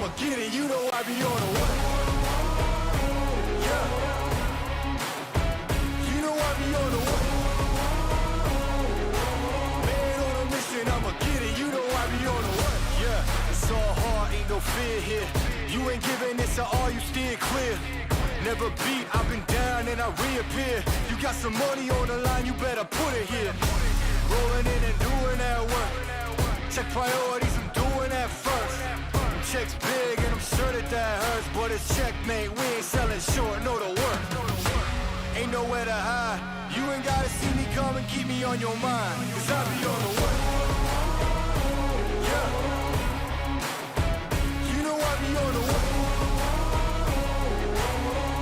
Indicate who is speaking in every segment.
Speaker 1: I'ma get it, you know I be on the way. Yeah. You know I be on the way. Man on a mission, I'ma get it, you know I be on the way. Yeah, it's all hard, ain't no fear here. You ain't giving this at all, you steer clear. Never beat, I've been down and I reappear. You got some money on the line, you better put it here. Rolling in and doing that work. Check priorities, I'm doing that first. Checks big and I'm sure that hurts, but it's checkmate, we ain't selling short, no to work. Ain't nowhere to hide, you ain't gotta see me come and keep me on your mind, cause I be on the way. Yeah. You know I be on the way.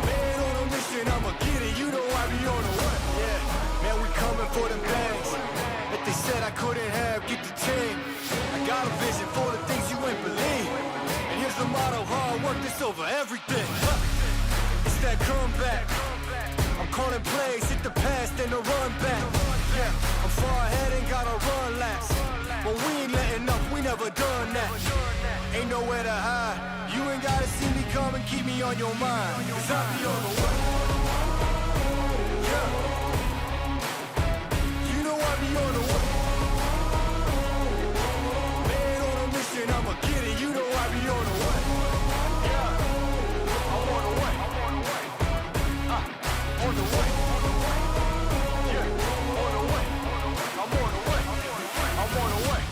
Speaker 1: Man on a mission, I'ma get it, you know I be on the way. Yeah, man we coming for them bags that they said I couldn't have, get the team. I got a vision for the things you ain't believe. And here's the motto, hard work, this over everything. It's that comeback. I'm calling plays, hit the pass, then the run back. Yeah, I'm far ahead and gotta run laps. But we ain't letting up, we never done that. Ain't nowhere to hide. You ain't gotta see me come and keep me on your mind, cause I be on the way. Yeah. You know I be on the way. I'ma get it, you know I be on the way. Yeah, I'm on the way. On the way. Yeah, on the way. I'm on the way. I'm on the way.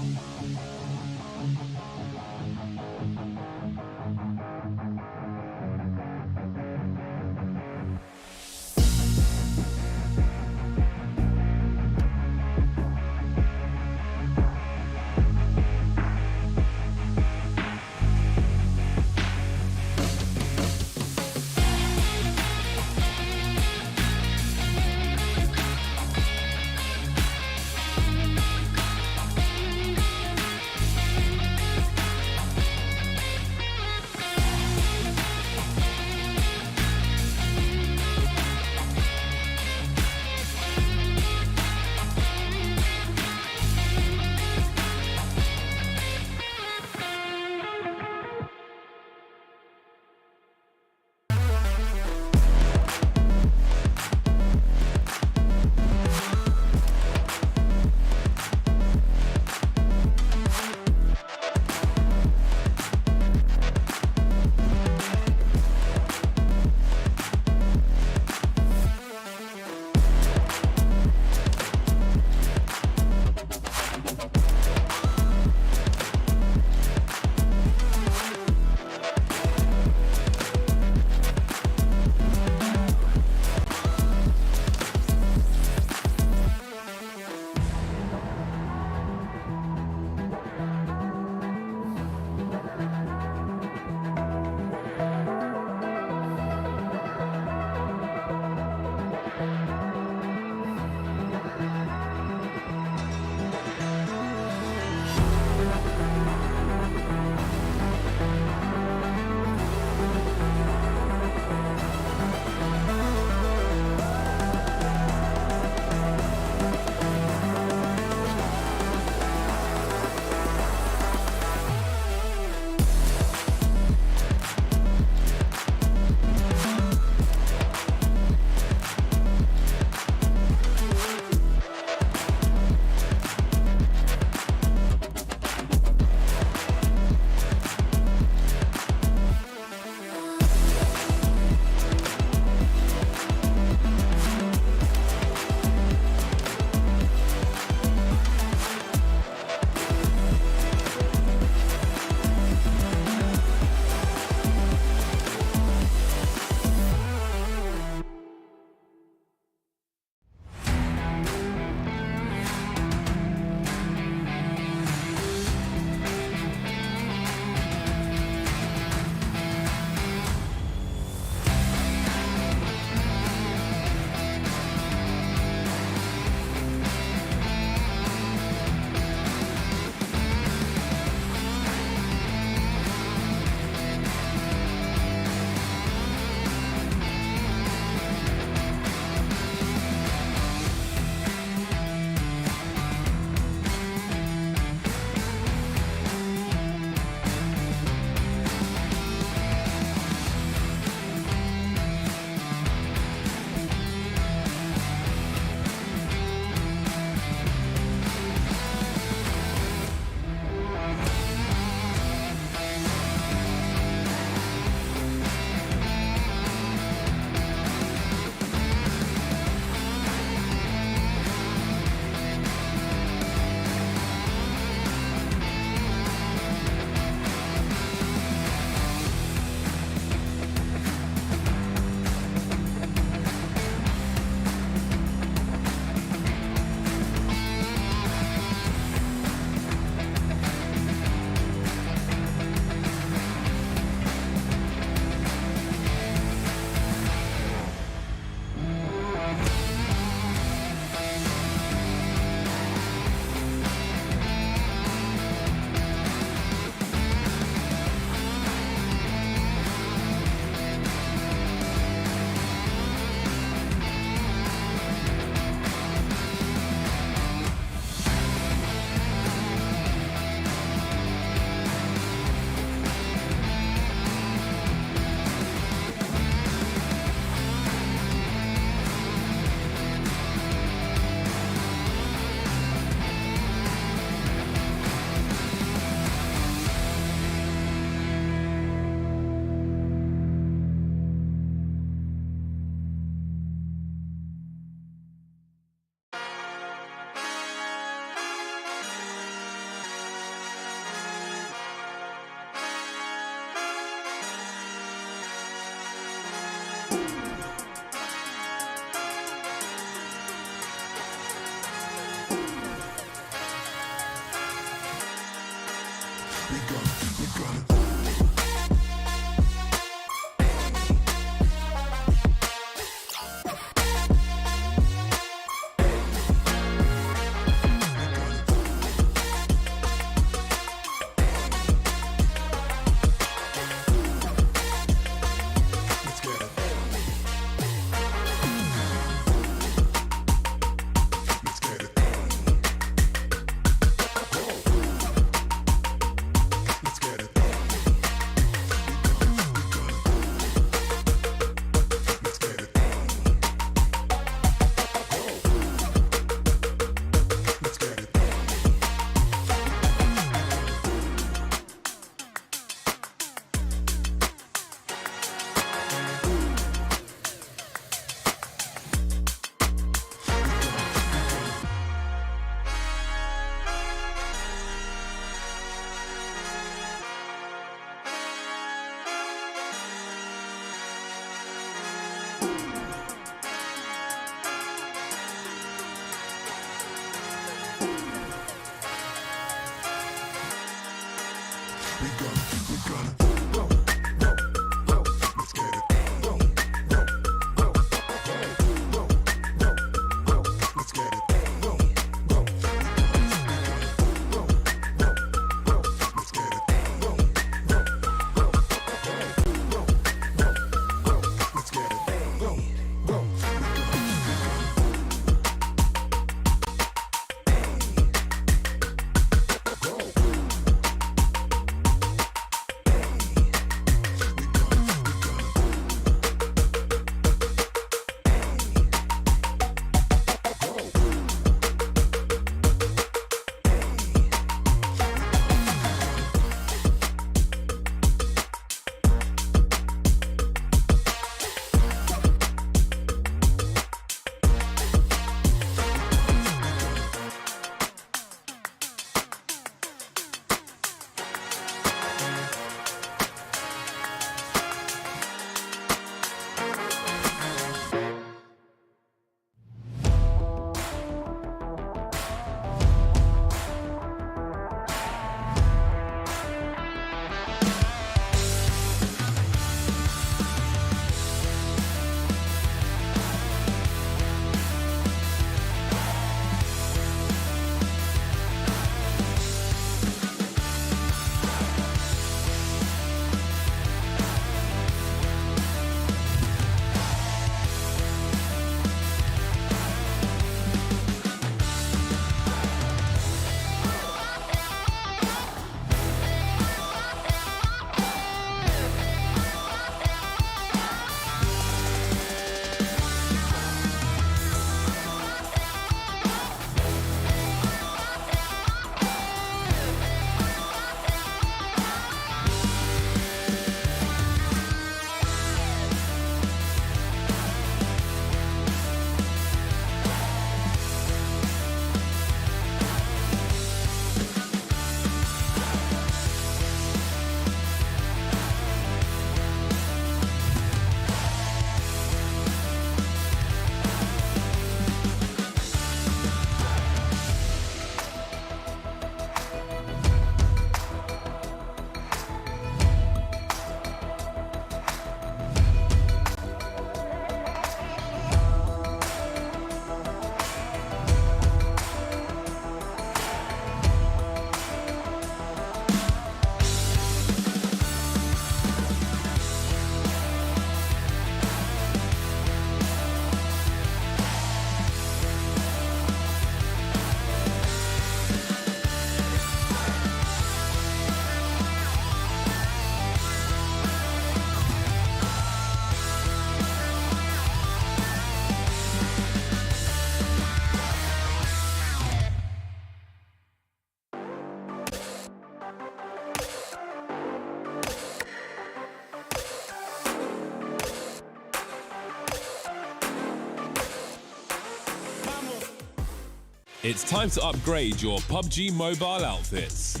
Speaker 2: It's time to upgrade your PUBG mobile outfits.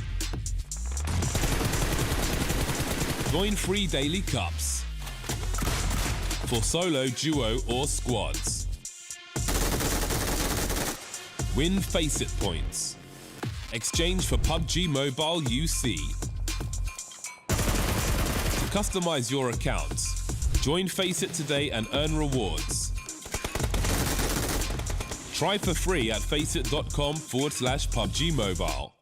Speaker 2: Join free daily cups for solo, duo or squads. Win Face It points. Exchange for PUBG Mobile UC. Customize your accounts. Join Faceit today and earn rewards. Try for free at faceit.com/PUBG Mobile.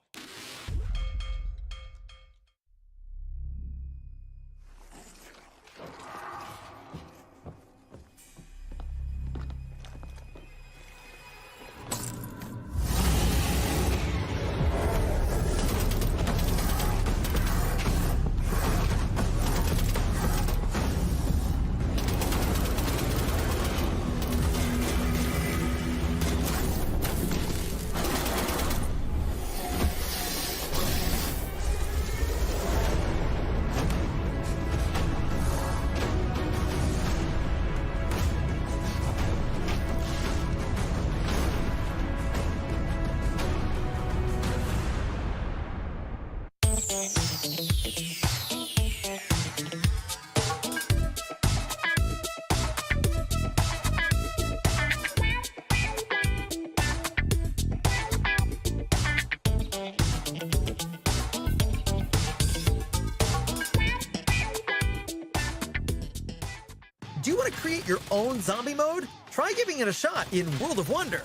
Speaker 3: Do you want to create your own zombie mode? Try giving it a shot in World of Wonder.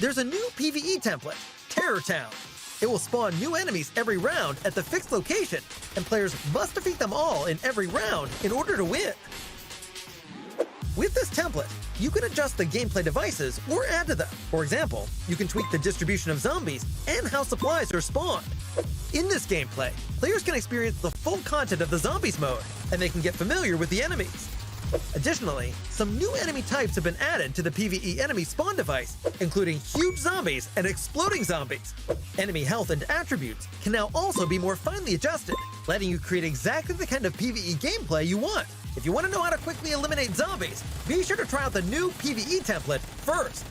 Speaker 3: There's a new PvE template, Terror Town. It will spawn new enemies every round at the fixed location, and players must defeat them all in every round in order to win. With this template, you can adjust the gameplay devices or add to them. For example, you can tweak the distribution of zombies and how supplies are spawned. In this gameplay, players can experience the full content of the zombies mode, and they can get familiar with the enemies. Additionally, some new enemy types have been added to the PvE enemy spawn device, including huge zombies and exploding zombies. Enemy health and attributes can now also be more finely adjusted, letting you create exactly the kind of PvE gameplay you want. If you want to know how to quickly eliminate zombies, be sure to try out the new PvE template first.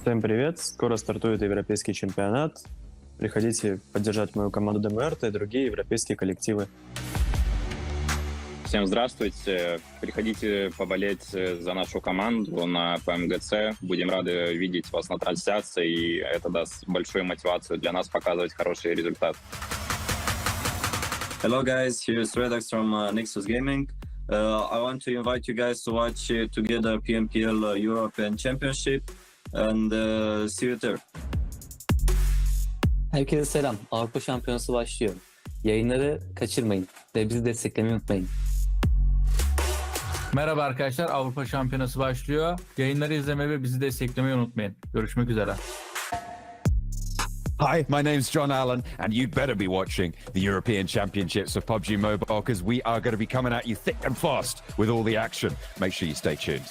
Speaker 4: Всем привет! Скоро стартует европейский чемпионат. Приходите поддержать мою команду МУЕРТЕ и другие европейские коллективы.
Speaker 5: Всем здравствуйте. Приходите поболеть за нашу команду на ПМГЦ. Будем рады видеть вас на трансляции, и это даст большую мотивацию для нас показывать хороший результат.
Speaker 6: Hello guys, here's REGNUM from NEXUS Gaming. I want to invite you guys to watch together PMPL Europe Championship and see you there.
Speaker 7: Herkese selam. Avrupa Şampiyonası başlıyor. Yayınları kaçırmayın ve bizi desteklemeyi unutmayın.
Speaker 8: Merhaba arkadaşlar, Avrupa Şampiyonası başlıyor. Yayınları izlemeyi ve bizi desteklemeyi unutmayın. Görüşmek üzere.
Speaker 9: Hi, my name's John Allen, and you'd better be watching the European Championships of PUBG Mobile, because we are going to be coming at you thick and fast with all the action. Make sure you stay tuned.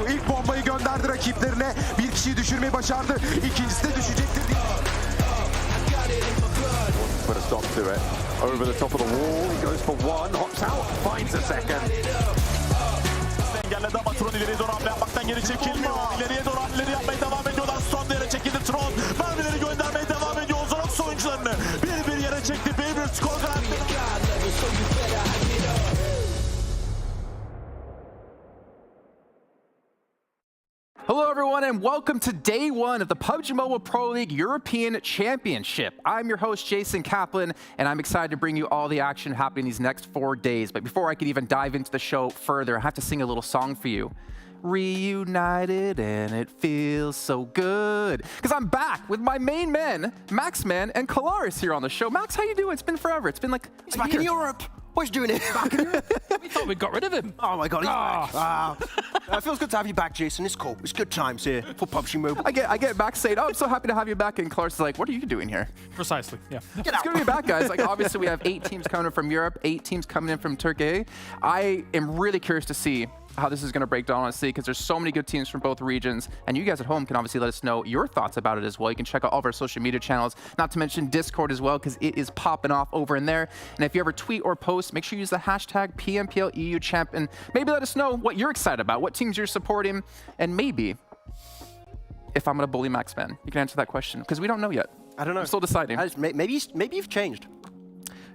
Speaker 1: İlk bombayı gönderdi rakiplerine. Bir kişiyi düşürmeyi başardı. İkincisi de düşecektir. Put a stop to it. Over the top of the wall. He goes for one. Hops out. Finds a second. Engelledi ama Tron ileriye doğru hamle yapmaktan geri çekilmiyor. İleriye doğru hamleleri yapmaya devam ediyorlar. Son yere çekildi Tron. Mermileri göndermeye devam ediyor. OZAROX oyuncularını bir yere çekti. Bir skor garanti.
Speaker 10: Hello everyone and welcome to day one of the PUBG Mobile Pro League European Championship. I'm your host Jason Kaplan and I'm excited to bring you all the action happening these next 4 days. But before I can even dive into the show further, I have to sing a little song for you. Reunited and it feels so good. Because I'm back with my main men, Maxman and Kalaris here on the show. Max, how you doing? It's been forever. It's been like
Speaker 11: he's back in Europe. What's doing it?
Speaker 10: Back in Europe? We thought we got rid of him.
Speaker 11: Oh my God, he's back. It feels good to have you back, Jason. It's cool. It's good times here for PUBG Mobile.
Speaker 10: I get back saying, oh, I'm so happy to have you back. And Kalaris is like, what are you doing here?
Speaker 8: Precisely, yeah.
Speaker 10: It's good to be back, guys. Like, obviously, we have 8 teams coming in from Europe, 8 teams coming in from Turkey. I am really curious to see how this is going to break down, honestly, because there's so many good teams from both regions, and you guys at home can obviously let us know your thoughts about it as well. You can check out all of our social media channels, not to mention Discord as well, because it is popping off over in there. And if you ever tweet or post, make sure you use the hashtag PMPL EU Champ, and maybe let us know what you're excited about, what teams you're supporting, and maybe if I'm going to bully Maxman. You can answer that question, because we don't know yet.
Speaker 11: I don't know.
Speaker 10: We're still deciding.
Speaker 11: Maybe you've changed.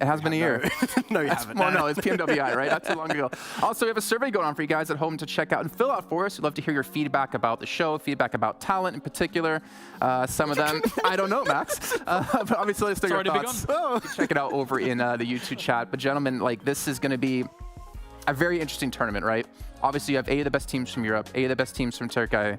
Speaker 10: It has been a year.
Speaker 11: No, you haven't.
Speaker 10: Well, no, it's PMWI, right? Not too long ago. Also, we have a survey going on for you guys at home to check out and fill out for us. We'd love to hear your feedback about the show, feedback about talent in particular. Some of them, I don't know, Max. But obviously, let's know your thoughts. You can check it out over in the YouTube chat. But gentlemen, like, this is going to be a very interesting tournament, right? Obviously, you have 8 of the best teams from Europe, 8 of the best teams from Turkey.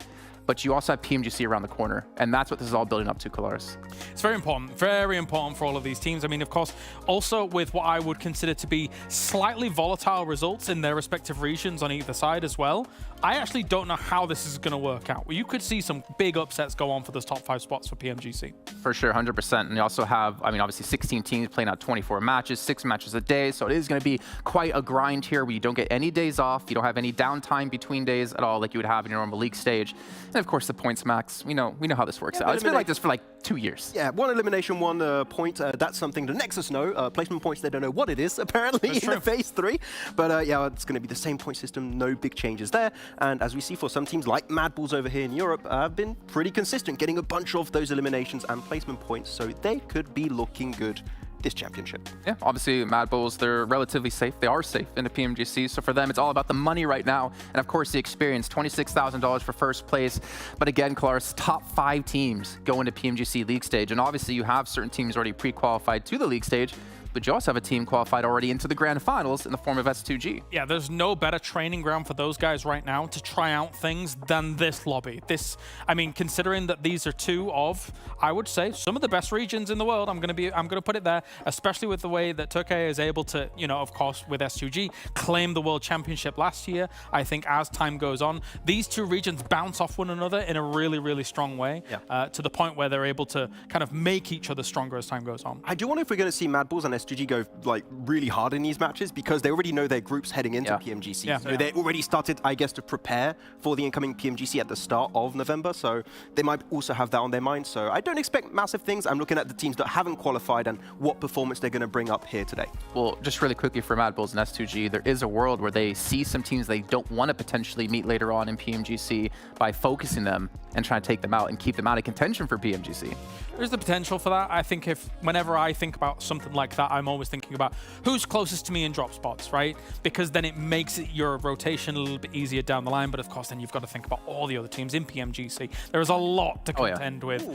Speaker 10: But you also have PMGC around the corner, and that's what this is all building up to, Kalaris.
Speaker 8: It's very important for all of these teams. I mean, of course, also with what I would consider to be slightly volatile results in their respective regions on either side as well. I actually don't know how this is going to work out. You could see some big upsets go on for those top 5 spots for PMGC.
Speaker 10: For sure, 100%. And you also have, I mean, obviously 16 teams playing out 24 matches, 6 matches a day. So it is going to be quite a grind here where you don't get any days off. You don't have any downtime between days at all like you would have in your normal league stage. And of course, the points max. We know how this works out. It's been like this for like 2 years.
Speaker 11: Yeah, 1 elimination, 1 point. That's something the Nexus know. Placement points, they don't know what it is, apparently, in Phase 3. But yeah, it's going to be the same point system, no big changes there. And as we see for some teams like MADBULLS over here in Europe, have been pretty consistent, getting a bunch of those eliminations and placement points, so they could be looking good this championship.
Speaker 10: Yeah, obviously MADBULLS, they're relatively safe. They are safe in the PMGC, so for them it's all about the money right now, and of course the experience. $26,000 for first place, but again, Kalaris, top 5 teams go into PMGC league stage, and obviously you have certain teams already pre-qualified to the league stage, but you also have a team qualified already into the grand finals in the form of S2G.
Speaker 8: Yeah, there's no better training ground for those guys right now to try out things than this lobby. This, I mean, considering that these are 2 of, I would say, some of the best regions in the world. I'm gonna put it there, especially with the way that Turkey is able to, you know, of course, with S2G, claim the World Championship last year. I think as time goes on, these 2 regions bounce off one another in a really, really strong way, to the point where they're able to kind of make each other stronger as time goes on.
Speaker 11: I do wonder if we're going to see MADBULLS and S2G go like really hard in these matches because they already know their groups heading into PMGC. So they already started, I guess, to prepare for the incoming PMGC at the start of November. So they might also have that on their mind. So I don't expect massive things. I'm looking at the teams that haven't qualified and what performance they're going to bring up here today.
Speaker 10: Well, just really quickly for MADBULLS and S2G, there is a world where they see some teams they don't want to potentially meet later on in PMGC by focusing them and trying to take them out and keep them out of contention for PMGC.
Speaker 8: There's the potential for that. I think whenever I think about something like that, I'm always thinking about who's closest to me in drop spots, right? Because then it makes your rotation a little bit easier down the line. But of course, then you've got to think about all the other teams in PMGC. There is a lot to contend with.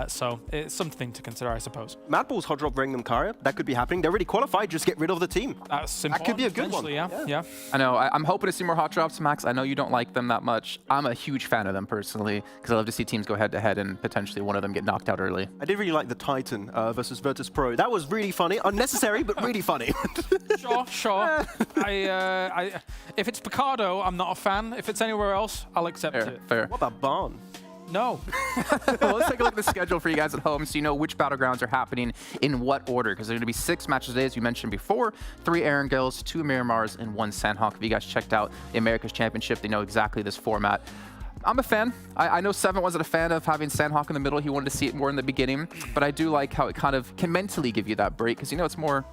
Speaker 8: So it's something to consider, I suppose.
Speaker 11: MADBULLS hot drop REGNUM CARYA. That could be happening. They're already qualified. Just get rid of the team.
Speaker 8: That
Speaker 11: could be a good one.
Speaker 8: Yeah.
Speaker 10: I know. I'm hoping to see more hot drops, Max. I know you don't like them that much. I'm a huge fan of them personally because I love to see teams go head-to-head and potentially one of them get knocked out early.
Speaker 11: I did really like the Titan versus Virtus Pro. That was really funny. Unnecessary, but really funny.
Speaker 8: Sure. If it's Picardo, I'm not a fan. If it's anywhere else, I'll accept it.
Speaker 10: Fair.
Speaker 11: What about Barn?
Speaker 8: No.
Speaker 10: Well, let's take a look at the schedule for you guys at home so you know which battlegrounds are happening in what order, because there's going to be 6 matches today, as you mentioned before, 3 Erangels, 2 Miramars, and 1 Sanhok. If you guys checked out the America's Championship, they know exactly this format. I'm a fan. I know Seven wasn't a fan of having Sanhok in the middle. He wanted to see it more in the beginning, but I do like how it kind of can mentally give you that break, because you know it's more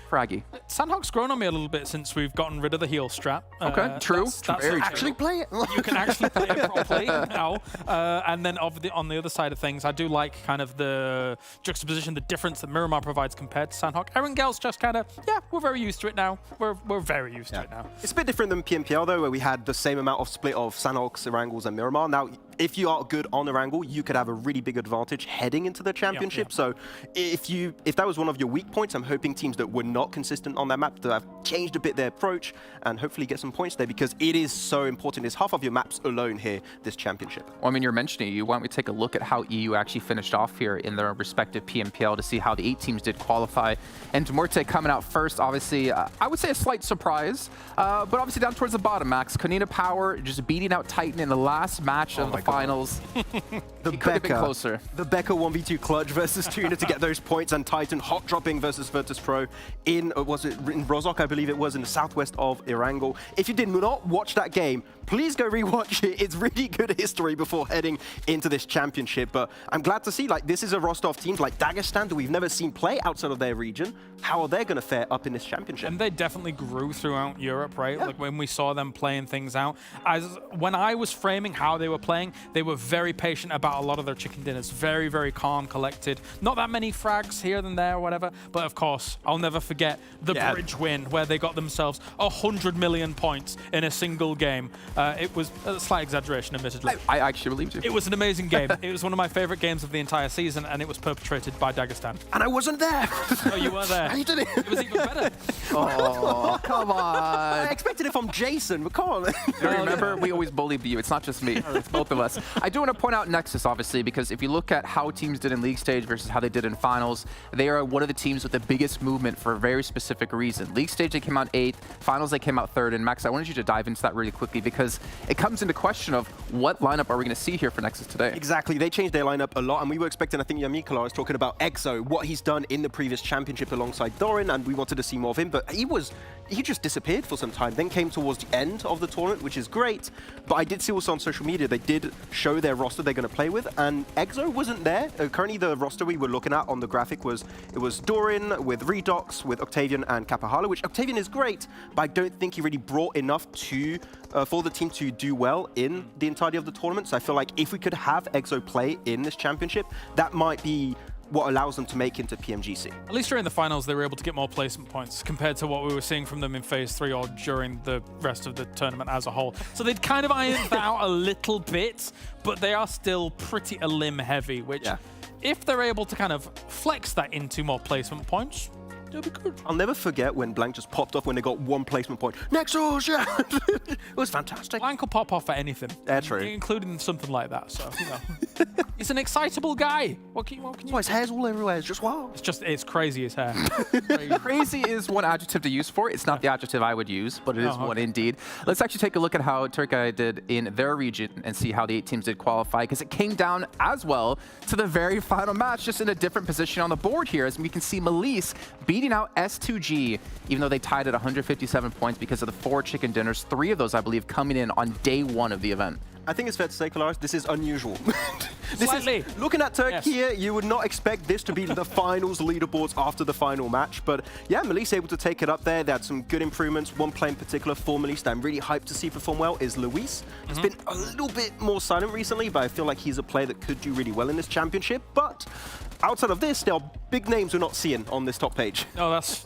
Speaker 10: fraggy.
Speaker 8: Sanhok's grown on me a little bit since we've gotten rid of the heal strap.
Speaker 10: Okay, true.
Speaker 11: Actually play it.
Speaker 8: You can actually play it properly now. And then on the other side of things, I do like kind of the juxtaposition, the difference that Miramar provides compared to Sanhok. Erangel's just kind of, we're very used to it now. We're very used to it now.
Speaker 11: It's a bit different than PMPL though, where we had the same amount of split of Sanhoks, Erangels, and Miramar. Now, if you are good on Erangel, you could have a really big advantage heading into the championship. So if that was one of your weak points, I'm hoping teams that were not consistent on that map to have changed a bit their approach and hopefully get some points there, because it is so important. It's half of your maps alone here, this championship.
Speaker 10: Well, I mean, you're mentioning it. Why don't we take a look at how EU actually finished off here in their respective PMPL to see how the 8 teams did qualify. And MUERTE coming out first, obviously, I would say a slight surprise, but obviously down towards the bottom, Max. KONINA Power just beating out Titan in the last match of the finals.
Speaker 11: The
Speaker 10: could have been closer.
Speaker 11: The Becca 1v2 clutch versus Tuna to get those points, and Titan hot dropping versus Virtus Pro in, was it in Rozhok, I believe it was, in the southwest of Erangel. If you did not watch that game, please go rewatch it. It's really good history before heading into this championship. But I'm glad to see, like, this is a roster of teams like Dagestan that we've never seen play outside of their region. How are they going to fare up in this championship?
Speaker 8: And they definitely grew throughout Europe, right? Like when we saw them playing things out. When I was framing how they were playing, they were very patient about a lot of their chicken dinners. Very, very calm, collected. Not that many frags here and there or whatever. But of course, I'll never forget the bridge win where they got themselves 100 million points in a single game. It was a slight exaggeration, admittedly.
Speaker 10: I actually believed you.
Speaker 8: It was an amazing game. It was one of my favorite games of the entire season, and it was perpetrated by Dagestan.
Speaker 11: And I wasn't there.
Speaker 8: No, you were there.
Speaker 11: I did it.
Speaker 8: It was even better.
Speaker 10: Oh, come on.
Speaker 11: I expected it from Jason, but come on.
Speaker 10: Remember, we always bullied you. It's not just me. It's both of us. I do want to point out NEXUS, obviously, because if you look at how teams did in league stage versus how they did in finals, they are one of the teams with the biggest movement for a very specific reason. League stage, they came out 8th. Finals, they came out 3rd. And Max, I wanted you to dive into that really quickly because it comes into question of what lineup are we going to see here for NEXUS today?
Speaker 11: Exactly. They changed their lineup a lot, and we were expecting, I think Yamikola was talking about EXO, what he's done in the previous championship alongside Doran, and we wanted to see more of him, but he just disappeared for some time, then came towards the end of the tournament, which is great. But I did see also on social media, they did show their roster they're going to play with, and EXO wasn't there. Currently, the roster we were looking at on the graphic was Doran with Redox, with Octavian and Kapahala, which Octavian is great, but I don't think he really brought enough to for the team to do well in the entirety of the tournament. So I feel like if we could have EXO play in this championship, that might be what allows them to make into PMGC.
Speaker 8: At least during the finals, they were able to get more placement points compared to what we were seeing from them in Phase 3 or during the rest of the tournament as a whole. So they'd kind of ironed that out a little bit, but they are still pretty elim heavy, which if they're able to kind of flex that into more placement points, it'll be good.
Speaker 11: I'll never forget when Blank just popped off when they got 1 placement point. NEXUS, yeah! It was fantastic.
Speaker 8: Blank will pop off for anything.
Speaker 11: Yeah, true.
Speaker 8: Including something like that, so, you know. He's an excitable guy. What can you
Speaker 11: His hair's all everywhere. It's just wow.
Speaker 8: It's crazy as hair.
Speaker 10: Crazy is one adjective to use for it. It's not the adjective I would use, but it is one indeed. Let's actually take a look at how Türkiye did in their region and see how the 8 teams did qualify, because it came down as well to the very final match, just in a different position on the board here, as we can see MELISE beating beating out S2G, even though they tied at 157 points because of the 4 chicken dinners, 3 of those, I believe, coming in on day 1 of the event.
Speaker 11: I think it's fair to say, Kalaris, this is unusual.
Speaker 8: Slightly.
Speaker 11: Looking at Turkey here, you would not expect this to be the finals leaderboards after the final match. But yeah, MELISE able to take it up there. They had some good improvements. One player in particular for MELISE that I'm really hyped to see perform well is Luis. He's been a little bit more silent recently, but I feel like he's a player that could do really well in this championship. But outside of this, there are big names we're not seeing on this top page.
Speaker 8: No, that's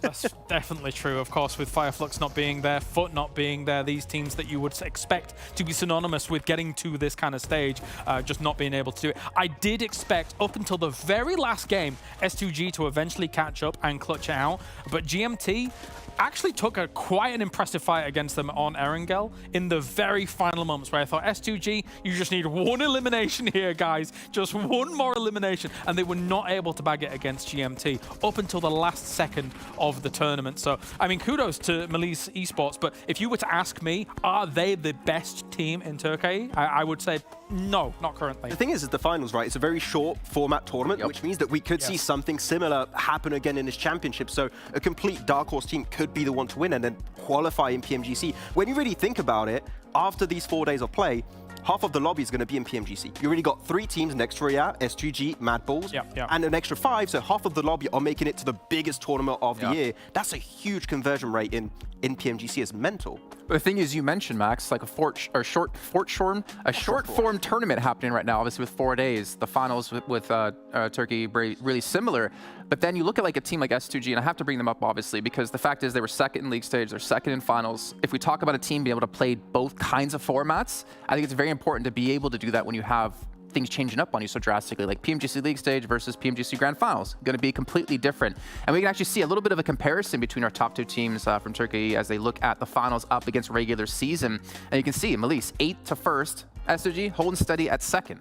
Speaker 8: definitely true. Of course, with Fireflux not being there, Foot not being there, these teams that you would expect to be synonymous with getting to this kind of stage, just not being able to do it. I did expect up until the very last game S2G to eventually catch up and clutch it out, but GMT actually took quite an impressive fight against them on Erangel in the very final moments where I thought, S2G, you just need one elimination here, guys. Just one more elimination. And they were not able to bag it against GMT up until the last second of the tournament. So, I mean, kudos to MELISE Esports, but if you were to ask me, are they the best team in Turkey? I would say no, not currently.
Speaker 11: The thing is the finals, right? It's a very short format tournament, which means that we could see something similar happen again in this championship. So a complete dark horse team could be the one to win and then qualify in PMGC. When you really think about it, after these 4 days of play, half of the lobby is going to be in PMGC. You already got 3 teams next to RÜYA, S2G, MADBULLS, and an extra 5, so half of the lobby are making it to the biggest tournament of the year. That's a huge conversion rate in PMGC. It's mental.
Speaker 10: But the thing is, you mentioned, Max, like a short form tournament happening right now, obviously with 4 days. The finals with Turkey really similar. But then you look at like a team like S2G, and I have to bring them up, obviously, because the fact is they were second in league stage, they're second in finals. If we talk about a team being able to play both kinds of formats, I think it's very important to be able to do that when you have things changing up on you so drastically, like PMGC League Stage versus PMGC Grand Finals, going to be completely different. And we can actually see a little bit of a comparison between our top 2 teams from Turkey as they look at the finals up against regular season. And you can see MELISE 8 to 1st, S2G holding steady at 2nd.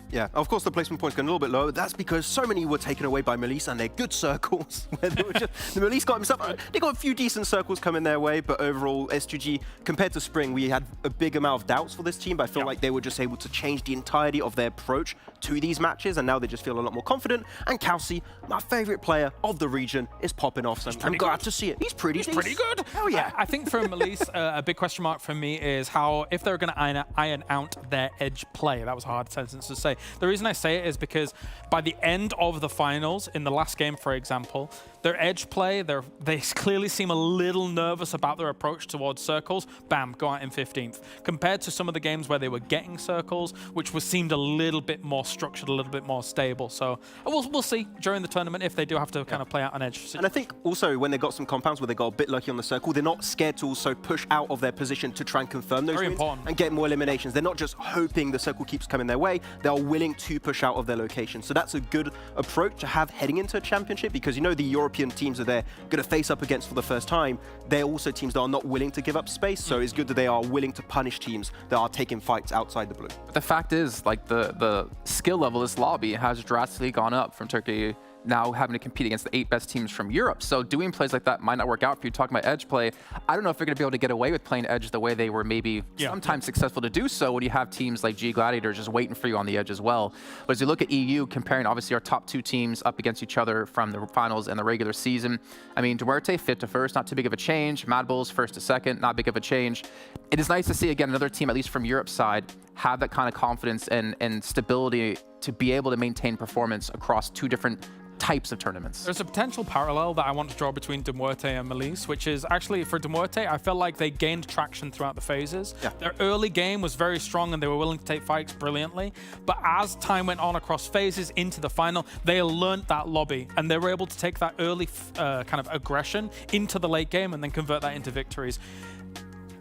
Speaker 11: Yeah, of course the placement points going a little bit lower. That's because so many were taken away by MELISE and their good circles. Where they were just, the MELISE got himself, they got a few decent circles coming their way, but overall S2G, compared to Spring, we had a big amount of doubts for this team, but I feel like they were just able to change the entirety of their approach to these matches, and now they just feel a lot more confident. And KAOS, my favorite player of the region, is popping off, so I'm glad to see it. He's pretty good.
Speaker 8: Hell yeah. I think for MELISE, a big question mark for me is how, if they're going to iron out their edge play. That was a hard sentence to say. The reason I say it is because by the end of the finals, in the last game, for example, their edge play, they clearly seem a little nervous about their approach towards circles. Bam, go out in 15th. Compared to some of the games where they were getting circles, which seemed a little bit more structured, a little bit more stable. So we'll see during the tournament if they do have to kind of play out an edge situation.
Speaker 11: And I think also when they got some compounds where they got a bit lucky on the circle, they're not scared to also push out of their position to try and confirm those wins and get more eliminations. They're not just hoping the circle keeps coming their way. They are willing to push out of their location. So that's a good approach to have heading into a championship, because you know the European teams that they're going to face up against for the first time, they're also teams that are not willing to give up space. So it's good that they are willing to punish teams that are taking fights outside the blue.
Speaker 10: But the fact is, like the skill level of this lobby has drastically gone up from Turkey now having to compete against the 8 best teams from Europe. So doing plays like that might not work out for you. Talking about edge play, I don't know if you're going to be able to get away with playing edge the way they were maybe sometimes successful to do so when you have teams like G.GLADIATORS just waiting for you on the edge as well. But as you look at EU, comparing obviously our top 2 teams up against each other from the finals and the regular season, I mean, MUERTE 5th to 1st, not too big of a change. MADBULLS 1st to 2nd, not big of a change. It is nice to see, again, another team, at least from Europe's side, have that kind of confidence and stability to be able to maintain performance across 2 different types of tournaments.
Speaker 8: There's a potential parallel that I want to draw between MUERTE and MELISE, which is actually for MUERTE, I felt like they gained traction throughout the phases. Their early game was very strong and they were willing to take fights brilliantly. But as time went on across phases into the final, they learned that lobby and they were able to take that early kind of aggression into the late game and then convert that into victories.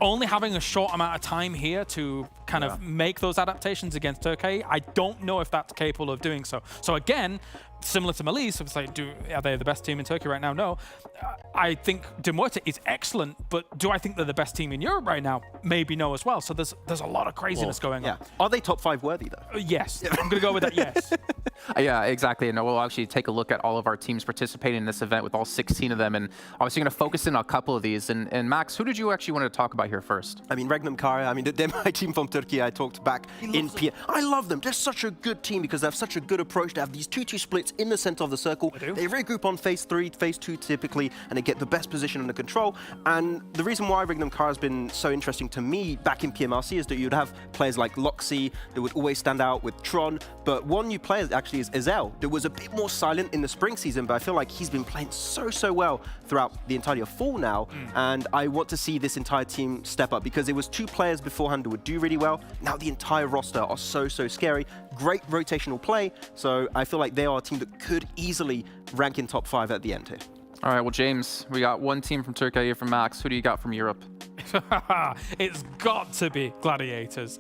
Speaker 8: Only having a short amount of time here to kind of make those adaptations against Turkey, I don't know if that's capable of doing so. So again, similar to MELISE, it's like, are they the best team in Turkey right now? No. I think MUERTE is excellent, but do I think they're the best team in Europe right now? Maybe no as well. So there's a lot of craziness going on.
Speaker 11: Are they top 5 worthy though?
Speaker 8: Yes. I'm going to go with that, yes.
Speaker 10: Yeah, exactly. And we'll actually take a look at all of our teams participating in this event with all 16 of them. And obviously going to focus in on a couple of these. And Max, who did you actually want to talk about qualify here first.
Speaker 11: I mean, REGNUM, KARYA, I mean, they're my team from Turkey. I talked back in PM. I love them. They're such a good team because they have such a good approach. They have these 2-2 splits in the center of the circle. They regroup on phase 3, phase 2 typically, and they get the best position under control. And the reason why REGNUM KARYA has been so interesting to me back in PMRC is that you'd have players like Loxy that would always stand out with Tron, but one new player actually is Erangel. That was a bit more silent in the spring season, but I feel like he's been playing so well throughout the entirety of fall now, and I want to see this entire team step up because it was 2 players beforehand that would do really well. Now the entire roster are so scary. Great rotational play, so I feel like they are a team that could easily rank in top 5 at the end here.
Speaker 10: All right, well, James, we got one team from Turkey from Max. Who do you got from Europe?
Speaker 8: It's got to be Gladiators.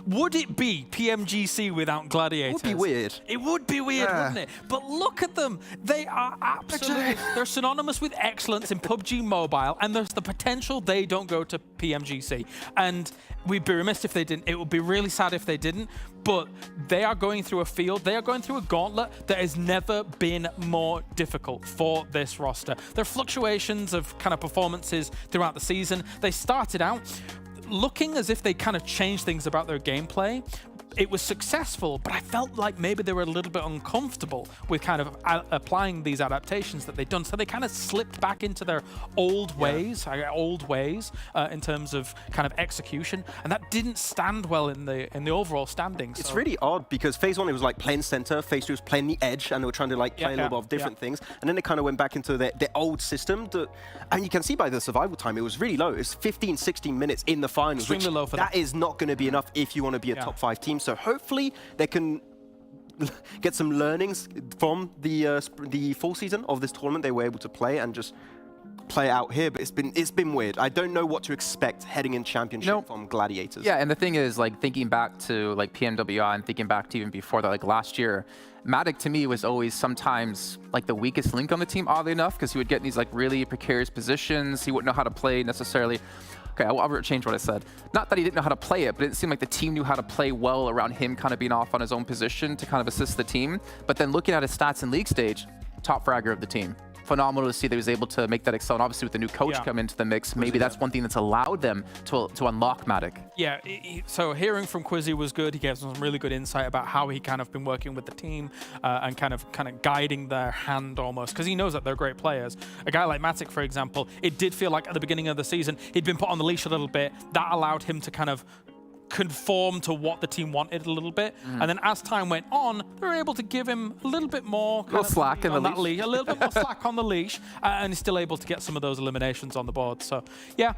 Speaker 8: Would it be PMGC without Gladiators?
Speaker 11: It would be weird.
Speaker 8: It would be weird, wouldn't it? But look at them. They are absolutely... They're synonymous with excellence in PUBG Mobile, and there's the potential they don't go to PMGC. And we'd be remiss if they didn't. It would be really sad if they didn't. But they are going through a field, they are going through a gauntlet that has never been more difficult for this roster. There are fluctuations of kind of performances throughout the season. They started out looking as if they kind of changed things about their gameplay. It was successful, but I felt like maybe they were a little bit uncomfortable with kind of applying these adaptations that they'd done. So they kind of slipped back into their old ways, in terms of kind of execution, and that didn't stand well in the overall standings.
Speaker 11: It's really odd because phase 1 it was like playing center, phase 2 was playing the edge, and they were trying to like play a little bit of different things, and then they kind of went back into their old system. And you can see by the survival time, it was really low. It was 15-16 minutes in the finals,
Speaker 8: extremely low for
Speaker 11: that is not going to be enough if you want to be a top 5 team. So hopefully they can get some learnings from the full season of this tournament they were able to play and just play out here. But it's been weird. I don't know what to expect heading in championship from Gladiators.
Speaker 10: Yeah, and the thing is, like, thinking back to like PMWI and thinking back to even before that, like last year, Matic to me was always sometimes like the weakest link on the team, oddly enough, because he would get in these like really precarious positions. He wouldn't know how to play necessarily. Okay, I'll change what I said. Not that he didn't know how to play it, but it seemed like the team knew how to play well around him kind of being off on his own position to kind of assist the team. But then looking at his stats in league stage, top fragger of the team. Phenomenal to see that he was able to make that excel. And obviously with the new coach come into the mix, maybe that's one thing that's allowed them to unlock Matic.
Speaker 8: Yeah, so hearing from Quizzy was good. He gave some really good insight about how he kind of been working with the team and kind of guiding their hand almost, because he knows that they're great players. A guy like Matic, for example, it did feel like at the beginning of the season, he'd been put on the leash a little bit. That allowed him to kind of conform to what the team wanted a little bit, and then as time went on, they were able to give him a little bit more
Speaker 10: slack on the leash,
Speaker 8: a little bit more slack on the leash, and he's still able to get some of those eliminations on the board. So yeah,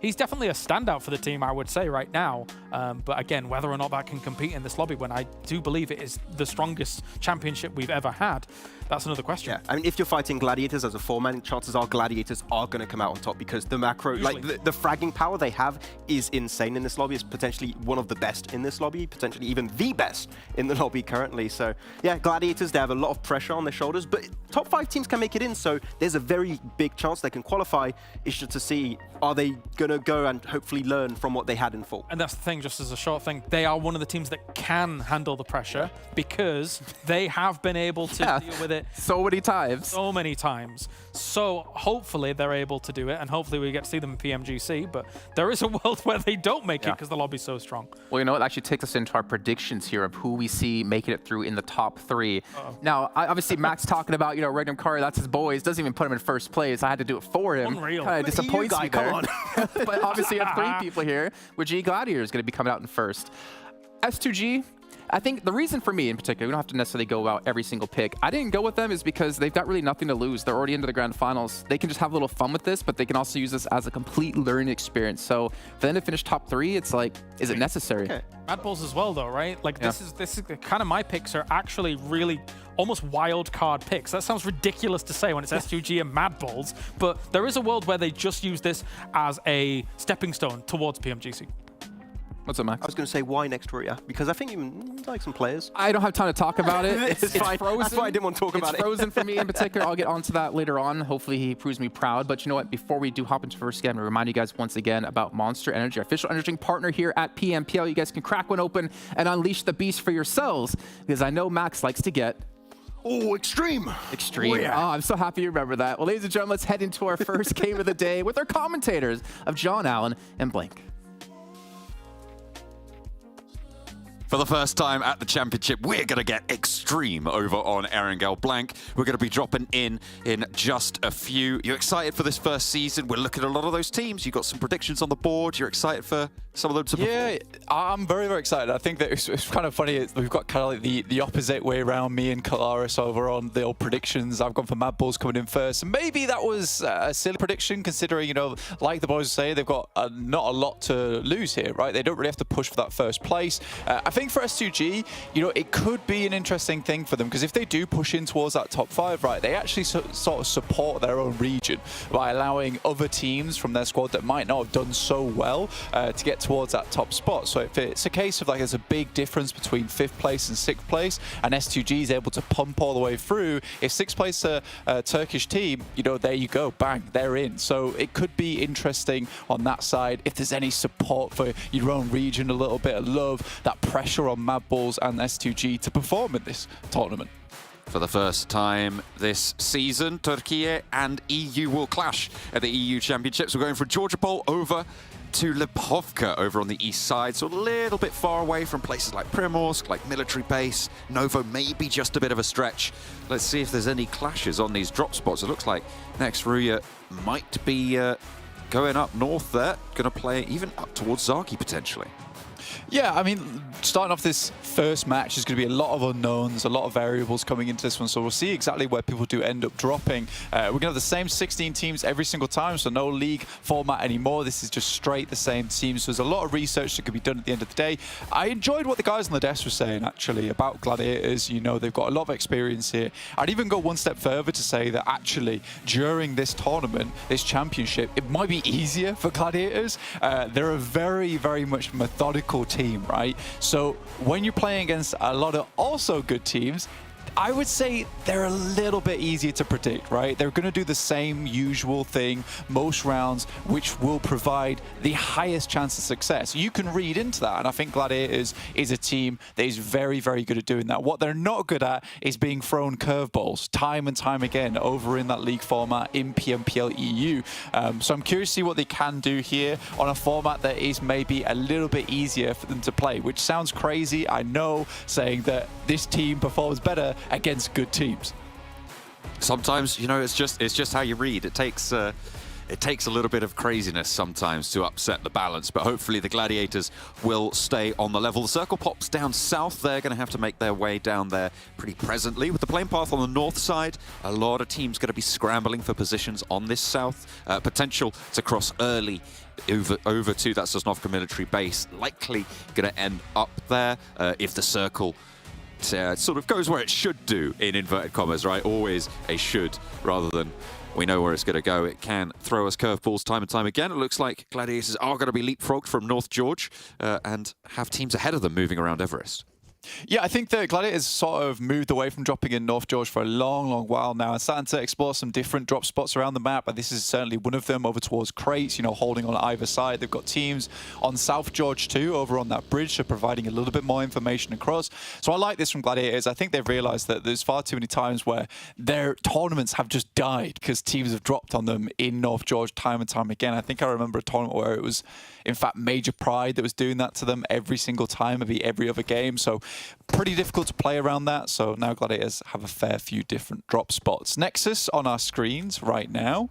Speaker 8: he's definitely a standout for the team, I would say right now. But again, whether or not that can compete in this lobby, when I do believe it is the strongest championship we've ever had, that's another question.
Speaker 11: Yeah, I mean, if you're fighting Gladiators as a 4-man, chances are Gladiators are going to come out on top because the macro, like the fragging power they have is insane in this lobby. It's potentially one of the best in this lobby, potentially even the best in the lobby currently. So yeah, Gladiators, they have a lot of pressure on their shoulders, but top 5 teams can make it in, so there's a very big chance they can qualify. It's just to see, are they going to go and hopefully learn from what they had in fall?
Speaker 8: And that's the thing, just as a short thing, they are one of the teams that can handle the pressure because they have been able to deal with it
Speaker 10: so many times.
Speaker 8: So many times. So hopefully they're able to do it, and hopefully we get to see them in PMGC, but there is a world where they don't make it because the lobby's so strong.
Speaker 10: Well, you know, it actually takes us into our predictions here of who we see making it through in the top 3. Now, obviously, Max talking about, you know, REGNUM KARYA, that's his boys, doesn't even put him in first place. I had to do it for him.
Speaker 8: Unreal.
Speaker 10: Kind of disappoints me there. But obviously, you have 3 people here, with G.GLADIATORS going to be coming out in first. S2G, I think the reason for me in particular, we don't have to necessarily go about every single pick. I didn't go with them is because they've got really nothing to lose. They're already into the grand finals. They can just have a little fun with this, but they can also use this as a complete learning experience. So for them to finish top 3, it's like, is it necessary?
Speaker 8: Okay. MADBULLS as well, though, right? Like this is kind of my picks are actually really almost wild card picks. That sounds ridiculous to say when it's S2G and MADBULLS, but there is a world where they just use this as a stepping stone towards PMGC.
Speaker 10: What's up, Max?
Speaker 11: I was going to say, why next RÜYA? Because I think you like some players.
Speaker 10: I don't have time to talk about it. It's
Speaker 11: fine.
Speaker 10: Frozen.
Speaker 11: That's why I didn't want to talk about it.
Speaker 10: It's frozen for me in particular. I'll get onto that later on. Hopefully he proves me proud. But you know what? Before we do hop into first game, I'm going to remind you guys once again about Monster Energy, our official energy drink partner here at PMPL. You guys can crack one open and unleash the beast for yourselves, because I know Max likes to get
Speaker 11: Oh, extreme.
Speaker 10: Extreme.
Speaker 11: Oh, yeah.
Speaker 10: Oh, I'm so happy you remember that. Well, ladies and gentlemen, let's head into our first game of the day with our commentators of John Allen and Blink.
Speaker 9: For the first time at the championship, we're going to get extreme over on Erangel Blank. We're going to be dropping in just a few. You excited for this first season? We're looking at a lot of those teams. You've got some predictions on the board. You're excited for some of them to perform?
Speaker 12: Yeah, I'm very, very excited. I think that it's kind of funny. We've got kind of like the opposite way around, me and Kalaris over on the old predictions. I've gone for MADBULLS coming in first. And maybe that was a silly prediction considering, you know, like the boys say, they've got not a lot to lose here, right? They don't really have to push for that first place. I think for S2G, you know, it could be an interesting thing for them because if they do push in towards that top 5, right, they actually sort of support their own region by allowing other teams from their squad that might not have done so well to get towards that top spot. So if it's a case of like there's a big difference between 5th place and 6th place and S2G is able to pump all the way through, if 6th place a Turkish team, you know, there you go, bang, they're in. So it could be interesting on that side if there's any support for your own region, a little bit of love, that pressure on MADBULLS and S2G to perform in this tournament.
Speaker 9: For the first time this season, Türkiye and EU will clash at the EU Championships. We're going from Georgia Pole over to Lipovka over on the east side, so a little bit far away from places like Primorsk, like Military Base. Novo maybe just a bit of a stretch. Let's see if there's any clashes on these drop spots. It looks like next RÜYA might be going up north there, going to play even up towards Zaki potentially.
Speaker 12: Yeah, I mean, starting off this first match is going to be a lot of unknowns, a lot of variables coming into this one, so we'll see exactly where people do end up dropping. We're going to have the same 16 teams every single time, so no league format anymore. This is just straight the same teams, so there's a lot of research that could be done at the end of the day. I enjoyed what the guys on the desk were saying, actually, about Gladiators. You know, they've got a lot of experience here. I'd even go one step further to say that actually, during this tournament, this championship, it might be easier for Gladiators. They're a very, very much methodical team, right? So when you're playing against a lot of also good teams, I would say they're a little bit easier to predict, right? They're going to do the same usual thing most rounds, which will provide the highest chance of success. You can read into that, and I think Gladiators is a team that is very, very good at doing that. What they're not good at is being thrown curveballs time and time again over in that league format in PMPL EU. So I'm curious to see what they can do here on a format that is maybe a little bit easier for them to play, which sounds crazy, I know, saying that this team performs better against good teams.
Speaker 9: Sometimes, you know, it's just how you read. It takes a little bit of craziness sometimes to upset the balance, but hopefully the Gladiators will stay on the level. The circle pops down south. They're going to have to make their way down there pretty presently. With the plane path on the north side, a lot of teams going to be scrambling for positions on this south. Potential to cross early over to that Sosnovka military base. Likely going to end up there if the circle sort of goes where it should do, in inverted commas, right? Always a should rather than we know where it's going to go. It can throw us curveballs time and time again. It looks like Gladiators are going to be leapfrogged from North George and have teams ahead of them moving around Everest.
Speaker 12: Yeah, I think the Gladiators sort of moved away from dropping in North George for a long, long while now and starting to explore some different drop spots around the map. And this is certainly one of them over towards Crates, you know, holding on either side. They've got teams on South George too, over on that bridge, so providing a little bit more information across. So I like this from Gladiators. I think they've realized that there's far too many times where their tournaments have just died because teams have dropped on them in North George time and time again. I think I remember a tournament where it was, in fact, Major Pride that was doing that to them every single time, maybe every other game. So pretty difficult to play around that. So now Gladiators have a fair few different drop spots. Nexus on our screens right now.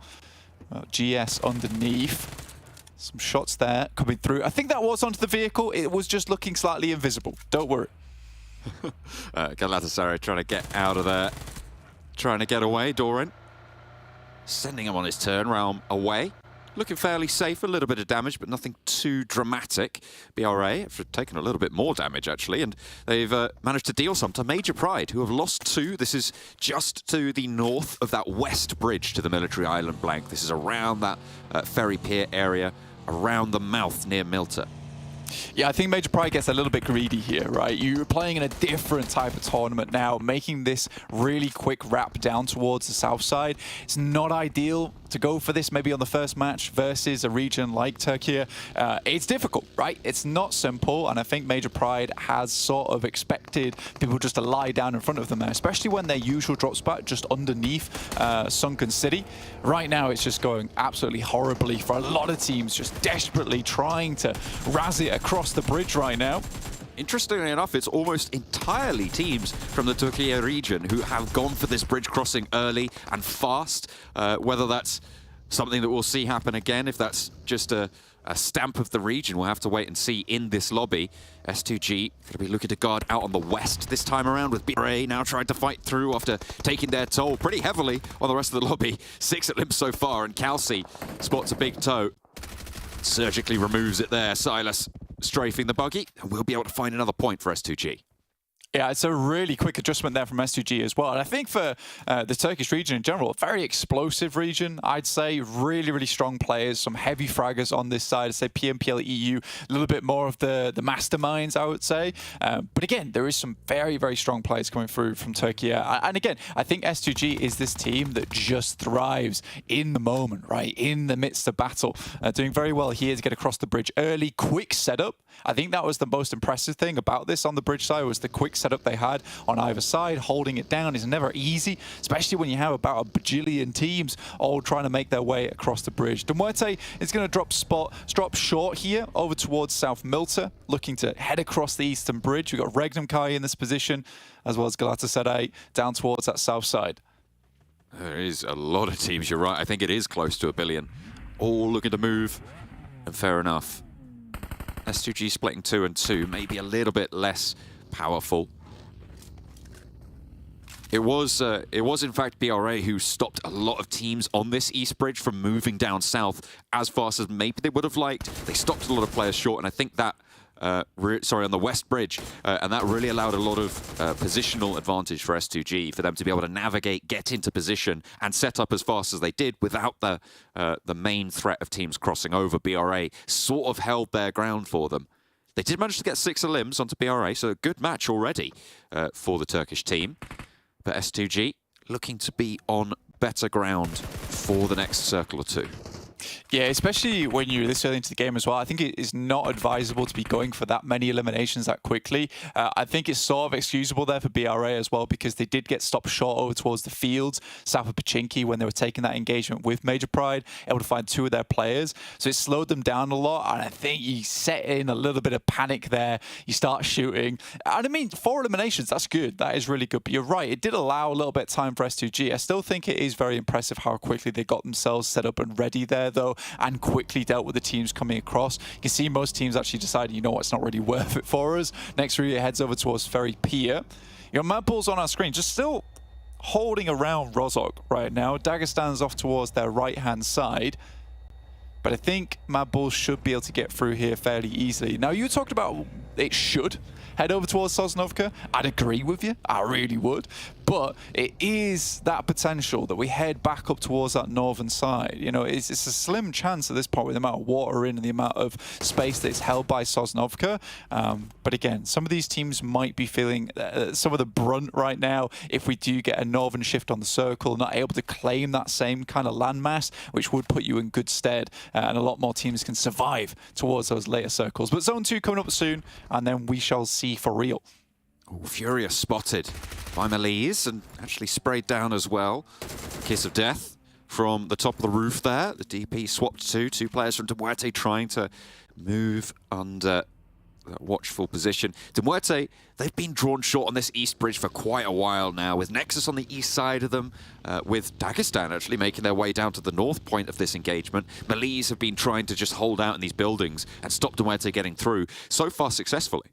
Speaker 12: GS underneath. Some shots there coming through. I think that was onto the vehicle. It was just looking slightly invisible. Don't worry.
Speaker 9: Galatasaray trying to get out of there. Trying to get away. Doran sending him on his turn round away. Looking fairly safe, a little bit of damage, but nothing too dramatic. BRA have taken a little bit more damage, actually, and they've managed to deal some to Major Pride, who have lost 2. This is just to the north of that west bridge to the military island Blank. This is around that ferry pier area, around the mouth near Milta.
Speaker 12: Yeah, I think Major Pride gets a little bit greedy here, right? You're playing in a different type of tournament now, making this really quick wrap down towards the south side. It's not ideal to go for this maybe on the first match versus a region like Türkiye. It's difficult, right? It's not simple, and I think Major Pride has sort of expected people just to lie down in front of them there, especially when their usual drop spot just underneath Sunken City. Right now, it's just going absolutely horribly for a lot of teams, just desperately trying to razz it across the bridge right now.
Speaker 9: Interestingly enough, it's almost entirely teams from the Türkiye region who have gone for this bridge crossing early and fast. Whether that's something that we'll see happen again, if that's just a stamp of the region, we'll have to wait and see in this lobby. S2G going to be looking to guard out on the west this time around, with BRA now trying to fight through after taking their toll pretty heavily on the rest of the lobby. 6 at limp so far, and Kalsi spots a big toe. Surgically removes it there. Silas strafing the buggy, and we'll be able to find another point for S2G.
Speaker 12: Yeah, it's a really quick adjustment there from S2G as well. And I think for the Turkish region in general, a very explosive region, I'd say. Really, really strong players, some heavy fraggers on this side. I'd say PMPL EU, a little bit more of the masterminds, I would say. But again, there is some very, very strong players coming through from Türkiye. And again, I think S2G is this team that just thrives in the moment, right? In the midst of battle. Doing very well here to get across the bridge early, quick setup. I think that was the most impressive thing about this on the bridge side, was the quick setup they had on either side. Holding it down is never easy, especially when you have about a bajillion teams all trying to make their way across the bridge. MUERTE is going to drop short here over towards South Milta, looking to head across the eastern bridge. We've got REGNUM KARYA in this position, as well as GALATASARAY down towards that south side.
Speaker 9: There is a lot of teams, you're right. I think it is close to 1 billion. All looking to move, and fair enough. S2G splitting 2 and 2, maybe a little bit less powerful. It was in fact BRA who stopped a lot of teams on this east bridge from moving down south as fast as maybe they would have liked. They stopped a lot of players short, and I think that, on the west bridge, and that really allowed a lot of positional advantage for S2G, for them to be able to navigate, get into position, and set up as fast as they did without the main threat of teams crossing over. BRA sort of held their ground for them. They did manage to get 6 limbs onto BRA, so a good match already for the Turkish team. But S2G looking to be on better ground for the next circle or two.
Speaker 12: Yeah, especially when you're this early into the game as well. I think it is not advisable to be going for that many eliminations that quickly. I think it's sort of excusable there for BRA as well, because they did get stopped short over towards the fields, south of Pachinki, when they were taking that engagement with Major Pride, able to find 2 of their players. So it slowed them down a lot, and I think you set in a little bit of panic there. You start shooting. And I mean, 4 eliminations, that's good. That is really good. But you're right, it did allow a little bit of time for S2G. I still think it is very impressive how quickly they got themselves set up and ready there, though, and quickly dealt with the teams coming across. You can see most teams actually decided, you know what, it's not really worth it for us. Next, RÜYA heads over towards Ferry Pier. You got MADBULLS on our screen, just still holding around ROZOG right now. Dagestan's off towards their right-hand side. But I think MADBULLS should be able to get through here fairly easily. Now, you talked about it should head over towards Sosnovka. I'd agree with you. I really would. But it is that potential that we head back up towards that northern side. You know, it's a slim chance at this point with the amount of water in and the amount of space that's held by Sosnovka. But again, some of these teams might be feeling some of the brunt right now if we do get a northern shift on the circle, not able to claim that same kind of landmass, which would put you in good stead. And a lot more teams can survive towards those later circles. But Zone 2 coming up soon, and then we shall see for real.
Speaker 9: Ooh, Furious spotted by MELISE and actually sprayed down as well. Kiss of death from the top of the roof there. The DP swapped to 2 players from MUERTE trying to move under that watchful position. MUERTE, they've been drawn short on this east bridge for quite a while now, with Nexus on the east side of them, with Dagestan actually making their way down to the north point of this engagement. MELISE have been trying to just hold out in these buildings and stop MUERTE getting through, so far successfully.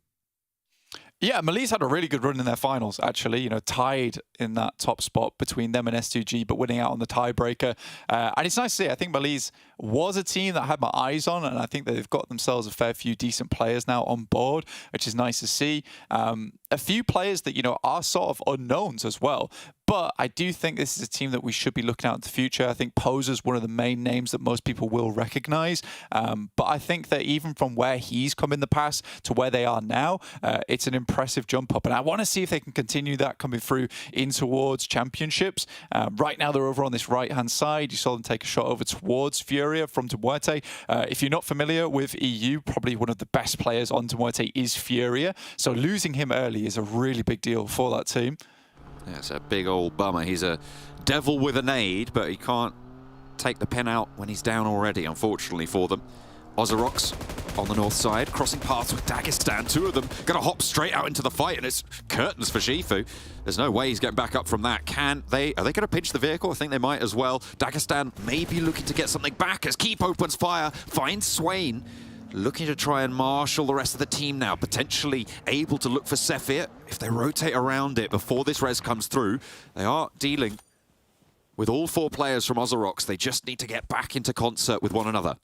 Speaker 12: Yeah, MELISE had a really good run in their finals, actually, you know, tied in that top spot between them and S2G, but winning out on the tiebreaker. And it's nice to see. I think MELISE was a team that I had my eyes on, and I think they've got themselves a fair few decent players now on board, which is nice to see. A few players that, you know, are sort of unknowns as well. But I do think this is a team that we should be looking at in the future. I think Poser's one of the main names that most people will recognize. But I think that even from where he's come in the past to where they are now, it's an impressive jump up. And I want to see if they can continue that coming through in towards championships. Right now, they're over on this right-hand side. You saw them take a shot over towards Furia from MUERTE. If you're not familiar with EU, probably one of the best players on MUERTE is Furia. So losing him early is a really big deal for that team.
Speaker 9: Yeah, it's a big old bummer. He's a devil with a nade, but he can't take the pin out when he's down already, unfortunately for them. OZAROX on the north side, crossing paths with Dagestan. Two of them gonna hop straight out into the fight, and it's curtains for Shifu. There's no way he's getting back up from that. Are they gonna pinch the vehicle? I think they might as well. Dagestan may be looking to get something back as Keep opens fire, finds Swain. Looking to try and marshal the rest of the team now, potentially able to look for Sephir. If they rotate around it before this res comes through, they are dealing with all 4 players from OZAROX. They just need to get back into concert with one another.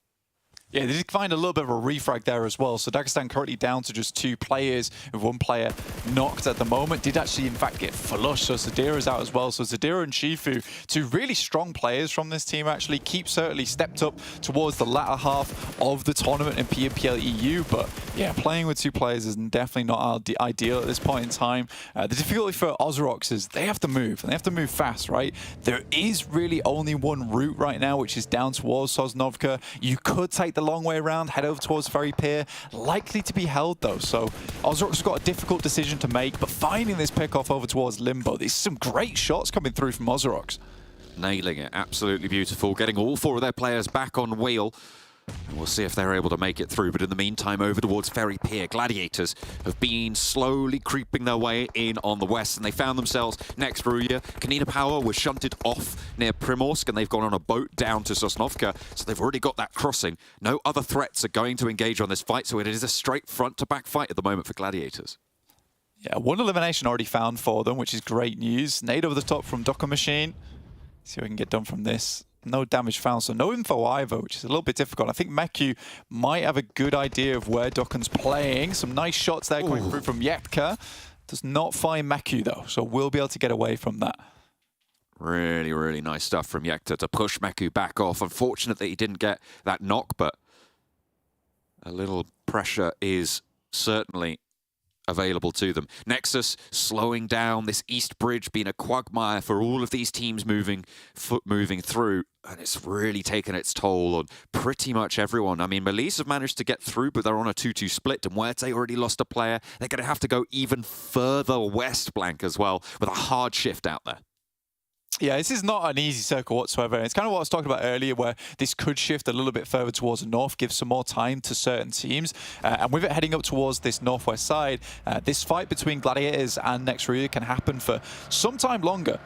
Speaker 12: Yeah, they did find a little bit of a refrag there as well. So Dagestan currently down to just 2 players, with 1 player knocked at the moment. Did actually, in fact, get flushed. So Zadira's out as well. So Zadira and Shifu, 2 really strong players from this team, actually. Keep certainly stepped up towards the latter half of the tournament in PMPL EU. But yeah, playing with 2 players is definitely not ideal at this point in time. The difficulty for OZAROX is they have to move, and they have to move fast, right? There is really only one route right now, which is down towards Sosnovka. You could take the long way around, head over towards Ferry Pier. Likely to be held though, so OZAROX has got a difficult decision to make, but finding this pickoff over towards Limbo, there's some great shots coming through from OZAROX.
Speaker 9: Nailing it, absolutely beautiful. Getting all 4 of their players back on wheel. And we'll see if they're able to make it through. But in the meantime, over towards Ferry Pier, Gladiators have been slowly creeping their way in on the west, and they found themselves next to RÜYA. KONINA Power was shunted off near Primorsk, and they've gone on a boat down to Sosnovka, so they've already got that crossing. No other threats are going to engage on this fight, so it is a straight front-to-back fight at the moment for Gladiators.
Speaker 12: Yeah, 1 elimination already found for them, which is great news. Nade over the top from Docker Machine. See what we can get done from this. No damage found, so no info either, which is a little bit difficult. I think Meku might have a good idea of where Dokkan's playing. Some nice shots there coming through from Yetka. Does not find Meku though, so we'll be able to get away from that.
Speaker 9: Really, really nice stuff from Yetka to push Meku back off. Unfortunately, he didn't get that knock, but a little pressure is certainly available to them. NEXUS slowing down, this east bridge being a quagmire for all of these teams moving through, and it's really taken its toll on pretty much everyone. I mean, MELISE have managed to get through, but they're on a 2-2 split, and MUERTE already lost a player. They're going to have to go even further west, Blank, as well, with a hard shift out there.
Speaker 12: Yeah, this is not an easy circle whatsoever. It's kind of what I was talking about earlier, where this could shift a little bit further towards the north, give some more time to certain teams. And with it heading up towards this northwest side, this fight between Gladiators and NEXUS can happen for some time longer,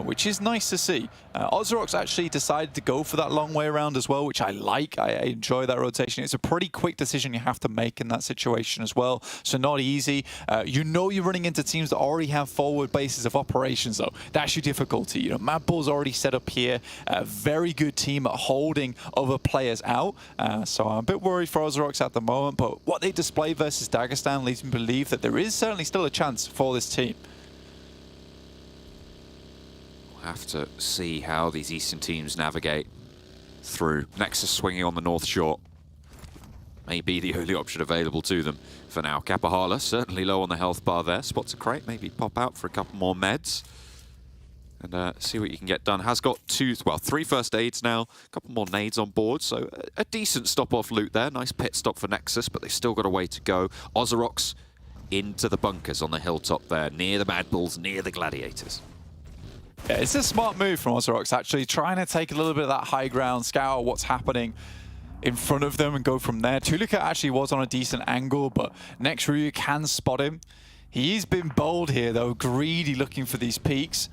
Speaker 12: which is nice to see. OZAROX actually decided to go for that long way around as well, which I like. I enjoy that rotation. It's a pretty quick decision you have to make in that situation as well, so not easy. You know you're running into teams that already have forward bases of operations, though. That's your difficulty. You know, MADBULLS already set up here. A very good team at holding other players out. So I'm a bit worried for OZAROX at the moment, but what they display versus Dagestan leads me to believe that there is certainly still a chance for this team.
Speaker 9: We'll have to see how these eastern teams navigate through. NEXUS swinging on the north shore may be the only option available to them for now. Kapahala certainly low on the health bar there. Spots a crate, maybe pop out for a couple more meds. And see what you can get done. Has got 3 first aids now, a couple more nades on board, so a decent stop-off loot there. Nice pit stop for NEXUS, but they've still got a way to go. OZAROX into the bunkers on the hilltop there, near the MADBULLS, near the Gladiators.
Speaker 12: Yeah, it's a smart move from OZAROX, actually, trying to take a little bit of that high ground, scout what's happening in front of them and go from there. Tulika actually was on a decent angle, but NEXUS can spot him. He's been bold here, though, greedy looking for these peaks.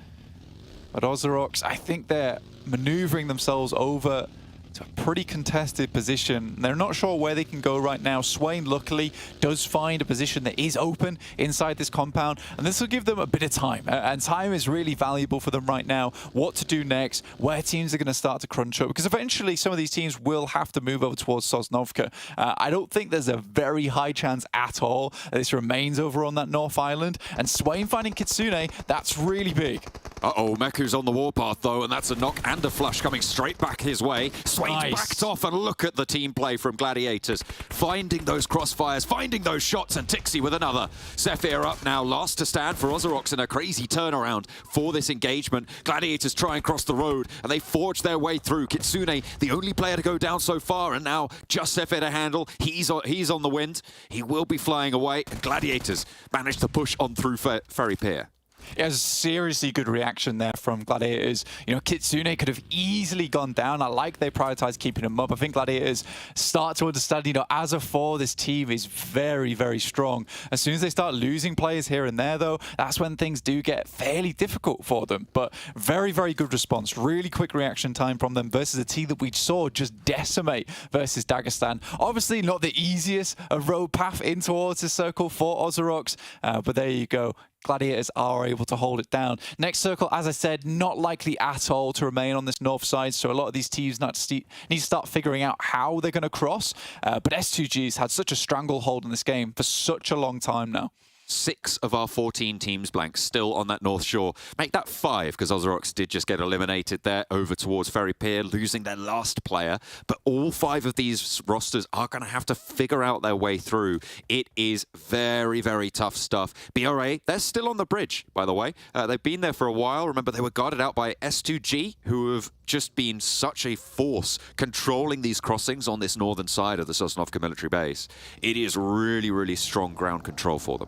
Speaker 12: But OZAROX, I think they're maneuvering themselves over to a pretty contested position. They're not sure where they can go right now. Swain, luckily, does find a position that is open inside this compound, and this will give them a bit of time. And time is really valuable for them right now. What to do next, where teams are going to start to crunch up, because eventually some of these teams will have to move over towards Sosnovka. I don't think there's a very high chance at all that this remains over on that North Island. And Swain finding Kitsune, that's really big.
Speaker 9: Uh-oh, Meku's on the warpath though, and that's a knock and a flush coming straight back his way. Swain's backed off, and look at the team play from Gladiators. Finding those crossfires, finding those shots, and Tixi with another. Zephyr up now, last to stand for OZAROX in a crazy turnaround for this engagement. Gladiators try and cross the road, and they forge their way through. Kitsune, the only player to go down so far, and now just Zephyr to handle. He's on the wind. He will be flying away, and Gladiators manage to push on through Ferry Pier.
Speaker 12: It was a seriously good reaction there from Gladiators. You know, Kitsune could have easily gone down. I like they prioritized keeping him up. I think Gladiators start to understand, you know, as a 4, this team is very, very strong. As soon as they start losing players here and there, though, that's when things do get fairly difficult for them. But very, very good response. Really quick reaction time from them versus a team that we saw just decimate versus Dagestan. Obviously, not the easiest road path in towards the circle for OZAROX, but there you go. Gladiators are able to hold it down. Next circle, as I said, not likely at all to remain on this north side, so a lot of these teams need to start figuring out how they're going to cross. But S2G's had such a stranglehold in this game for such a long time now.
Speaker 9: 6 of our 14 teams blank still on that North Shore. Make that 5, because OZAROX did just get eliminated there over towards Ferry Pier, losing their last player. But all 5 of these rosters are going to have to figure out their way through. It is very, very tough stuff. BRA, they're still on the bridge, by the way. They've been there for a while. Remember, they were guarded out by S2G, who have just been such a force controlling these crossings on this northern side of the Sosnovka military base. It is really, really strong ground control for them.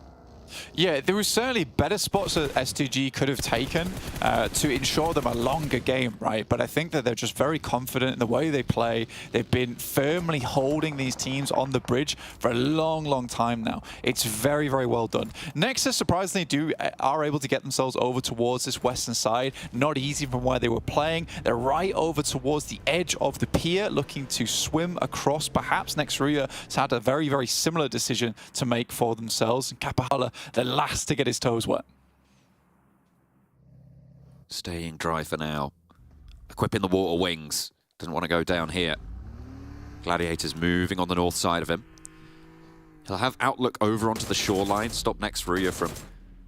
Speaker 12: Yeah, there was certainly better spots that S2G could have taken to ensure them a longer game, right? But I think that they're just very confident in the way they play. They've been firmly holding these teams on the bridge for a long, long time now. It's very, very well done. Nexus, surprisingly, are able to get themselves over towards this western side. Not easy from where they were playing. They're right over towards the edge of the pier, looking to swim across. Perhaps RÜYA has had a very, very similar decision to make for themselves. And Kapahala, the last to get his toes wet.
Speaker 9: Staying dry for now. Equipping the water wings. Doesn't want to go down here. Gladiators moving on the north side of him. He'll have outlook over onto the shoreline. Stop RÜYA from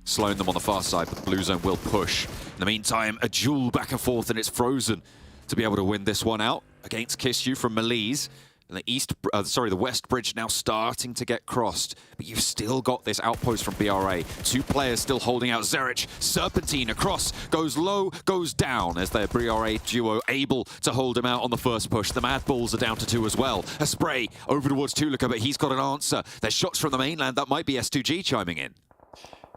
Speaker 9: slowing them on the far side, but the blue zone will push. In the meantime, a duel back and forth, and it's Frozen to be able to win this one out against KissYou from MELISE. And the west bridge now starting to get crossed, but you've still got this outpost from BRA. 2 players still holding out. Zerich, Serpentine across, goes low, goes down as their BRA duo able to hold him out on the first push. The MADBULLS are down to 2 as well. A spray over towards Tulika, but he's got an answer. There's shots from the mainland. That might be S2G chiming in.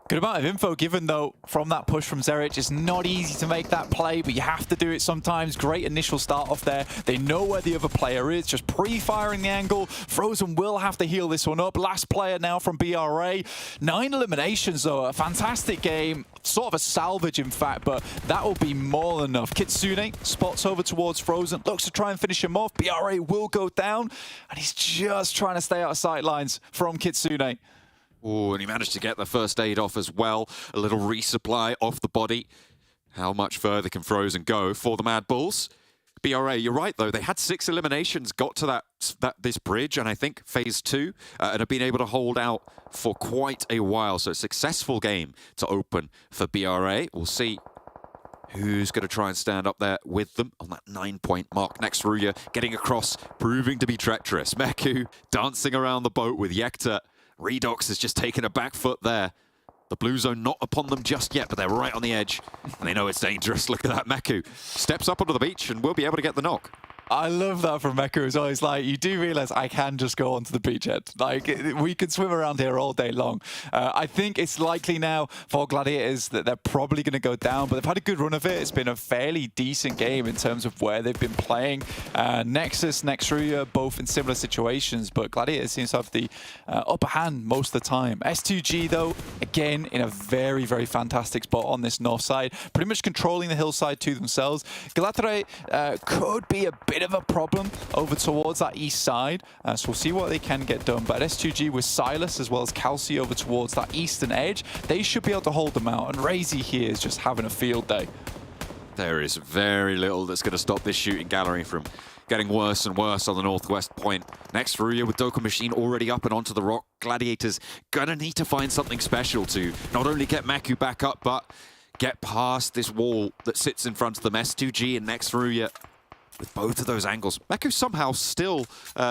Speaker 12: Good amount of info given, though, from that push from Zerich. It's not easy to make that play, but you have to do it sometimes. Great initial start off there. They know where the other player is, just pre-firing the angle. Frozen will have to heal this one up. Last player now from BRA. 9 eliminations, though. A fantastic game. Sort of a salvage, in fact, but that will be more than enough. Kitsune spots over towards Frozen, looks to try and finish him off. BRA will go down, and he's just trying to stay out of sight lines from Kitsune.
Speaker 9: Oh, and he managed to get the first aid off as well. A little resupply off the body. How much further can Frozen go for the MADBULLS? BRA, you're right, though. They had 6 eliminations, got to this bridge, and I think phase 2, and have been able to hold out for quite a while. So a successful game to open for BRA. We'll see who's going to try and stand up there with them on that 9-point mark. Next, RÜYA getting across, proving to be treacherous. Meku dancing around the boat with Yekta. Redox has just taken a back foot there. The blue zone not upon them just yet, but they're right on the edge. And they know it's dangerous. Look at that. Meku steps up onto the beach and will be able to get the knock.
Speaker 12: I love that from Meku. It's always like, you do realize I can just go onto the beachhead. Like, we could swim around here all day long. I think it's likely now for Gladiators that they're probably going to go down, but they've had a good run of it. It's been a fairly decent game in terms of where they've been playing. Nexus, RÜYA, both in similar situations, but Gladiators seems to have the upper hand most of the time. S2G, though, again, in a very, very fantastic spot on this north side, pretty much controlling the hillside to themselves. Galatasaray could be a bit of a problem over towards that east side, so we'll see what they can get done. But S2G with Silas as well as Calci over towards that eastern edge, they should be able to hold them out, and Razy here is just having a field day.
Speaker 9: There is very little that's going to stop this shooting gallery from getting worse and worse on the northwest point. Next, RÜYA with Doku Machine already up and onto the rock. Gladiators gonna need to find something special to not only get Meku back up, but get past this wall that sits in front of them. S2G and next RÜYA with both of those angles. Meku somehow still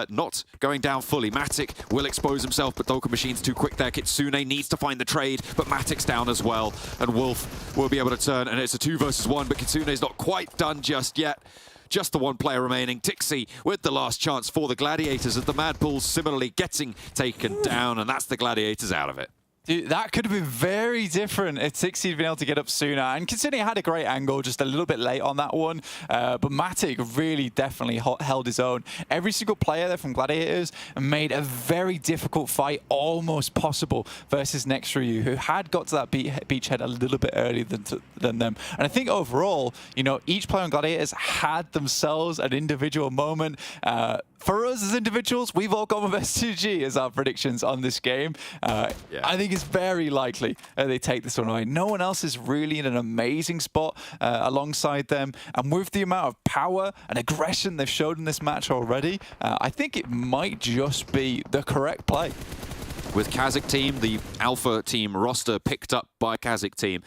Speaker 9: not going down fully. Matic will expose himself, but Doka Machine's too quick there. Kitsune needs to find the trade, but Matic's down as well. And Wolf will be able to turn, and it's a 2 versus 1, but Kitsune's not quite done just yet. Just the one player remaining. Tixi with the last chance for the Gladiators, as the MADBULLS similarly getting taken down, and that's the Gladiators out of it.
Speaker 12: Dude, that could have been very different if Tixi had been able to get up sooner. And considering he had a great angle, just a little bit late on that one. But Matic really definitely held his own. Every single player there from Gladiators made a very difficult fight almost possible versus NEXUS, who had got to that beachhead a little bit earlier than them. And I think overall, you know, each player on Gladiators had themselves an individual moment. For us as individuals, we've all gone with S2G as our predictions on this game. I think it's very likely they take this one away. No one else is really in an amazing spot alongside them. And with the amount of power and aggression they've showed in this match already, I think it might just be the correct play.
Speaker 9: With KASIK team, the Alpha team roster picked up by KASIK team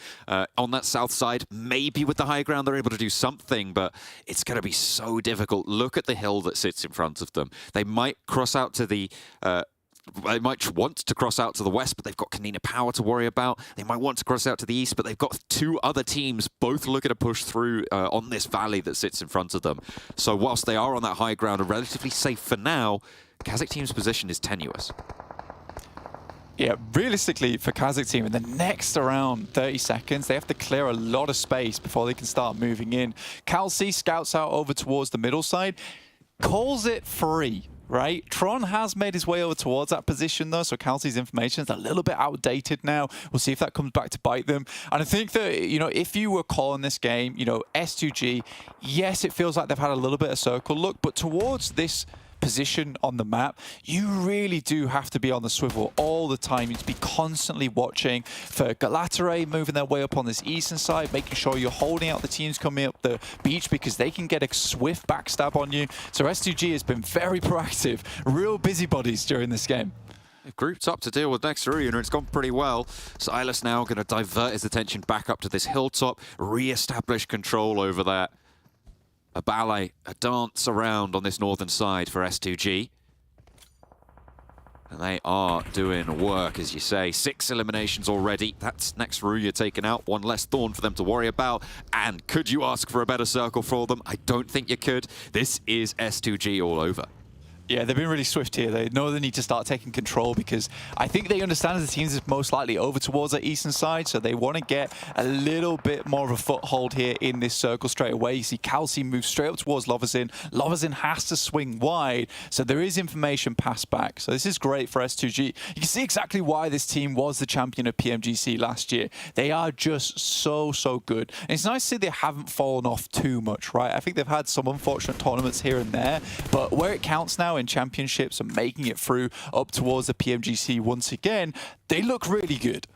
Speaker 9: on that south side. Maybe with the high ground they're able to do something, but it's going to be so difficult. Look at the hill that sits in front of them. They might cross out to the... they might want to cross out to the west, but they've got KONINA Power to worry about. They might want to cross out to the east, but they've got 2 other teams both looking to push through on this valley that sits in front of them. So whilst they are on that high ground and relatively safe for now, KASIK team's position is tenuous.
Speaker 12: Yeah, realistically for KASIK team, in the next around 30 seconds, they have to clear a lot of space before they can start moving in. Kelsey scouts out over towards the middle side, calls it free, right? Tron has made his way over towards that position though, so Kelsey's information is a little bit outdated now. We'll see if that comes back to bite them. And I think that, you know, if you were calling this game, you know, S2G, yes, it feels like they've had a little bit of circle look, but towards this position on the map, you really do have to be on the swivel all the time. You need to be constantly watching for GALATASARAY moving their way up on this eastern side, making sure you're holding out the teams coming up the beach because they can get a swift backstab on you. So S2G has been very proactive, real busybodies during this game.
Speaker 9: Grouped up to deal with next RÜYA, and it's gone pretty well. Silas now going to divert his attention back up to this hilltop, re-establish control over that. A ballet, a dance around on this northern side for S2G. And they are doing work, as you say. 6 eliminations already. That's next RÜYA taken out. 1 less thorn for them to worry about. And could you ask for a better circle for them? I don't think you could. This is S2G all over.
Speaker 12: Yeah, they've been really swift here. They know they need to start taking control because I think they understand the teams is most likely over towards the eastern side, so they want to get a little bit more of a foothold here in this circle straight away. You see Kelsey move straight up towards Loverzin. Loverzin has to swing wide, so there is information passed back. So this is great for S2G. You can see exactly why this team was the champion of PMGC last year. They are just so, so good. And it's nice to see they haven't fallen off too much, right? I think they've had some unfortunate tournaments here and there, but where it counts now in championships and making it through up towards the PMGC once again, they look really good.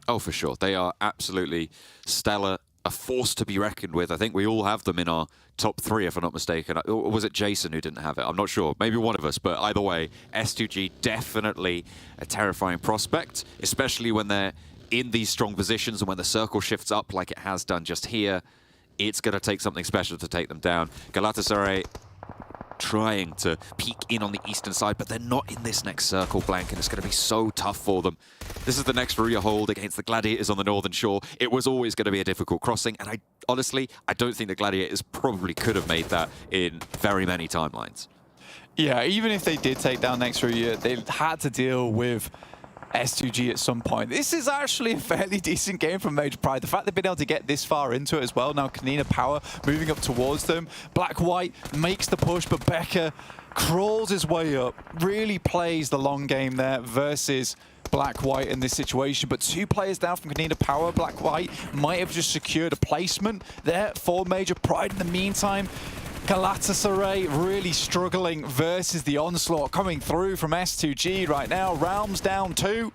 Speaker 9: Oh, for sure. They are absolutely stellar, a force to be reckoned with. I think we all have them in our top 3, if I'm not mistaken. Or was it Jason who didn't have it? I'm not sure. Maybe one of us, but either way, S2G definitely a terrifying prospect, especially when they're in these strong positions and when the circle shifts up like it has done just here. It's going to take something special to take them down. Galatasaray trying to peek in on the eastern side, but they're not in this next circle blank, and it's going to be so tough for them. This is the next RÜYA hold against the Gladiators on the northern shore. It was always going to be a difficult crossing, and honestly, I don't think the Gladiators probably could have made that in very many timelines.
Speaker 12: Yeah, even if they did take down next RÜYA, they had to deal with S2G at some point. This is actually a fairly decent game from Major Pride. The fact they've been able to get this far into it as well. Now KONINA Power moving up towards them. Black-White makes the push, but Becker crawls his way up, really plays the long game there versus Black-White in this situation. But 2 players down from KONINA Power. Black-White might have just secured a placement there for Major Pride. In the meantime, Galatasaray really struggling versus the onslaught coming through from S2G right now. Realms down 2.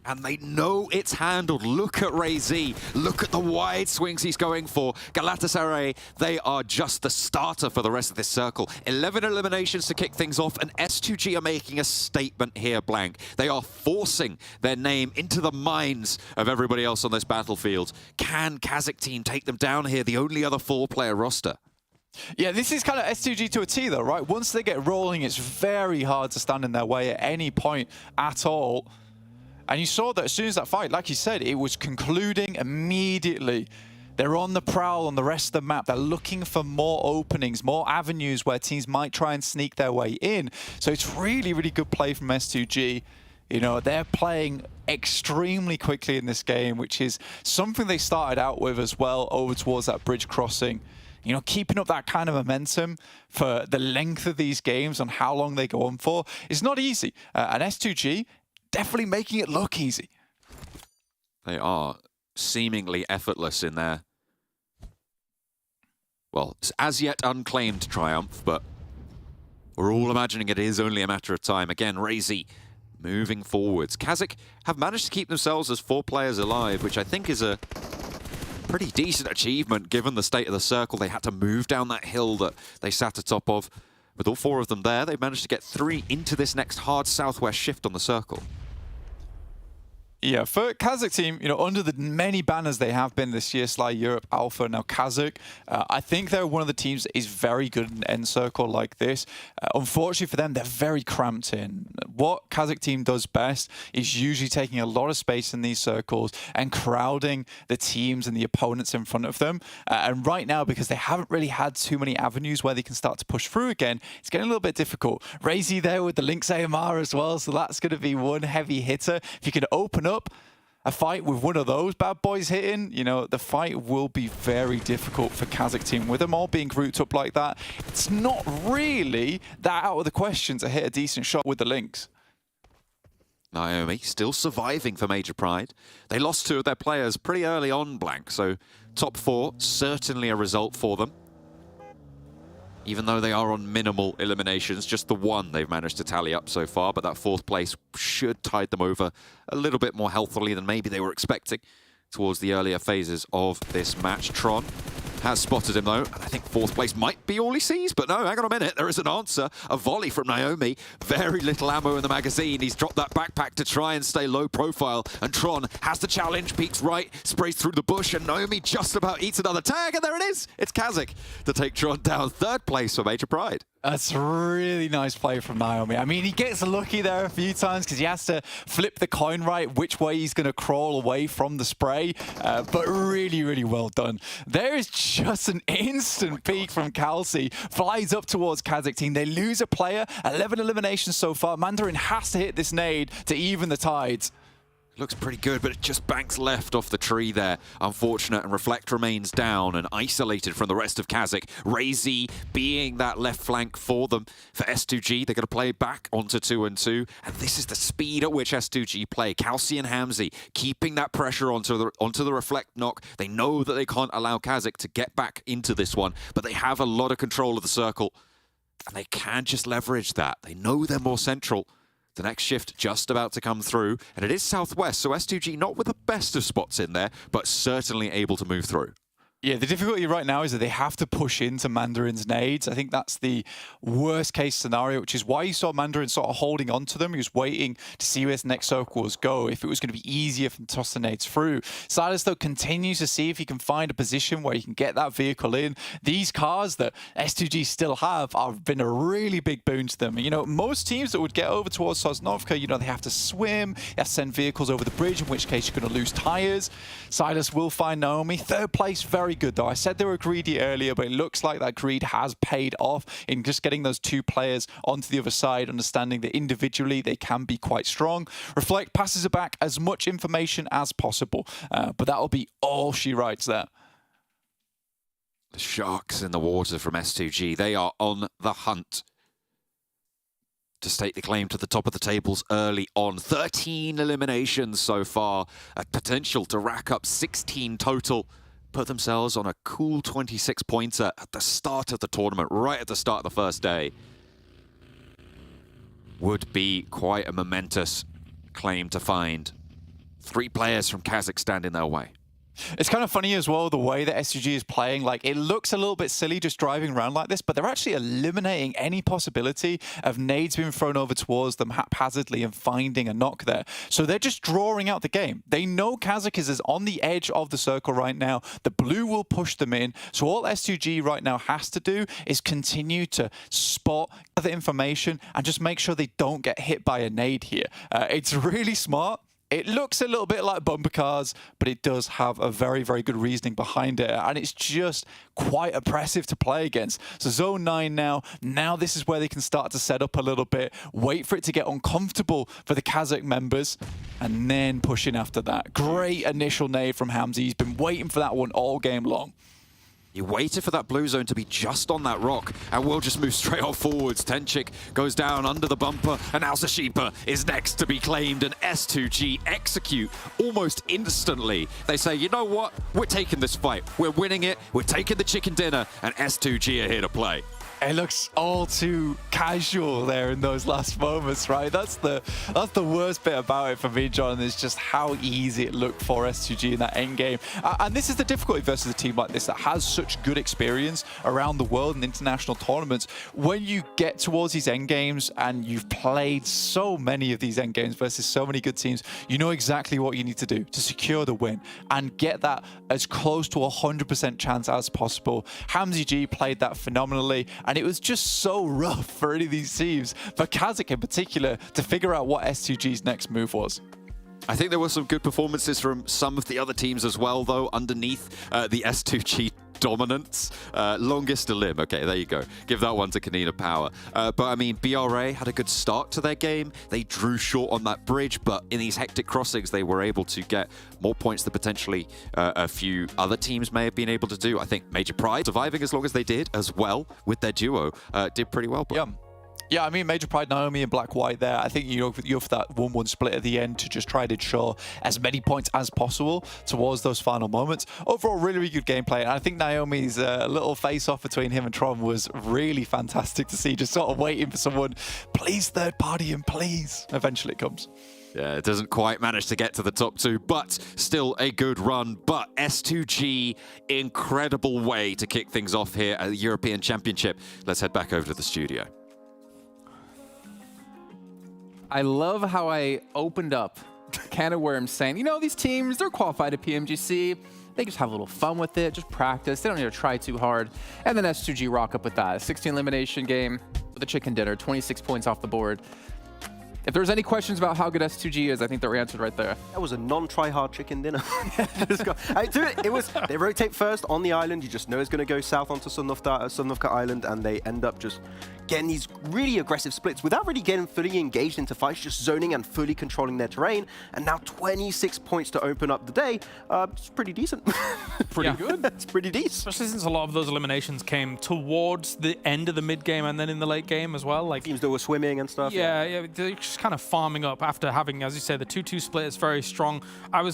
Speaker 9: and they know it's handled. Look at REGNUM. Look at the wide swings he's going for. Galatasaray, they are just the starter for the rest of this circle. 11 eliminations to kick things off, and S2G are making a statement here, Blank. They are forcing their name into the minds of everybody else on this battlefield. Can Kazakh team take them down here, the only other 4-player roster?
Speaker 12: Yeah, this is kind of S2G to a T, though, right? Once they get rolling, it's very hard to stand in their way at any point at all. And you saw that as soon as that fight, like you said, it was concluding immediately. They're on the prowl on the rest of the map. They're looking for more openings, more avenues where teams might try and sneak their way in. So it's really, really good play from S2G. You know, they're playing extremely quickly in this game, which is something they started out with as well over towards that bridge crossing. You know, keeping up that kind of momentum for the length of these games and how long they go on for is not easy. And S2G definitely making it look easy.
Speaker 9: They are seemingly effortless in their, well, as yet unclaimed triumph, but we're all imagining it is only a matter of time. Again, REGNUM moving forwards. Kazakh have managed to keep themselves as 4 players alive, which I think is a pretty decent achievement given the state of the circle. They had to move down that hill that they sat atop of. With all 4 of them there, they've managed to get 3 into this next hard southwest shift on the circle.
Speaker 12: Yeah, for Kazakh team, you know, under the many banners they have been this year, Sly Europe, Alpha, now Kazakh, I think they're one of the teams that is very good in an end circle like this. Unfortunately for them, they're very cramped in. What Kazakh team does best is usually taking a lot of space in these circles and crowding the teams and the opponents in front of them. And right now, because they haven't really had too many avenues where they can start to push through again, it's getting a little bit difficult. REGNUM there with the Lynx AMR as well, so that's going to be one heavy hitter. If you can open up a fight with one of those bad boys hitting, you know, the fight will be very difficult for Kazakh team. With them all being grouped up like that, it's not really that out of the question to hit a decent shot with the Lynx.
Speaker 9: Naomi still surviving for Major Pride. They lost 2 of their players pretty early on, Blank, so top 4, certainly a result for them. Even though they are on minimal eliminations, just the 1 they've managed to tally up so far, but that 4th place should tide them over a little bit more healthily than maybe they were expecting towards the earlier phases of this match. Tron has spotted him though, and I think 4th place might be all he sees, but no, hang on a minute, there is an answer. A volley from Naomi, very little ammo in the magazine. He's dropped that backpack to try and stay low profile, and Tron has the challenge, peeks right, sprays through the bush, and Naomi just about eats another tag, and there it is! It's Kazakh to take Tron down. 3rd place for Major Pride.
Speaker 12: That's a really nice play from Naomi. I mean, he gets lucky there a few times because he has to flip the coin right which way he's going to crawl away from the spray, but really, really well done. There is just an instant peek from Kelsey, flies up towards Kazakh team. They lose a player, 11 eliminations so far. Mandarin has to hit this nade to even the tides.
Speaker 9: Looks pretty good, but it just banks left off the tree there. Unfortunate, and Reflect remains down and isolated from the rest of Kazakh. REGNUM being that left flank for them. For S2G, they're going to play back onto 2 and 2, and this is the speed at which S2G play. Kelsey and Hamzy keeping that pressure onto the Reflect knock. They know that they can't allow Kazakh to get back into this one, but they have a lot of control of the circle, and they can just leverage that. They know they're more central. The next shift just about to come through, and it is southwest, so S2G not with the best of spots in there, but certainly able to move through.
Speaker 12: Yeah, the difficulty right now is that they have to push into Mandarin's nades. I think that's the worst case scenario, which is why you saw Mandarin sort of holding on to them. He was waiting to see where his next circles go, if it was going to be easier for him to toss the nades through. Silas, though, continues to see if he can find a position where he can get that vehicle in. These cars that S2G still have been a really big boon to them. You know, most teams that would get over towards Sosnovka, you know, they have to swim, they have to send vehicles over the bridge, in which case you're going to lose tires. Silas will find Naomi. 3rd place, very good though. I said they were greedy earlier, but it looks like that greed has paid off in just getting those 2 players onto the other side, understanding that individually they can be quite strong. Reflect passes it back as much information as possible, but that'll be all she writes there.
Speaker 9: The sharks in the water from S2G, they are on the hunt to stake the claim to the top of the tables early on. 13 eliminations so far, a potential to rack up 16 total. Put themselves on a cool 26-pointer at the start of the tournament, right at the start of the first day. Would be quite a momentous claim to find. 3 players from Kazakhstan in their way.
Speaker 12: It's kind of funny as well, the way that SUG is playing. Like, it looks a little bit silly just driving around like this, but they're actually eliminating any possibility of nades being thrown over towards them haphazardly and finding a knock there. So they're just drawing out the game. They know Kazakh is on the edge of the circle right now. The blue will push them in. So all SUG right now has to do is continue to spot the information and just make sure they don't get hit by a nade here. It's really smart. It looks a little bit like bumper cars, but it does have a very, very good reasoning behind it. And it's just quite oppressive to play against. So zone 9 now. Now this is where they can start to set up a little bit, wait for it to get uncomfortable for the Kazakh members, and then push in after that. Great initial nade from Hamzy. He's been waiting for that one all game long.
Speaker 9: He waited for that blue zone to be just on that rock, and we'll just move straight off forwards. Tenchik goes down under the bumper, and now Zashipa is next to be claimed, and S2G execute almost instantly. They say, you know what? We're taking this fight. We're winning it. We're taking the chicken dinner, and S2G are here to play.
Speaker 12: It looks all too casual there in those last moments, right? That's the worst bit about it for me, John, is just how easy it looked for S2G in that end game. And this is the difficulty versus a team like this that has such good experience around the world in international tournaments. When you get towards these end games and you've played so many of these end games versus so many good teams, you know exactly what you need to do to secure the win and get that as close to 100% chance as possible. Hamzy G played that phenomenally, and it was just so rough for any of these teams, for Kazakh in particular, to figure out what S2G's next move was.
Speaker 9: I think there were some good performances from some of the other teams as well, though, underneath the S2G dominance. Longest a limb. Okay, there you go. Give that one to KONINA Power. But I mean, BRA had a good start to their game. They drew short on that bridge, but in these hectic crossings, they were able to get more points than potentially a few other teams may have been able to do. I think Major Pride, surviving as long as they did as well with their duo, did pretty well. But
Speaker 12: yeah, I mean, Major Pride, Naomi, and Black-White there. I think you're for that 1-1 split at the end to just try to ensure as many points as possible towards those final moments. Overall, really, really good gameplay. And I think Naomi's little face-off between him and Tron was really fantastic to see, just sort of waiting for someone, please, third party, and please. Eventually it comes.
Speaker 9: Yeah, it doesn't quite manage to get to the top 2, but still a good run. But S2G, incredible way to kick things off here at the European Championship. Let's head back over to the studio.
Speaker 10: I love how I opened up can of worms saying, you know, these teams, they're qualified to PMGC. They just have a little fun with it, just practice. They don't need to try too hard. And then S2G rock up with that. A 16 elimination game with a chicken dinner, 26 points off the board. If there's any questions about how good S2G is, I think they're answered right there.
Speaker 11: That was a non-try-hard chicken dinner. They rotate first on the island. You just know it's going to go south onto Sanhok Island, and they end up just getting these really aggressive splits without really getting fully engaged into fights, just zoning and fully controlling their terrain. And now 26 points to open up the day. It's pretty decent. Pretty good. It's pretty decent.
Speaker 8: Especially since a lot of those eliminations came towards the end of the mid game and then in the late game as well. Like
Speaker 11: teams that were swimming and stuff.
Speaker 8: Yeah, they're just kind of farming up after having, as you say, the 2-2 split is very strong. I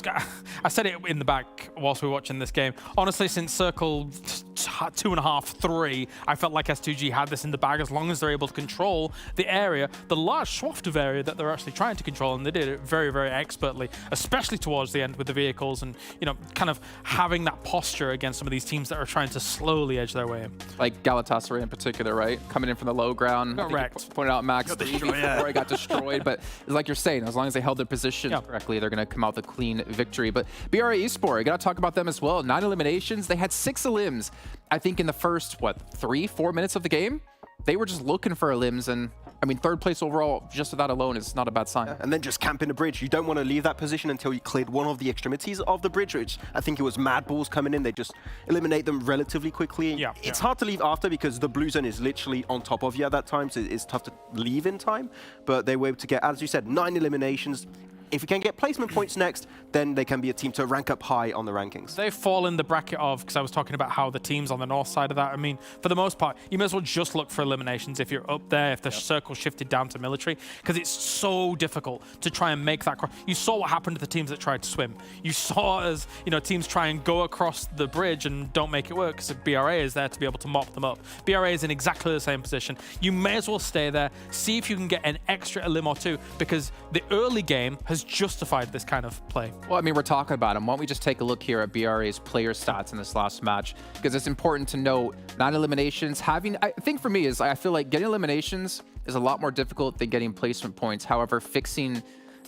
Speaker 8: said it in the back whilst we were watching this game. Honestly, since Circle 2.5, 3, I felt like S2G had this in the bag as long as they're able to control the area, the large swath of area that they're actually trying to control, and they did it very, very expertly, especially towards the end with the vehicles and, you know, kind of having that posture against some of these teams that are trying to slowly edge their way in.
Speaker 10: Like Galatasaray in particular, right? Coming in from the low ground.
Speaker 8: Correct.
Speaker 10: Pointed out Max before it got destroyed, but like you're saying, as long as they held their position correctly, they're going to come out with a clean victory. But BRA Esports, you got to talk about them as well. 9 eliminations. They had 6 elims, I think, in the first, 3-4 minutes of the game. They were just looking for elims, and I mean, 3rd place overall, just that alone is not a bad sign.
Speaker 11: And then just camping the bridge. You don't want to leave that position until you cleared one of the extremities of the bridge, which I think it was MADBULLS coming in. They just eliminate them relatively quickly. It's hard to leave after because the blue zone is literally on top of you at that time, so it's tough to leave in time. But they were able to get, as you said, 9 eliminations. If we can get placement points next, then they can be a team to rank up high on the rankings.
Speaker 8: They fall in the bracket of, because I was talking about how the teams on the north side of that, I mean, for the most part, you may as well just look for eliminations if you're up there, if the circle shifted down to military, because it's so difficult to try and make that cross. You saw what happened to the teams that tried to swim. You saw as, you know, teams try and go across the bridge and don't make it work because BRA is there to be able to mop them up. BRA is in exactly the same position. You may as well stay there, see if you can get an extra elim or two, because the early game has has justified this kind of play.
Speaker 10: Well, I mean, we're talking about him. Why don't we just take a look here at BRA's player stats in this last match? Because it's important to note 9 eliminations. I think for me is I feel like getting eliminations is a lot more difficult than getting placement points. However, fixing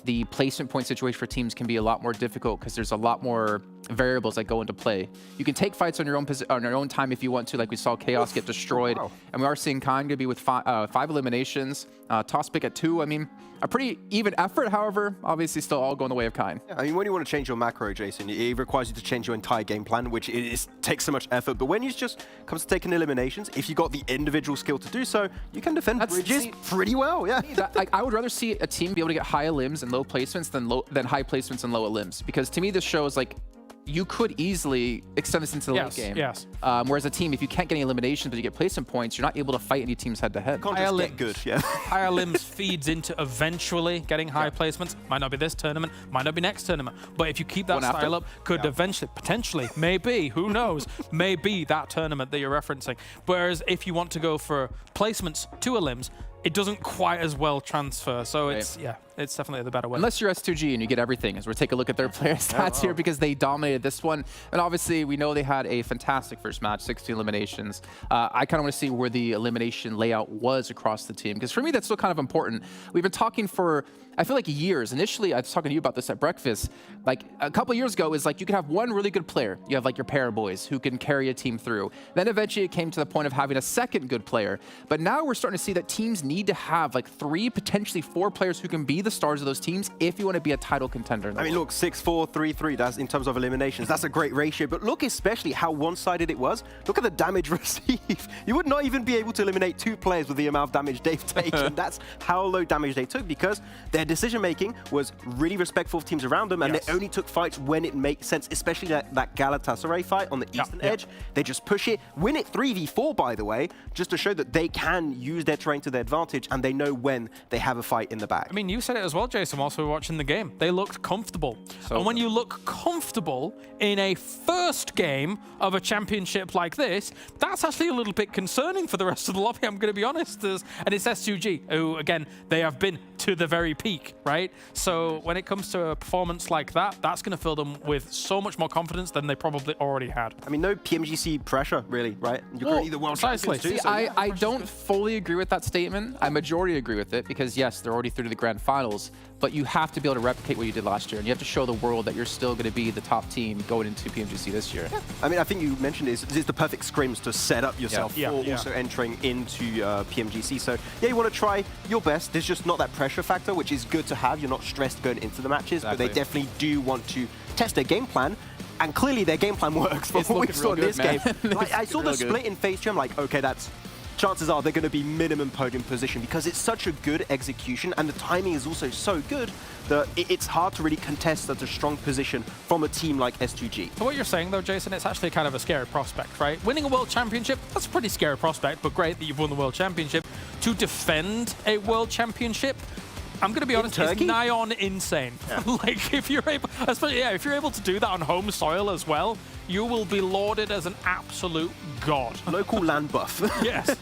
Speaker 10: the placement point situation for teams can be a lot more difficult because there's a lot more variables that go into play. You can take fights on your own time if you want to, like we saw KAOS get destroyed. Wow. And we are seeing Khan gonna be with 5 eliminations, Toss pick at 2. I mean, a pretty even effort, however, obviously still all going the way of Khan.
Speaker 11: Yeah, I mean, when you want to change your macro, Jason, it requires you to change your entire game plan, which takes so much effort. But when you just comes to taking eliminations, if you got the individual skill to do so, you can defend bridges pretty well, yeah.
Speaker 10: I would rather see a team be able to get high limbs and low placements than high placements and low limbs. Because to me, this shows like you could easily extend this into the late game.
Speaker 8: Yes.
Speaker 10: Whereas a team, if you can't get any eliminations but you get placement points, you're not able to fight any teams head to head.
Speaker 11: Can't just get good, yeah.
Speaker 8: Higher limbs feeds into eventually getting high placements. Might not be this tournament, might not be next tournament. But if you keep that style up, could eventually, potentially, maybe, who knows, maybe that tournament that you're referencing. Whereas if you want to go for placements to a limbs, it doesn't quite as well transfer. So it's, it's definitely the better way.
Speaker 10: Unless you're S2G and you get everything, as we'll take a look at their player stats here because they dominated this one. And obviously, we know they had a fantastic first match, 16 eliminations. I kind of want to see where the elimination layout was across the team, because for me, that's still kind of important. We've been talking for, I feel like, years. Initially, I was talking to you about this at breakfast. Like a couple of years ago, is like you could have one really good player. You have like your pair boys who can carry a team through. Then eventually it came to the point of having a second good player. But now we're starting to see that teams need to have like 3, potentially 4 players who can be the stars of those teams if you want to be a title contender.
Speaker 11: I mean, look, 6-4, 3-3, that's in terms of eliminations. That's a great ratio. But look especially how one-sided it was. Look at the damage received. You would not even be able to eliminate 2 players with the amount of damage they've taken. That's how low damage they took, because their decision-making was really respectful of teams around them, and they only took fights when it makes sense, especially that Galatasaray fight on the eastern edge. They just push it, win it 3v4, by the way, just to show that they can use their terrain to their advantage, and they know when they have a fight in the bag.
Speaker 8: I mean, you said it as well, Jason, whilst we were watching the game. They looked comfortable. And when you look comfortable in a first game of a championship like this, that's actually a little bit concerning for the rest of the lobby, I'm going to be honest. And it's S2G, who, again, they have been to the very peak, right? So when it comes to a performance like that, that's going to fill them with so much more confidence than they probably already had.
Speaker 11: I mean, no PMGC pressure, really, right? You're currently the world champions too.
Speaker 10: See, I don't fully agree with that statement. I majority agree with it because, yes, they're already through to the grand finals, but you have to be able to replicate what you did last year, and you have to show the world that you're still going to be the top team going into PMGC this year.
Speaker 11: I mean, I think you mentioned it's the perfect scrims to set up yourself for also entering into PMGC. So, yeah, you want to try your best. There's just not that pressure factor, which is good to have. You're not stressed going into the matches, but they definitely do want to test their game plan. And clearly their game plan works from what we saw in this game. Like, I saw the split in phase 2, I'm like, okay, chances are they're going to be minimum podium position, because it's such a good execution and the timing is also so good that it's hard to really contest such a strong position from a team like S2G.
Speaker 8: So what you're saying though, Jason, it's actually kind of a scary prospect, right? Winning a world championship, that's a pretty scary prospect, but great that you've won the world championship. To defend a world championship, I'm going to be honest, it's nigh on insane. Like, if you're able, especially, if you're able to do that on home soil as well, you will be lauded as an absolute god.
Speaker 11: Local land buff.
Speaker 8: Yes,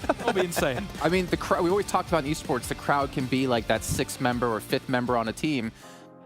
Speaker 8: it'll be insane.
Speaker 10: I mean, the crowd, we always talked about in esports, the crowd can be like that 6th member or 5th member on a team.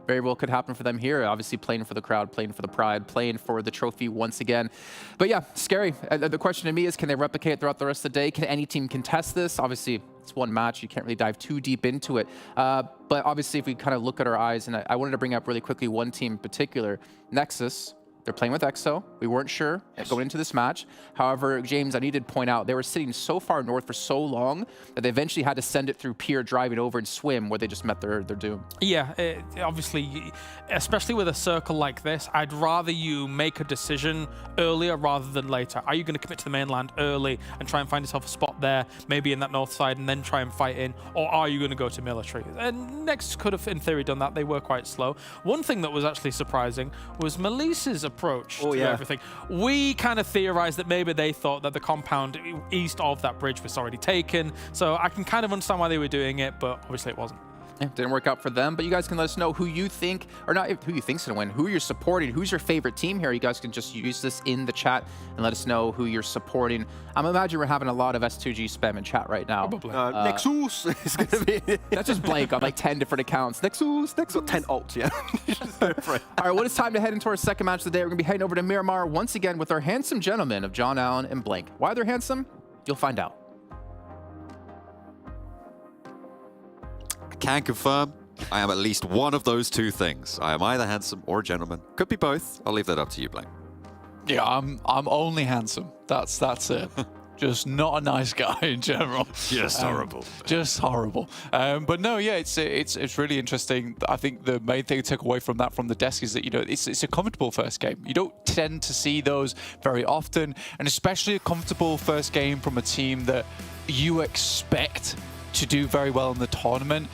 Speaker 10: Very well could happen for them here. Obviously playing for the crowd, playing for the pride, playing for the trophy once again. But yeah, scary. The question to me is, can they replicate it throughout the rest of the day? Can any team contest this? Obviously, it's one match. You can't really dive too deep into it. But obviously, if we kind of look at our eyes, and I wanted to bring up really quickly one team in particular, NEXUS. They're playing with EXO. We weren't sure going into this match. However, James, I needed to point out, they were sitting so far north for so long that they eventually had to send it through pier, driving over and swim, where they just met their doom.
Speaker 8: Yeah, obviously, especially with a circle like this, I'd rather you make a decision earlier rather than later. Are you going to commit to the mainland early and try and find yourself a spot there, maybe in that north side, and then try and fight in? Or are you going to go to military? And Nexus could have, in theory, done that. They were quite slow. One thing that was actually surprising was Melise's approach to everything. We kind of theorized that maybe they thought that the compound east of that bridge was already taken, so I can kind of understand why they were doing it, but obviously it wasn't.
Speaker 10: It didn't work out for them, but you guys can let us know who you think, or not who you think's gonna win, who you're supporting, who's your favorite team here. You guys can just use this in the chat and let us know who you're supporting. I'm imagining we're having a lot of S2G spam in chat right now.
Speaker 11: Nexus is gonna be.
Speaker 10: That's just Blake on like 10 different accounts. Nexus.
Speaker 11: 10 alts, yeah.
Speaker 10: All right, well, it's time to head into our second match of the day. We're gonna be heading over to Miramar once again with our handsome gentlemen of John Allen and Blake. Why they're handsome? You'll find out.
Speaker 9: I can confirm I am at least one of those two things. I am either handsome or a gentleman. Could be both. I'll leave that up to you, Blake.
Speaker 12: Yeah, I'm only handsome. That's it. Just not a nice guy in general.
Speaker 9: Just horrible.
Speaker 12: Just horrible. But no, yeah, it's really interesting. I think the main thing to take away from that from the desk is that, you know, it's a comfortable first game. You don't tend to see those very often, and especially a comfortable first game from a team that you expect to do very well in the tournament.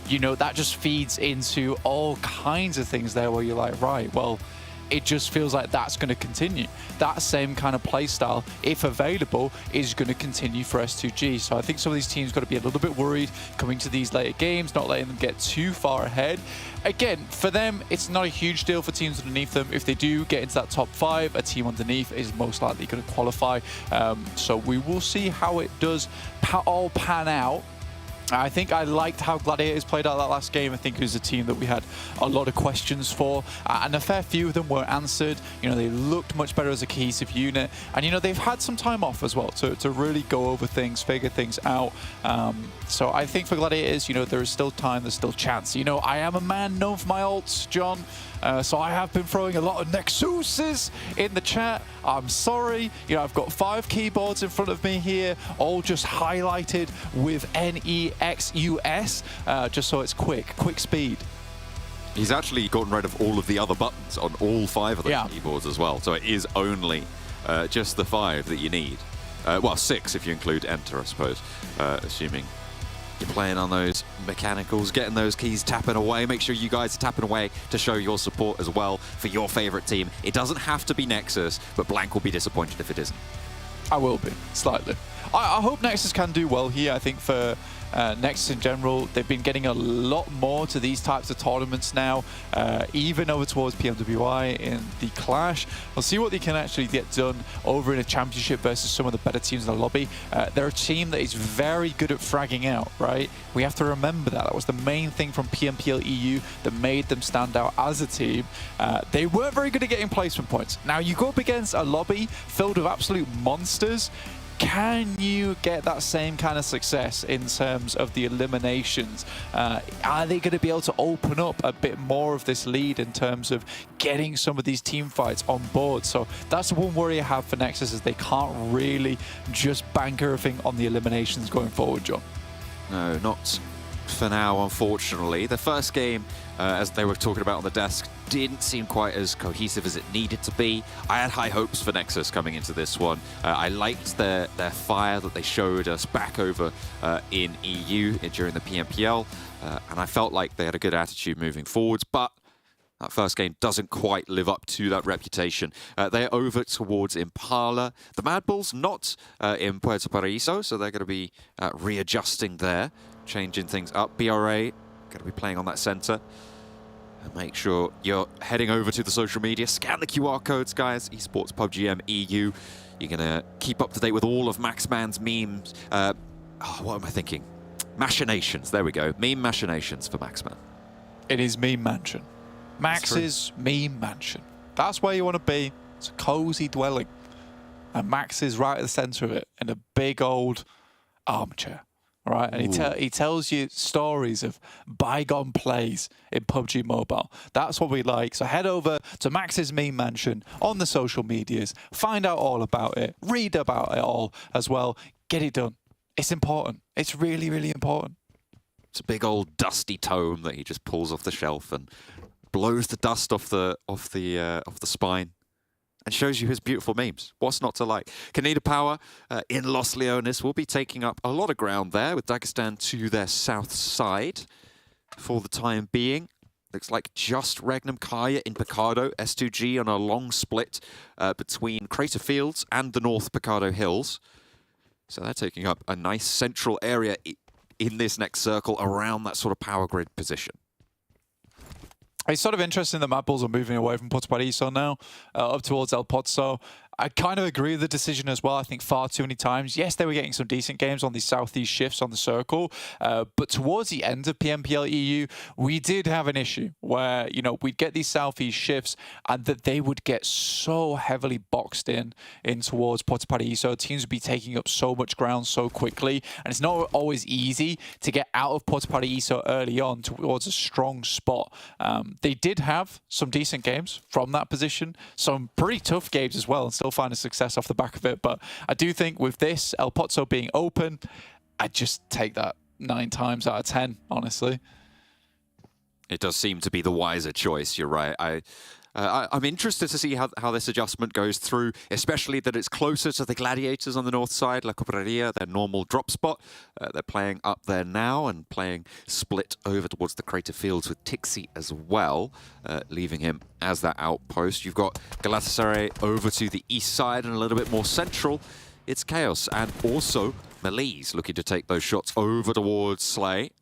Speaker 12: You know, that just feeds into all kinds of things there where you're like, right, well, it just feels like that's going to continue. That same kind of play style, if available, is going to continue for S2G. So I think some of these teams got to be a little bit worried coming to these later games, not letting them get too far ahead. Again, for them, it's not a huge deal for teams underneath them. If they do get into that top 5, a team underneath is most likely going to qualify. So we will see how it does all pan out. I think I liked how Gladiators played out that last game. I think it was a team that we had a lot of questions for, and a fair few of them were answered. You know, they looked much better as a cohesive unit, and you know, they've had some time off as well to really go over things, figure things out. So I think for Gladiators, you know, there is still time, there's still chance. You know, I am a man known for my ults, John. So I have been throwing a lot of Nexuses in the chat. I'm sorry. You know, I've got 5 keyboards in front of me here, all just highlighted with NEXUS, just so it's quick speed.
Speaker 9: He's actually gotten rid of all of the other buttons on all 5 of those keyboards as well. So it is only just the 5 that you need. Well, 6 if you include enter, I suppose, assuming you're playing on those mechanicals, getting those keys tapping away. Make sure you guys are tapping away to show your support as well for your favorite team. It doesn't have to be Nexus, but Blank will be disappointed if it isn't.
Speaker 12: I will be, slightly. I hope Nexus can do well here. I think for Nexus in general, they've been getting a lot more to these types of tournaments now, even over towards PMWI in the Clash. We'll see what they can actually get done over in a championship versus some of the better teams in the lobby. They're a team that is very good at fragging out, right? We have to remember that. That was the main thing from PMPL EU that made them stand out as a team. They weren't very good at getting placement points. Now, you go up against a lobby filled with absolute monsters. Can you get that same kind of success in terms of the eliminations? Are they going to be able to open up a bit more of this lead in terms of getting some of these team fights on board? So that's the one worry I have for Nexus, is they can't really just bank everything on the eliminations going forward, John.
Speaker 9: No, not for now, unfortunately. The first game, as they were talking about on the desk, didn't seem quite as cohesive as it needed to be. I had high hopes for Nexus coming into this one. I liked their fire that they showed us back over in EU during the PMPL, and I felt like they had a good attitude moving forwards, but that first game doesn't quite live up to that reputation. They're over towards Impala. The MADBULLS not in Puerto Paraíso, so they're going to be readjusting there, changing things up. BRA going to be playing on that center. And make sure you're heading over to the social media. Scan the QR codes, guys. Esports PUBGM EU. You're going to keep up to date with all of Maxman's memes. What am I thinking? Machinations. There we go. Meme machinations for Maxman.
Speaker 12: It is Meme Mansion. Max's Meme Mansion. That's where you want to be. It's a cozy dwelling. And Max is right at the center of it in a big old armchair. All right, and he tells you stories of bygone plays in PUBG Mobile. That's what we like. So head over to Max's Meme Mansion on the social medias. Find out all about it. Read about it all as well. Get it done. It's important. It's really, really important.
Speaker 9: It's a big old dusty tome that he just pulls off the shelf and blows the dust off the spine. And shows you his beautiful memes. What's not to like? KONINA Power in Los Leones will be taking up a lot of ground there, with Dagestan to their south side for the time being. Looks like just REGNUM, KARYA in Picado, S2G on a long split between Crater Fields and the North Picado Hills. So they're taking up a nice central area in this next circle around that sort of power grid position.
Speaker 12: It's sort of interesting that MADBULLS are moving away from Puerto Paradiso now, up towards El Pozo. I kind of agree with the decision as well. I think far too many times, yes, they were getting some decent games on these southeast shifts on the circle, but towards the end of PMPL EU, we did have an issue where, you know, we'd get these southeast shifts and that they would get so heavily boxed in towards Puerto Paradiso. Teams would be taking up so much ground so quickly, and it's not always easy to get out of Puerto Paradiso early on towards a strong spot. They did have some decent games from that position, some pretty tough games as well, and still find a success off the back of it. But I do think with this, El Pozo being open, I'd just take that 9 times out of 10, honestly.
Speaker 9: It does seem to be the wiser choice, you're right. I'm interested to see how this adjustment goes through, especially that it's closer to the Gladiators on the north side, La Cobraria, their normal drop spot. They're playing up there now and playing split over towards the Crater Fields with Tixi as well, leaving him as that outpost. You've got Galatasaray over to the east side and a little bit more central. It's KAOS and also MELISE looking to take those shots over towards Slay.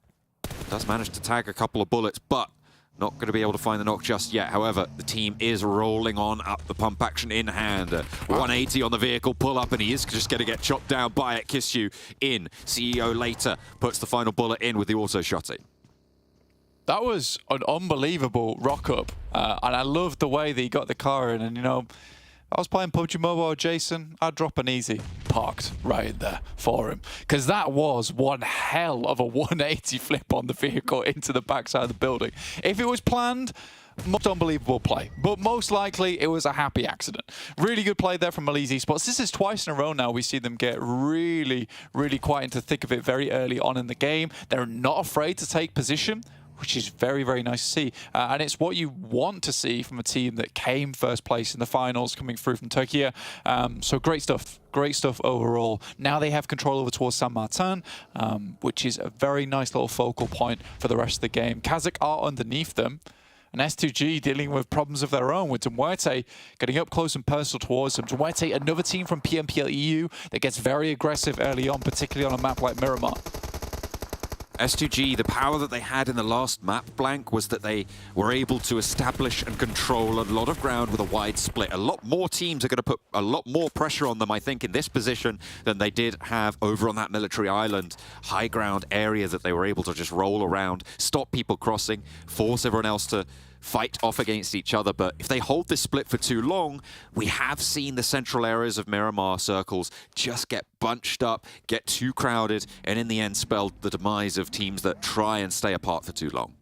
Speaker 9: Does manage to tag a couple of bullets, but not going to be able to find the knock just yet. However, the team is rolling on up, the pump action in hand. 180 on the vehicle, pull up, and he is just going to get chopped down by it. Kissu in. CEO later puts the final bullet in with the auto shotty.
Speaker 12: That was an unbelievable rock up, and I loved the way that he got the car in. And you know, I was playing PUBG Mobile, Jason, I'd drop an easy parked right in there for him. Because that was one hell of a 180 flip on the vehicle into the backside of the building. If it was planned, most unbelievable play. But most likely, it was a happy accident. Really good play there from MELISE Esports. This is twice in a row now we see them get really, really quite into the thick of it very early on in the game. They're not afraid to take position, which is very, very nice to see. And it's what you want to see from a team that came first place in the finals coming through from Türkiye. So great stuff overall. Now they have control over towards San Martin, which is a very nice little focal point for the rest of the game. KASIK are underneath them, and S2G dealing with problems of their own, with MUERTE getting up close and personal towards them. MUERTE, another team from PMPL EU that gets very aggressive early on, particularly on a map like Miramar.
Speaker 9: S2G, the power that they had in the last map blank was that they were able to establish and control a lot of ground with a wide split. A lot more teams are going to put a lot more pressure on them, I think, in this position than they did have over on that military island high ground area that they were able to just roll around, stop people crossing, force everyone else to fight off against each other. But if they hold this split for too long, we have seen the central areas of Miramar circles just get bunched up, get too crowded, and in the end spell the demise of teams that try and stay apart for too long.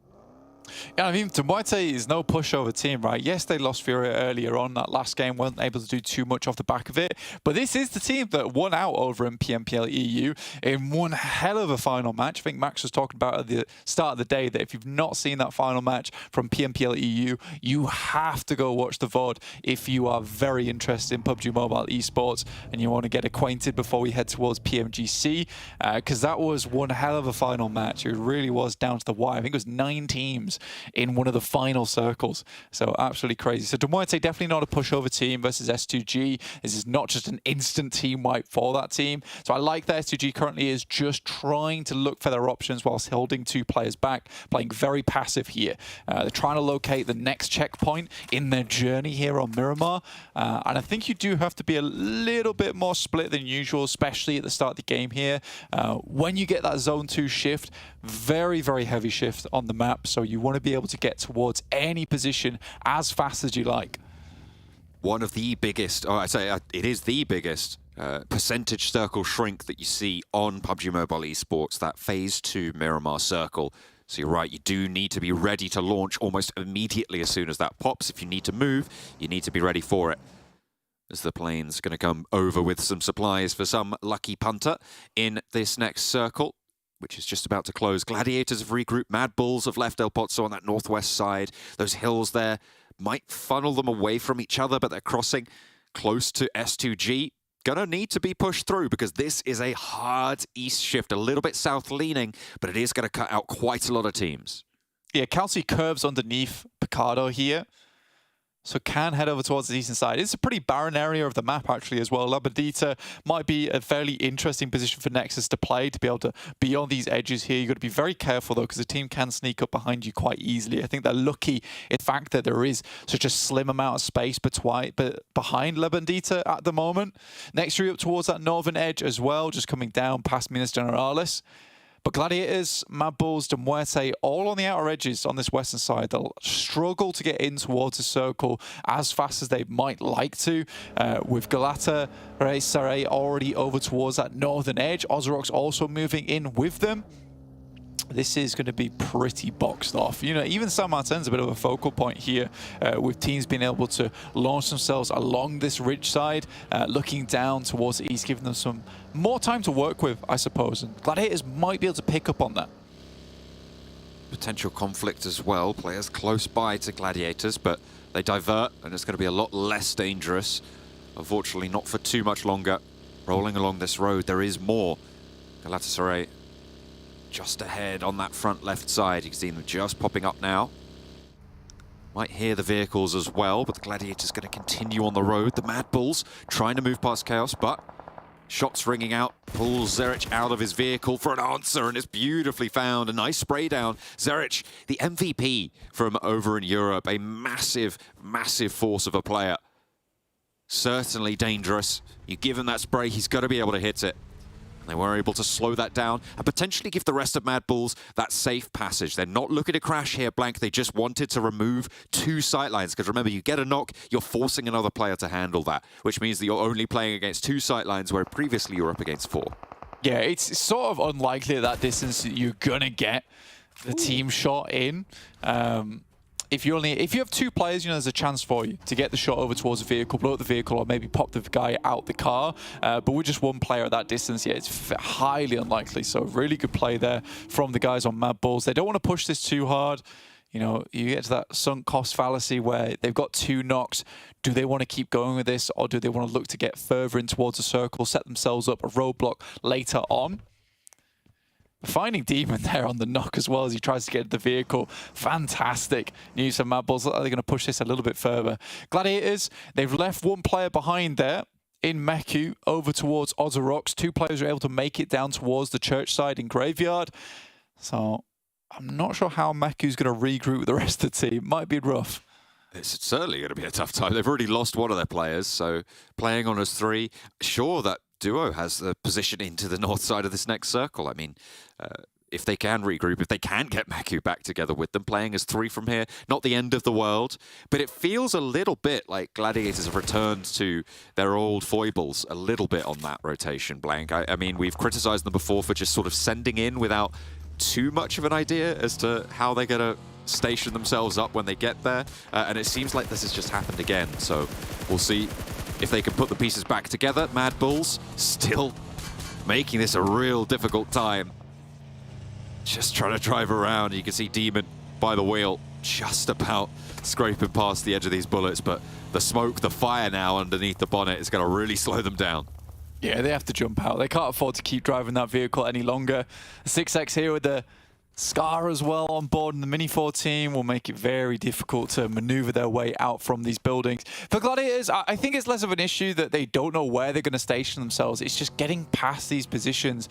Speaker 12: Yeah, I mean, MUERTE is no pushover team, right? Yes, they lost Furia earlier on. That last game weren't able to do too much off the back of it. But this is the team that won out over in PMPL EU in one hell of a final match. I think Max was talking about at the start of the day that if you've not seen that final match from PMPL EU, you have to go watch the VOD if you are very interested in PUBG Mobile esports and you want to get acquainted before we head towards PMGC, because that was one hell of a final match. It really was down to the wire. I think it was 9 teams in one of the final circles. So absolutely crazy. So MUERTE definitely not a pushover team versus S2G. This is not just an instant team wipe for that team. So I like that S2G currently is just trying to look for their options whilst holding 2 players back, playing very passive here. They're trying to locate the next checkpoint in their journey here on Miramar. And I think you do have to be a little bit more split than usual, especially at the start of the game here. When you get that zone 2 shift, very, very heavy shift on the map. So you want to be able to get towards any position as fast as you like.
Speaker 9: One of the biggest, or I say it is the biggest percentage circle shrink that you see on PUBG Mobile Esports, that phase 2 Miramar circle. So you're right, you do need to be ready to launch almost immediately as soon as that pops. If you need to move, you need to be ready for it. As the plane's going to come over with some supplies for some lucky punter in this next circle, which is just about to close. Gladiators have regrouped. MADBULLS have left El Pozo on that northwest side. Those hills there might funnel them away from each other, but they're crossing close to S2G. Gonna need to be pushed through because this is a hard east shift, a little bit south leaning, but it is going to cut out quite a lot of teams.
Speaker 12: Yeah, Kelsey curves underneath Picardo here. so can head over towards the eastern side. It's a pretty barren area of the map, actually, as well. Labadita might be a fairly interesting position for Nexus to play, to be able to be on these edges here. You've got to be very careful, though, because the team can sneak up behind you quite easily. I think they're lucky in fact that there is such a slim amount of space behind Labadita at the moment. Next, up towards that northern edge as well, just coming down past Minas Generalis. But Gladiators, MADBULLS, MUERTE, all on the outer edges on this western side. They'll struggle to get in towards the circle as fast as they might like to. With GALATASARAY already over towards that northern edge. OZAROX also moving in with them. This is going to be pretty boxed off. You know, even San Martin's a bit of a focal point here, with teams being able to launch themselves along this ridge side, looking down towards the east, giving them some more time to work with, I suppose. And Gladiators might be able to pick up on that.
Speaker 9: Potential conflict as well. Players close by to Gladiators, but they divert, and it's going to be a lot less dangerous. Unfortunately, not for too much longer. Rolling along this road, there is more. Galatasaray just ahead on that front left side. You can see them just popping up now. Might hear the vehicles as well, but the Gladiators going to continue on the road. The MADBULLS trying to move past KAOS, but shots ringing out. Pulls Zerich out of his vehicle for an answer, and it's beautifully found. A nice spray down. Zerich, the MVP from over in Europe. A massive, massive force of a player. Certainly dangerous. You give him that spray, he's got to be able to hit it. They were able to slow that down and potentially give the rest of MADBULLS that safe passage. They're not looking to crash here, Blank. They just wanted to remove 2 sightlines. Because remember, you get a knock, you're forcing another player to handle that, which means that you're only playing against 2 sightlines, where previously you were up against 4.
Speaker 12: Yeah, it's sort of unlikely at that distance that you're going to get the team shot in. If you have 2 players, you know, there's a chance for you to get the shot over towards the vehicle, blow up the vehicle, or maybe pop the guy out the car. But with just 1 player at that distance, yeah, it's highly unlikely. So really good play there from the guys on MADBULLS. They don't want to push this too hard. You know, you get to that sunk cost fallacy where they've got 2 knocks. Do they want to keep going with this, or do they want to look to get further in towards the circle, set themselves up a roadblock later on? Finding Demon there on the knock as well as he tries to get the vehicle. Fantastic news from MADBULLS. Are they going to push this a little bit further? Gladiators, they've left 1 player behind there in Meku over towards OZAROX. 2 players are able to make it down towards the church side in Graveyard. So I'm not sure how Meku's going to regroup with the rest of the team. Might be rough.
Speaker 9: It's certainly going to be a tough time. They've already lost 1 of their players, so playing on as 3. Sure, that duo has the position into the north side of this next circle. I mean, if they can regroup, if they can get Meku back together with them, playing as 3 from here, not the end of the world. But it feels a little bit like Gladiators have returned to their old foibles a little bit on that rotation, Blank. I mean, we've criticized them before for just sort of sending in without too much of an idea as to how they're going to station themselves up when they get there. And it seems like this has just happened again. So we'll see if they can put the pieces back together. MADBULLS still making this a real difficult time. Just trying to drive around. You can see Demon by the wheel, just about scraping past the edge of these bullets, but the smoke, the fire now underneath the bonnet is going to really slow them down.
Speaker 12: Yeah, they have to jump out. They can't afford to keep driving that vehicle any longer. 6X here with the Scar as well on board, and the Mini 4 team will make it very difficult to maneuver their way out from these buildings. For Gladiators, I think it's less of an issue that they don't know where they're going to station themselves. It's just getting past these positions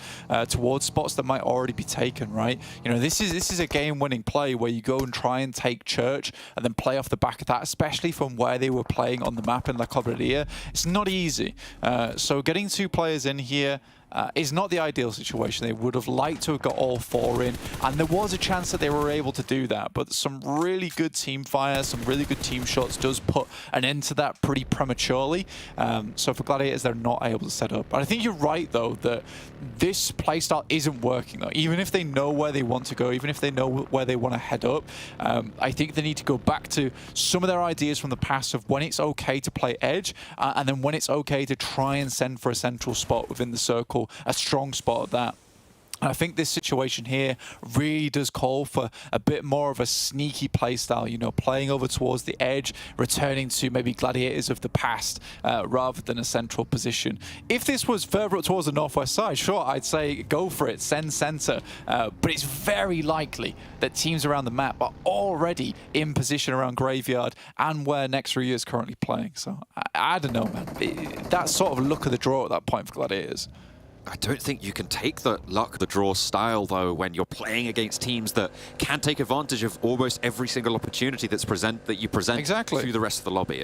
Speaker 12: towards spots that might already be taken, right? You know, this is a game-winning play where you go and try and take Church and then play off the back of that, especially from where they were playing on the map in La Cobreria. It's not easy. So getting 2 players in here is not the ideal situation. They would have liked to have got all 4 in, and there was a chance that they were able to do that, but some really good team fire, some really good team shots does put an end to that pretty prematurely. So for Gladiators, they're not able to set up. But I think you're right, though, that this playstyle isn't working, though. Even if they know where they want to go, even if they know where they want to head up, I think they need to go back to some of their ideas from the past of when it's okay to play edge, and then when it's okay to try and send for a central spot within the circle, a strong spot at that. And I think this situation here really does call for a bit more of a sneaky playstyle, you know, playing over towards the edge, returning to maybe gladiators of the past rather than a central position. If this was further up towards the northwest side, sure, I'd say go for it, send center. But it's very likely that teams around the map are already in position around Graveyard and where RÜYA is currently playing. So I don't know, man. That's sort of luck of the draw at that point for gladiators.
Speaker 9: I don't think you can take the luck of the draw style, though, when you're playing against teams that can take advantage of almost every single opportunity that you present
Speaker 12: exactly
Speaker 9: through the rest of the lobby.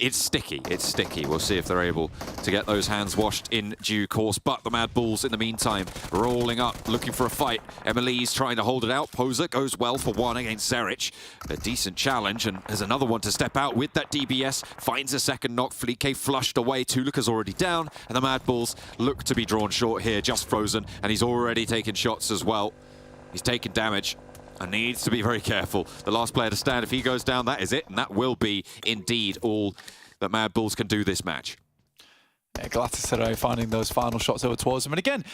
Speaker 9: It's sticky. It's sticky. We'll see if they're able to get those hands washed in due course. But the MADBULLS, in the meantime, rolling up, looking for a fight. MELISE trying to hold it out. Poser goes well for one against Zerich. A decent challenge, and there's another one to step out with that DBS. Finds a second knock. Flique flushed away. Tuluka's already down, and the MADBULLS look to be drawn short here. Just frozen, and he's already taken shots as well. He's taken damage and needs to be very careful. The last player to stand, if he goes down, that is it. And that will be indeed all that MADBULLS can do this match.
Speaker 12: Yeah, GALATASARAY finding those final shots over towards them. And again,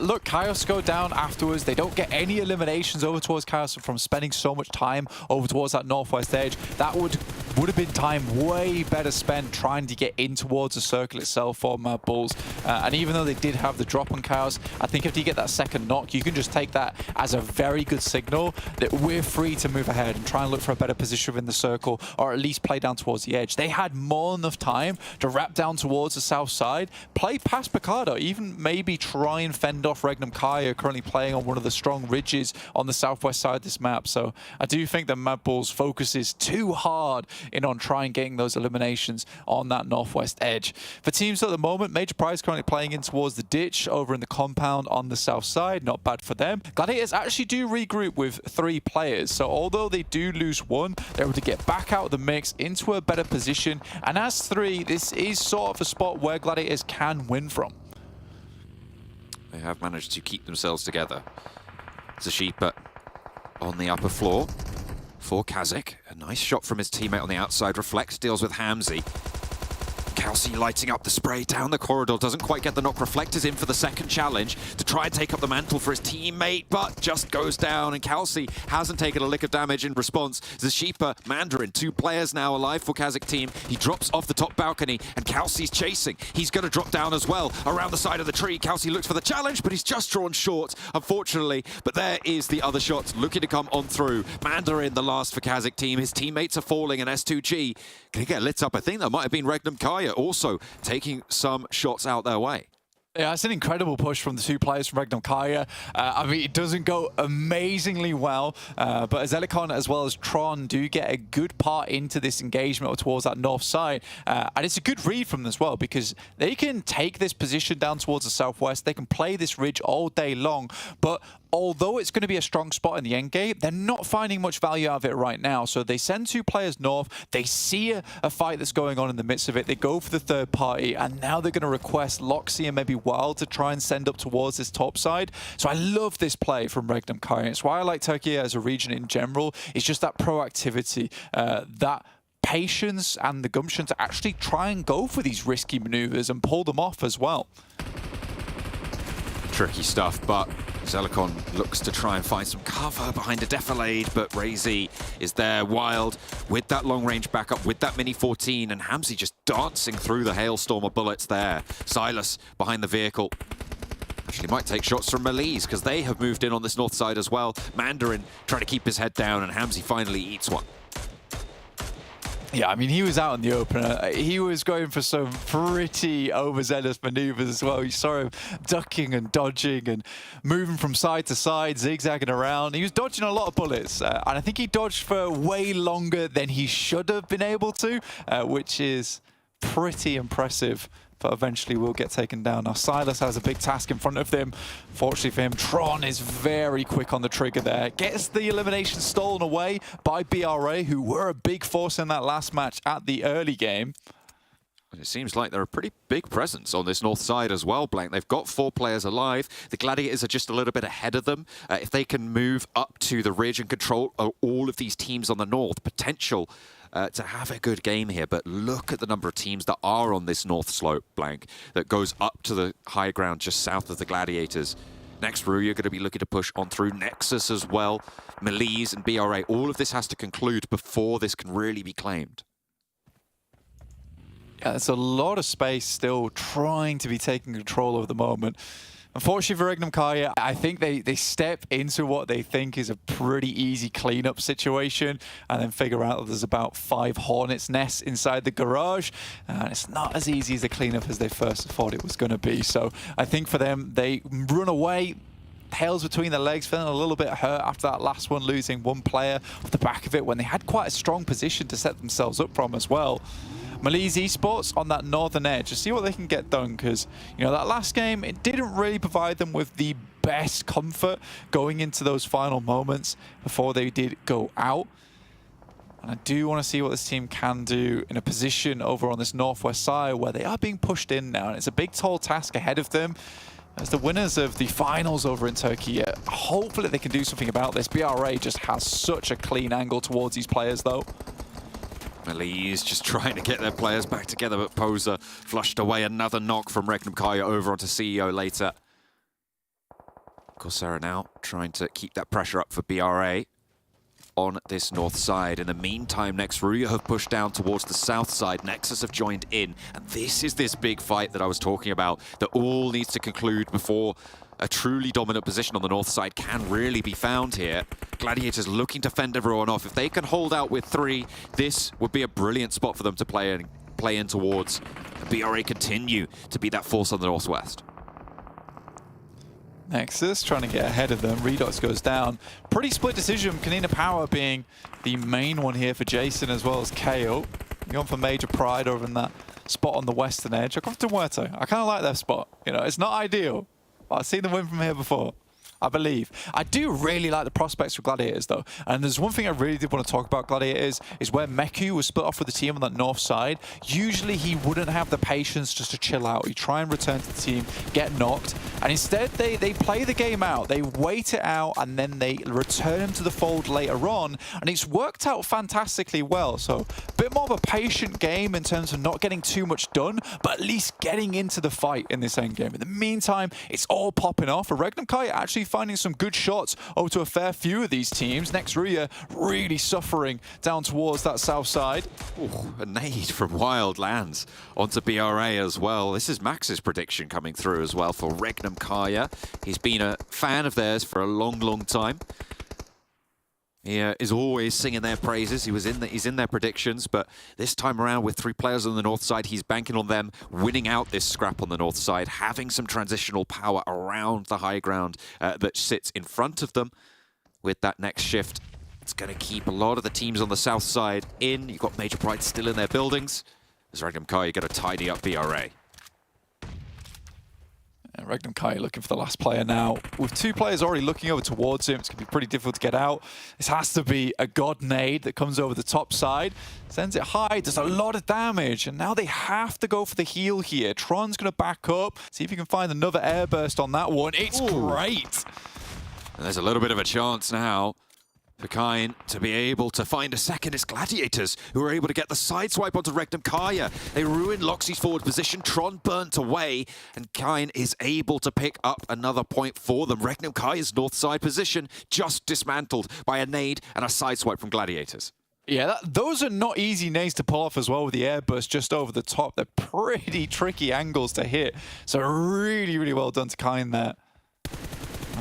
Speaker 12: look, KAOS go down afterwards. They don't get any eliminations over towards KAOS from spending so much time over towards that northwest edge. That would have been time way better spent trying to get in towards the circle itself for MADBULLS. And even though they did have the drop on KAOS, I think if you get that second knock, you can just take that as a very good signal that we're free to move ahead and try and look for a better position within the circle, or at least play down towards the edge. They had more than enough time to wrap down towards the south side, play past Picardo, even maybe try and fend off REGNUM KARYA, currently playing on one of the strong ridges on the southwest side of this map. So I do think that MADBULLS focuses too hard in on trying getting those eliminations on that northwest edge. For teams at the moment, Major Prize currently playing in towards the ditch over in the compound on the south side. Not bad for them. Gladiators actually do regroup with 3 players, so although they do lose one, they're able to get back out of the mix into a better position. And as 3, this is sort of a spot where Gladiators can win from.
Speaker 9: They have managed to keep themselves together. Zashipa on the upper floor for KASIK. A nice shot from his teammate on the outside. Reflects, deals with Hamzy. Kelsey lighting up the spray down the corridor. Doesn't quite get the knock. Reflect is in for the second challenge to try and take up the mantle for his teammate, but just goes down, and Kelsey hasn't taken a lick of damage in response. Zashipa, Mandarin, 2 players now alive for KASIK team. He drops off the top balcony, and Kelsey's chasing. He's going to drop down as well around the side of the tree. Kelsey looks for the challenge, but he's just drawn short, unfortunately. But there is the other shot looking to come on through. Mandarin, the last for KASIK team. His teammates are falling, and S2G can get lit up. I think that might have been REGNUM KARYA also taking some shots out their way.
Speaker 12: Yeah, it's an incredible push from the 2 players from REGNUM KARYA. I mean, it doesn't go amazingly well, but Zelikon as well as Tron do get a good part into this engagement towards that north side. And it's a good read from them as well, because they can take this position down towards the southwest. They can play this ridge all day long, but although it's going to be a strong spot in the end game, they're not finding much value out of it right now. So they send 2 players north. They see a fight that's going on in the midst of it. They go for the third party, and now they're going to request Loxy and maybe Wild to try and send up towards this top side. So I love this play from REGNUM KARYA. It's why I like Türkiye as a region in general. It's just that proactivity, that patience and the gumption to actually try and go for these risky maneuvers and pull them off as well.
Speaker 9: Tricky stuff, but Zelikon looks to try and find some cover behind a Defilade, but Razy is there. Wild with that long-range backup, with that Mini-14, and Hamzy just dancing through the hailstorm of bullets there. Silas behind the vehicle. Actually might take shots from MELISE, because they have moved in on this north side as well. Mandarin trying to keep his head down, and Hamzy finally eats one.
Speaker 12: Yeah, I mean, he was out in the opener. He was going for some pretty overzealous maneuvers as well. You saw him ducking and dodging and moving from side to side, zigzagging around. He was dodging a lot of bullets, and I think he dodged for way longer than he should have been able to, which is pretty impressive. But eventually will get taken down. Now Silas has a big task in front of them. Fortunately for him, Tron is very quick on the trigger there. Gets the elimination stolen away by BRA, who were a big force in that last match at the early game.
Speaker 9: It seems like they're a pretty big presence on this north side as well, Blank. They've got 4 players alive. The Gladiators are just a little bit ahead of them. If they can move up to the ridge and control all of these teams on the north, potential to have a good game here. But look at the number of teams that are on this north slope, Blank, that goes up to the high ground just south of the Gladiators. Next, RÜYA going to be looking to push on through NEXUS as well. MELISE and BRA. All of this has to conclude before this can really be claimed.
Speaker 12: Yeah, there's a lot of space still trying to be taken control of the moment. Unfortunately for REGNUM KARYA, I think they step into what they think is a pretty easy cleanup situation and then figure out that there's about 5 Hornets' nests inside the garage. And it's not as easy as a cleanup as they first thought it was going to be. So I think for them, they run away, tails between their legs, feeling a little bit hurt after that last one, losing 1 player off the back of it when they had quite a strong position to set themselves up from as well. MELISE Esports on that northern edge to see what they can get done, because you know that last game, it didn't really provide them with the best comfort going into those final moments before they did go out. And I do want to see what this team can do in a position over on this northwest side where they are being pushed in now, and it's a big tall task ahead of them as the winners of the finals over in Turkey. Hopefully they can do something about this. BRA just has such a clean angle towards these players though.
Speaker 9: MELISE just trying to get their players back together, but Poser flushed away another knock from REGNUM KARYA over onto CEO later. Corsair now trying to keep that pressure up for BRA on this north side. In the meantime, next RÜYA have pushed down towards the south side. NEXUS have joined in, and this is this big fight that I was talking about that all needs to conclude before a truly dominant position on the north side can really be found here. Gladiators looking to fend everyone off. If they can hold out with 3, this would be a brilliant spot for them to play in towards. And BRA continue to be that force on the northwest.
Speaker 12: NEXUS trying to get ahead of them. Redox goes down. Pretty split decision. KONINA Power being the main one here for Jason as well as KO. Going for Major Pride over in that spot on the western edge. I've gone to MUERTE. I kind of like that spot. You know, it's not ideal. I've seen them win from here before, I believe. I do really like the prospects for Gladiators, though. And there's one thing I really did want to talk about Gladiators is where Meku was split off with the team on that north side. Usually he wouldn't have the patience just to chill out. He'd try and return to the team, get knocked. And instead, they play the game out. They wait it out, and then they return him to the fold later on. And it's worked out fantastically well. So a bit more of a patient game in terms of not getting too much done, but at least getting into the fight in this end game. In the meantime, it's all popping off. For REGNUM KARYA actually finding some good shots over to a fair few of these teams. Next, RÜYA really suffering down towards that south side.
Speaker 9: Ooh, a nade from Wild lands onto BRA as well. This is Max's prediction coming through as well for REGNUM KARYA. He's been a fan of theirs for a long, long time. He is always singing their praises. He's in their predictions, but this time around with 3 players on the north side, he's banking on them winning out this scrap on the north side, having some transitional power around the high ground that sits in front of them. With that next shift, it's going to keep a lot of the teams on the south side in. You've got Major Pride still in their buildings. As REGNUM KARYA going to tidy up BRA.
Speaker 12: And REGNUM KARYA looking for the last player now. With 2 players already looking over towards him, it's going to be pretty difficult to get out. This has to be a god nade that comes over the top side. Sends it high, does a lot of damage. And now they have to go for the heal here. Tron's going to back up, see if he can find another airburst on that one. It's great.
Speaker 9: And there's a little bit of a chance now for Kine to be able to find a second. It's Gladiators who are able to get the side swipe onto REGNUM KARYA. They ruin Loxy's forward position. Tron burnt away, and Kine is able to pick up another point for them. REGNUM KARYA's north side position just dismantled by a nade and a side swipe from Gladiators.
Speaker 12: Yeah, those are not easy nades to pull off as well with the airburst just over the top. They're pretty tricky angles to hit. So really, really well done to Kine there.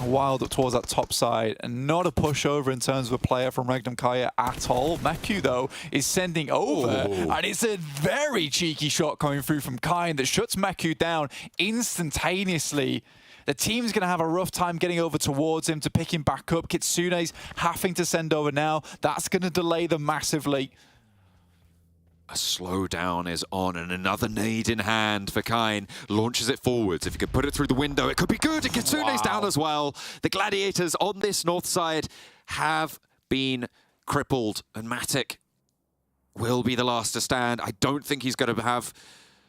Speaker 12: Wild up towards that top side, and not a pushover in terms of a player from REGNUM KARYA at all. Meku, though, is sending over, and it's a very cheeky shot coming through from Kine that shuts Meku down instantaneously. The team's going to have a rough time getting over towards him to pick him back up. Kitsune's having to send over now. That's going to delay them massively.
Speaker 9: A slowdown is on, and another nade in hand for Kine. Launches it forwards. If he could put it through the window, it could be good. And Kitsune's down as well. The Gladiators on this north side have been crippled, and Matic will be the last to stand. I don't think he's going to have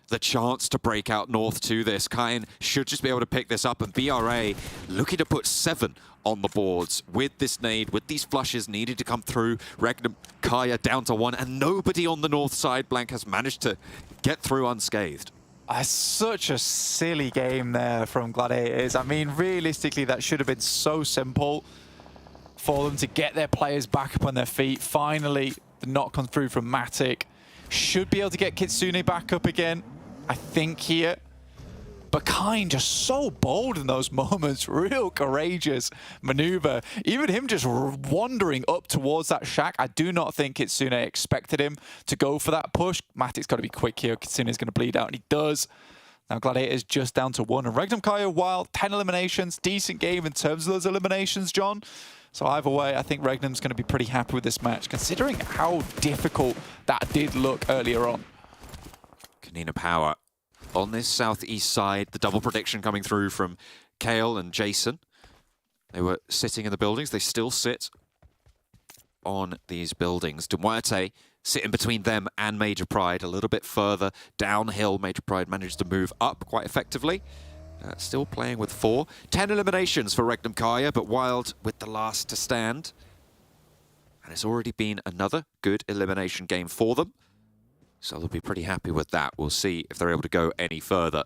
Speaker 9: the chance to break out north to this. Kain should just be able to pick this up, and BRA looking to put 7 on the boards with this nade, with these flushes needed to come through. REGNUM, KARYA down to 1, and nobody on the north side. Blank has managed to get through unscathed.
Speaker 12: Such a silly game there from Gladiators. I mean, realistically, that should have been so simple for them to get their players back up on their feet. Finally, the knock come through from Matic. Should be able to get Kitsune back up again, I think, here. But Kain just so bold in those moments. Real courageous maneuver. Even him just wandering up towards that shack. I do not think Kitsune expected him to go for that push. Matic's got to be quick here. Kitsune's going to bleed out, and he does. Now Gladiators just down to 1. And REGNUM KARYA, while 10 eliminations, decent game in terms of those eliminations, John. So either way, I think REGNUM's going to be pretty happy with this match, considering how difficult that did look earlier on.
Speaker 9: KONINA Power on this southeast side, the double prediction coming through from Kale and Jason. They were sitting in the buildings. They still sit on these buildings. MUERTE sitting between them and Major Pride, a little bit further downhill. Major Pride managed to move up quite effectively. Still playing with 4. 10 eliminations for REGNUM KARYA, but Wild with the last to stand. And it's already been another good elimination game for them. So they'll be pretty happy with that. We'll see if they're able to go any further.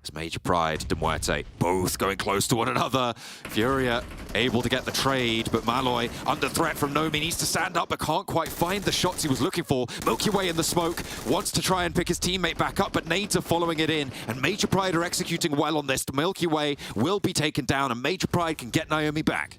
Speaker 9: It's Major Pride, MUERTE, both going close to one another. Furia able to get the trade, but Malloy under threat from Nomi, needs to stand up but can't quite find the shots he was looking for. Milky Way in the smoke, wants to try and pick his teammate back up, but nades are following it in, and Major Pride are executing well on this. Milky Way will be taken down, and Major Pride can get Naomi back.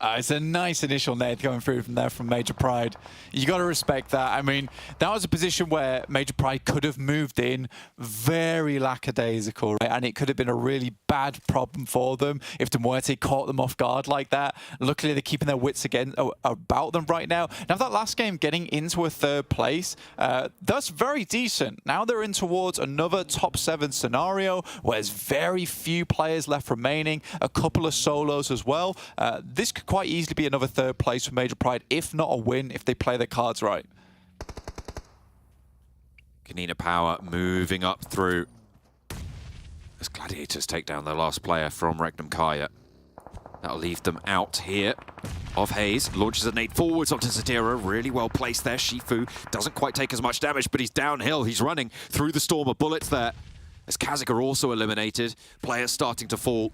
Speaker 12: It's a nice initial nade going through from there from Major Pride. You got to respect that. I mean, that was a position where Major Pride could have moved in very lackadaisical, right? And it could have been a really bad problem for them if MUERTE caught them off guard like that. Luckily, they're keeping their wits again about them right now. Now, that last game getting into a 3rd place, that's very decent. Now they're in towards another top 7 scenario where there's very few players left remaining, a couple of solos as well. This could quite easily be another 3rd place for Major Pride, if not a win, if they play their cards right.
Speaker 9: KONINA Power moving up through as Gladiators take down their last player from REGNUM KARYA. That'll leave them out here of Hayes. Launches a nade forwards onto Zadira. Really well placed there. Shifu doesn't quite take as much damage, but he's downhill. He's running through the storm of bullets there. As KASIK are also eliminated. Players starting to fall.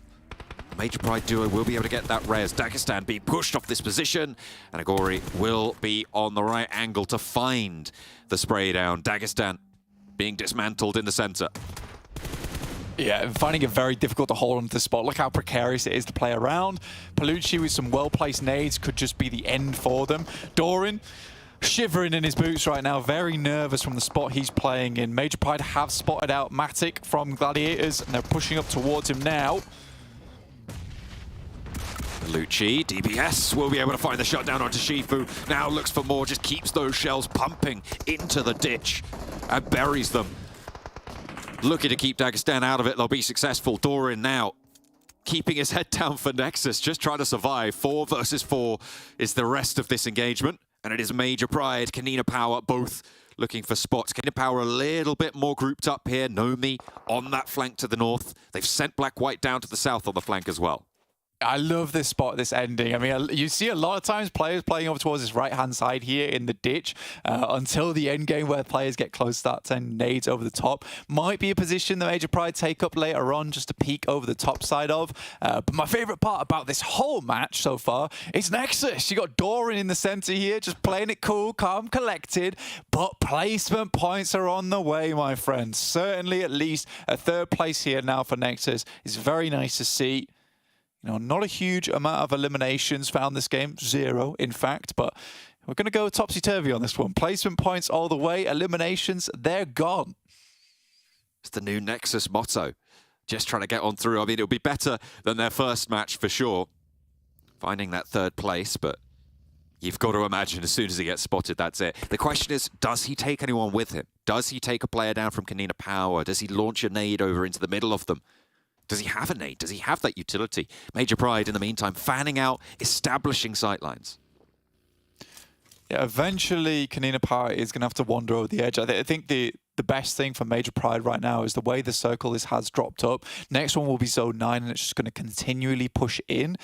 Speaker 9: The Major Pride duo will be able to get that res. Dagestan being pushed off this position, and Agori will be on the right angle to find the spray down. Dagestan being dismantled in the center.
Speaker 12: Yeah, finding it very difficult to hold onto the spot. Look how precarious it is to play around. Palucci with some well-placed nades could just be the end for them. Doran shivering in his boots right now, very nervous from the spot he's playing in. Major Pride have spotted out Matic from Gladiators, and they're pushing up towards him now.
Speaker 9: Lucci, DBS will be able to find the shutdown onto Shifu. Now looks for more, just keeps those shells pumping into the ditch and buries them. Looking to keep Dagestan out of it, they'll be successful. Doran now keeping his head down for Nexus, just trying to survive. 4 versus 4 is the rest of this engagement, and it is Major Pride, KONINA Power, both looking for spots. KONINA Power a little bit more grouped up here. Nomi on that flank to the north. They've sent Black-White down to the south on the flank as well.
Speaker 12: I love this spot, this ending. I mean, you see a lot of times players playing over towards this right-hand side here in the ditch until the end game where players get close, start sending nades over the top. Might be a position the Major Pride take up later on just to peek over the top side of. But my favorite part about this whole match so far is Nexus. You got Doran in the center here, just playing it cool, calm, collected. But placement points are on the way, my friends. Certainly at least a 3rd place here now for Nexus is very nice to see. You know, not a huge amount of eliminations found this game, 0 in fact, but we're going to go topsy-turvy on this one. Placement points all the way, eliminations, they're gone.
Speaker 9: It's the new Nexus motto. Just trying to get on through. I mean, it'll be better than their first match for sure. Finding that 3rd place, but you've got to imagine as soon as he gets spotted, that's it. The question is, does he take anyone with him? Does he take a player down from KONINA Power? Does he launch a nade over into the middle of them? Does he have a nade? Does he have that utility? Major Pride, in the meantime, fanning out, establishing sightlines.
Speaker 12: Yeah, eventually, KONINA Power is going to have to wander over the edge. I think the best thing for Major Pride right now is the way the circle has dropped up. Next one will be Zone 9, and it's just going to continually push in.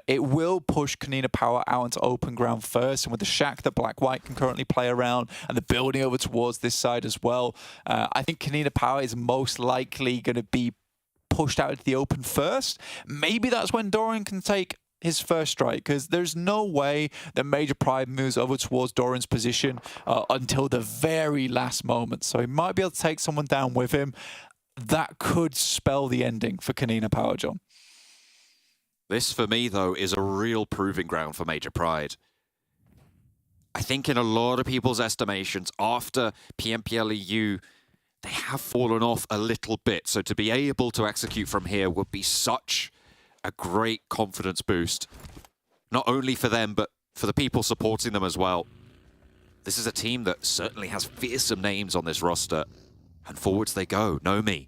Speaker 12: It will push KONINA Power out into open ground first, and with the shack that Black-White can currently play around, and the building over towards this side as well, I think KONINA Power is most likely going to be pushed out into the open first. Maybe that's when Dorian can take his first strike, because there's no way that Major Pride moves over towards Dorian's position until the very last moment. So he might be able to take someone down with him. That could spell the ending for KONINA Power, John.
Speaker 9: This, for me, though, is a real proving ground for Major Pride. I think in a lot of people's estimations, after PMPL EU, they have fallen off a little bit. So to be able to execute from here would be such a great confidence boost, not only for them, but for the people supporting them as well. This is a team that certainly has fearsome names on this roster. And forwards they go. Nomi,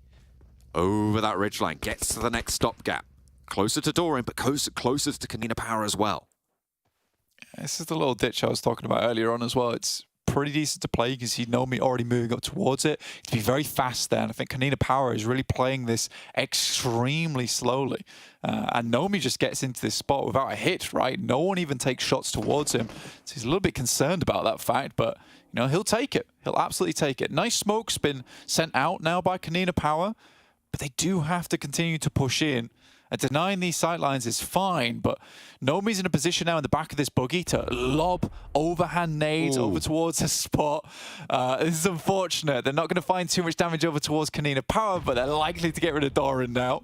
Speaker 9: over that ridgeline, gets to the next stopgap. Closer to Dorian, but closer to KONINA Power as well.
Speaker 12: This is the little ditch I was talking about earlier on as well. It's pretty decent to play. You can see Nomi already moving up towards it. To be very fast there, and I think KONINA Power is really playing this extremely slowly. And Nomi just gets into this spot without a hit, right? No one even takes shots towards him. So he's a little bit concerned about that fact, but you know, he'll take it. He'll absolutely take it. Nice smoke's been sent out now by KONINA Power, but they do have to continue to push in. And denying these sightlines is fine, but Nomi's in a position now in the back of this buggy to lob overhand nades over towards a spot. This is unfortunate. They're not going to find too much damage over towards KONINA Power, but they're likely to get rid of Dorian now.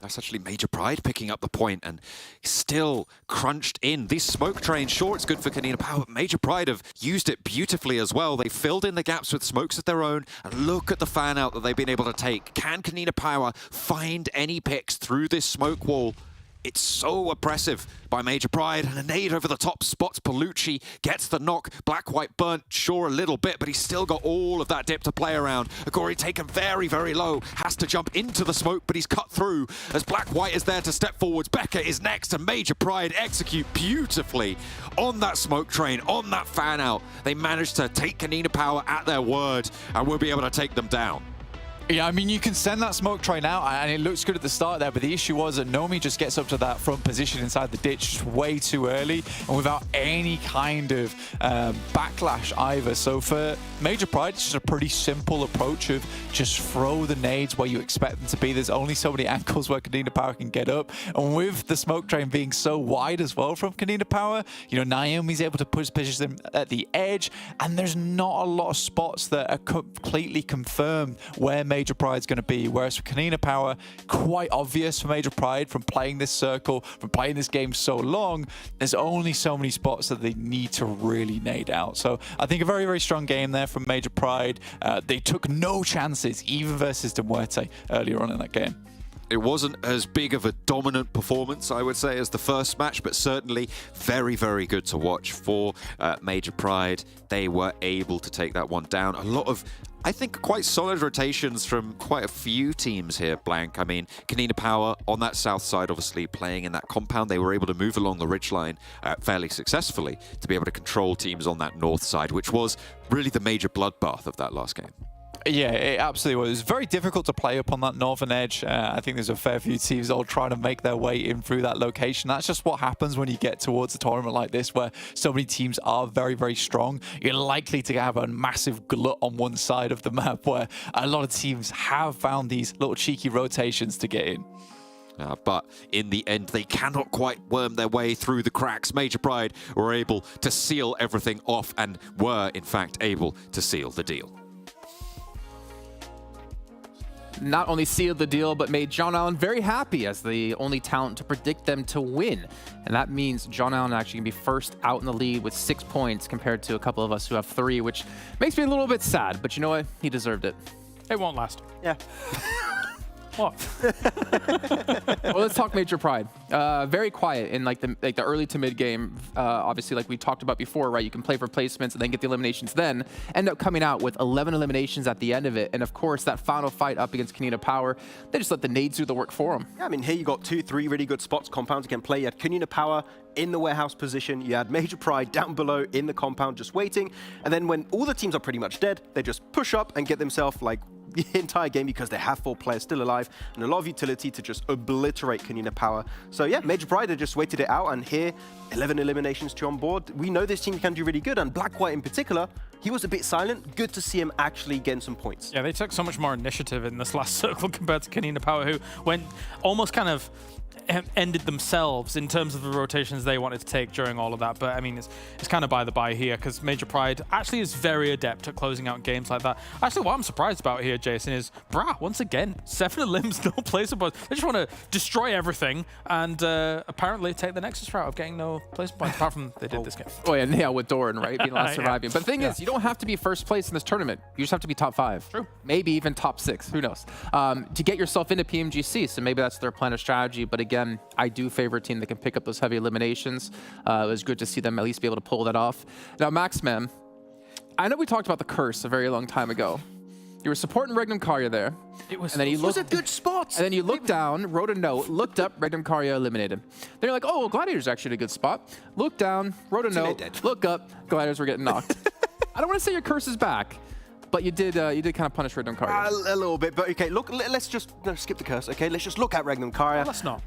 Speaker 9: That's actually Major Pride picking up the point and still crunched in. This smoke train, sure, it's good for KONINA Power, but Major Pride have used it beautifully as well. They filled in the gaps with smokes of their own, and look at the fan out that they've been able to take. Can KONINA Power find any picks through this smoke wall? It's so oppressive by Major Pride, and a nade over the top spots Palucci, gets the knock. Black-White burnt, sure, a little bit, but he's still got all of that dip to play around. Agori taken very, very low, has to jump into the smoke, but he's cut through as Black-White is there to step forwards. Becca is next, and Major Pride execute beautifully on that smoke train, on that fan out. They managed to take KONINA Power at their word, and we'll be able to take them down.
Speaker 12: Yeah, I mean, you can send that smoke train out, and it looks good at the start there, but the issue was that Nomi just gets up to that front position inside the ditch just way too early, and without any kind of backlash either. So for Major Pride, it's just a pretty simple approach of just throw the nades where you expect them to be. There's only so many angles where KONINA Power can get up, and with the smoke train being so wide as well from KONINA Power, you know, Naomi's able to position them at the edge, and there's not a lot of spots that are completely confirmed where Major Pride's going to be, whereas for KONINA Power, quite obvious for Major Pride from playing this circle, from playing this game so long, there's only so many spots that they need to really nade out. So I think a very, very strong game there from Major Pride. They took no chances, even versus MUERTE earlier on in that game.
Speaker 9: It wasn't as big of a dominant performance, I would say, as the first match, but certainly very, very good to watch for Major Pride. They were able to take that one down. A lot of, I think, quite solid rotations from quite a few teams here, Blank. I mean, KONINA Power on that south side, obviously playing in that compound. They were able to move along the ridgeline fairly successfully to be able to control teams on that north side, which was really the major bloodbath of that last game.
Speaker 12: Yeah, it absolutely was. It was very difficult to play up on that northern edge. I think there's a fair few teams all trying to make their way in through that location. That's just what happens when you get towards a tournament like this, where so many teams are very, very strong. You're likely to have a massive glut on one side of the map, where a lot of teams have found these little cheeky rotations to get in.
Speaker 9: But in the end, they cannot quite worm their way through the cracks. Major Pride were able to seal everything off and were, in fact, able to seal the deal.
Speaker 10: Not only sealed the deal, but made John Allen very happy as the only talent to predict them to win. And that means John Allen actually can be first out in the lead with 6 points compared to a couple of us who have 3, which makes me a little bit sad. But you know what? He deserved it.
Speaker 8: It won't last.
Speaker 11: Yeah.
Speaker 8: What?
Speaker 10: Well, let's talk Major Pride. Very quiet in like the early to mid game. Obviously, like we talked about before, right? You can play for placements and then get the eliminations. Then end up coming out with 11 eliminations at the end of it. And of course, that final fight up against KONINA Power, they just let the nades do the work for them.
Speaker 11: Yeah, I mean, here you got 2-3 really good spots. Compounds you can play. You had KONINA Power in the warehouse position. You had Major Pride down below in the compound just waiting. And then when all the teams are pretty much dead, they just push up and get themselves like the entire game because they have 4 players still alive and a lot of utility to just obliterate KONINA Power. So yeah, Major Pride, they just waited it out, and here, 11 eliminations to on board. We know this team can do really good, and Black White in particular, he was a bit silent. Good to see him actually getting some points.
Speaker 8: Yeah, they took so much more initiative in this last circle compared to KONINA Power, who went almost kind of ended themselves in terms of the rotations they wanted to take during all of that. But I mean, it's kind of by the by here, because Major Pride actually is very adept at closing out games like that. Actually, what I'm surprised about here, Jason, is once again, 7 limbs, no placement points. They just want to destroy everything and apparently take the Nexus route of getting no placement points, apart from they did this game.
Speaker 10: Oh yeah, with Doran, right? Being last surviving. But the thing is, you don't have to be first place in this tournament. You just have to be top 5.
Speaker 8: True.
Speaker 10: Maybe even top 6. Who knows? To get yourself into PMGC. So maybe that's their plan of strategy. But again, I do favor a team that can pick up those heavy eliminations. It was good to see them at least be able to pull that off. Now, Max, man, I know we talked about the curse a very long time ago. You were supporting REGNUM CARYA there.
Speaker 8: It was,
Speaker 10: and then you
Speaker 11: was a good spot.
Speaker 10: And then you looked down, wrote a note, looked up, REGNUM CARYA eliminated. Then you're like, oh, well, Gladiators actually a good spot. Look down, wrote a note, look up, Gladiators were getting knocked. I don't want to say your curse is back, but you did kind of punish REGNUM CARYA.
Speaker 11: A little bit, but okay, look, let's just skip the curse, okay? Let's just look at REGNUM CARYA.
Speaker 8: Let's not.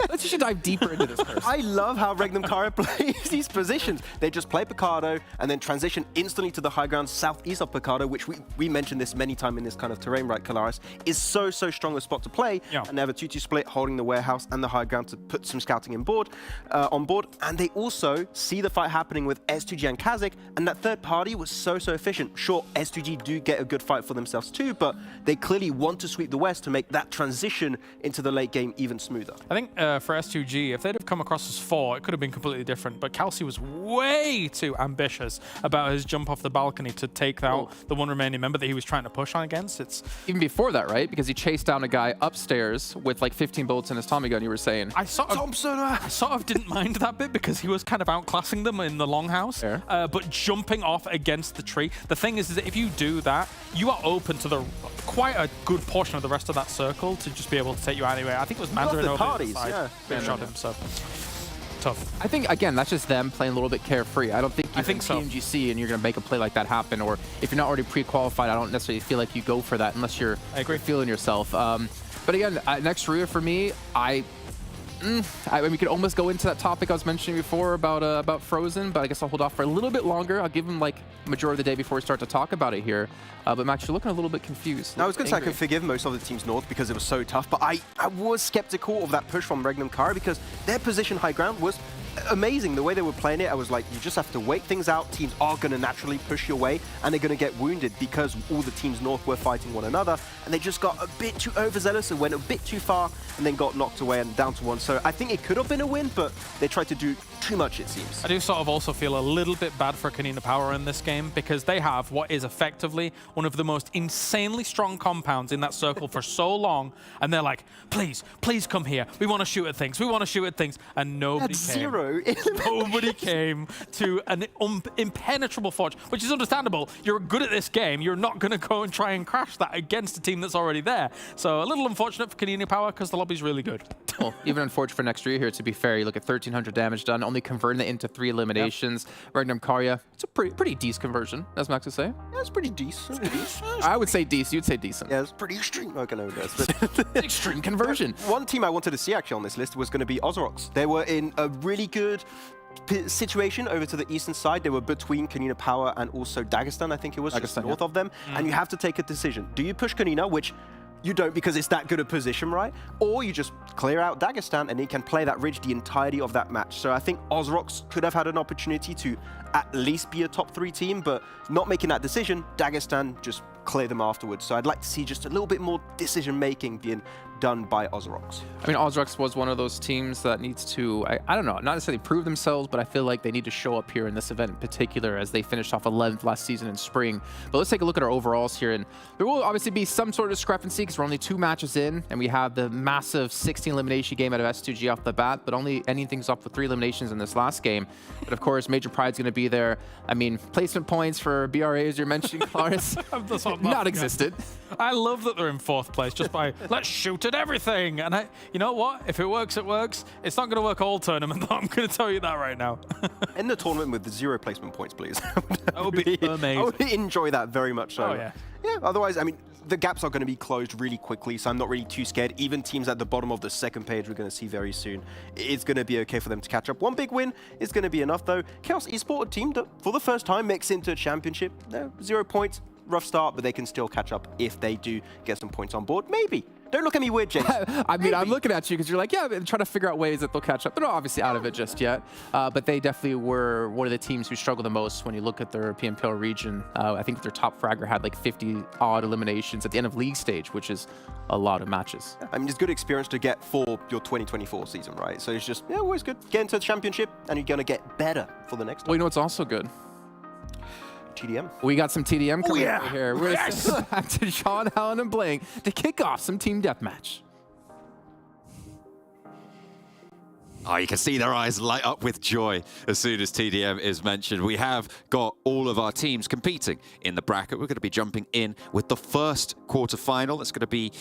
Speaker 10: Let's just dive deeper into this curse.
Speaker 11: I love how REGNUM CARYA plays these positions. They just play Picardo and then transition instantly to the high ground southeast of Picardo, which we mentioned this many times in this kind of terrain, right, Kalaris, is so strong a spot to play.
Speaker 8: Yeah.
Speaker 11: And they have a 2-2 split, holding the warehouse and the high ground to put some scouting on board. And they also see the fight happening with S2G and KASIK, and that third party was so efficient. Sure, S2G do get a good fight for themselves too, but they clearly want to sweep the West to make that transition into the late game even smoother.
Speaker 8: I think for S2G, if they'd have come across as 4, it could have been completely different. But Kelsey was way too ambitious about his jump off the balcony to take out the one remaining member that he was trying to push on against. It's
Speaker 10: even before that, right? Because he chased down a guy upstairs with like 15 bullets in his Tommy gun, you were saying.
Speaker 8: I sort of didn't mind that bit because he was kind of outclassing them in the longhouse. But jumping off against the tree, the thing is that if you do that, you are open to quite a good portion of the rest of that circle to just be able to take you out anyway. I think it was Mandarin over the side that shot him, so tough.
Speaker 10: I think, again, that's just them playing a little bit carefree. I don't think you're in
Speaker 8: so.
Speaker 10: PMGC and you're going to make a play like that happen, or if you're not already pre-qualified, I don't necessarily feel like you go for that unless you're feeling yourself. But again, next RÜYA for me, I mean, we could almost go into that topic I was mentioning before about Frozen, but I guess I'll hold off for a little bit longer. I'll give him like majority of the day before we start to talk about it here. But Max, you're looking a little bit confused.
Speaker 11: I was going to say I can forgive most of the teams North because it was so tough, but I was skeptical of that push from REGNUM CARYA because their position high ground was amazing. The way they were playing it, I was like, you just have to wait things out. Teams are going to naturally push your way, and they're going to get wounded because all the teams North were fighting one another, and they just got a bit too overzealous and went a bit too far, and then got knocked away and down to 1. So I think it could have been a win, but they tried to do too much, it seems.
Speaker 8: I do sort of also feel a little bit bad for KONINA Power in this game because they have what is effectively one of the most insanely strong compounds in that circle for so long, and they're like, please come here. We want to shoot at things. We want to shoot at things. And nobody came. Nobody came to an impenetrable forge, which is understandable. You're good at this game. You're not going to go and try and crash that against a team that's already there. So a little unfortunate for KONINA Power because the lobby's really good.
Speaker 10: Well, even unfortunate for next RÜYA here, to be fair. You look at 1,300 damage done, only converting it into 3 eliminations. REGNUM CARYA, it's a pretty decent conversion, as Max would say.
Speaker 11: Yeah, it's pretty decent.
Speaker 10: I would say decent. You'd say decent.
Speaker 11: Yeah, it's pretty extreme. Okay, no, but
Speaker 10: extreme conversion.
Speaker 11: One team I wanted to see actually on this list was going to be OZAROX. They were in a really good situation over to the eastern side. They were between KONINA Power and also Dagestan, I think it was, just north of them. And you have to take a decision. Do you push KONINA, which you don't because it's that good a position, right? Or you just clear out Dagestan and he can play that ridge the entirety of that match. So I think OZAROX could have had an opportunity to at least be a top 3 team, but not making that decision, Dagestan just clear them afterwards. So I'd like to see just a little bit more decision-making being done by OZAROX.
Speaker 10: I mean, OZAROX was one of those teams that needs to, I don't know, not necessarily prove themselves, but I feel like they need to show up here in this event in particular as they finished off 11th last season in spring. But let's take a look at our overalls here. And there will obviously be some sort of discrepancy because we're only 2 matches in and we have the massive 16 elimination game out of S2G off the bat, but only ending things up with 3 eliminations in this last game. But of course, Major Pride's going to be there. I mean, placement points for BRA, as you're mentioning, Claris, not existed.
Speaker 8: I love that they're in 4th place just by, let's shoot at everything. And you know what? If it works, it works. It's not going to work all tournament, though. I'm going to tell you that right now.
Speaker 11: End the tournament with 0 placement points, please.
Speaker 8: That would be amazing.
Speaker 11: I would enjoy that very much so.
Speaker 8: Oh, yeah.
Speaker 11: Yeah, otherwise, I mean, the gaps are going to be closed really quickly, so I'm not really too scared. Even teams at the bottom of the 2nd page we're going to see very soon, it's going to be okay for them to catch up. 1 big win is going to be enough, though. KAOS Esports, a team that, for the first time, makes it into a championship. 0 points, rough start, but they can still catch up if they do get some points on board. Maybe. Don't look at me weird, James.
Speaker 10: I mean, I'm looking at you because you're like, yeah, trying to figure out ways that they'll catch up. They're not obviously out of it just yet, but they definitely were one of the teams who struggled the most when you look at their PMPL region. I think their top fragger had like 50-odd eliminations at the end of league stage, which is a lot of matches.
Speaker 11: I mean, it's good experience to get for your 2024 season, right? So it's just, yeah, always good. Get into the championship, and you're going to get better for the next time.
Speaker 10: Well, you know what's also good?
Speaker 11: TDM.
Speaker 10: We got some TDM coming over here. We're going to send back to Sean, Allen, and Bling to kick off some team deathmatch.
Speaker 9: Oh, you can see their eyes light up with joy as soon as TDM is mentioned. We have got all of our teams competing in the bracket. We're going to be jumping in with the first quarterfinal. It's going to be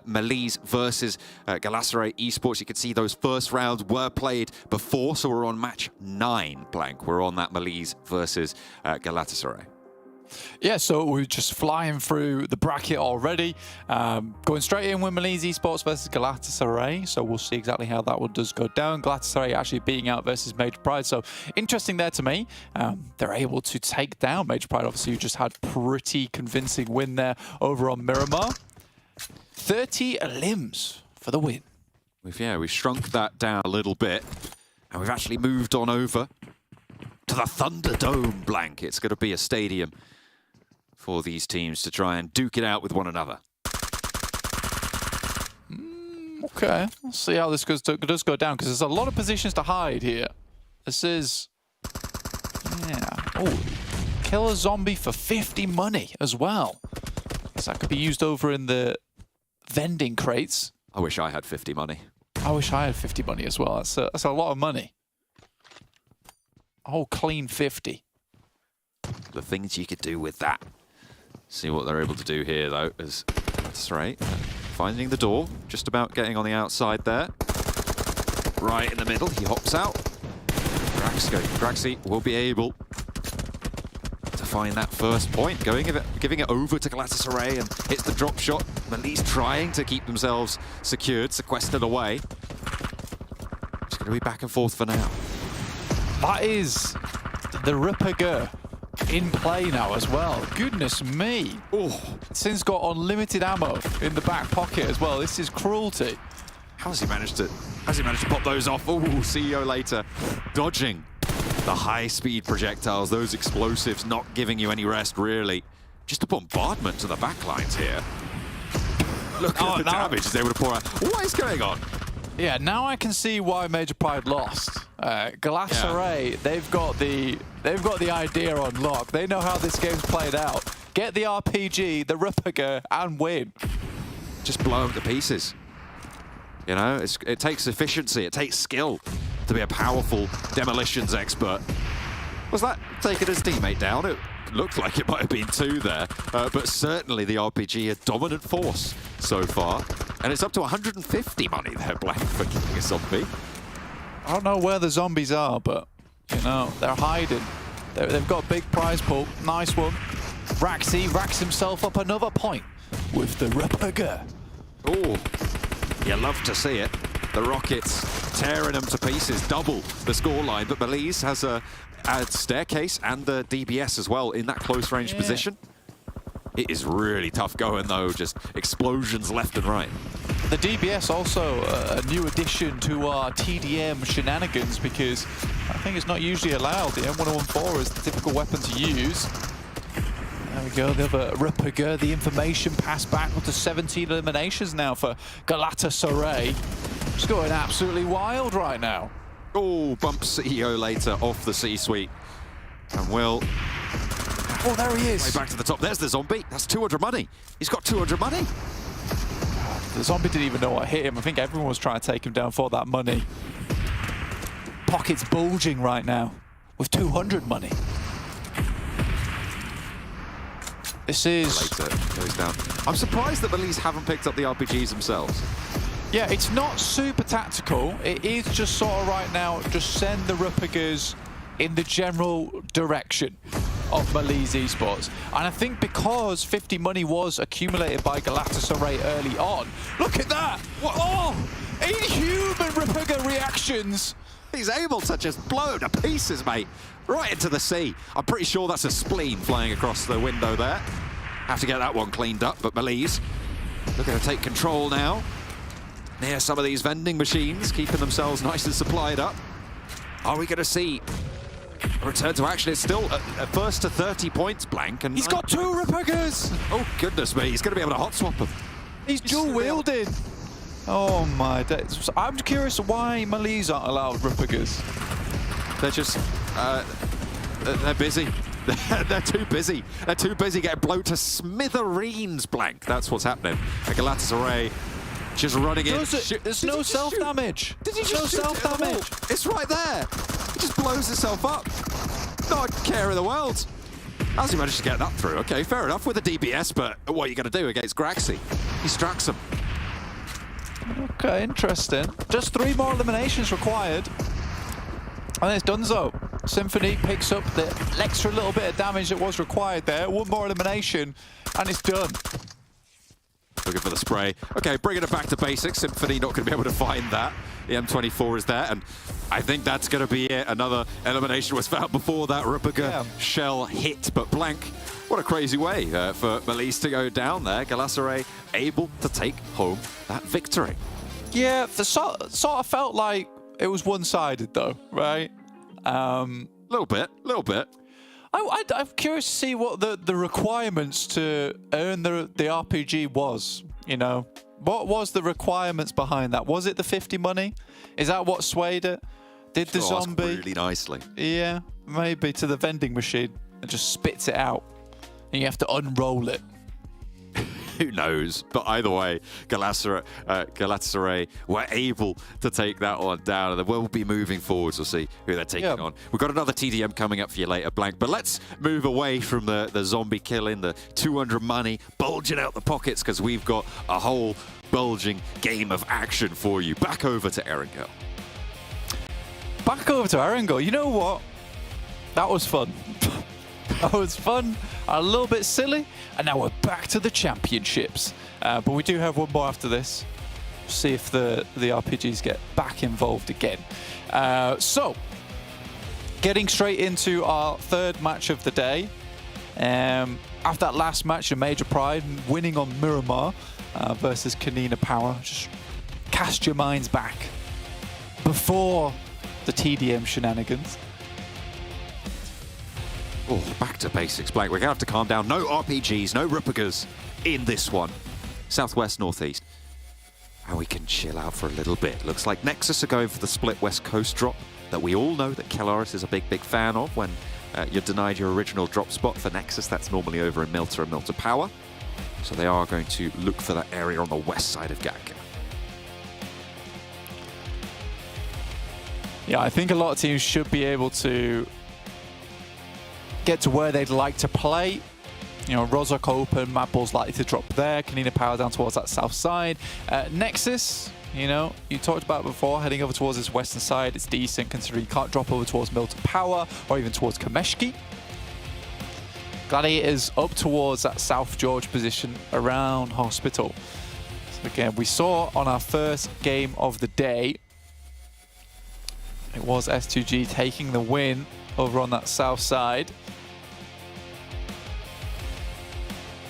Speaker 9: MELISE versus GALATASARAY Esports. You can see those first rounds were played before, so we're on match 9, Blank. We're on that MELISE versus GALATASARAY.
Speaker 12: Yeah, so we're just flying through the bracket already. Going straight in with MELISE Esports versus GALATASARAY. So we'll see exactly how that one does go down. GALATASARAY actually beating out versus Major Pride. So interesting there to me. They're able to take down Major Pride. Obviously, who just had pretty convincing win there over on Miramar. 30 limbs for the win.
Speaker 9: We've shrunk that down a little bit. And we've actually moved on over to the Thunderdome, Blank. It's going to be a stadium for these teams to try and duke it out with one another.
Speaker 12: Okay, we'll see how this does go down, because there's a lot of positions to hide here. This is... yeah. Oh, kill a zombie for 50 money as well. So that could be used over in the vending crates.
Speaker 9: I wish I had 50 money.
Speaker 12: I wish I had 50 money as well. That's a lot of money. Oh, clean 50.
Speaker 9: The things you could do with that. See what they're able to do here, though, as that's right. Finding the door, just about getting on the outside there. Right in the middle, he hops out. Graxy will be able to find that first point, giving it over to GALATASARAY and hits the drop shot. MELISE trying to keep themselves secured, sequestered away. Just going to be back and forth for now.
Speaker 12: That is the Ripperger in play now as well. Goodness me. Oh, Sin's got unlimited ammo in the back pocket as well. This is cruelty.
Speaker 9: How has he managed to pop those off? Oh, see you later. Dodging the high-speed projectiles, those explosives, not giving you any rest, really. Just a bombardment to the backlines here. Look at the damage he's able to pour out. What is going on?
Speaker 12: Yeah, now I can see why Major Pride lost. GALATASARAY, they've got the idea on lock. They know how this game's played out. Get the RPG, the Ripperger, and win.
Speaker 9: Just blow them to pieces. You know, it takes efficiency, it takes skill to be a powerful demolitions expert. Was that taking his teammate down? It looked like it might have been 2 there, but certainly the RPG a dominant force so far. And it's up to 150 money there, Blank, for killing a zombie.
Speaker 12: I don't know where the zombies are, but, you know, they're hiding. They've got a big prize pool. Nice one. Raxy racks himself up another point with the Ripperger.
Speaker 9: Oh, you love to see it. The Rockets tearing them to pieces, double the scoreline, but MELISE has a staircase and the DBS as well in that close range position. It is really tough going though, just explosions left and right.
Speaker 12: The DBS also a new addition to our TDM shenanigans, because I think it's not usually allowed. The M114 is the typical weapon to use. There we go, the other Rupiger, the information passed back with the 17 eliminations now for Galatasaray. It's going absolutely wild right now.
Speaker 9: Oh, bumps CEO later off the C-suite. And Will...
Speaker 12: Oh, there he is.
Speaker 9: Way back to the top. There's the zombie. That's 200 money. He's got 200 money.
Speaker 12: The zombie didn't even know what hit him. I think everyone was trying to take him down for that money. Pockets bulging right now with 200 money. This is...
Speaker 9: Later goes down. I'm surprised that MELISE haven't picked up the RPGs themselves.
Speaker 12: Yeah, it's not super tactical. It is just sort of right now, just send the Rupigers in the general direction of MELISE Esports. And I think because 50 money was accumulated by Galatasaray early on, look at that! What? Oh! Inhuman Rupiger reactions!
Speaker 9: He's able to just blow to pieces, mate. Right into the sea. I'm pretty sure that's a spleen flying across the window there. Have to get that one cleaned up, but MELISE looking to take control now. Near some of these vending machines, keeping themselves nice and supplied up. Are we going to see a return to action? It's still a first to 30 points, Blank. And
Speaker 12: he's got 2 Rupigers!
Speaker 9: Oh, goodness me. He's going to be able to hot swap them.
Speaker 12: He's dual wielding. Oh my days. I'm curious why MELISE aren't allowed Rupigers.
Speaker 9: They're just, they're busy. They're too busy. They're too busy getting blown to smithereens, Blank. That's what's happening. And Galatasaray just running in.
Speaker 12: There's no self-damage.
Speaker 9: Did he just shoot self-damage? It's right there. He just blows himself up. Not a care in the world. How's he managed to get that through? Okay, fair enough with the DBS, but what are you going to do against Graxi? He strikes him.
Speaker 12: Okay, interesting. Just 3 more eliminations required. And it's donezo. Symphony picks up the extra little bit of damage that was required there. 1 more elimination, and it's done.
Speaker 9: Looking for the spray. Okay, bringing it back to basics. Symphony not going to be able to find that. The M24 is there, and I think that's going to be it. Another elimination was found before that Rupiger shell hit, but Blank, what a crazy way for MELISE to go down there. Galatasaray able to take home that victory.
Speaker 12: Yeah, the sort of felt like it was one-sided though, right?
Speaker 9: Little bit.
Speaker 12: I'm curious to see what the requirements to earn the RPG was, you know? What was the requirements behind that? Was it the 50 money? Is that what swayed it? Did the zombie...
Speaker 9: really nicely.
Speaker 12: Yeah, maybe to the vending machine and just spits it out. And you have to unroll it.
Speaker 9: Who knows? But either way, Galatasaray were able to take that one down, and they will be moving forwards. We'll see who they're taking on. We've got another TDM coming up for you later, Blank. But let's move away from the zombie killing, the 200 money, bulging out the pockets, because we've got a whole bulging game of action for you. Back over to Erangel.
Speaker 12: Back over to Erangel. You know what? That was fun. That was fun, a little bit silly, and now we're back to the championships. But we do have 1 more after this. See if the RPGs get back involved again. So, getting straight into our 3rd match of the day. After that last match, a Major Pride, winning on Miramar versus KONINA Power. Just cast your minds back before the TDM shenanigans.
Speaker 9: Oh, back to basics, Blank. We're going to have to calm down. No RPGs, no Rupigers in this one. Southwest, northeast. And we can chill out for a little bit. Looks like Nexus are going for the split West Coast drop that we all know that Kelaris is a big fan of when you're denied your original drop spot for Nexus. That's normally over in Milta and Milta Power. So they are going to look for that area on the west side of Gatka.
Speaker 12: Yeah, I think a lot of teams should be able to get to where they'd like to play. You know, Rozhok open, MADBULLS likely to drop there, KONINA Power down towards that south side. Nexus, you know, you talked about it before, heading over towards this western side. It's decent considering you can't drop over towards Milton Power or even towards Kameshki. Gladiators up towards that South George position around Hospital. So again, we saw on our first game of the day, it was S2G taking the win over on that south side.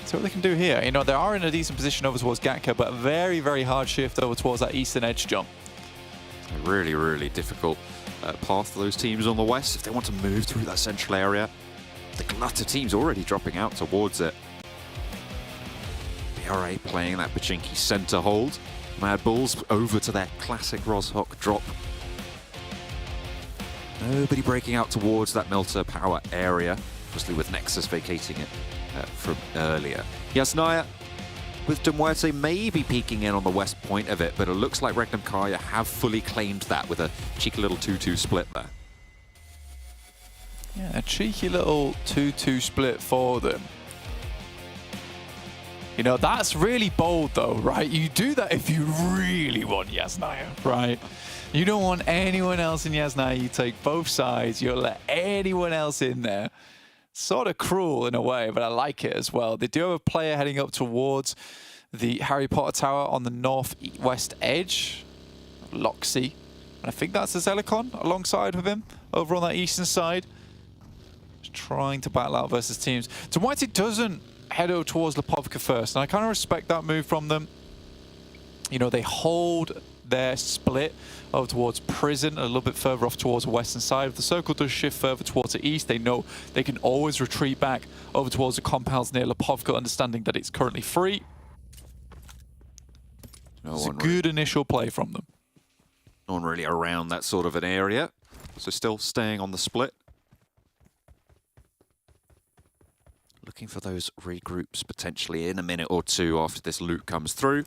Speaker 12: So what they can do here, you know, they are in a decent position over towards Gatka, but a very, very hard shift over towards that eastern edge jump.
Speaker 9: A really, really difficult path for those teams on the west if they want to move through that central area. The Glutter team's already dropping out towards it. BRA playing that Pachinki center hold. MADBULLS over to their classic Rozhok drop. Nobody breaking out towards that Melter power area, obviously with Nexus vacating it from earlier. Yasnaya with Muerte maybe peeking in on the west point of it, but it looks like REGNUM KARYA have fully claimed that with a cheeky little 2-2 split there.
Speaker 12: Yeah, a cheeky little 2-2 split for them. You know, that's really bold though, right? You do that if you really want Yasnaya, right? You don't want anyone else in Yasnaya. You take both sides. You'll let anyone else in there. Sort of cruel in a way, but I like it as well. They do have a player heading up towards the Harry Potter Tower on the northwest edge. Loxy. And I think that's the Zelicon alongside with him over on that eastern side. Just trying to battle out versus teams. Muerte doesn't head over towards Lipovka first, and I kind of respect that move from them. You know, they hold their split over towards Prison, a little bit further off towards the western side. If the circle does shift further towards the east, they know they can always retreat back over towards the compounds near Lipovka, understanding that it's currently free. It's a good initial play from them.
Speaker 9: No one really around that sort of an area, so still staying on the split. Looking for those regroups potentially in a minute or two after this loot comes through.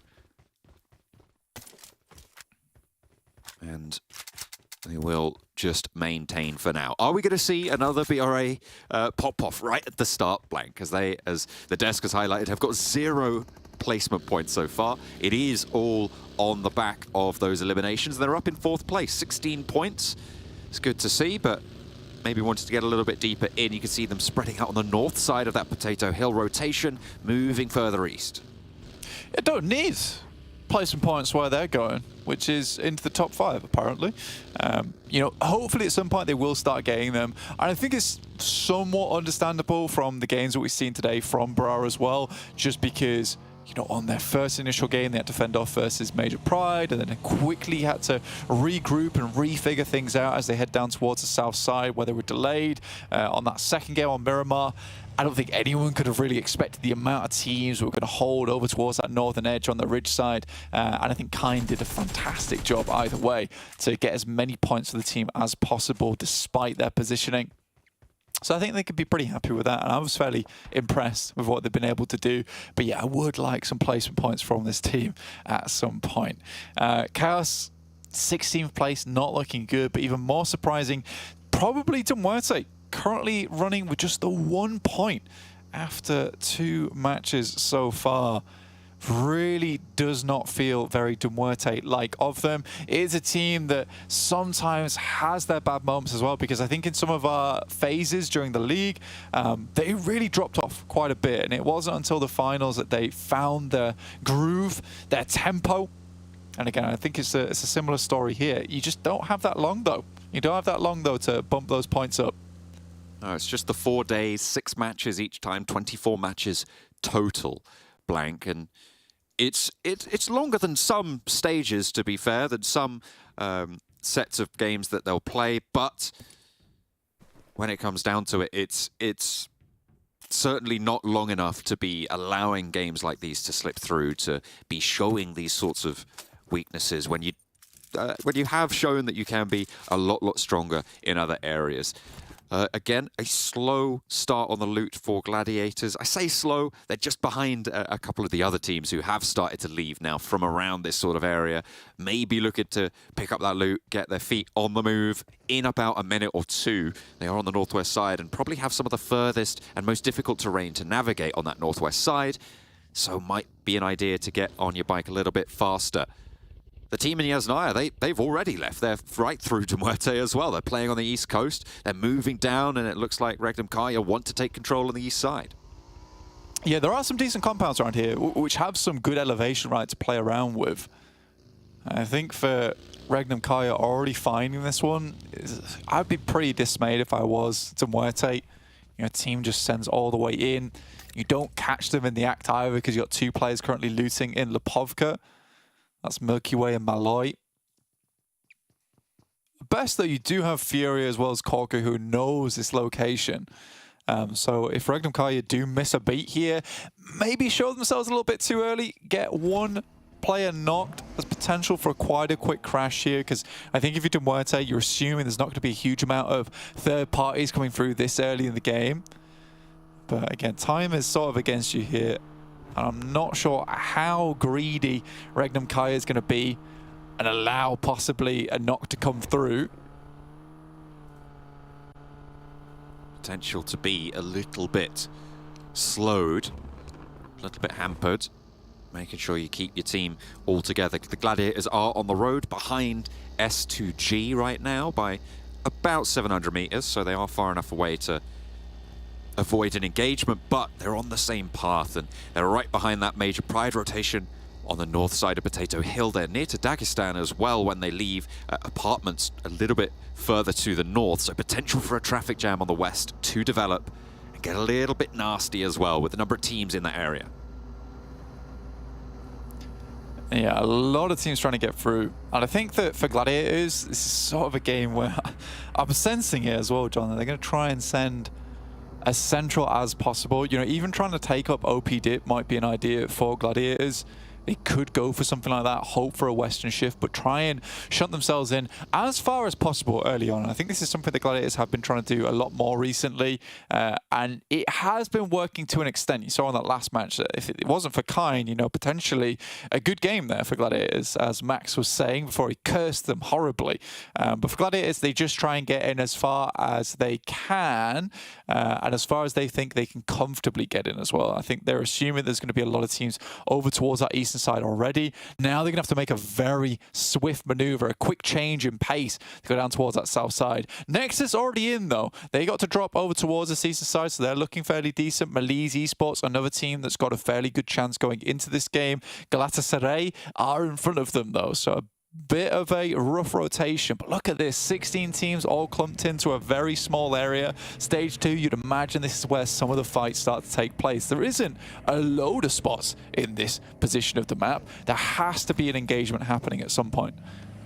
Speaker 9: And they will just maintain for now. Are we going to see another BRA pop-off right at the start, Blank? Because they, as the desk has highlighted, have got 0 placement points so far. It is all on the back of those eliminations. They're up in 4th place, 16 points. It's good to see, but maybe wanted to get a little bit deeper in. You can see them spreading out on the north side of that Potato Hill rotation, moving further east.
Speaker 12: It don't need placement points where they're going, which is into the top 5 apparently. You know, hopefully at some point they will start getting them, and I think it's somewhat understandable from the games that we've seen today from Bra as well, just because, you know, on their first initial game they had to fend off versus Major Pride, and then they quickly had to regroup and refigure things out as they head down towards the south side where they were delayed. On that second game on Miramar, I don't think anyone could have really expected the amount of teams who were going to hold over towards that northern edge on the ridge side. And I think Kine did a fantastic job either way to get as many points for the team as possible despite their positioning. So I think they could be pretty happy with that, and I was fairly impressed with what they've been able to do. But yeah, I would like some placement points from this team at some point. KAOS, 16th place, not looking good, but even more surprising, probably to Muerte, currently running with just the 1 point after 2 matches so far. Really does not feel very Muerte-like of them. It is a team that sometimes has their bad moments as well, because I think in some of our phases during the league, they really dropped off quite a bit, and it wasn't until the finals that they found their groove, their tempo. And again, I think it's a similar story here. You just don't have that long, though. You don't have that long, though, to bump those points up.
Speaker 9: No, it's just the 4 days, 6 matches each time, 24 matches total, Blank, and it's longer than some stages, to be fair, than some sets of games that they'll play, but when it comes down to it, it's certainly not long enough to be allowing games like these to slip through, to be showing these sorts of weaknesses when you have shown that you can be a lot stronger in other areas. Again, a slow start on the loot for Gladiators. I say slow, they're just behind a couple of the other teams who have started to leave now from around this sort of area. Maybe looking to pick up that loot, get their feet on the move in about a minute or 2. They are on the northwest side and probably have some of the furthest and most difficult terrain to navigate on that northwest side. So might be an idea to get on your bike a little bit faster. The team in Yasnaya, they've already left. They're right through to Muerte as well. They're playing on the east coast. They're moving down, and it looks like REGNUM KARYA want to take control on the east side.
Speaker 12: Yeah, there are some decent compounds around here, which have some good elevation, right, to play around with. I think for REGNUM KARYA already finding this one, I'd be pretty dismayed if I was to Muerte. You know, team just sends all the way in. You don't catch them in the act either because you've got 2 players currently looting in Lipovka. That's Milky Way and Malloy. Best though, you do have Fury as well as Korku, who knows this location. So if REGNUM KARYA do miss a beat here, maybe show themselves a little bit too early, get one player knocked, there's potential for quite a quick crash here, because I think if you do MUERTE, you're assuming there's not going to be a huge amount of third parties coming through this early in the game. But again, time is sort of against you here. And I'm not sure how greedy REGNUM KARYA is going to be and allow possibly a knock to come through.
Speaker 9: Potential to be a little bit slowed, a little bit hampered. Making sure you keep your team all together. The Gladiators are on the road behind S2G right now by about 700 meters, so they are far enough away to avoid an engagement, but they're on the same path, and they're right behind that major pride rotation on the north side of Potato Hill. They're near to Dagestan as well when they leave apartments a little bit further to the north, so potential for a traffic jam on the west to develop and get a little bit nasty as well with the number of teams in that area.
Speaker 12: Yeah, a lot of teams trying to get through. And I think that for Gladiators, this is sort of a game where I'm sensing it as well, John, that they're going to try and send as central as possible. You know, even trying to take up OP dip might be an idea for Gladiators. They could go for something like that, hope for a western shift, but try and shut themselves in as far as possible early on. I think this is something the Gladiators have been trying to do a lot more recently, and it has been working to an extent. You saw in that last match that if it wasn't for Kine, you know, potentially a good game there for Gladiators, as Max was saying before he cursed them horribly. But for Gladiators, they just try and get in as far as they can, and as far as they think they can comfortably get in as well. I think they're assuming there's going to be a lot of teams over towards that eastern side already. Now they're going to have to make a very swift maneuver, a quick change in pace to go down towards that south side. Nexus already in though. They got to drop over towards the eastern side, so they're looking fairly decent. MELISE Esports, another team that's got a fairly good chance going into this game. GALATASARAY are in front of them though, so a bit of a rough rotation, but look at this, 16 teams all clumped into a very small area. Stage 2, you'd imagine this is where some of the fights start to take place. There isn't a load of spots in this position of the map. There has to be an engagement happening at some point.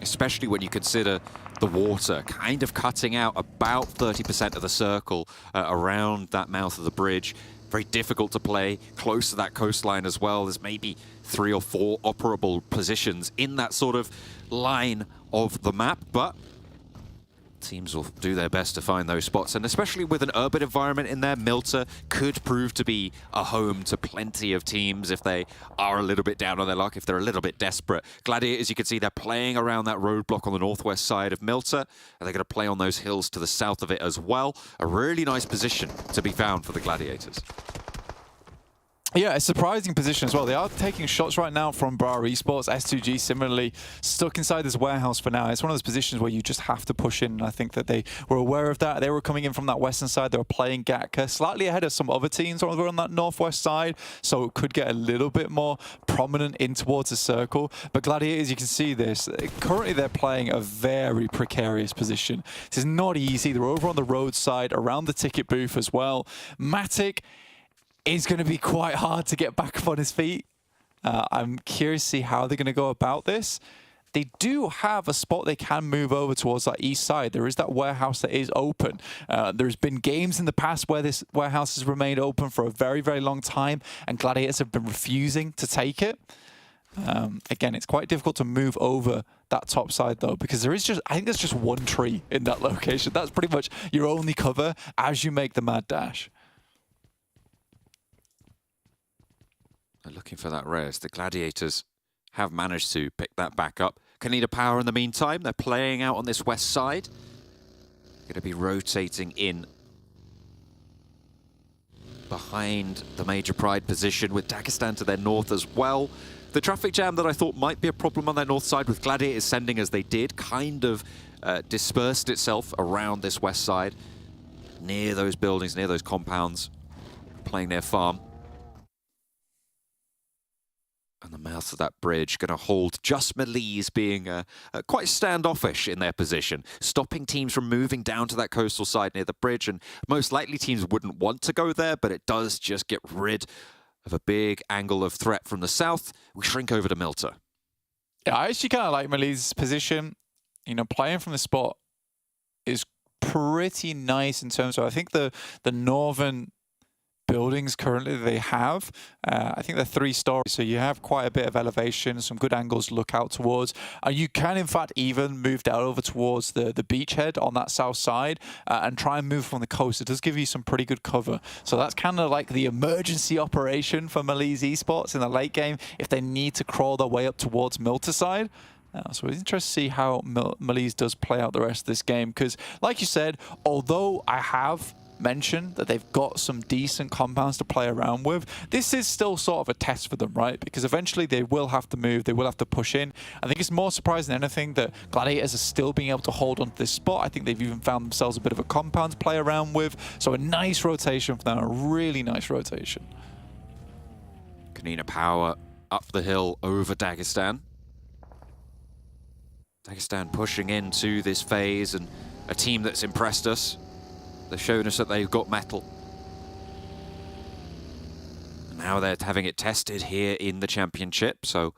Speaker 9: Especially when you consider the water kind of cutting out about 30% of the circle around that mouth of the bridge. Very difficult to play, close to that coastline as well. There's maybe 3 or 4 operable positions in that sort of line of the map, but teams will do their best to find those spots, and especially with an urban environment in there, MUERTE could prove to be a home to plenty of teams if they are a little bit down on their luck, if they're a little bit desperate. Gladiators, you can see they're playing around that roadblock on the northwest side of MUERTE, and they're going to play on those hills to the south of it as well. A really nice position to be found for the Gladiators.
Speaker 12: Yeah, a surprising position as well. They are taking shots right now from Bar Esports. S2G similarly stuck inside this warehouse for now. It's one of those positions where you just have to push in, and I think that they were aware of that. They were coming in from that western side. They were playing Gatka slightly ahead of some other teams on that northwest side, so it could get a little bit more prominent in towards the circle. But Gladiators, you can see this. Currently, they're playing a very precarious position. This is not easy. They're over on the roadside, around the ticket booth as well. Matic is going to be quite hard to get back up on his feet. I'm curious to see how they're going to go about this. They do have a spot they can move over towards that east side. There is that warehouse that is open. There's been games in the past where this warehouse has remained open for a very, very long time, and Gladiators have been refusing to take it. Again, it's quite difficult to move over that top side though, because there is just, I think there's just one tree in that location. That's pretty much your only cover as you make the mad dash.
Speaker 9: Looking for that res. The Gladiators have managed to pick that back up. KONINA Power in the meantime, they're playing out on this west side. Going to be rotating in behind the major pride position with Dagestan to their north as well. The traffic jam that I thought might be a problem on that north side with Gladiators sending as they did kind of dispersed itself around this west side, near those buildings, near those compounds, playing their farm. And the mouth of that bridge going to hold just MELISE being quite standoffish in their position, stopping teams from moving down to that coastal side near the bridge, and most likely teams wouldn't want to go there, but it does just get rid of a big angle of threat from the south. We shrink over to MUERTE.
Speaker 12: Yeah, I actually kind of like MELISE's position. You know, playing from the spot is pretty nice in terms of, I think the northern buildings currently they have, I think they're 3 stories, so you have quite a bit of elevation, some good angles to look out towards. You can in fact even move down over towards the beachhead on that south side and try and move from the coast. It does give you some pretty good cover. So that's kind of like the emergency operation for MELISE Esports in the late game if they need to crawl their way up towards MELTE side. So it's interesting to see how MELISE does play out the rest of this game, because like you said, although I have mentioned that they've got some decent compounds to play around with, this is still sort of a test for them, right? Because eventually they will have to move, they will have to push in. I think it's more surprising than anything that Gladiators are still being able to hold on to this spot. I think they've even found themselves a bit of a compound to play around with. So a nice rotation for them, a really nice rotation.
Speaker 9: KONINA Power up the hill over Dagestan. Dagestan pushing into this phase, and a team that's impressed us. They've shown us that they've got metal. And now they're having it tested here in the championship, so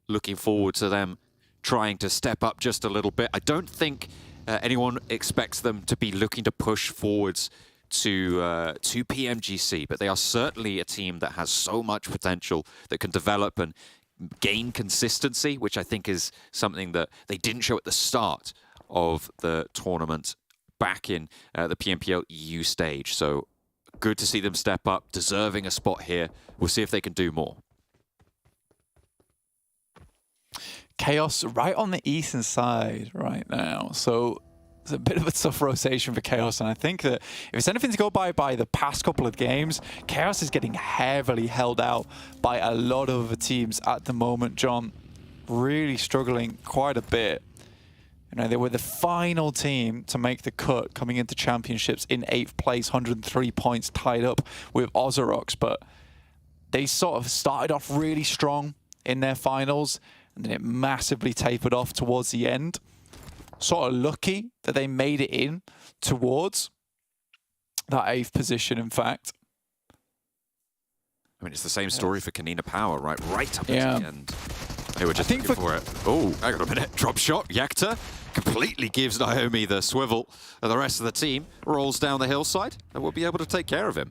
Speaker 9: looking forward to them trying to step up just a little bit. I don't think anyone expects them to be looking to push forwards to PMGC, but they are certainly a team that has so much potential that can develop and gain consistency, which I think is something that they didn't show at the start of the tournament back in the PMPL EU stage. So good to see them step up, deserving a spot here. We'll see if they can do more.
Speaker 12: KAOS right on the eastern side right now. So it's a bit of a tough rotation for KAOS, and I think that if it's anything to go by the past couple of games, KAOS is getting heavily held out by a lot of other teams at the moment, John. Really struggling quite a bit. You know, they were the final team to make the cut coming into championships in 8th place, 103 points, tied up with OZAROX, but they sort of started off really strong in their finals, and then it massively tapered off towards the end. Sort of lucky that they made it in towards that 8th position, in fact.
Speaker 9: I mean, it's the same story for KONINA Power, right? Right up at the end. They were just looking for it. Oh, hang on a minute. Drop shot. Yakta completely gives Naomi the swivel, and the rest of the team rolls down the hillside, and we'll be able to take care of him.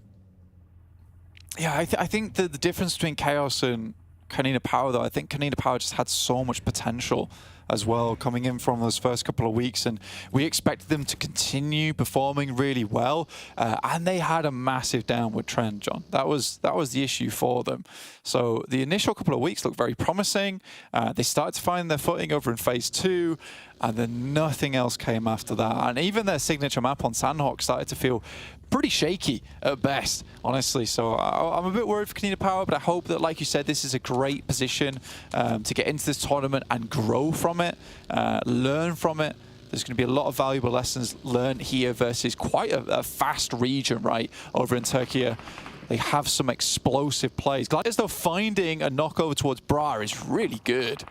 Speaker 12: Yeah, I think that the difference between KAOS and KONINA Power, though, I think KONINA Power just had so much potential as well coming in from those first couple of weeks, and we expected them to continue performing really well, and they had a massive downward trend, John. That was the issue for them. So the initial couple of weeks looked very promising. They started to find their footing over in phase 2, and then nothing else came after that. And even their signature map on Sanhok started to feel pretty shaky at best, honestly. So I'm a bit worried for KONINA Power, but I hope that, like you said, this is a great position to get into this tournament and grow from it, learn from it. There's going to be a lot of valuable lessons learned here versus quite a fast region, right, over in Türkiye. They have some explosive plays. Gladiators, though, finding a knockover towards Bra is really good.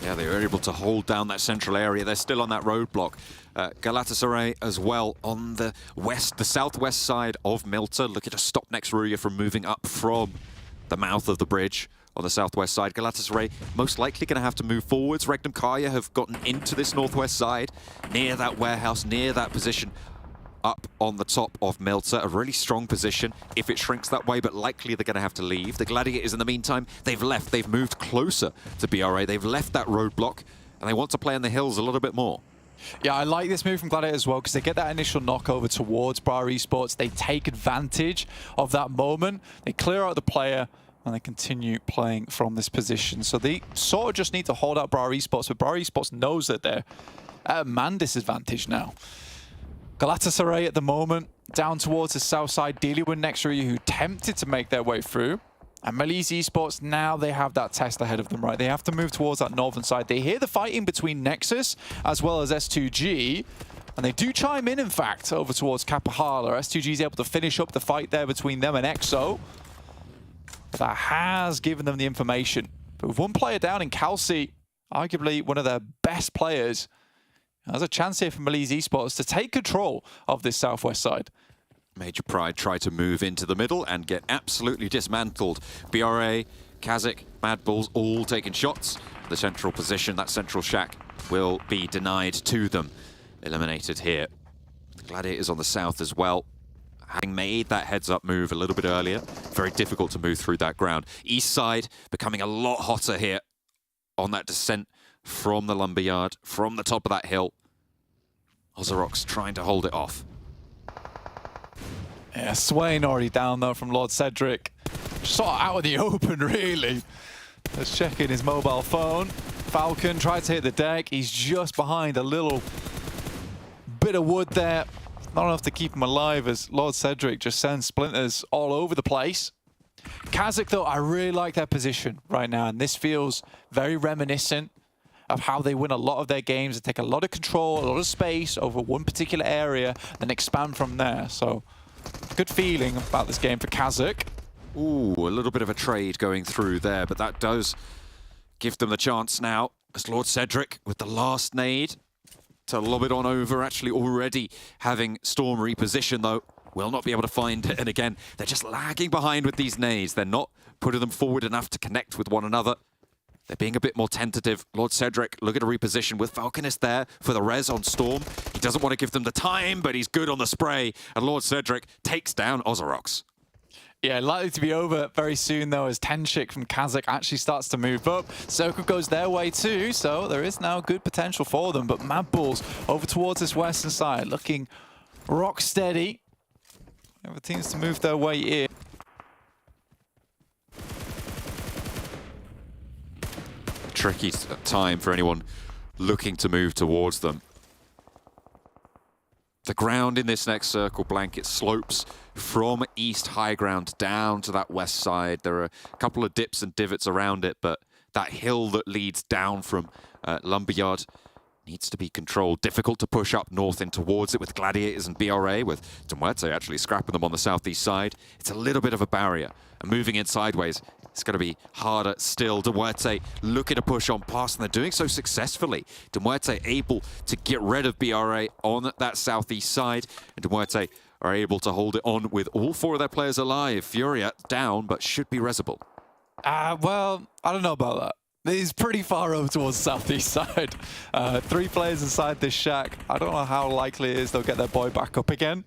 Speaker 9: Yeah, they were able to hold down that central area. They're still on that roadblock. Galatasaray as well on the southwest side of MELTE, looking to stop RÜYA from moving up from the mouth of the bridge on the southwest side. Galatasaray most likely going to have to move forwards. REGNUM KARYA have gotten into this northwest side, near that warehouse, near that position up on the top of MELTE. A really strong position if it shrinks that way, but likely they're going to have to leave. The Gladiators, in the meantime, they've left. They've moved closer to BRA. They've left that roadblock, and they want to play in the hills a little bit more.
Speaker 12: Yeah, I like this move from Gladiators as well, because they get that initial knockover towards Bar Esports. They take advantage of that moment. They clear out the player, and they continue playing from this position. So they sort of just need to hold out Bar Esports, but Bar Esports knows that they're at a man disadvantage now. Galatasaray at the moment, down towards the south side, dealing with NEXUS, who tempted to make their way through. And MELISE Esports, now they have that test ahead of them, right? They have to move towards that northern side. They hear the fighting between NEXUS as well as S2G. And they do chime in fact, over towards Kapahala. S2G is able to finish up the fight there between them and EXO. But that has given them the information. But with one player down in Kalsi, arguably one of their best players, there's a chance here for MELISE Esports to take control of this southwest side.
Speaker 9: Major Pride try to move into the middle and get absolutely dismantled. BRA, KASIK, MADBULLS all taking shots. The central position, that central shack, will be denied to them. Eliminated here. Gladiators on the south as well, having made that heads-up move a little bit earlier. Very difficult to move through that ground. East side becoming a lot hotter here on that descent from the lumberyard, from the top of that hill. OZAROX trying to hold it off.
Speaker 12: Yeah, Swain already down though from Lord Cedric. Sort of out in the open, really. Let's check in his mobile phone. Falcon tried to hit the deck. He's just behind a little bit of wood there. Not enough to keep him alive as Lord Cedric just sends splinters all over the place. KASIK, though, I really like their position right now, and this feels very reminiscent of how they win a lot of their games. They take a lot of control, a lot of space over one particular area, then expand from there. So, good feeling about this game for KASIK.
Speaker 9: Ooh, a little bit of a trade going through there, but that does give them the chance now as Lord Cedric with the last nade to lob it on over, actually already having Storm reposition though. Will not be able to find it, and again, they're just lagging behind with these nades. They're not putting them forward enough to connect with one another. They're being a bit more tentative. Lord Cedric looking to reposition with Falconist there for the res on Storm. He doesn't want to give them the time, but he's good on the spray, and Lord Cedric takes down OZAROX.
Speaker 12: Yeah, likely to be over very soon, though, as Tenshik from KASIK actually starts to move up. Circle goes their way, too, so there is now good potential for them. But MADBULLS over towards this western side, looking rock steady. Other teams to move their way in.
Speaker 9: Tricky time for anyone looking to move towards them. The ground in this next circle blanket slopes from east high ground down to that west side. There are a couple of dips and divots around it, but that hill that leads down from Lumberyard needs to be controlled. Difficult to push up north and towards it with Gladiators and BRA, with MUERTE actually scrapping them on the southeast side. It's a little bit of a barrier. And moving in sideways, it's going to be harder still. MUERTE looking to push on past, and they're doing so successfully. MUERTE able to get rid of BRA on that southeast side, and MUERTE are able to hold it on with all four of their players alive. Furia down, but should be resable.
Speaker 12: Well, I don't know about that. He's pretty far over towards the southeast side. 3 players inside this shack. I don't know how likely it is they'll get their boy back up again.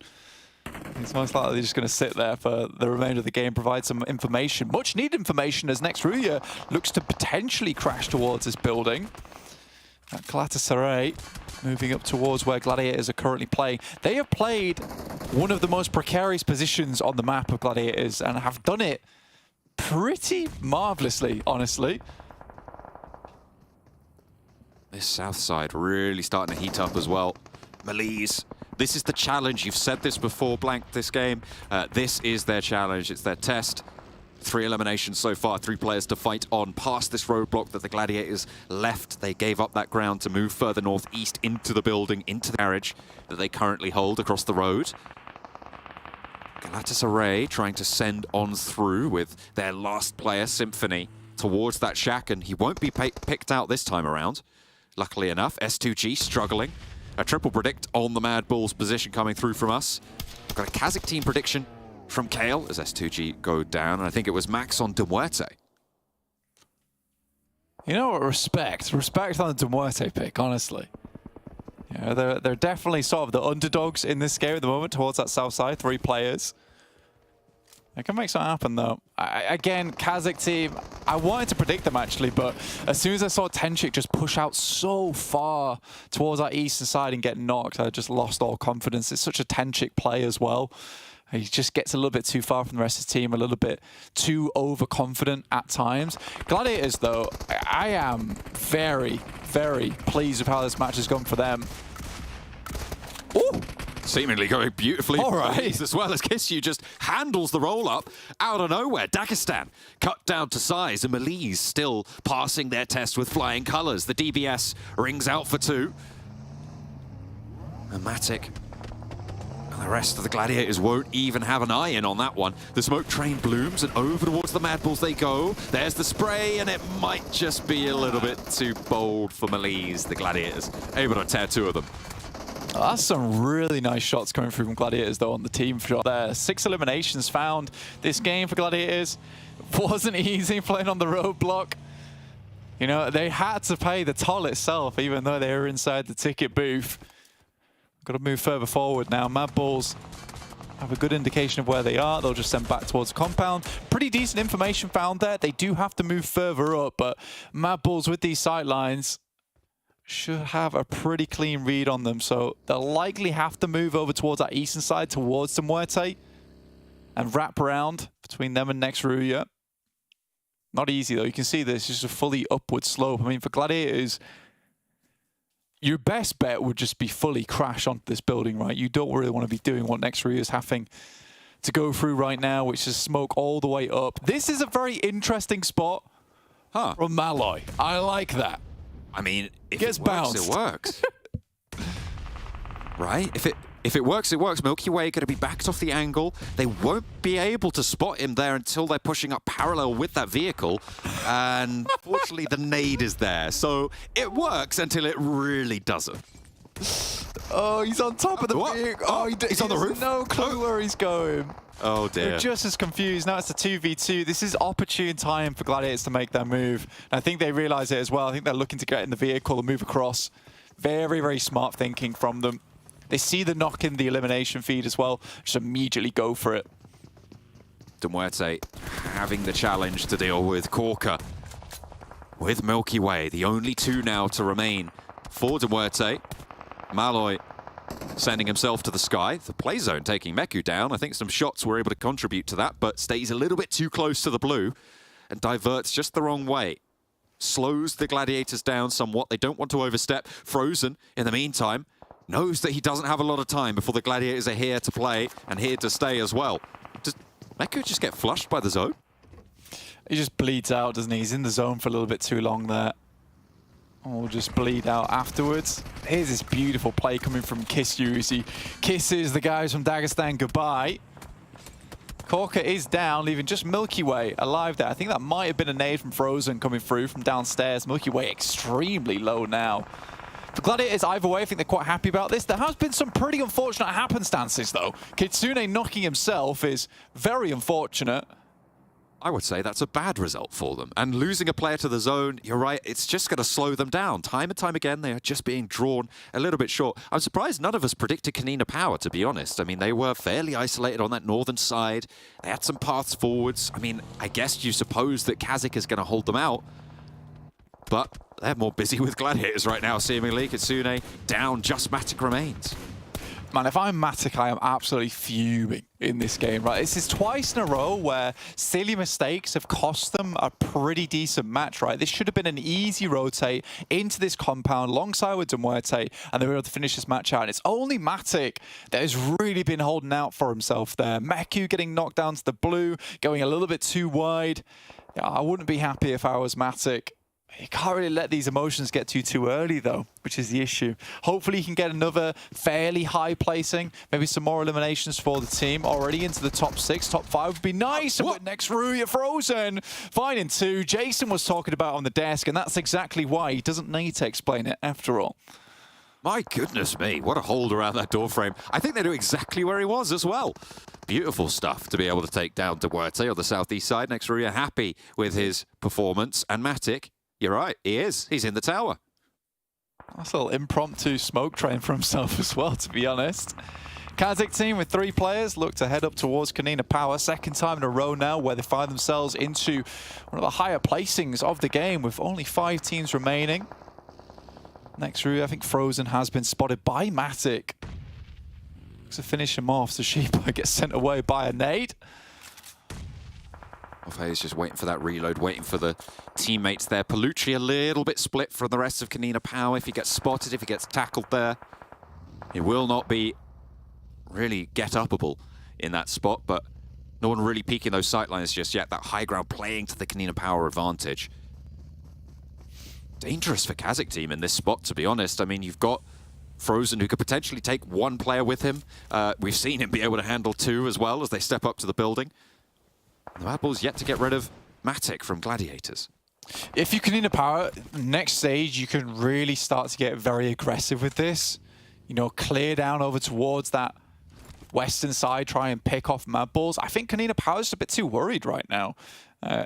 Speaker 12: It's most likely they're just going to sit there for the remainder of the game, provide some information. Much needed information as next RÜYA looks to potentially crash towards this building. GALATASARAY moving up towards where Gladiators are currently playing. They have played one of the most precarious positions on the map of Gladiators and have done it pretty marvelously, honestly.
Speaker 9: This south side really starting to heat up as well. MELISE, this is the challenge. You've said this before, Blank, this game. This is their challenge. It's their test. 3 eliminations so far, 3 players to fight on past this roadblock that the Gladiators left. They gave up that ground to move further northeast into the building, into the carriage that they currently hold across the road. GALATASARAY trying to send on through with their last player, Symphony, towards that shack, and he won't be picked out this time around. Luckily enough, S2G struggling. A triple predict on the MADBULLS position coming through from us. We've got a KASIK team prediction from Kale as S2G go down, and I think it was Max on MUERTE.
Speaker 12: You know what? Respect on the MUERTE pick, honestly. Yeah, they're definitely sort of the underdogs in this game at the moment towards that south side, 3 players. It can make something happen, though. Again, KASIK team, I wanted to predict them, actually, but as soon as I saw Tenshik just push out so far towards our eastern side and get knocked, I just lost all confidence. It's such a Tenshik play as well. He just gets a little bit too far from the rest of the team, a little bit too overconfident at times. Gladiators, though, I am very, very pleased with how this match has gone for them.
Speaker 9: Ooh! Seemingly going beautifully.
Speaker 12: All right.
Speaker 9: As well as Kisyu just handles the roll-up out of nowhere. Dagestan cut down to size, and MELISE still passing their test with flying colours. The DBS rings out for 2. And Matic and the rest of the Gladiators won't even have an eye in on that one. The smoke train blooms, and over towards the MADBULLS they go. There's the spray, and it might just be a little bit too bold for MELISE. The Gladiators able to tear 2 of them.
Speaker 12: That's some really nice shots coming through from Gladiators, though, on the team shot there. 6 eliminations found this game for Gladiators. Wasn't easy playing on the roadblock. You know, they had to pay the toll itself, even though they were inside the ticket booth. Got to move further forward now. MADBULLS have a good indication of where they are. They'll just send back towards the compound. Pretty decent information found there. They do have to move further up, but MADBULLS with these sight lines should have a pretty clean read on them. So they'll likely have to move over towards that eastern side, towards the MUERTE, and wrap around between them and next RÜYA. Not easy though. You can see this is just a fully upward slope. I mean, for Gladiators, your best bet would just be fully crash onto this building, right? You don't really want to be doing what next RÜYA is having to go through right now, which is smoke all the way up. This is a very interesting spot from Malloy. I like that.
Speaker 9: I mean, if
Speaker 12: Gets
Speaker 9: it works,
Speaker 12: bounced.
Speaker 9: it works. Right? If it works, it works. Milky Way going to be backed off the angle. They won't be able to spot him there until they're pushing up parallel with that vehicle. And fortunately, the nade is there. So it works until it really doesn't.
Speaker 12: Oh, he's on top of the vehicle. Oh,
Speaker 9: he's on the roof.
Speaker 12: No clue where he's going.
Speaker 9: Oh, dear.
Speaker 12: They're just as confused. Now it's a 2v2. This is opportune time for Gladiators to make their move. And I think they realize it as well. I think they're looking to get in the vehicle and move across. Very, very smart thinking from them. They see the knock in the elimination feed as well. Just immediately go for it.
Speaker 9: MUERTE having the challenge to deal with KORKA. With Milky Way, the only two now to remain for MUERTE. Malloy sending himself to the sky. The play zone taking Meku down. I think some shots were able to contribute to that, but stays a little bit too close to the blue and diverts just the wrong way. Slows the Gladiators down somewhat. They don't want to overstep. Frozen, in the meantime, knows that he doesn't have a lot of time before the Gladiators are here to play and here to stay as well. Does Meku just get flushed by the zone?
Speaker 12: He just bleeds out, doesn't he? He's in the zone for a little bit too long there. Or just bleed out afterwards. Here's this beautiful play coming from Kisyu as he kisses the guys from Dagestan goodbye. KORKA is down, leaving just Milky Way alive there. I think that might have been a nade from Frozen coming through from downstairs. Milky Way extremely low now. For Gladiators, either way, I think they're quite happy about this. There has been some pretty unfortunate happenstances, though. Kitsune knocking himself is very unfortunate.
Speaker 9: I would say that's a bad result for them. And losing a player to the zone, you're right, it's just going to slow them down. Time and time again, they are just being drawn a little bit short. I'm surprised none of us predicted KONINA Power, to be honest. I mean, they were fairly isolated on that northern side. They had some paths forwards. I mean, I guess you suppose that KASIK is going to hold them out. But they're more busy with Gladiators right now, seemingly. Kitsune down, just Matic remains.
Speaker 12: Man, if I'm Matic, I am absolutely fuming in this game, right? This is twice in a row where silly mistakes have cost them a pretty decent match, right? This should have been an easy rotate into this compound alongside with MUERTE, and they were able to finish this match out. And it's only Matic that has really been holding out for himself there. Meku getting knocked down to the blue, going a little bit too wide. Yeah, I wouldn't be happy if I was Matic. You can't really let these emotions get to you too early, though, which is the issue. Hopefully, you can get another fairly high placing, maybe some more eliminations for the team. Already into the top 6, top 5 would be nice. And with next RÜYA Frozen, finding 2. Jason was talking about on the desk, and that's exactly why. He doesn't need to explain it after all.
Speaker 9: My goodness me, what a hold around that door frame. I think they knew exactly where he was as well. Beautiful stuff to be able to take down MUERTE on the southeast side. Next RÜYA happy with his performance. And Matic, you're right, he is. He's in the tower.
Speaker 12: That's a little impromptu smoke train for himself as well, to be honest. KASIK team with 3 players look to head up towards KONINA Power. Second time in a row now where they find themselves into one of the higher placings of the game with only 5 teams remaining. Next RÜYA, I think Frozen has been spotted by Matic. To finish him off, so Sheepa gets sent away by a nade.
Speaker 9: He's just waiting for that reload, waiting for the teammates there. Palucci a little bit split from the rest of KONINA Power. If he gets spotted, if he gets tackled there, it will not be really get-upable in that spot, but no one really peeking those sightlines just yet. That high ground playing to the KONINA Power advantage. Dangerous for KASIK team in this spot, to be honest. I mean, you've got Frozen, who could potentially take 1 player with him. We've seen him be able to handle 2 as well as they step up to the building. The MADBULLS yet to get rid of Matic from Gladiators.
Speaker 12: If you KONINA Power, next stage, you can really start to get very aggressive with this. You know, clear down over towards that western side, try and pick off MADBULLS. I think KONINA Power is a bit too worried right now.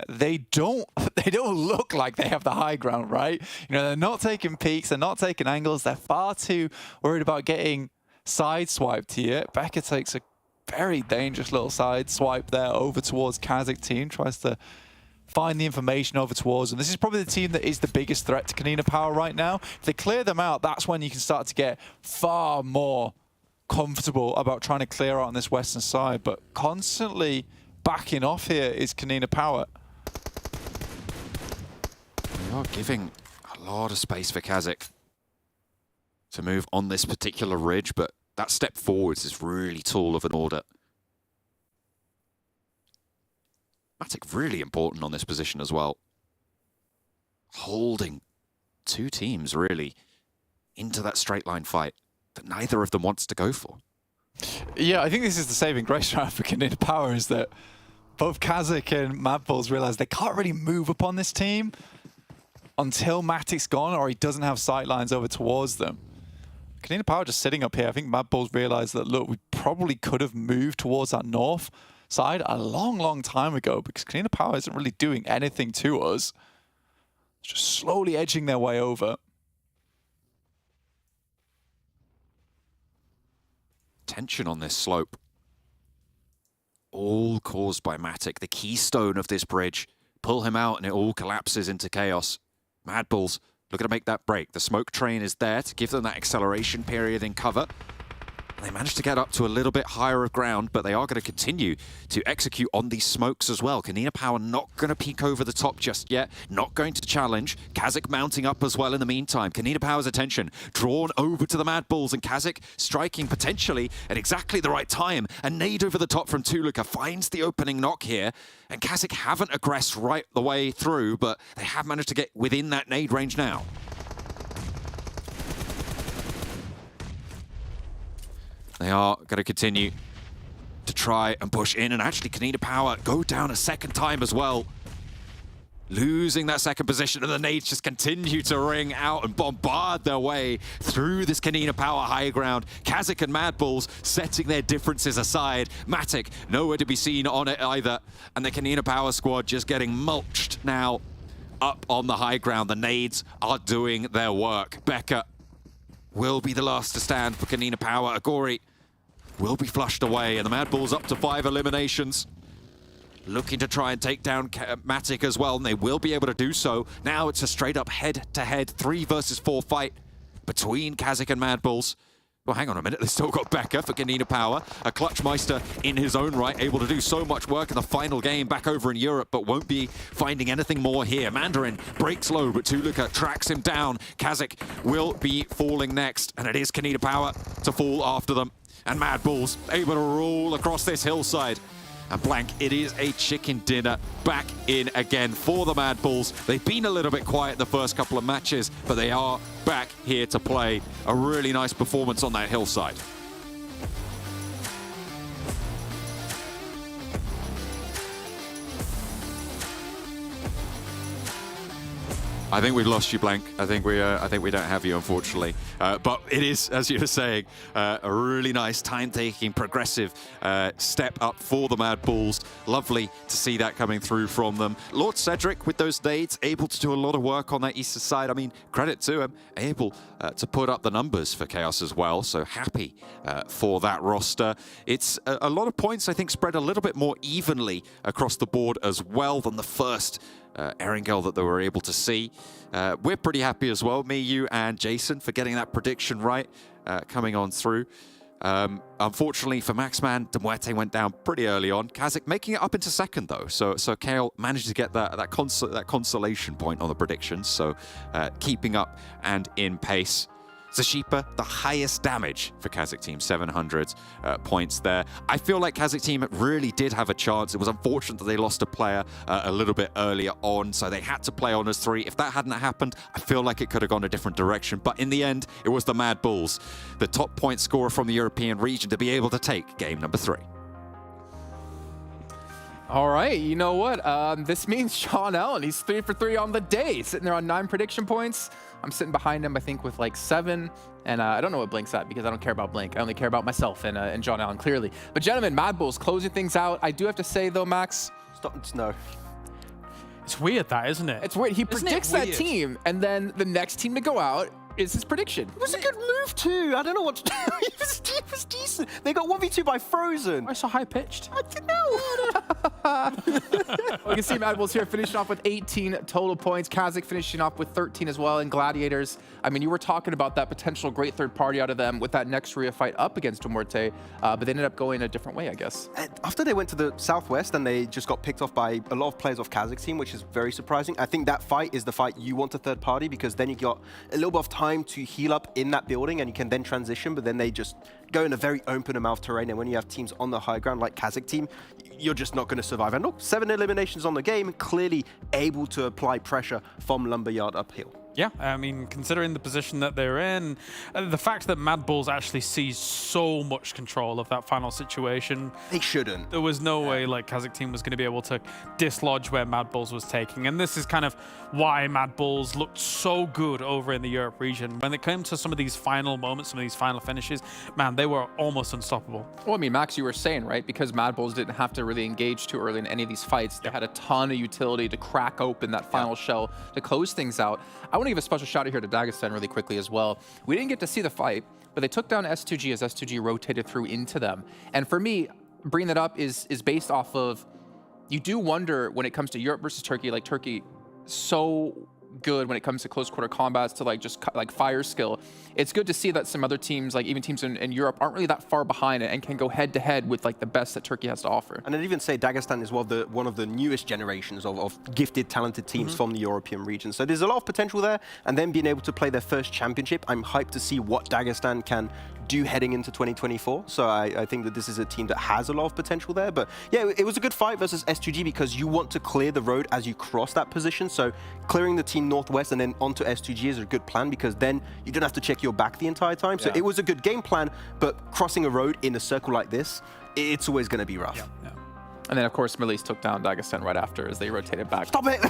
Speaker 12: They don't look like they have the high ground, right? You know, they're not taking peaks, they're not taking angles, they're far too worried about getting side-swiped here. Becca takes a very dangerous little side-swipe there over towards KASIK team. Tries to find the information over towards them. This is probably the team that is the biggest threat to KONINA Power right now. If they clear them out, that's when you can start to get far more comfortable about trying to clear out on this western side. But constantly backing off here is KONINA Power.
Speaker 9: They are giving a lot of space for KASIK to move on this particular ridge, but that step forwards is really tall of an order. Matic really important on this position as well. Holding two teams really into that straight line fight that neither of them wants to go for.
Speaker 12: Yeah, I think this is the saving grace for KONINA Power, is that both KASIK and MADBULLS realize they can't really move upon this team until Matic's gone or he doesn't have sight lines over towards them. KONINA Power just sitting up here. I think MADBULLS realized that, look, we probably could have moved towards that north side a long time ago, because KONINA Power isn't really doing anything to us. It's just slowly edging their way over.
Speaker 9: Tension on this slope. All caused by Matic, the keystone of this bridge. Pull him out and it all collapses into chaos. MADBULLS looking to make that break. The smoke train is there to give them that acceleration period in cover. They managed to get up to a little bit higher of ground, but they are going to continue to execute on these smokes as well. KONINA Power not going to peek over the top just yet, not going to challenge. KASIK mounting up as well in the meantime. KONINA Power's attention drawn over to the MADBULLS, and KASIK striking potentially at exactly the right time. A nade over the top from Tuluka finds the opening knock here, and KASIK haven't aggressed right the way through, but they have managed to get within that nade range now. They are going to continue to try and push in, and actually KONINA Power go down a second time as well. Losing that second position, and the nades just continue to ring out and bombard their way through this KONINA Power high ground. KASIK and MADBULLS setting their differences aside. Matic nowhere to be seen on it either, and the KONINA Power squad just getting mulched now up on the high ground. The nades are doing their work. Becca will be the last to stand for KONINA Power. Agori will be flushed away, and the MADBULLS up to 5 eliminations. Looking to try and take down Matic as well, and they will be able to do so. Now it's a straight-up head-to-head 3 versus 4 fight between KASIK and MADBULLS. Well, hang on a minute, they've still got Becca for KONINA Power. A Clutchmeister in his own right, able to do so much work in the final game back over in Europe, but won't be finding anything more here. Mandarin breaks low, but Tuluka tracks him down. KASIK will be falling next, and it is KONINA Power to fall after them. And MADBULLS able to roll across this hillside. And blank, it is a chicken dinner back in again for the MADBULLS. They've been a little bit quiet the first couple of matches, but they are back here to play. A really nice performance on that hillside. I think we've lost you, Blank. I think we don't have you, unfortunately. But it is, as you were saying, a really nice time-taking, progressive step up for the MADBULLS. Lovely to see that coming through from them. Lord Cedric, with those nades, able to do a lot of work on that eastern side. I mean, credit to him, able to put up the numbers for KAOS as well. So happy for that roster. It's a lot of points, I think, spread a little bit more evenly across the board as well than the first Erangel that they were able to see. We're pretty happy as well, me, you, and Jason, for getting that prediction right, coming on through. Unfortunately for Maxman, MUERTE went down pretty early on. KASIK making it up into second, though. So Kale managed to get that consolation point on the predictions. So keeping up and in pace. Zashipa, the highest damage for KASIK team, 700 points there. I feel like KASIK team really did have a chance. It was unfortunate that they lost a player a little bit earlier on, so they had to play on as 3. If that hadn't happened, I feel like it could have gone a different direction. But in the end, it was the MADBULLS, the top point scorer from the European region, to be able to take game number 3.
Speaker 10: All right, you know what? This means Sean Allen, he's 3 for 3 on the day, sitting there on 9 prediction points. I'm sitting behind him, I think, with like 7. And I don't know what Blink's at because I don't care about Blink. I only care about myself and John Allen, clearly. But gentlemen, MADBULLS closing things out. I do have to say, though, Max.
Speaker 11: No.
Speaker 8: It's weird, that, isn't it?
Speaker 10: It's weird. He predicts that team, and then the next team to go out is his prediction.
Speaker 11: It was a good move too. I don't know what to do. It was decent. They got 1v2 by Frozen.
Speaker 8: Why so high-pitched?
Speaker 11: I don't know.
Speaker 10: We can see MADBULLS here finishing off with 18 total points. KASIK finishing off with 13 as well. And Gladiators, I mean, you were talking about that potential great third party out of them with that next RÜYA fight up against MUERTE, but they ended up going a different way, I guess.
Speaker 11: After they went to the Southwest and they just got picked off by a lot of players off KASIK's team, which is very surprising. I think that fight is the fight you want a third party because then you got a little bit of time to heal up in that building and you can then transition, but then they just go in a very open amount of terrain, and when you have teams on the high ground like KASIK team, you're just not going to survive. And look, 7 eliminations on the game, clearly able to apply pressure from Lumberyard uphill.
Speaker 8: Yeah, I mean, considering the position that they're in, the fact that MADBULLS actually sees so much control of that final situation.
Speaker 11: They shouldn't.
Speaker 8: There was no way like KASIK team was going to be able to dislodge where MADBULLS was taking. And this is kind of why MADBULLS looked so good over in the Europe region. When it came to some of these final moments, some of these final finishes, man, they were almost unstoppable.
Speaker 10: Well, I mean, Max, you were saying, right? Because MADBULLS didn't have to really engage too early in any of these fights. They had a ton of utility to crack open that final shell to close things out. I want to give a special shout out here to Dagestan really quickly as well. We didn't get to see the fight, but they took down S2G as S2G rotated through into them. And for me, bringing that up is based off of, you do wonder when it comes to Europe versus Turkey, like Turkey so good when it comes to close quarter combats, to like just like fire skill. It's good to see that some other teams, like even teams in Europe, aren't really that far behind it and can go head to head with like the best that Turkey has to offer.
Speaker 11: And I'd even say Dagestan is one of the newest generations of gifted, talented teams from the European region. So there's a lot of potential there, and then being able to play their first championship, I'm hyped to see what Dagestan can do heading into 2024. So I think that this is a team that has a lot of potential there. But yeah, it was a good fight versus S2G because you want to clear the road as you cross that position. So clearing the team northwest and then onto S2G is a good plan because then you don't have to check your back the entire time. So it was a good game plan, but crossing a road in a circle like this, it's always going to be rough.
Speaker 10: And then, of course, MELISE took down Dagestan right after as they rotated back.
Speaker 11: Stop it!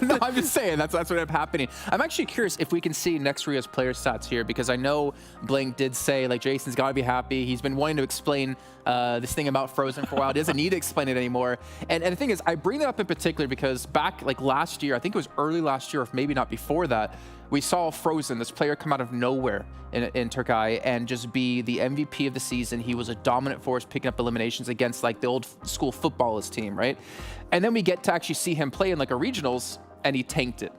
Speaker 10: No, I'm just saying, that's what ended up happening. I'm actually curious if we can see next RÜYA's player stats here, because I know Blink did say, like, Jason's got to be happy. He's been wanting to explain this thing about Frozen for a while. He doesn't need to explain it anymore. And the thing is, I bring that up in particular because back, like, last year, I think it was early last year, or maybe not before that, we saw Frozen, this player, come out of nowhere in Turkey and just be the MVP of the season. He was a dominant force picking up eliminations against like the old school footballers team, right? And then we get to actually see him play in like a regionals and he tanked it.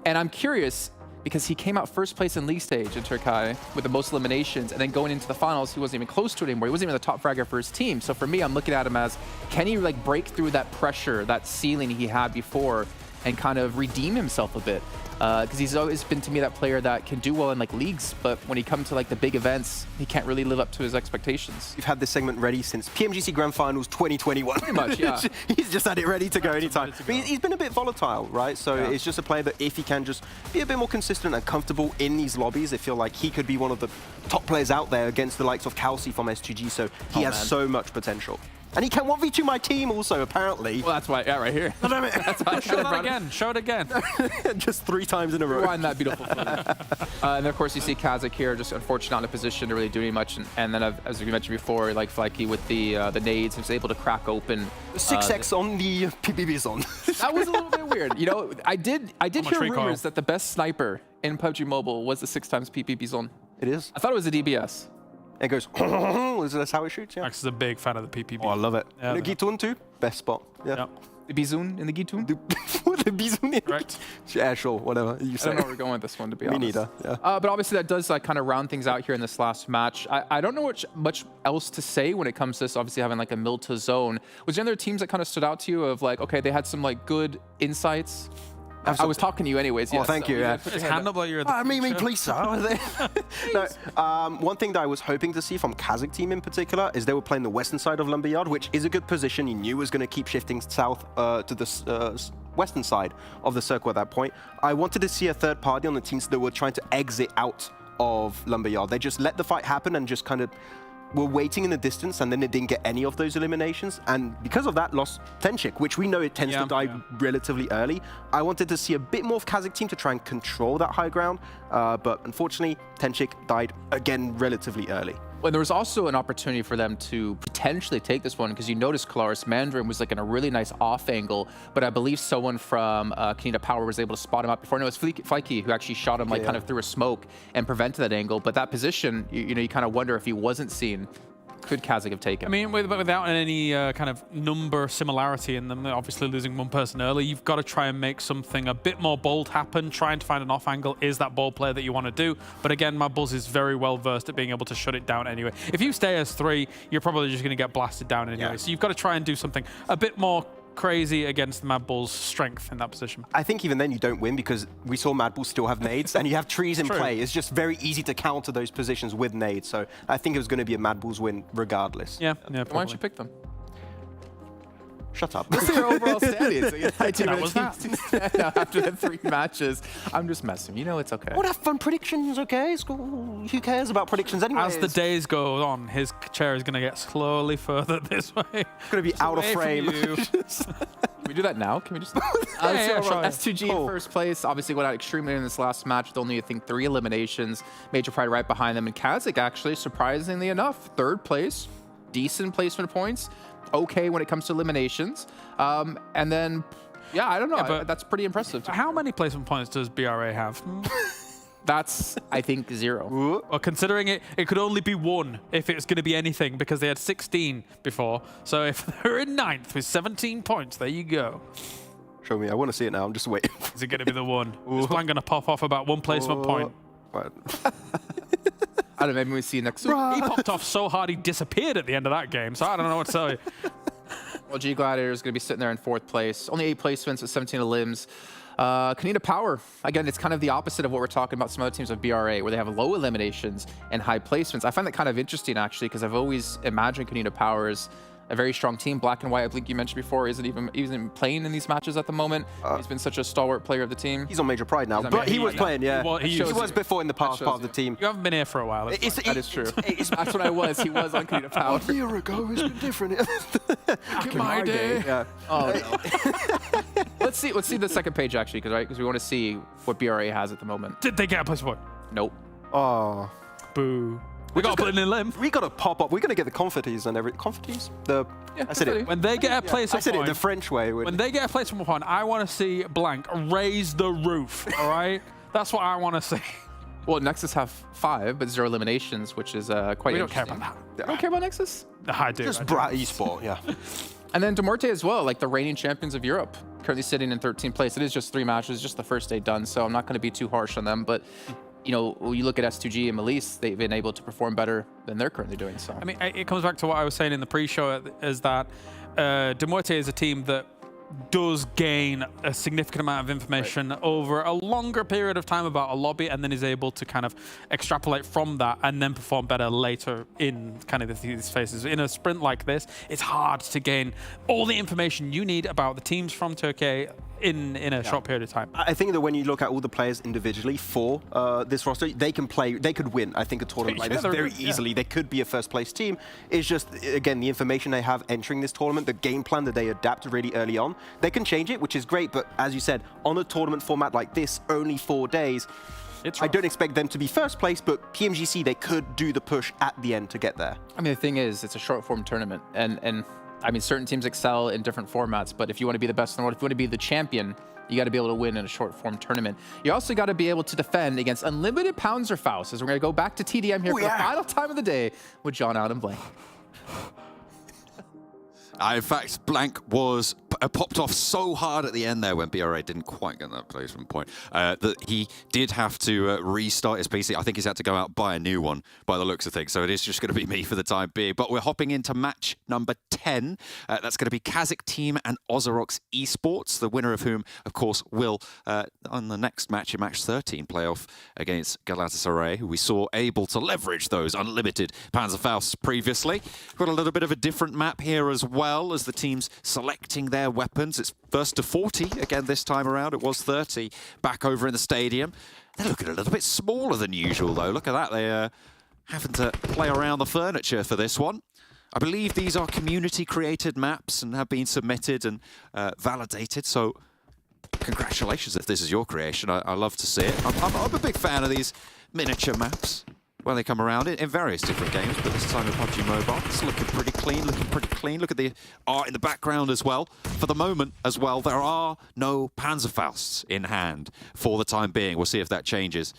Speaker 10: And I'm curious because he came out first place in league stage in Turkey with the most eliminations, and then going into the finals, he wasn't even close to it anymore. He wasn't even the top fragger for his team. So for me, I'm looking at him as, can he like break through that pressure, that ceiling he had before, and kind of redeem himself a bit? Because he's always been, to me, that player that can do well in like leagues, but when he comes to like the big events, he can't really live up to his expectations.
Speaker 11: You've had this segment ready since PMGC Grand Finals 2021.
Speaker 10: Pretty much, yeah.
Speaker 11: He's just had it ready to go anytime. But he's been a bit volatile, right? So it's just a player that if he can just be a bit more consistent and comfortable in these lobbies, I feel like he could be one of the top players out there against the likes of KAOS from S2G. So he has so much potential. And he can 1v2 my team also, apparently.
Speaker 10: Well, that's why, right here.
Speaker 11: Oh, damn it.
Speaker 10: That's why
Speaker 8: Show that again. Show it again.
Speaker 11: Just 3 times in a row.
Speaker 10: Rewind that beautiful footage. And then, of course, you see KASIK here, just unfortunately not in a position to really do any much. And then, as we mentioned before, like Flecky with the nades, was able to crack open.
Speaker 11: 6x on the PPB zone.
Speaker 10: That was a little bit weird. You know, I did hear rumors that the best sniper in PUBG Mobile was the 6x PPB zone.
Speaker 11: It is.
Speaker 10: I thought it was a DBS.
Speaker 11: It goes, that's how it shoots, yeah.
Speaker 8: Max is a big fan of the PPB.
Speaker 11: Oh, I love it.
Speaker 8: Yeah,
Speaker 11: the Gitun too, best spot. Yeah.
Speaker 10: The Bizoon in the Gitun?
Speaker 11: The Bizoon in
Speaker 8: Right.
Speaker 11: Yeah, sure, whatever. You say.
Speaker 10: I don't know where we're going with this one, to be honest.
Speaker 11: Me neither, yeah.
Speaker 10: But obviously that does like kind of round things out here in this last match. I don't know much else to say when it comes to this, obviously having like a Milta zone. Was there any other teams that kind of stood out to you of like, okay, they had some like good insights? I was talking to you anyways.
Speaker 11: Oh, thank you. Yeah.
Speaker 8: Just hand up like you're the
Speaker 11: me, please, sir. No, one thing that I was hoping to see from KASIK team in particular is they were playing the western side of Lumberyard, which is a good position. You knew was going to keep shifting south to the western side of the circle at that point. I wanted to see a third party on the teams that were trying to exit out of Lumberyard. They just let the fight happen and just kind of were waiting in the distance, and then they didn't get any of those eliminations, and because of that lost Tenchik, which we know it tends to die relatively early. I wanted to see a bit more of KASIK team to try and control that high ground, but unfortunately Tenchik died again relatively early.
Speaker 10: Well, there was also an opportunity for them to potentially take this one because you notice Kalaris Mandarin was like in a really nice off angle, but I believe someone from KONINA Power was able to spot him up before. No, it was Fleiki who actually shot him like kind of through a smoke and prevented that angle. But that position, you know, you kind of wonder if he wasn't seen. Could KASIK have taken?
Speaker 8: I mean, without any kind of number similarity in them, obviously losing one person early, you've got to try and make something a bit more bold happen. Trying to find an off angle is that ball player that you want to do. But again, MADBULLS is very well versed at being able to shut it down anyway. If you stay as 3, you're probably just going to get blasted down anyway. So you've got to try and do something a bit more crazy against MADBULLS' strength in that position.
Speaker 11: I think even then you don't win because we saw MADBULLS still have nades and you have trees in play. It's just very easy to counter those positions with nades. So I think it was going to be a MADBULLS win regardless.
Speaker 8: Yeah, probably.
Speaker 10: Why don't you pick them?
Speaker 11: Shut up.
Speaker 10: What's your overall standings? After the 3 matches. I'm just messing. You know it's okay.
Speaker 11: We'll have fun predictions, okay? Who cares about predictions anyway?
Speaker 8: As the days go on, his chair is going to get slowly further this way.
Speaker 11: It's going to be out of frame.
Speaker 10: Can we do that now? Can we just... S2G in first place. Obviously went out extremely in this last match with only, I think, 3 eliminations. Major Pride right behind them. And KASIK, actually, surprisingly enough, 3rd place. Decent placement points. Okay when it comes to eliminations. And then, yeah, I don't know. But that's pretty impressive.
Speaker 8: How many placement points does BRA have?
Speaker 10: That's, I think, 0.
Speaker 8: Well, considering it could only be 1 if it's going to be anything, because they had 16 before. So if they're in 9th with 17 points, there you go.
Speaker 11: Show me. I want to see it now. I'm just waiting.
Speaker 8: Is it going to be the 1? Is Blanc going to pop off about 1 placement point?
Speaker 10: I don't know, maybe we see next week.
Speaker 8: He popped off so hard he disappeared at the end of that game, so I don't know what to tell you.
Speaker 10: Well, G.GLADIATORS is going to be sitting there in 4th place. Only 8 placements with 17 elims. KONINA Power, again, it's kind of the opposite of what we're talking about some other teams of BRA, where they have low eliminations and high placements. I find that kind of interesting, actually, because I've always imagined KONINA Power as a very strong team. Black and White, I think you mentioned before, isn't even playing in these matches at the moment. He's been such a stalwart player of the team.
Speaker 11: He's on Major Pride now, but he was playing, yeah. He was before in the past part of the team.
Speaker 8: You haven't been here for a while.
Speaker 10: That is true. That's what I was. He was on KONINA Power.
Speaker 11: A year ago, it's been different.
Speaker 10: Back in my day. Yeah. Oh, no. Let's see the second page, actually, because we want to see what BRA has at the moment.
Speaker 8: Did they get a placement point?
Speaker 10: Nope.
Speaker 11: Oh.
Speaker 8: Boo. We got to put it in limb.
Speaker 11: We got to pop up. We're going to get the confettis and every... Confettis? I said it.
Speaker 8: When they get a placement
Speaker 11: I said
Speaker 8: point,
Speaker 11: it the French way.
Speaker 8: When they get a placement point, I want to see Blanc raise the roof, all right? That's what I want to see.
Speaker 10: Well, Nexus have 5, but 0 eliminations, which is quite
Speaker 8: We don't care about that.
Speaker 10: You don't care about Nexus?
Speaker 8: I do.
Speaker 11: Just brat eSport, yeah.
Speaker 10: And then MERTE as well, like the reigning champions of Europe, currently sitting in 13th place. It is just 3 matches, just the first day done, so I'm not going to be too harsh on them, but... You know, when you look at S2G and MELISE, they've been able to perform better than they're currently doing. So
Speaker 8: I mean, it comes back to what I was saying in the pre-show, is that MERTE is a team that does gain a significant amount of information over a longer period of time about a lobby, and then is able to kind of extrapolate from that and then perform better later in kind of these phases. In a sprint like this, it's hard to gain all the information you need about the teams from Turkey in a short period of time.
Speaker 11: I think that when you look at all the players individually for this roster, they can play, they could win, I think, a tournament like this very easily. They could be a first place team. It's just, again, the information they have entering this tournament, the game plan that they adapt really early on, they can change it, which is great, but as you said, on a tournament format like this, only 4 days, I don't expect them to be first place, but PMGC, they could do the push at the end to get there.
Speaker 10: I mean, the thing is, it's a short form tournament, and I mean, certain teams excel in different formats, but if you want to be the best in the world, if you want to be the champion, you got to be able to win in a short form tournament. You also got to be able to defend against unlimited Panzerfaust, as we're going to go back to TDM here for the final time of the day with John Adam Blanc.
Speaker 9: In fact, Blanc was popped off so hard at the end there when BRA didn't quite get that placement point that he did have to restart his PC. I think he's had to go out buy a new one by the looks of things. So it is just going to be me for the time being. But we're hopping into match number 10. That's going to be KASIK team and OZAROX Esports, the winner of whom, of course, will, on the next match, in match 13, play off against Galatasaray, who we saw able to leverage those unlimited Panzerfausts previously. Got a little bit of a different map here as well, as the teams selecting their weapons. It's first to 40 again this time around. It was 30 back over in the stadium. They're looking a little bit smaller than usual, though. Look at that. They're having to play around the furniture for this one. I believe these are community-created maps and have been submitted and validated, so congratulations if this is your creation. I love to see it. I'm a big fan of these miniature maps. when they come around in various different games, but this time in PUBG Mobile, it's looking pretty clean, Look at the art in the background as well. For the moment as well, there are no Panzerfausts in hand for the time being. We'll see if that changes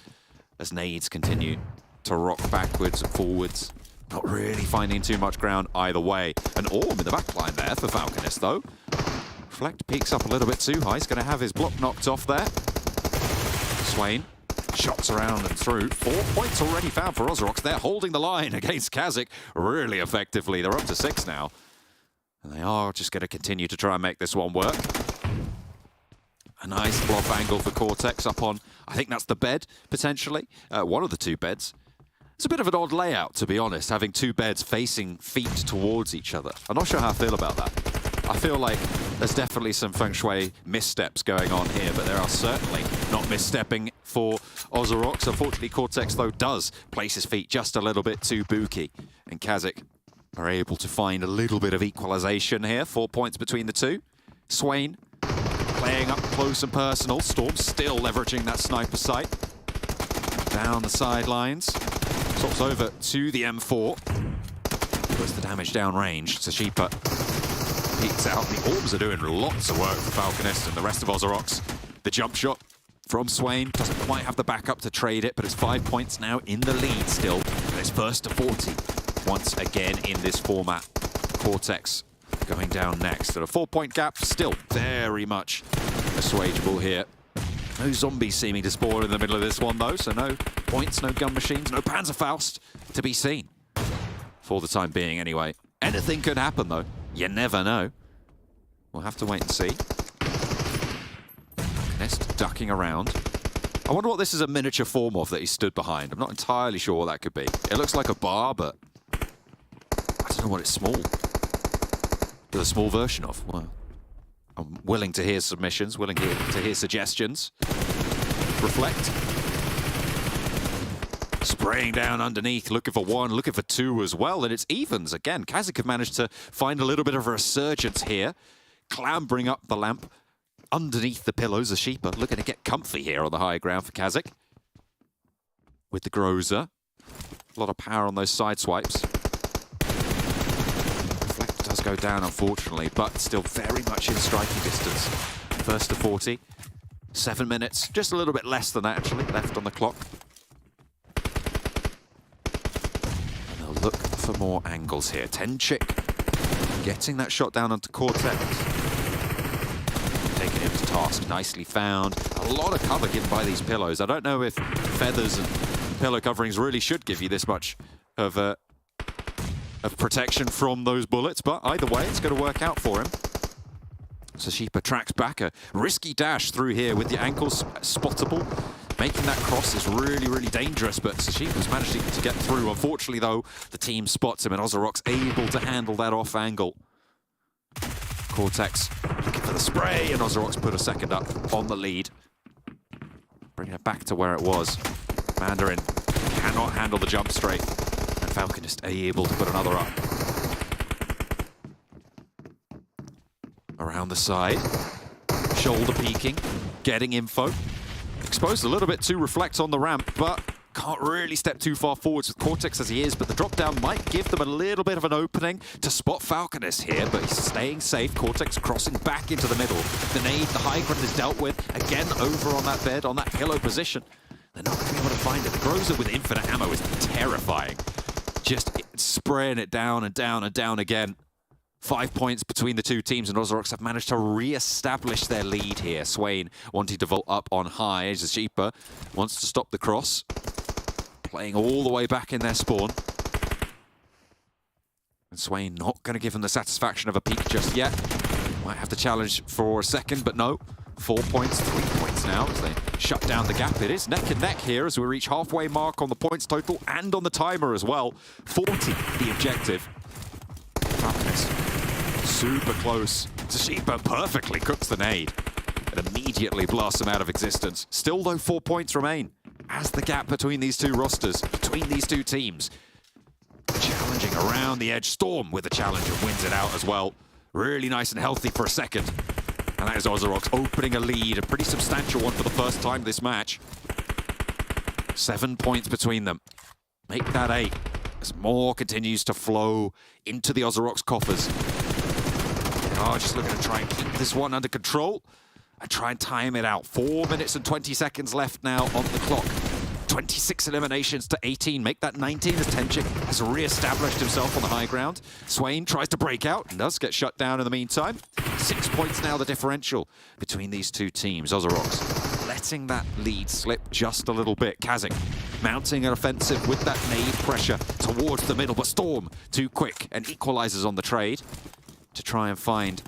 Speaker 9: as nades continue to rock backwards and forwards. Not really finding too much ground either way. An Orm in the backline there for Falconist, though. Reflect peaks up a little bit too high. He's going to have his block knocked off there. Swain. Shots around and through. 4 points already found for OZAROX. They're holding the line against KASIK really effectively. They're up to 6 now. And they are just going to continue to try and make this one work. A nice blob angle for Cortex up on, I think that's the bed, potentially. One of the 2 beds. It's a bit of an odd layout, to be honest, having 2 beds facing feet towards each other. I'm not sure how I feel about that. I feel like there's definitely some feng shui missteps going on here, but there are certainly not misstepping for OZAROX. Unfortunately, Cortex, though, does place his feet just a little bit too booky. And KASIK are able to find a little bit of equalization here. 4 points between the 2. Swain playing up close and personal. Storm still leveraging that sniper sight. Down the sidelines. Swaps over to the M4. Puts the damage down range. Sashipa peeks out. The Orbs are doing lots of work for Falconist and the rest of OZAROX. The jump shot from Swain doesn't quite have the backup to trade it, but it's 5 points now in the lead still. And it's first to 40 once again in this format. Cortex going down next. At a 4-point gap, still very much assuageable here. No zombies seeming to spawn in the middle of this one, though, so no points, no gun machines, no Panzerfaust to be seen. For the time being, anyway. Anything could happen, though. You never know. We'll have to wait and see. Nest ducking around. I wonder what this is a miniature form of that he stood behind. I'm not entirely sure what that could be. It looks like a bar, but I don't know what it's small. There's a small version of. Well, I'm willing to hear submissions, willing to hear suggestions. Reflect. Spraying down underneath, looking for 1, looking for 2 as well, and it's evens again. KASIK have managed to find a little bit of a resurgence here. Clambering up the lamp underneath the pillows. A Sheeper looking to get comfy here on the high ground for KASIK. With the Groza. A lot of power on those side swipes. Reflect does go down, unfortunately, but still very much in striking distance. First to 40. 7 minutes, just a little bit less than that, actually, left on the clock. Look for more angles here. Tenchik getting that shot down onto Cortex. Taking him to task. Nicely found. A lot of cover given by these pillows. I don't know if feathers and pillow coverings really should give you this much of protection from those bullets, but either way, it's going to work out for him. Sashipa tracks back. A risky dash through here with the ankles spottable. Making that cross is really, really dangerous, but Sashipa's managing to get through. Unfortunately, though, the team spots him, and OZAROX able to handle that off angle. Cortex looking for the spray, and OZAROX put a second up on the lead. Bringing it back to where it was. Mandarin cannot handle the jump straight, and Falconist able to put another up. Around the side. Shoulder peeking, getting info. Exposed a little bit to Reflect on the ramp, but can't really step too far forwards with Cortex as he is, but the drop down might give them a little bit of an opening to spot Falconist here, but he's staying safe. Cortex crossing back into the middle. The nade, the high ground is dealt with. Again, over on that bed, on that pillow position. They're not going to be able to find it. The Groza with infinite ammo is terrifying. Just spraying it down and down and down again. 5 points between the 2 teams, and OZAROX have managed to re-establish their lead here. Swain wanting to vault up on high. Zashipa wants to stop the cross. Playing all the way back in their spawn. And Swain not going to give them the satisfaction of a peek just yet. Might have to challenge for a second, but no. 4 points, 3 points now as they shut down the gap. It is neck and neck here as we reach halfway mark on the points total and on the timer as well. 40 the objective. Falconist super close. Sashipa perfectly cooks the nade and immediately blasts them out of existence. Still, though, 4 points remain as the gap between these 2 rosters, between these 2 teams. Challenging around the edge. Storm with the challenge and wins it out as well. Really nice and healthy for a second. And that is OZAROX opening a lead, a pretty substantial one for the first time this match. 7 points between them. make that 8 as more continues to flow into the OZAROX coffers. They are just looking to try and keep this one under control and try and time it out. 4 minutes and 20 seconds left now on the clock. 26 eliminations to 18, make that 19 as Tenchik has re-established himself on the high ground. Swain tries to break out and does get shut down in the meantime. 6 points now the differential between these two teams. OZAROX letting that lead slip just a little bit. KASIK mounting an offensive with that nade pressure towards the middle, but Storm too quick and equalizes on the trade to try and find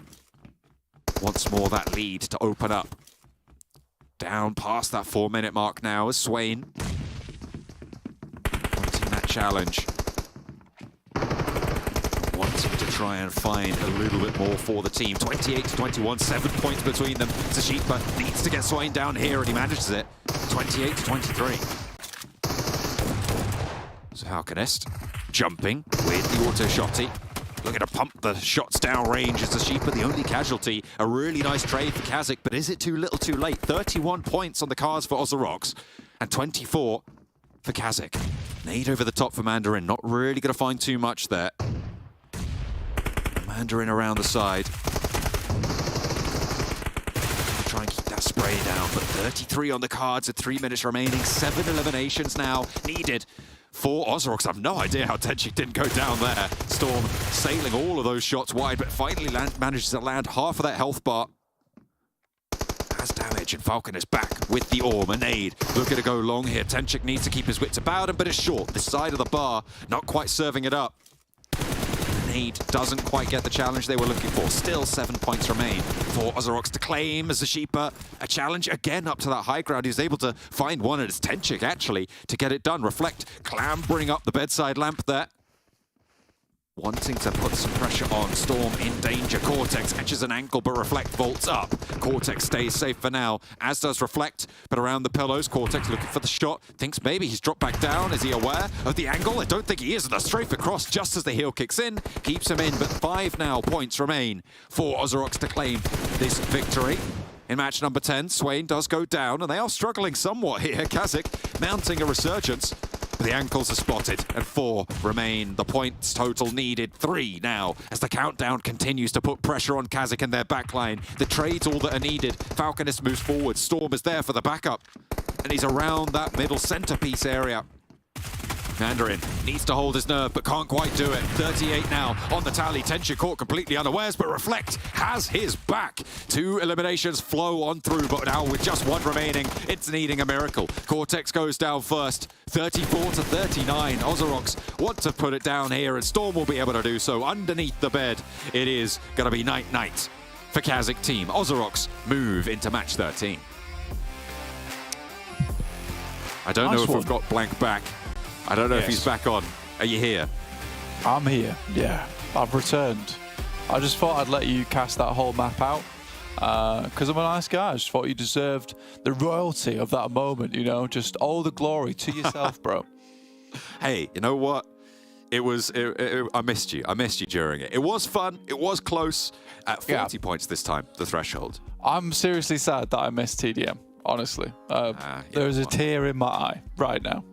Speaker 9: once more that lead to open up. Down past that 4-minute mark now as Swain wanting that challenge. Wanting to try and find a little bit more for the team. 28-21, 7 points between them. Zashipa needs to get Swain down here and he manages it. 28-23. So Halkanist jumping with the auto shotty. Looking to pump the shots down range as Zashipa the only casualty. A really nice trade for KASIK, but is it too little too late? 31 points on the cards for OZAROX and 24 for KASIK. Nade over the top for Mandarin, not really going to find too much there. Mandarin around the side. Try and keep that spray down, but 33 on the cards with 3 minutes remaining. 7 eliminations now needed for OZAROX. I have no idea how Tenchik didn't go down there. Storm sailing all of those shots wide, but finally manages to land half of that health bar. Has damage, and Falcon is back with the Orm. A nade looking to go long here. Tenchik needs to keep his wits about him, but it's short. This side of the bar, not quite serving it up. Nade doesn't quite get the challenge they were looking for. Still 7 points remain for OZAROX to claim as Zashipa. A challenge again up to that high ground. He's able to find one, and it's Tenchik actually to get it done. Reflect clambering up the bedside lamp there. Wanting to put some pressure on. Storm in danger. Cortex catches an ankle, but Reflect vaults up. Cortex stays safe for now, as does Reflect. But around the pillows, Cortex looking for the shot. Thinks maybe he's dropped back down. Is he aware of the angle? I don't think he is. The strafe across just as the heel kicks in. Keeps him in, but 5 now points remain for OZAROX to claim this victory. In match number 10, Swain does go down, and they are struggling somewhat here. KASIK mounting a resurgence. The ankles are spotted, and 4 remain. The points total needed 3 now, as the countdown continues to put pressure on KASIK and their backline. The trade's all that are needed. Falconist moves forward. Storm is there for the backup, and he's around that middle centerpiece area. Mandarin needs to hold his nerve, but can't quite do it. 38 now on the tally. Tenchik caught completely unawares, but Reflect has his back. 2 eliminations flow on through, but now with just 1 remaining, it's needing a miracle. Cortex goes down first. 34-39. OZAROX want to put it down here, and Storm will be able to do so. Underneath the bed, it is going to be night-night for KASIK team. OZAROX move into match 13. I don't know if we've got Blank back. I don't know if he's back on. Are you here?
Speaker 12: I'm here, yeah. I've returned. I just thought I'd let you cast that whole map out because I'm a nice guy. I just thought you deserved the royalty of that moment, you know? Just all the glory to yourself, bro.
Speaker 9: Hey, you know what? I missed you. I missed you during it. It was fun. It was close. At 40 points this time, the threshold.
Speaker 12: I'm seriously sad that I missed TDM, honestly. There's a tear in my eye right now.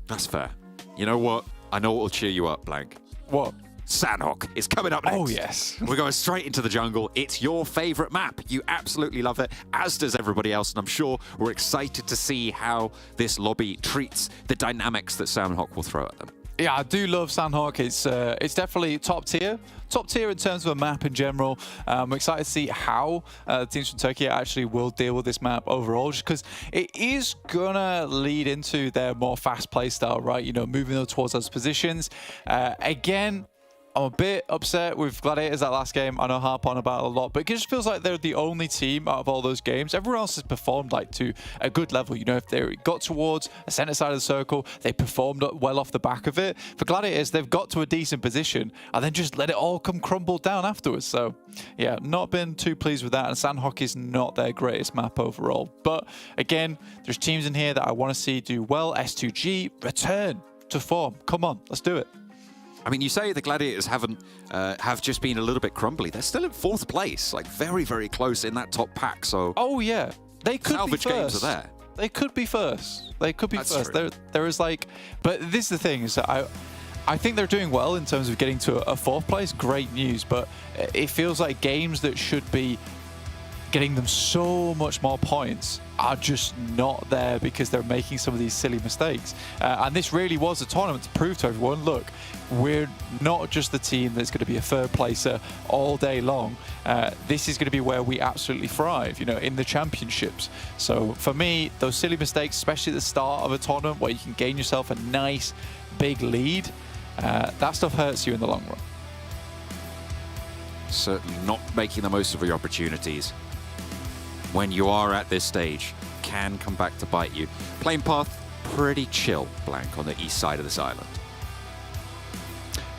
Speaker 9: That's fair. You know what? I know what will cheer you up, Blank.
Speaker 12: What?
Speaker 9: Sanhok is coming up next.
Speaker 12: Oh, yes.
Speaker 9: We're going straight into the jungle. It's your favorite map. You absolutely love it, as does everybody else. And I'm sure we're excited to see how this lobby treats the dynamics that Sanhok will throw at them.
Speaker 12: Yeah, I do love Sanhok. It's definitely top tier. Top tier in terms of a map in general. I'm excited to see how the teams from Turkey actually will deal with this map overall, just because it is gonna lead into their more fast play style, right? You know, moving them towards those positions. Again, I'm a bit upset with Gladiators that last game. I know I harp on about it a lot, but it just feels like they're the only team out of all those games. Everyone else has performed like to a good level. You know, if they got towards a center side of the circle, they performed well off the back of it. For Gladiators, they've got to a decent position and then just let it all come crumble down afterwards. So yeah, not been too pleased with that. And Sanhok is not their greatest map overall. But again, there's teams in here that I want to see do well. S2G, return to form. Come on, let's do it.
Speaker 9: I mean, you say the Gladiators have just been a little bit crumbly. They're still in 4th place, like very, very close in that top pack. So
Speaker 12: oh yeah, they could
Speaker 9: salvage
Speaker 12: be
Speaker 9: games
Speaker 12: first.
Speaker 9: are there.
Speaker 12: They could be first. They could be
Speaker 9: That's
Speaker 12: first.
Speaker 9: true.
Speaker 12: There is like, but this is the thing, is that I think they're doing well in terms of getting to a 4th place. Great news, but it feels like games that should be getting them so much more points are just not there because they're making some of these silly mistakes. And this really was a tournament to prove to everyone, look, we're not just the team that's going to be a 3rd placer all day long. This is going to be where we absolutely thrive, you know, in the championships. So for me, those silly mistakes, especially at the start of a tournament where you can gain yourself a nice big lead, that stuff hurts you in the long run.
Speaker 9: Certainly not making the most of your opportunities when you are at this stage can come back to bite you. Playing path, pretty chill, Blank, on the east side of this island.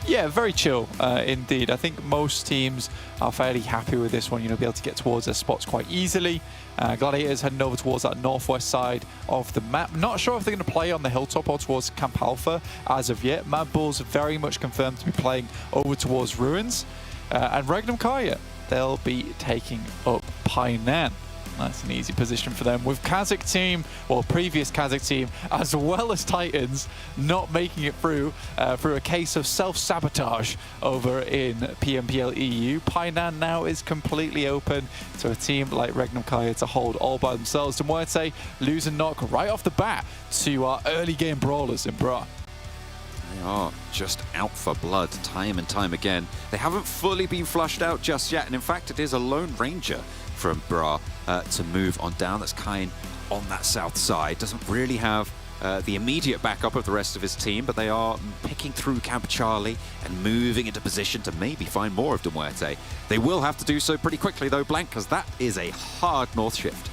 Speaker 12: Yeah, very chill indeed. I think most teams are fairly happy with this one, you know, be able to get towards their spots quite easily. Gladiators heading over towards that northwest side of the map. Not sure if they're going to play on the hilltop or towards Camp Alpha as of yet. MADBULLS very much confirmed to be playing over towards Ruins. And REGNUM KARYA, they'll be taking up Painan. Nice and easy position for them. With KASIK team, or previous KASIK team, as well as Titans, not making it through a case of self-sabotage over in PMPL EU. Painan now is completely open to a team like REGNUM KARYA to hold all by themselves. MUERTE lose and knock right off the bat to our early game brawlers in Bra.
Speaker 9: They are just out for blood time and time again. They haven't fully been flushed out just yet, and in fact it is a lone ranger from Bra to move on down. That's Kain on that south side. Doesn't really have the immediate backup of the rest of his team, but they are picking through Camp Charlie and moving into position to maybe find more of MUERTE. They will have to do so pretty quickly though, Blank, because that is a hard north shift.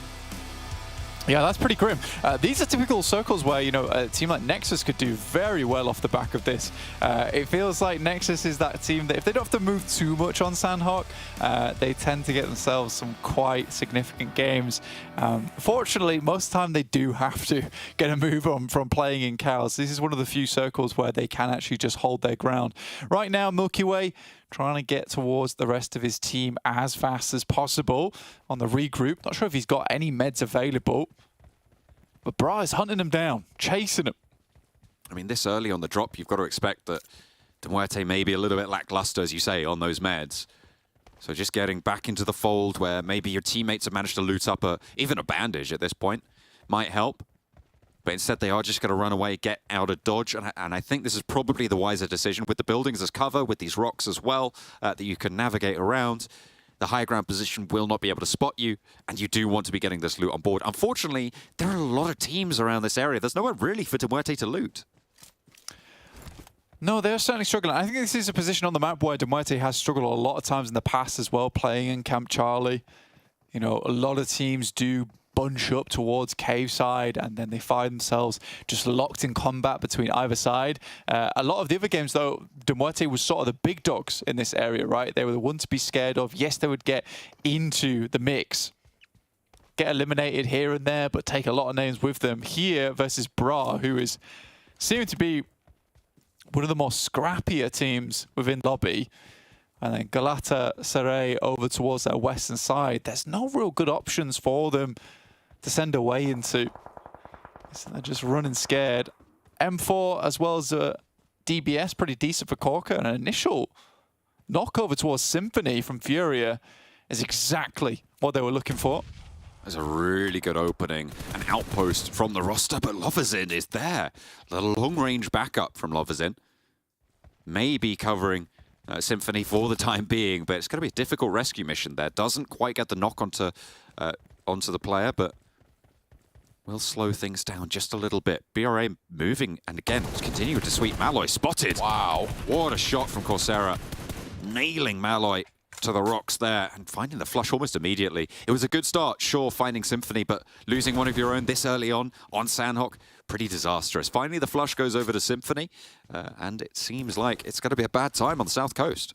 Speaker 12: Yeah, that's pretty grim. These are typical circles where, you know, a team like NEXUS could do very well off the back of this. It feels like NEXUS is that team that if they don't have to move too much on Sanhok, they tend to get themselves some quite significant games. Fortunately, most of the time they do have to get a move on from playing in KAOS. This is one of the few circles where they can actually just hold their ground. Right now, Milky Way trying to get towards the rest of his team as fast as possible on the regroup. Not sure if he's got any meds available, but Bra is hunting him down, chasing him.
Speaker 9: I mean, this early on the drop, you've got to expect that MUERTE may be a little bit lackluster, as you say, on those meds. So just getting back into the fold where maybe your teammates have managed to loot up even a bandage at this point might help. But instead they are just going to run away, get out of dodge. And I think this is probably the wiser decision with the buildings as cover, with these rocks as well, that you can navigate around. The high ground position will not be able to spot you, and you do want to be getting this loot on board. Unfortunately, there are a lot of teams around this area. There's nowhere really for MUERTE to loot.
Speaker 12: No, they're certainly struggling. I think this is a position on the map where MUERTE has struggled a lot of times in the past as well, playing in Camp Charlie. You know, a lot of teams do bunch up towards cave side and then they find themselves just locked in combat between either side. A lot of the other games though, MUERTE was sort of the big dogs in this area, right? They were the one to be scared of. Yes, they would get into the mix, get eliminated here and there, but take a lot of names with them. Here versus Bra, who is seeming to be one of the more scrappier teams within lobby. And then GALATASARAY over towards their western side. There's no real good options for them to send away into. So they're just running scared. M4 as well as DBS, pretty decent for Corker. And an initial knockover towards Symphony from Furia is exactly what they were looking for.
Speaker 9: There's a really good opening, an outpost from the roster, but Loverzin is there. The long-range backup from Loverzin. Maybe covering Symphony for the time being, but it's going to be a difficult rescue mission there. Doesn't quite get the knock onto the player, but will slow things down just a little bit. BRA moving, and again, continuing to sweep Malloy. Spotted. Wow. What a shot from Coursera. Nailing Malloy to the rocks there and finding the flush almost immediately. It was a good start, sure, finding Symphony, but losing one of your own this early on Sanhok, pretty disastrous. Finally, the flush goes over to Symphony, and it seems like it's going to be a bad time on the south coast.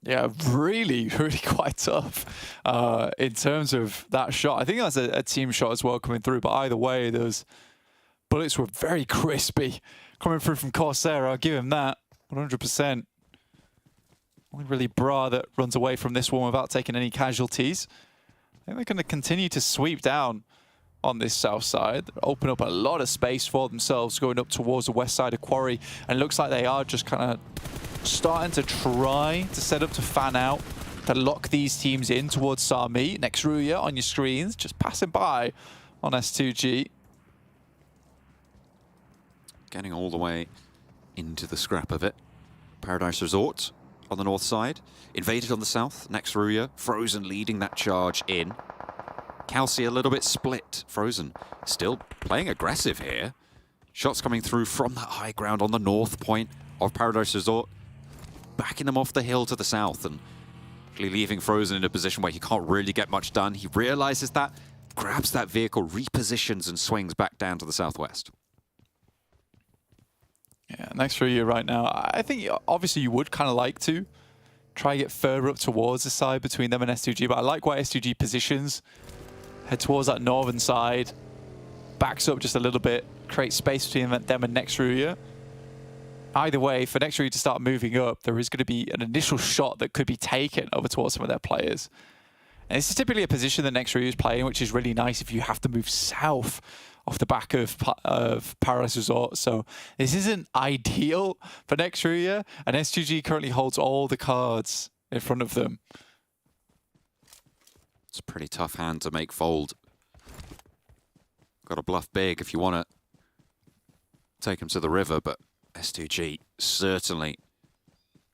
Speaker 12: Yeah, really, really quite tough in terms of that shot. I think that's a team shot as well coming through, but either way, those bullets were very crispy coming through from Coursera. I'll give him that, 100%. Only really Bra that runs away from this one without taking any casualties. I think they're going to continue to sweep down on this south side. Open up a lot of space for themselves going up towards the west side of Quarry. And it looks like they are just kind of starting to try to set up to fan out, to lock these teams in towards Sami. Next RÜYA on your screens, just passing by on S2G.
Speaker 9: Getting all the way into the scrap of it. Paradise Resort on the north side. Invaded on the south. Next RÜYA. Frozen leading that charge in. KAOS a little bit split. Frozen still playing aggressive here. Shots coming through from that high ground on the north point of Paradise Resort. Backing them off the hill to the south and leaving Frozen in a position where he can't really get much done. He realizes that, grabs that vehicle, repositions and swings back down to the southwest.
Speaker 12: Yeah, next RÜYA right now. I think obviously you would kind of like to try and get further up towards the side between them and S2G, but I like why S2G positions. Head towards that northern side, backs up just a little bit, creates space between them and next RÜYA. Either way, for next RÜYA to start moving up, there is going to be an initial shot that could be taken over towards some of their players. And this is typically a position that next RÜYA is playing, which is really nice if you have to move south off the back of Paradise Resort. So this isn't ideal for next RÜYA, and S2G currently holds all the cards in front of them.
Speaker 9: It's a pretty tough hand to make fold. Got to bluff big if you want to take him to the river, but S2G certainly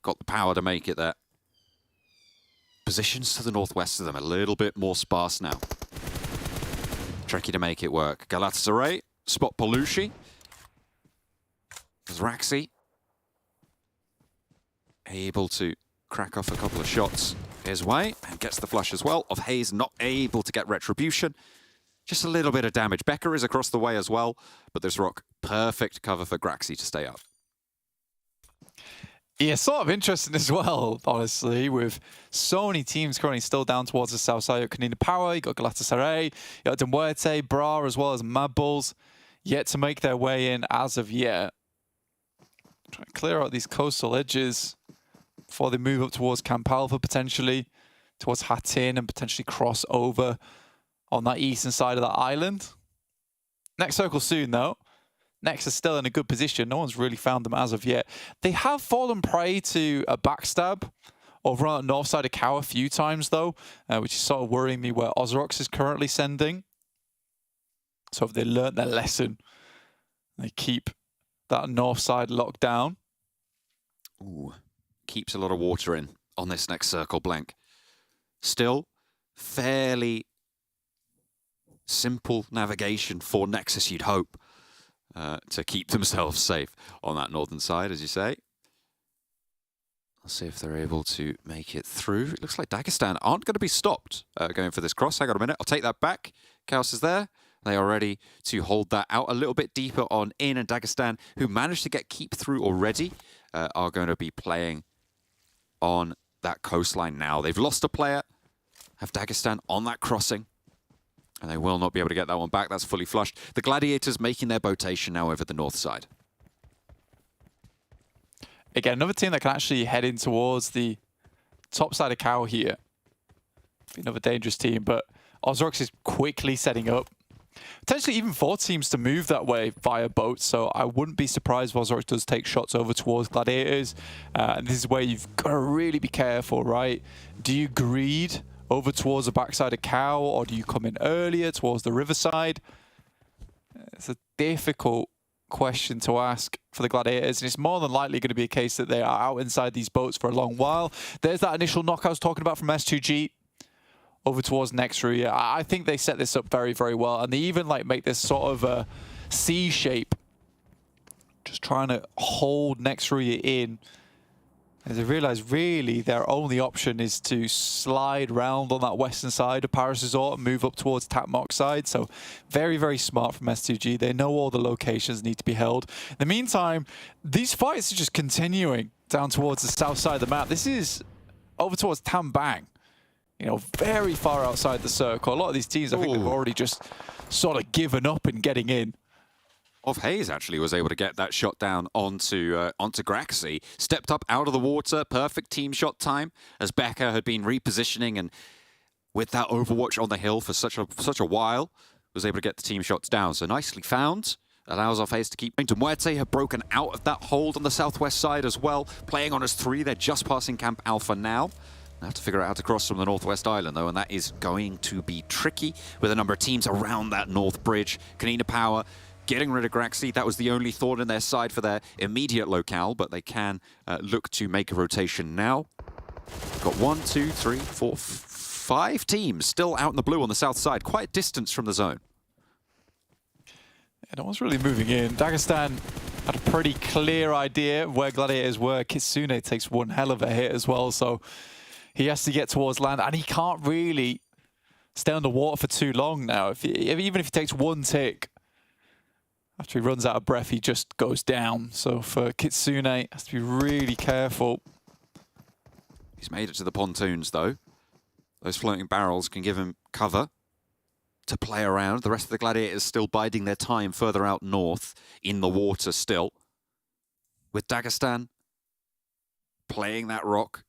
Speaker 9: got the power to make it there. Positions to the northwest of them a little bit more sparse now. Tricky to make it work. Galatasaray, spot Palushi. Raxi able to crack off a couple of shots his way and gets the flush as well. Of Hayes not able to get retribution. Just a little bit of damage. Becker is across the way as well, but this rock, perfect cover for Graxi to stay up.
Speaker 12: Yeah, sort of interesting as well, honestly, with so many teams currently still down towards the south side. You got KONINA Power, you got Galatasaray, you got MUERTE, Bra, as well as MADBULLS, yet to make their way in as of yet. Try to clear out these coastal edges before they move up towards Camp Alpha, potentially, towards Hattin, and potentially cross over on that eastern side of that island. Next circle soon, though. Nexus still in a good position. No one's really found them as of yet. They have fallen prey to a backstab over on the north side of Cow a few times, though, which is sort of worrying me where OZAROX is currently sending. So if they learnt their lesson, they keep that north side locked down.
Speaker 9: Ooh, keeps a lot of water in on this next circle blank. Still, fairly simple navigation for Nexus, you'd hope. To keep themselves safe on that northern side, as you say. Let's see if they're able to make it through. It looks like Dagestan aren't going to be stopped going for this cross. Hang on a minute. I'll take that back. KAOS is there. They are ready to hold that out a little bit deeper on in, and Dagestan, who managed to get keep through already, are going to be playing on that coastline now. They've lost a player. Have Dagestan on that crossing. And they will not be able to get that one back. That's fully flushed. The Gladiators making their botation now over the north side.
Speaker 12: Again, another team that can actually head in towards the top side of Cow here. Another dangerous team, but OZAROX is quickly setting up. Potentially even 4 teams to move that way via boat, so I wouldn't be surprised if OZAROX does take shots over towards Gladiators. And this is where you've got to really be careful, right? Do you greed over towards the backside of Cow, or do you come in earlier towards the riverside? It's a difficult question to ask for the Gladiators, and it's more than likely going to be a case that they are out inside these boats for a long while. There's that initial knock I was talking about from S2G over towards next RÜYA. I think they set this up very, very well, and they even like make this sort of a C shape, just trying to hold next RÜYA in. As they realise, really, their only option is to slide round on that western side of Paris Resort and move up towards Tatmok side. So very, very smart from S2G. They know all the locations need to be held. In the meantime, these fights are just continuing down towards the south side of the map. This is over towards Tambang. You know, very far outside the circle. A lot of these teams, I think, have already just sort of given up in getting in.
Speaker 9: Of Hayes actually was able to get that shot down onto Graxi. Stepped up out of the water. Perfect team shot time as Becker had been repositioning, and with that overwatch on the hill for such a while, was able to get the team shots down. So nicely found. Allows our FaZe to keep going. MUERTE have broken out of that hold on the southwest side as well. Playing on as 3, they're just passing Camp Alpha now. They have to figure out how to cross from the northwest island though, and that is going to be tricky with a number of teams around that north bridge. KONINA Power getting rid of Graxi. That was the only thorn in their side for their immediate locale, but they can look to make a rotation now. Got 1, 2, 3, 4, 5 teams still out in the blue on the south side, quite distance from the zone.
Speaker 12: No one's really moving in. Dagestan had a pretty clear idea of where Gladiators were. Kitsune takes one hell of a hit as well, so he has to get towards land, and he can't really stay underwater for too long now. Even if he takes one tick, after he runs out of breath, he just goes down. So for Kitsune, he has to be really careful.
Speaker 9: He's made it to the pontoons, though. Those floating barrels can give him cover to play around. The rest of the Gladiators still biding their time further out north in the water still. With Dagestan playing that rock,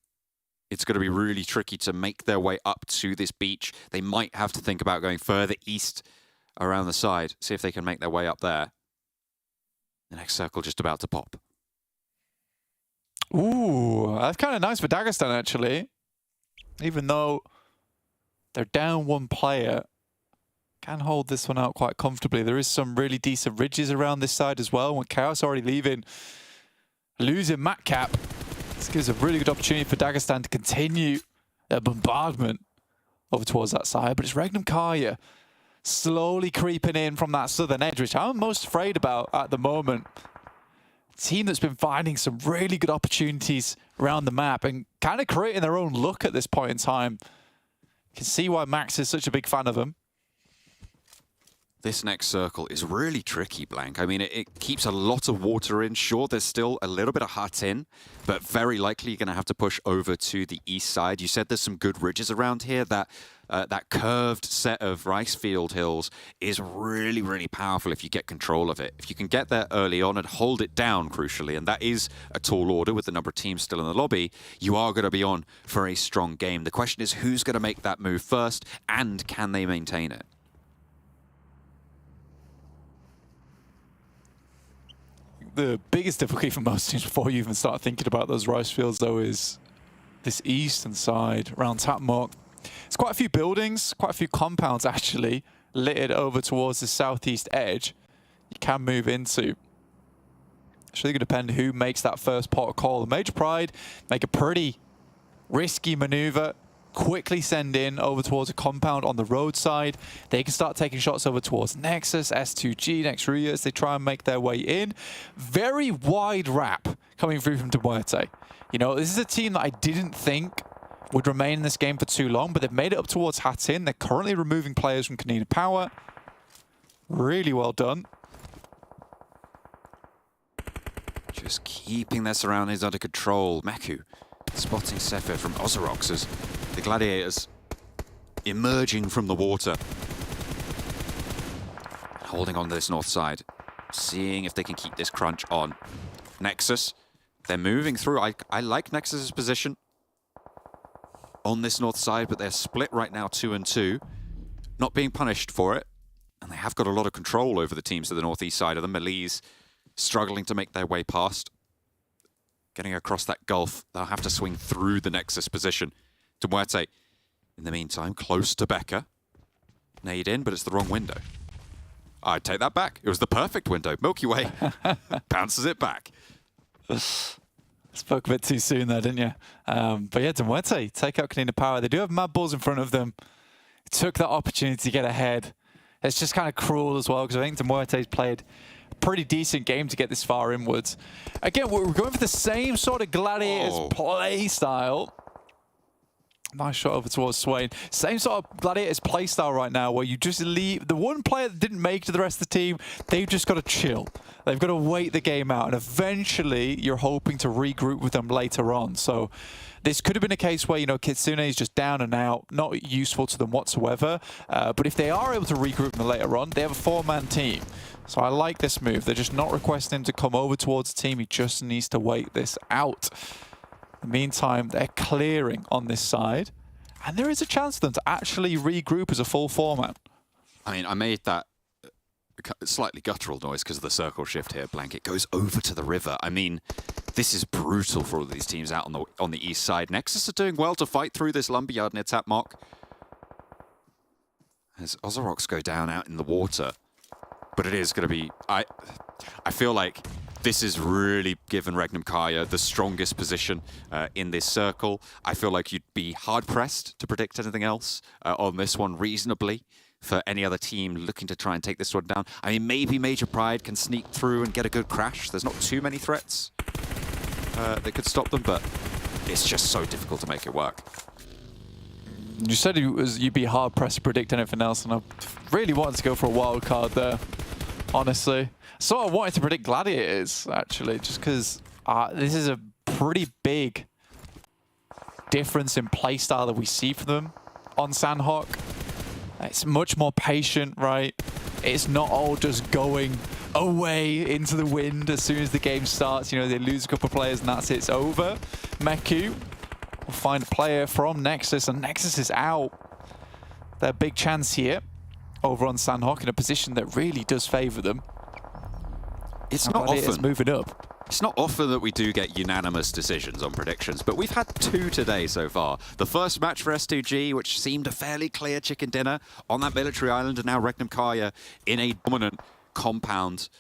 Speaker 9: it's going to be really tricky to make their way up to this beach. They might have to think about going further east around the side, see if they can make their way up there. The next circle just about to pop.
Speaker 12: Ooh, that's kind of nice for Dagestan, actually. Even though they're down one player, can hold this one out quite comfortably. There is some really decent ridges around this side as well. When KAOS already leaving, losing Matcap, this gives a really good opportunity for Dagestan to continue their bombardment over towards that side. But it's REGNUM CARYA slowly creeping in from that southern edge, which I'm most afraid about at the moment. A team that's been finding some really good opportunities around the map and kind of creating their own look at this point in time. You can see why Max is such a big fan of them.
Speaker 9: This next circle is really tricky, Blank. I mean, it keeps a lot of water in. Sure, there's still a little bit of hut in, but very likely you're going to have to push over to the east side. You said there's some good ridges around here. That curved set of rice field hills is really, really powerful if you get control of it. If you can get there early on and hold it down, crucially, and that is a tall order with the number of teams still in the lobby, you are going to be on for a strong game. The question is who's going to make that move first, and can they maintain it?
Speaker 12: The biggest difficulty for most teams before you even start thinking about those rice fields, though, is this eastern side around Tapmok. It's quite a few buildings, quite a few compounds actually, littered over towards the southeast edge you can move into. It's really going to depend who makes that first pot of call. The Major Pride make a pretty risky maneuver, quickly send in over towards a compound on the roadside. They can start taking shots over towards Nexus, S2G, next RÜYA as they try and make their way in. Very wide wrap coming through from MUERTE. You know, this is a team that I didn't think would remain in this game for too long, but they've made it up towards Hatin. They're currently removing players from KONINA Power. Really well done.
Speaker 9: Just keeping their surroundings under control. Meku spotting Sephir from OZAROX as the Gladiators emerging from the water. Holding on to this north side. Seeing if they can keep this crunch on. Nexus, they're moving through. I like Nexus's position on this north side, but they're split right now 2 and 2. Not being punished for it. And they have got a lot of control over the teams to the northeast side of them. MELISE struggling to make their way past. Getting across that gulf, they'll have to swing through the Nexus position. To MUERTE, in the meantime, close to Becca. Nade in, but it's the wrong window. I'd take that back. It was the perfect window. Milky Way bounces it back.
Speaker 12: Spoke a bit too soon there, didn't you? But yeah, MUERTE take out KONINA Power. They do have MADBULLS in front of them. Took that opportunity to get ahead. It's just kind of cruel as well, because I think MUERTE's played a pretty decent game to get this far inwards. Again, we're going for the same sort of Gladiators play style. Nice shot over towards Swain. Same sort of Gladiators play style right now, where you just leave the one player that didn't make it to the rest of the team. They've just got to chill. They've got to wait the game out, and eventually you're hoping to regroup with them later on. So this could have been a case where, you know, Kitsune is just down and out, not useful to them whatsoever. But if they are able to regroup them later on, they have a 4-man team. So I like this move. They're just not requesting him to come over towards the team. He just needs to wait this out. In the meantime, they're clearing on this side. And there is a chance for them to actually regroup as a full 4-man.
Speaker 9: I mean, I made that slightly guttural noise because of the circle shift here. Blanket goes over to the river. I mean, this is brutal for all of these teams out on the east side. Nexus are doing well to fight through this lumberyard near Tap Mock. As OZAROX go down out in the water. But it is going to be... I feel like this is really given REGNUM KARYA the strongest position in this circle. I feel like you'd be hard-pressed to predict anything else on this one reasonably for any other team looking to try and take this one down. I mean, maybe Major Pride can sneak through and get a good crash. There's not too many threats that could stop them, but it's just so difficult to make it work.
Speaker 12: You said you'd be hard-pressed to predict anything else, and I really wanted to go for a wild card there, honestly. So I wanted to predict Gladiators, actually, just because this is a pretty big difference in playstyle that we see from them on Sanhok. It's much more patient, right? It's not all just going away into the wind as soon as the game starts. You know, they lose a couple of players and that's it, it's over. Meku will find a player from Nexus, and Nexus is out. Their big chance here over on Sanhok in a position that really does favour them.
Speaker 9: It's not often.
Speaker 12: It's moving up.
Speaker 9: It's not often that we do get unanimous decisions on predictions, but we've had 2 today so far. The first match for S2G, which seemed a fairly clear chicken dinner on that military island, and now REGNUM KARYA in a dominant compound.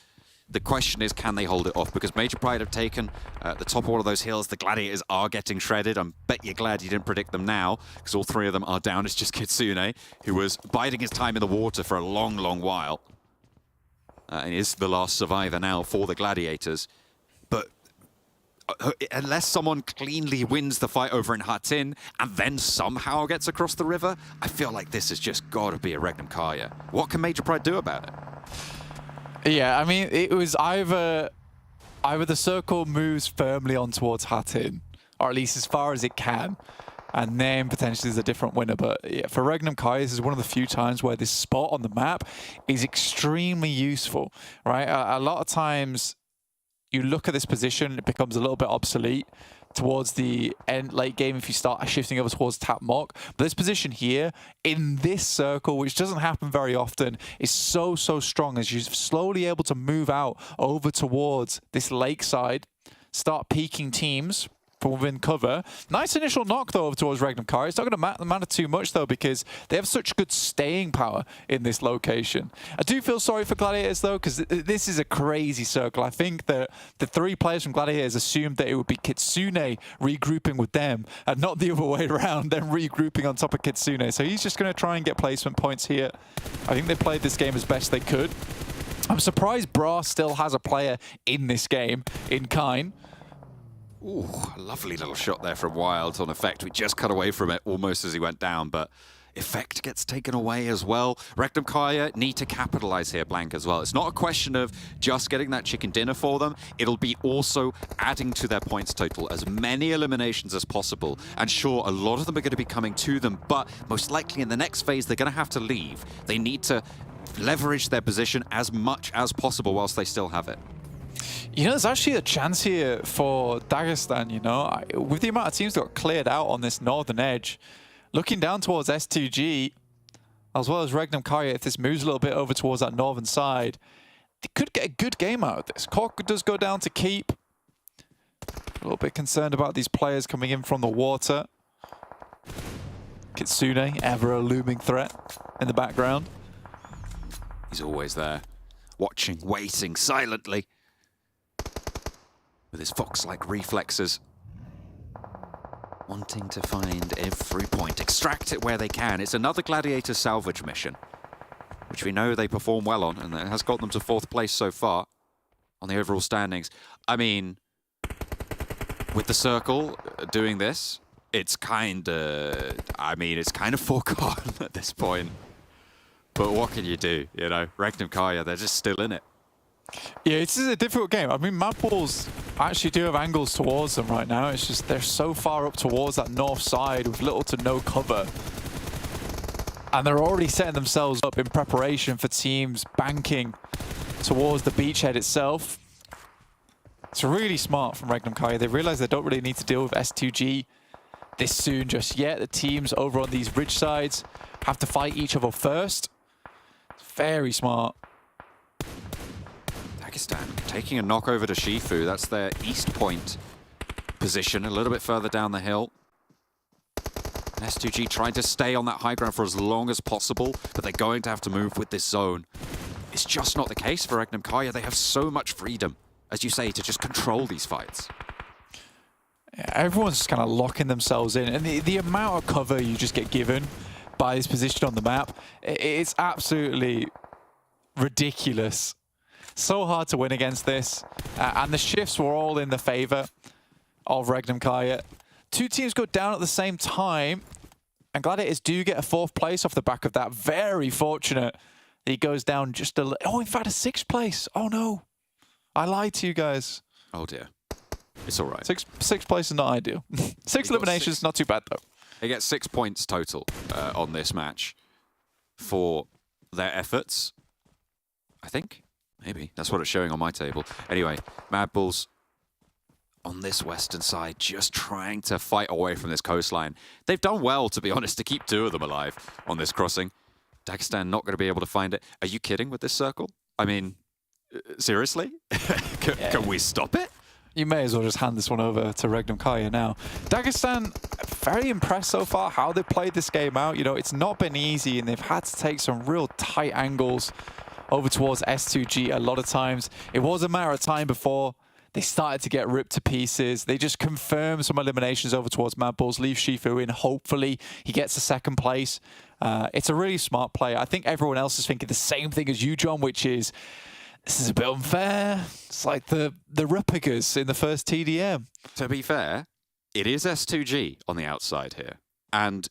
Speaker 9: The question is, can they hold it off? Because Major Pride have taken the top of all of those hills. The Gladiators are getting shredded. I bet you're glad you didn't predict them now, because all 3 of them are down. It's just Kitsune, who was biding his time in the water for a long, long while. And is the last survivor now for the Gladiators. But unless someone cleanly wins the fight over in Hatin and then somehow gets across the river, I feel like this has just got to be a REGNUM KARYA. What can Major Pride do about it?
Speaker 12: Yeah, I mean, it was either the circle moves firmly on towards Hatin, or at least as far as it can, and then potentially there's a different winner. But yeah, for REGNUM KARYA, this is one of the few times where this spot on the map is extremely useful, right? A lot of times you look at this position, it becomes a little bit obsolete towards the late game if you start shifting over towards Tap Mock. But this position here, in this circle, which doesn't happen very often, is so, so strong as you're slowly able to move out over towards this lakeside, start peeking teams from within cover. Nice initial knock, though, over towards REGNUM KARYA. It's not going to matter too much, though, because they have such good staying power in this location. I do feel sorry for Gladiators, though, because this is a crazy circle. I think that the 3 players from Gladiators assumed that it would be Kitsune regrouping with them, and not the other way around, them regrouping on top of Kitsune. So he's just going to try and get placement points here. I think they played this game as best they could. I'm surprised Bra still has a player in this game, in Kine.
Speaker 9: Ooh, a lovely little shot there from Wild on Effect. We just cut away from it almost as he went down, but Effect gets taken away as well. REGNUM KARYA need to capitalize here, Blank, as well. It's not a question of just getting that chicken dinner for them. It'll be also adding to their points total as many eliminations as possible. And sure, a lot of them are going to be coming to them, but most likely in the next phase, they're going to have to leave. They need to leverage their position as much as possible whilst they still have it.
Speaker 12: You know, there's actually a chance here for Dagestan, you know. With the amount of teams that got cleared out on this northern edge, looking down towards S2G, as well as REGNUM KARYA, if this moves a little bit over towards that northern side, they could get a good game out of this. Cork does go down to keep. A little bit concerned about these players coming in from the water. Kitsune, ever a looming threat in the background.
Speaker 9: He's always there, watching, waiting silently, with his fox-like reflexes, wanting to find every point, extract it where they can. It's another Gladiator salvage mission, which we know they perform well on, and it has got them to 4th place so far on the overall standings. I mean, with the circle doing this, it's kind of, it's kind of foregone at this point. But what can you do, you know? REGNUM KARYA, they're just still in it.
Speaker 12: Yeah, this is a difficult game. I mean, MADBULLS actually do have angles towards them right now. It's just they're so far up towards that north side with little to no cover. And they're already setting themselves up in preparation for teams banking towards the beachhead itself. It's really smart from REGNUM KARYA. They realize they don't really need to deal with S2G this soon just yet. The teams over on these ridge sides have to fight each other first. Very smart.
Speaker 9: Dagestan taking a knock over to Shifu. That's their east point position, a little bit further down the hill. S2G trying to stay on that high ground for as long as possible, but they're going to have to move with this zone. It's just not the case for REGNUM KARYA. They have so much freedom, as you say, to just control these fights.
Speaker 12: Yeah, everyone's just kind of locking themselves in, and the amount of cover you just get given by this position on the map, it's absolutely ridiculous. So hard to win against this, and the shifts were all in the favor of REGNUM KARYA. Two teams go down at the same time, and Gladiators do get a 4th place off the back of that. Very fortunate that he goes down just a little. Oh, in fact, a 6th place. Oh, no. I lied to you guys.
Speaker 9: Oh, dear. It's all right.
Speaker 12: Sixth place is not ideal. 6 eliminations, not too bad, though.
Speaker 9: They get 6 points total on this match for their efforts. I think. Maybe. That's what it's showing on my table. Anyway, MADBULLS on this western side, just trying to fight away from this coastline. They've done well, to be honest, to keep 2 of them alive on this crossing. Dagestan not going to be able to find it. Are you kidding with this circle? I mean, seriously? Can we stop it?
Speaker 12: You may as well just hand this one over to REGNUM KARYA now. Dagestan, very impressed so far how they've played this game out. You know, it's not been easy, and they've had to take some real tight angles over towards S2G a lot of times. It was a matter of time before they started to get ripped to pieces. They just confirmed some eliminations over towards MADBULLS, leave Shifu in. Hopefully, he gets a 2nd place. It's a really smart play. I think everyone else is thinking the same thing as you, John, which is, this is a bit unfair. It's like the Rupigas in the first TDM.
Speaker 9: To be fair, it is S2G on the outside here. And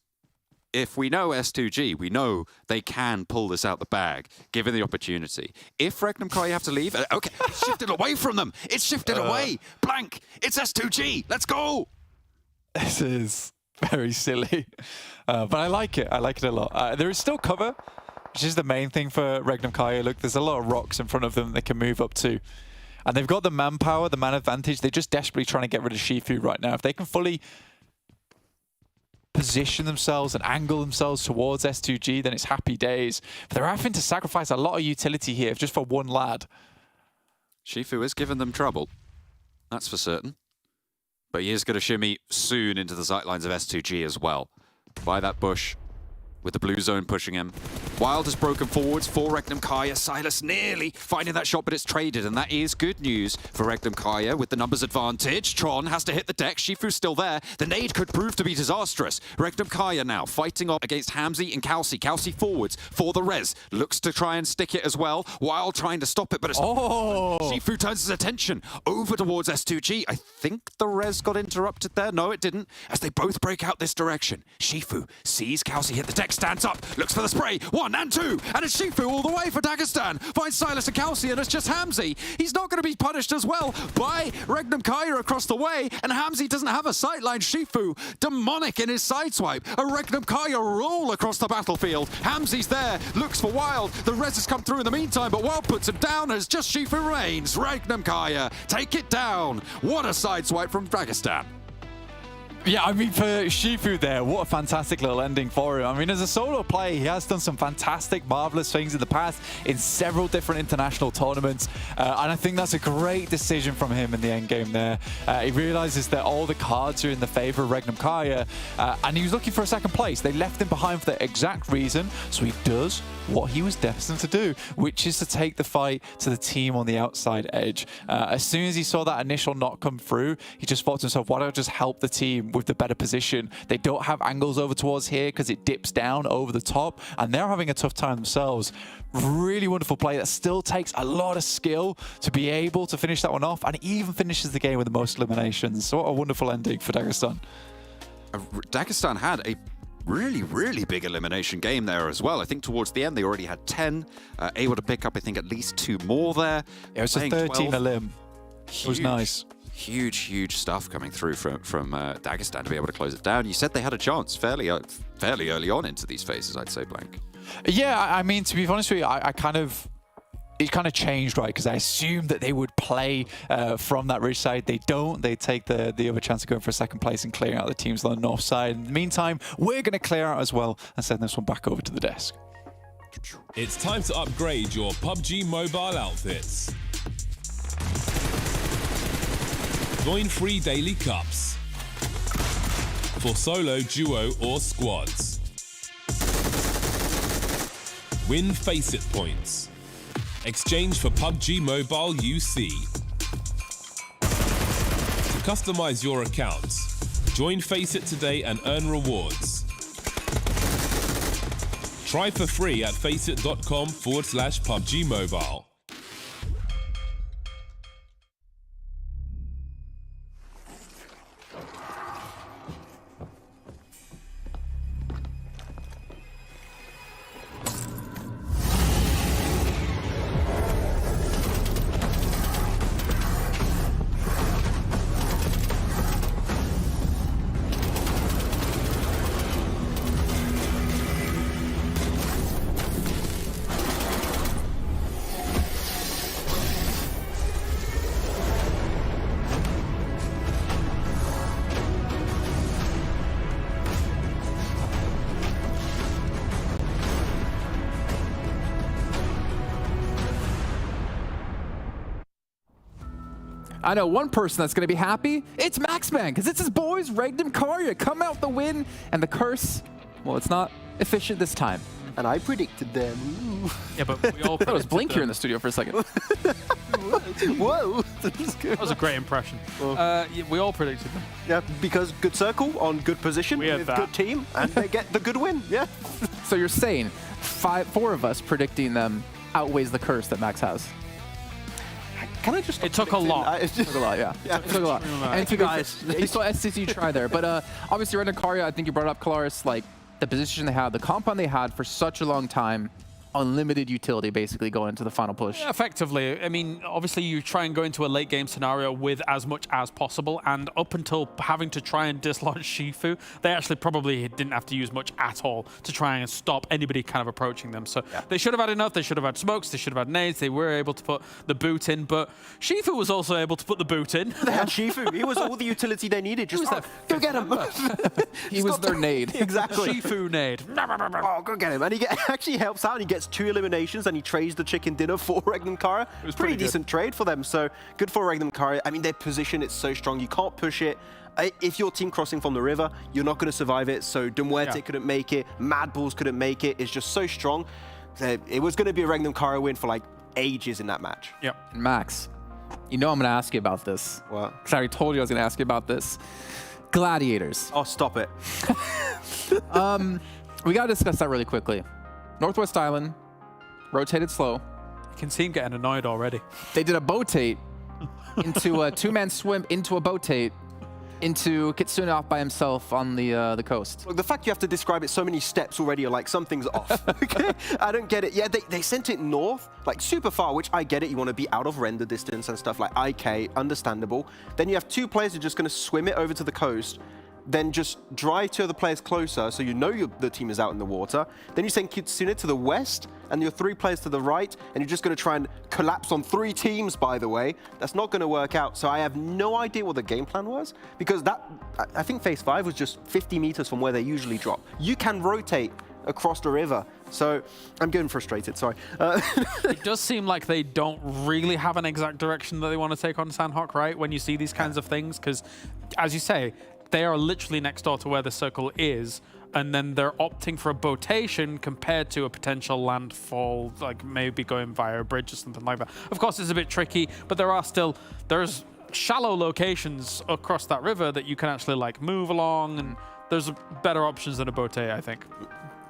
Speaker 9: if we know S2G, we know they can pull this out the bag, given the opportunity. If REGNUM KARYA have to leave, okay, it's shifted away from them. It's shifted away. Blank. It's S2G. Let's go.
Speaker 12: This is very silly. But I like it. I like it a lot. There is still cover, which is the main thing for REGNUM KARYA. Look, there's a lot of rocks in front of them they can move up to. And they've got the manpower, the man advantage. They're just desperately trying to get rid of Shifu right now. If they can fully position themselves and angle themselves towards S2G, then it's happy days. But they're having to sacrifice a lot of utility here just for one lad.
Speaker 9: Shifu is giving them trouble. That's for certain. But he is going to shimmy soon into the sightlines of S2G as well. By that bush, with the blue zone pushing him. Wild has broken forwards for REGNUM KARYA. Silas nearly finding that shot, but it's traded, and that is good news for REGNUM KARYA with the numbers advantage. Tron has to hit the deck. Shifu's still there. The nade could prove to be disastrous. REGNUM KARYA now fighting up against Hamzy and Kalsi. Kalsi forwards for the res. Looks to try and stick it as well. Wild trying to stop it, but it's not. Shifu turns his attention over towards S2G. I think the res got interrupted there. No, it didn't. As they both break out this direction. Shifu sees Kalsi hit the deck, stands up, looks for the spray. 1 and 2, and it's Shifu all the way for Dagestan. Finds Silas and Kalsi, and it's just Hamzy. He's not going to be punished as well by REGNUM KARYA across the way, and Hamzy doesn't have a sightline. Shifu, demonic in his sideswipe. A REGNUM KARYA roll across the battlefield. Hamzy's there, looks for Wild. The res has come through in the meantime, but Wild puts him down as just Shifu remains. REGNUM KARYA take it down. What a sideswipe from Dagestan.
Speaker 12: Yeah, I mean, for Shifu there, what a fantastic little ending for him. I mean, as a solo player, he has done some fantastic, marvelous things in the past in several different international tournaments. And I think that's a great decision from him in the end game there. He realizes that all the cards are in the favor of REGNUM KARYA, and he was looking for a 2nd place. They left him behind for the exact reason, so he does what he was destined to do, which is to take the fight to the team on the outside edge. As soon as he saw that initial knock come through, he just thought to himself, why don't I just help the team with the better position? They don't have angles over towards here because it dips down over the top, and they're having a tough time themselves. Really wonderful play that still takes a lot of skill to be able to finish that one off, and even finishes the game with the most eliminations. So what a wonderful ending for Dagestan.
Speaker 9: Dagestan had a really big elimination game there as well. I think towards the end they already had 10, able to pick up I think at least 2 more there.
Speaker 12: It was a 13 elim. It was nice.
Speaker 9: Huge stuff coming through from Dagestan to be able to close it down. You said they had a chance fairly early on into these phases, I'd say, Blank.
Speaker 12: Yeah, I mean, to be honest with you, it kind of changed, right? Because I assumed that they would play from that ridge side. They don't. They take the other chance of going for a 2nd place and clearing out the teams on the north side. In the meantime, we're going to clear out as well and send this one back over to the desk.
Speaker 2: It's time to upgrade your PUBG mobile outfits. Join free daily cups for solo, duo or squads. Win Face It points. Exchange for PUBG Mobile UC. To customize your account, join Face It today and earn rewards. Try for free at faceit.com/PUBG Mobile.
Speaker 10: I know one person that's going to be happy. It's Maxman, because it's his boys, REGNUM, KARYA, come out the win. And the curse, well, it's not efficient this time.
Speaker 11: And I predicted them.
Speaker 8: Yeah, but we all
Speaker 10: I was Blink here in the studio for a second.
Speaker 11: Whoa.
Speaker 8: That was a great impression. Yeah, we all predicted them.
Speaker 11: Yeah, because good circle on good position with good team, and they get the good win. Yeah.
Speaker 10: So you're saying four of us predicting them outweighs the curse that Max has?
Speaker 11: Can I just?
Speaker 8: It took a lot.
Speaker 10: It took a lot, yeah. It took a lot. And you guys, you saw SCC try there, but obviously REGNUM, KARYA, I think you brought up Kalaris, like the position they had, the compound they had for such a long time. Unlimited utility basically going into the final push.
Speaker 8: Yeah, effectively. I mean, obviously you try and go into a late game scenario with as much as possible, and up until having to try and dislodge Shifu, they actually probably didn't have to use much at all to try and stop anybody kind of approaching them. So they should have had enough. They should have had smokes. They should have had nades. They were able to put the boot in, but Shifu was also able to put the boot in.
Speaker 11: They had Shifu. He was all the utility they needed. Just go get him.
Speaker 10: He was their nade.
Speaker 11: Exactly.
Speaker 8: Shifu nade.
Speaker 11: Oh, go get him. And he actually helps out, and he gets 2 eliminations, and he trades the chicken dinner for REGNUM, KARYA. It was pretty decent trade for them, so good for REGNUM, KARYA. I mean, their position, it's so strong. You can't push it. If you're team crossing from the river, you're not going to survive it, so MUERTE couldn't make it, MADBULLS couldn't make it. It's just so strong. It was going to be a REGNUM, KARYA win for like ages in that match.
Speaker 8: Yep.
Speaker 10: Max, you know I'm going to ask you about this.
Speaker 11: What?
Speaker 10: Because I already told you I was going to ask you about this. Gladiators.
Speaker 11: Oh, stop it.
Speaker 10: We got to discuss that really quickly. Northwest Island, rotated slow.
Speaker 8: You can see him getting annoyed already.
Speaker 10: They did a boatate into a 2-man swim into a boatate into Kitsune off by himself on the coast.
Speaker 11: Look, the fact you have to describe it so many steps already, you're like, something's off. Okay? I don't get it. Yeah, they sent it north, like super far, which I get it. You want to be out of render distance and stuff like IK, understandable. Then you have 2 players who are just going to swim it over to the coast, then just drive 2 other players closer so you know the team is out in the water. Then you send Kitsune to the west and your 3 players to the right, and you're just going to try and collapse on 3 teams, by the way. That's not going to work out. So I have no idea what the game plan was, because I think phase 5 was just 50 meters from where they usually drop. You can rotate across the river. So I'm getting frustrated, sorry.
Speaker 8: It does seem like they don't really have an exact direction that they want to take on Sanhok, right? When you see these kinds of things, because as you say, they are literally next door to where the circle is, and then they're opting for a botation compared to a potential landfall, like maybe going via a bridge or something like that. Of course, it's a bit tricky, but there's shallow locations across that river that you can actually like move along, and there's better options than a boat, I think.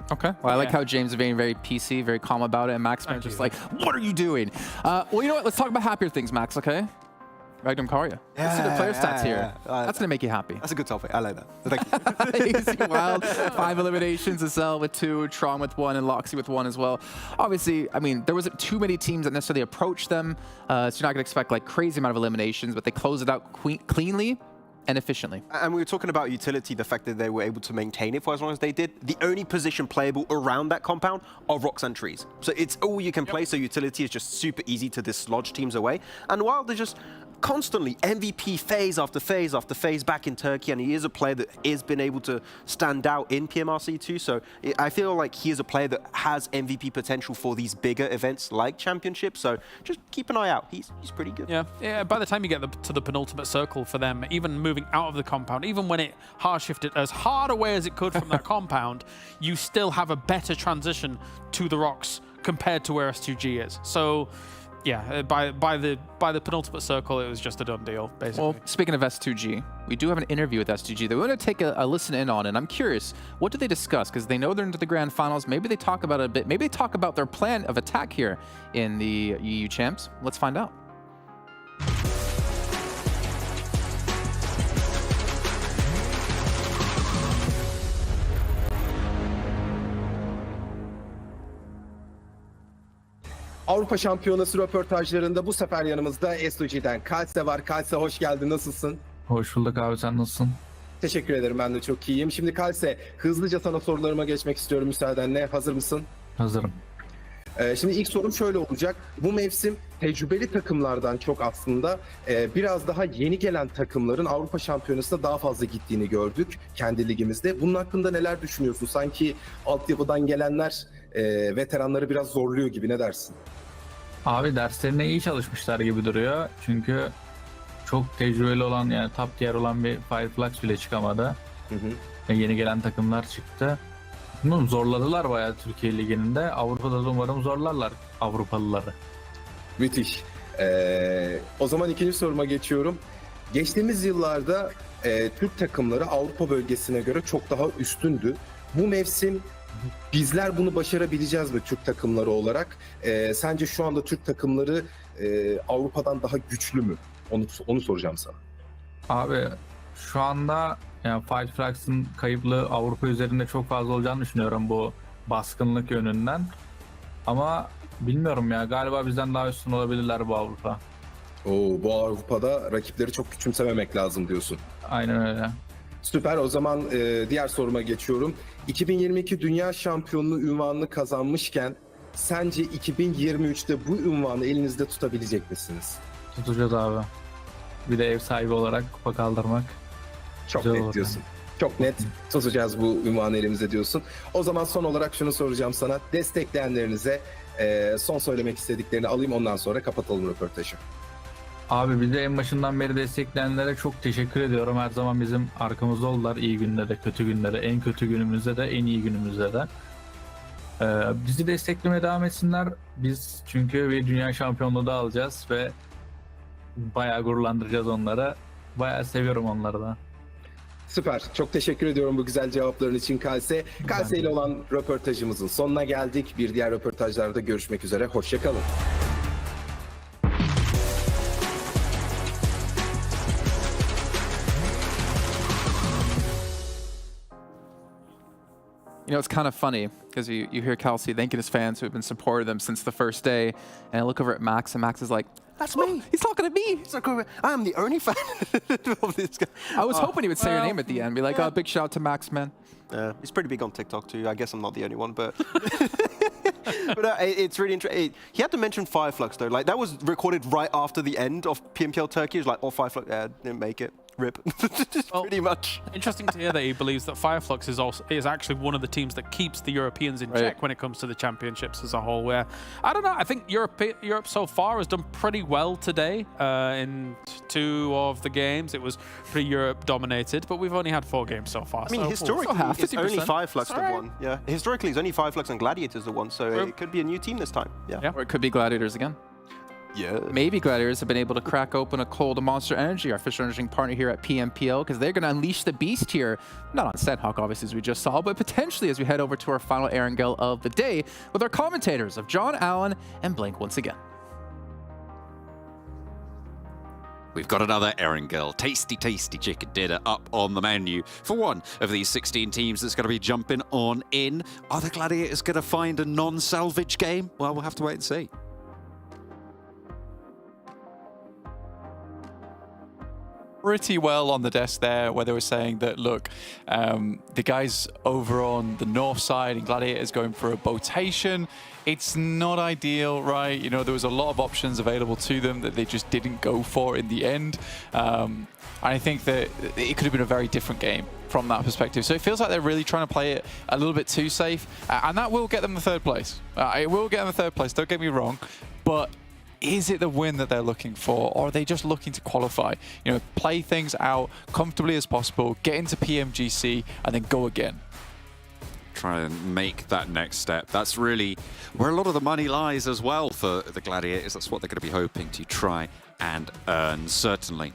Speaker 10: Okay. Well, I like how James is being very PC, very calm about it, and Max is just like, what are you doing? Well, you know what? Let's talk about happier things, Max, okay? REGNUM, KARYA. Let's see the player stats here. That's going to make you happy.
Speaker 11: That's a good topic. I like that. Thank
Speaker 10: you. Wild, 5 eliminations, Azel with 2, Tron with 1, and Loxy with 1 as well. Obviously, I mean, there wasn't too many teams that necessarily approached them, so you're not going to expect like crazy amount of eliminations, but they closed it out cleanly and efficiently.
Speaker 11: And we were talking about utility, the fact that they were able to maintain it for as long as they did. The only position playable around that compound are rocks and trees. So it's all you can play, so utility is just super easy to dislodge teams away. And while they're just constantly MVP phase after phase after phase back in Turkey, and he is a player that has been able to stand out in PMRC too. So I feel like he is a player that has MVP potential for these bigger events like Championship. So just keep an eye out. He's pretty good.
Speaker 8: Yeah. By the time you get to the penultimate circle for them, even moving out of the compound, even when it hard shifted as hard away as it could from that compound, you still have a better transition to the rocks compared to where S2G is. So yeah, by the penultimate circle, it was just a done deal, basically.
Speaker 10: Well, speaking of S2G, we do have an interview with S2G that we want to take a listen in on, and I'm curious, what did they discuss? Because they know they're into the grand finals. Maybe they talk about it a bit. Maybe they talk about their plan of attack here in the EU Champs. Let's find out.
Speaker 13: Avrupa Şampiyonası röportajlarında bu sefer yanımızda S2G'den Kalse var. Kalse hoş geldin, nasılsın?
Speaker 14: Hoş bulduk abi, sen nasılsın?
Speaker 13: Teşekkür ederim, ben de çok iyiyim. Şimdi Kalse, hızlıca sana sorularıma geçmek istiyorum müsaadenle. Hazır mısın?
Speaker 14: Hazırım.
Speaker 13: Şimdi ilk sorum şöyle olacak. Bu mevsim tecrübeli takımlardan çok aslında biraz daha yeni gelen takımların Avrupa Şampiyonası'na daha fazla gittiğini gördük kendi ligimizde. Bunun hakkında neler düşünüyorsun? Sanki altyapıdan gelenler veteranları biraz zorluyor gibi, ne dersin?
Speaker 14: Abi derslerine iyi çalışmışlar gibi duruyor. Çünkü çok tecrübeli olan, yani top tier olan bir Fireflux bile çıkamadı. Yeni gelen takımlar çıktı. Bilmiyorum, zorladılar bayağı Türkiye Ligi'nin de. Avrupa'da da umarım zorlarlar Avrupalıları.
Speaker 13: Müthiş. O zaman ikinci soruma geçiyorum. Geçtiğimiz yıllarda Türk takımları Avrupa bölgesine göre çok daha üstündü. Bu mevsim bizler bunu başarabileceğiz mi Türk takımları olarak? Sence şu anda Türk takımları Avrupa'dan daha güçlü mü? Onu soracağım sana.
Speaker 14: Abi şu anda yani Fireflux'ın kayıplığı Avrupa üzerinde çok fazla olacağını düşünüyorum bu baskınlık yönünden. Ama bilmiyorum ya, galiba bizden daha üstün olabilirler bu Avrupa.
Speaker 13: Bu Avrupa'da rakipleri çok küçümsememek lazım diyorsun.
Speaker 14: Aynen öyle.
Speaker 13: Süper, o zaman diğer soruma geçiyorum. 2022 Dünya Şampiyonluğu unvanını kazanmışken sence 2023'te bu unvanı elinizde tutabilecek misiniz?
Speaker 14: Tutacağız abi. Bir de ev sahibi olarak kupa kaldırmak.
Speaker 13: Çok net diyorsun. Yani. Çok net tutacağız bu unvanı elimizde diyorsun. O zaman son olarak şunu soracağım sana. Destekleyenlerinize son söylemek istediklerini alayım, ondan sonra kapatalım röportajı.
Speaker 14: Abi bizi en başından beri destekleyenlere çok teşekkür ediyorum. Her zaman bizim arkamızda oldular, iyi günde de kötü günde de, en kötü günümüzde de en iyi günümüzde de. Bizi desteklemeye devam etsinler. Biz çünkü bir dünya şampiyonluğu da alacağız ve bayağı gururlandıracağız onları. Bayağı seviyorum onları da.
Speaker 13: Süper. Çok teşekkür ediyorum bu güzel cevapların için Kalse. Kalse ile olan röportajımızın sonuna geldik. Bir diğer röportajlarda görüşmek üzere. Hoşça kalın.
Speaker 10: You know, it's kind of funny because you hear Kelsey thanking his fans who have been supporting them since the first day, and I look over at Max, and Max is like,
Speaker 11: "That's me.
Speaker 10: He's talking to me.
Speaker 11: He's like, I am the only fan of this guy."
Speaker 10: I was hoping he would say your name at the end, be like, "Oh, big shout out to Max, man."
Speaker 11: He's pretty big on TikTok too. I guess I'm not the only one, but but it's really interesting. He had to mention Fireflux though. Like that was recorded right after the end of PMPL Turkey. It was like, "Oh, Fireflux didn't make it." Rip. Pretty much.
Speaker 8: Interesting to hear that he believes that Fireflux is actually one of the teams that keeps the Europeans in check when it comes to the championships as a whole. Where I don't know, I think Europe so far has done pretty well today. In 2 of the games, it was pretty Europe dominated, but we've only had 4 games so far.
Speaker 11: I mean, historically, it's only Fireflux that won. Yeah, historically, it's only Fireflux and Gladiators that won, so it could be a new team this time. Yeah,
Speaker 10: or it could be Gladiators again.
Speaker 11: Yeah.
Speaker 10: Maybe Gladiators have been able to crack open a cold Monster Energy, our official energy partner here at PMPL, because they're going to unleash the beast here. Not on Sanhok, obviously, as we just saw, but potentially as we head over to our final Erangel of the day with our commentators of John Allen and Blink once again.
Speaker 9: We've got another Erangel, tasty chicken dinner up on the menu for one of these 16 teams that's going to be jumping on in. Are the Gladiators going to find a non-salvage game? Well, we'll have to wait and see.
Speaker 12: pretty well on the desk there, where they were saying that, look, the guys over on the north side in Gladiators going for a botation. It's not ideal, right? You know, there was a lot of options available to them that they just didn't go for in the end. And I think that it could have been a very different game from that perspective. So it feels like they're really trying to play it a little bit too safe. And that will get them the third place. It will get them the third place, don't get me wrong. But is it the win that they're looking for, or are they just looking to qualify? You know, play things out comfortably as possible, get into PMGC, and then go again.
Speaker 9: Try and make that next step. That's really where a lot of the money lies as well for the Gladiators. That's what they're going to be hoping to try and earn, certainly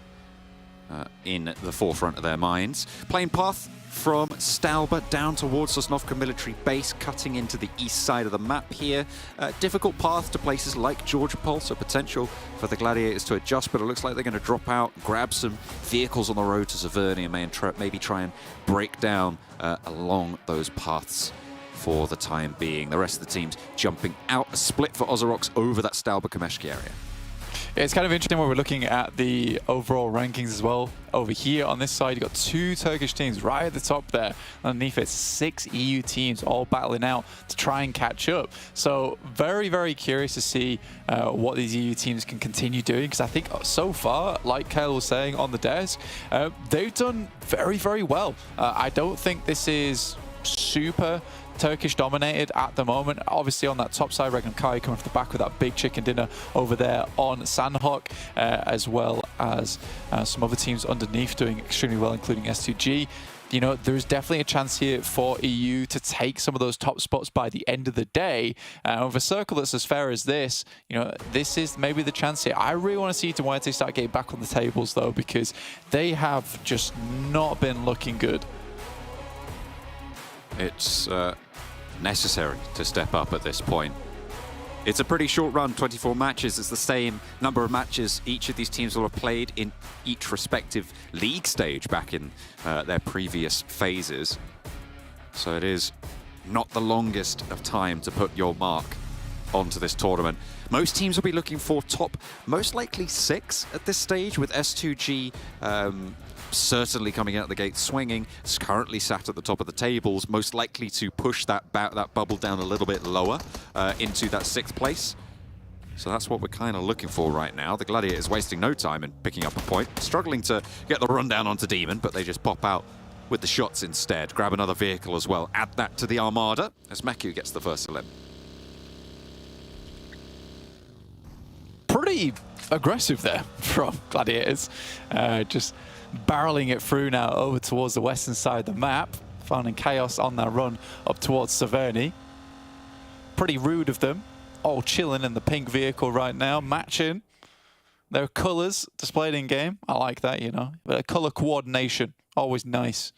Speaker 9: in the forefront of their minds. Playing path from Stauber down towards Sosnovka Military Base, cutting into the east side of the map here. Difficult path to places like Georgopol, so potential for the Gladiators to adjust, but it looks like they're going to drop out, grab some vehicles on the road to Zaverny, and maybe try and break down along those paths for the time being. The rest of the teams jumping out. A split for OZAROX over that Stauber-Kameshki area.
Speaker 12: It's kind of interesting when we're looking at the overall rankings as well. Over here on this side, you've got 2 Turkish teams right at the top there. Underneath it, 6 EU teams all battling out to try and catch up. So very, very curious to see what these EU teams can continue doing, because I think so far, like Kyle was saying on the desk, they've done very, very well. I don't think this is super Turkish dominated at the moment. Obviously on that top side, REGNUM coming off the back with that big chicken dinner over there on Sanhok, as well as some other teams underneath doing extremely well, including S2G. You know, there's definitely a chance here for EU to take some of those top spots by the end of the day. With a circle that's as fair as this, you know, this is maybe the chance here. I really want to see MUERTE start getting back on the tables though, because they have just not been looking good.
Speaker 9: It's necessary to step up at this point. It's a pretty short run, 24 matches. It's the same number of matches each of these teams will have played in each respective league stage back in their previous phases. So it is not the longest of time to put your mark onto this tournament. Most teams will be looking for top, most likely 6 at this stage, with S2G certainly coming out the gate swinging. It's currently sat at the top of the tables, most likely to push that bubble down a little bit lower into that 6th place. So that's what we're kind of looking for right now. The Gladiators wasting no time in picking up a point, struggling to get the rundown onto Demon, but they just pop out with the shots instead. Grab another vehicle as well, add that to the Armada as Maku gets the first elim.
Speaker 12: Pretty aggressive there from Gladiators. Just barreling it through now over towards the western side of the map, finding KAOS on that run up towards Zaverny. Pretty rude of them, all chilling in the pink vehicle right now, matching their colours displayed in game. I like that, you know, but colour coordination, always nice.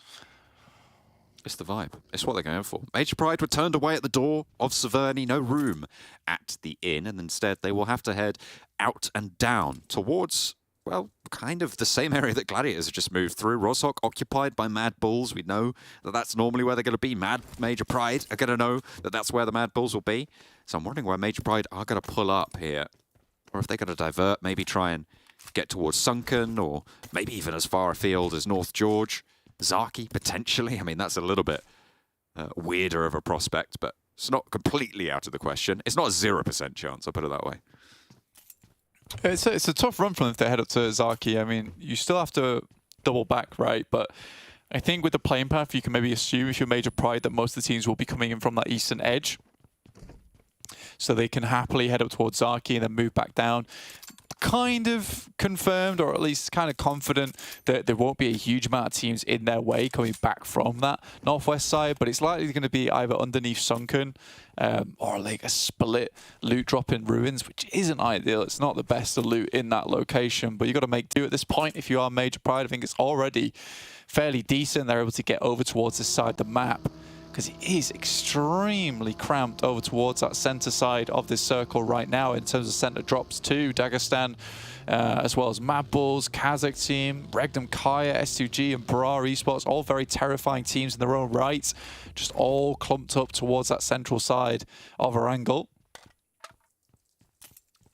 Speaker 9: It's the vibe. It's what they're going for. Major Pride were turned away at the door of Zaverny. No room at the inn, and instead they will have to head out and down towards, well, kind of the same area that Gladiators have just moved through. Rozhok occupied by MADBULLS. We know that that's normally where they're going to be. Major Pride are going to know that that's where the MADBULLS will be. So I'm wondering where Major Pride are going to pull up here. Or if they're going to divert, maybe try and get towards Sunken, or maybe even as far afield as North George. Zaki, potentially. I mean, that's a little bit weirder of a prospect, but it's not completely out of the question. It's not a 0% chance, I'll put it that way.
Speaker 12: It's a tough run for them if they head up to Zaki. I mean, you still have to double back, right? But I think with the playing path, you can maybe assume if you're Major Pride that most of the teams will be coming in from that eastern edge. So they can happily head up towards Zaki and then move back down. Kind of confirmed, or at least kind of confident, that there won't be a huge amount of teams in their way coming back from that northwest side, but it's likely going to be either underneath Sunken or like a split loot drop in Ruins, which isn't ideal. It's not the best of loot in that location, but you've got to make do at this point if you are Major Pride. I think it's already fairly decent. They're able to get over towards this side of the map, because it is extremely cramped over towards that center side of this circle right now in terms of center drops too. Dagestan, as well as MADBULLS, KASIK team, REGNUM, KARYA, S2G, and BRA Esports, all very terrifying teams in their own right, just all clumped up towards that central side of Erangel.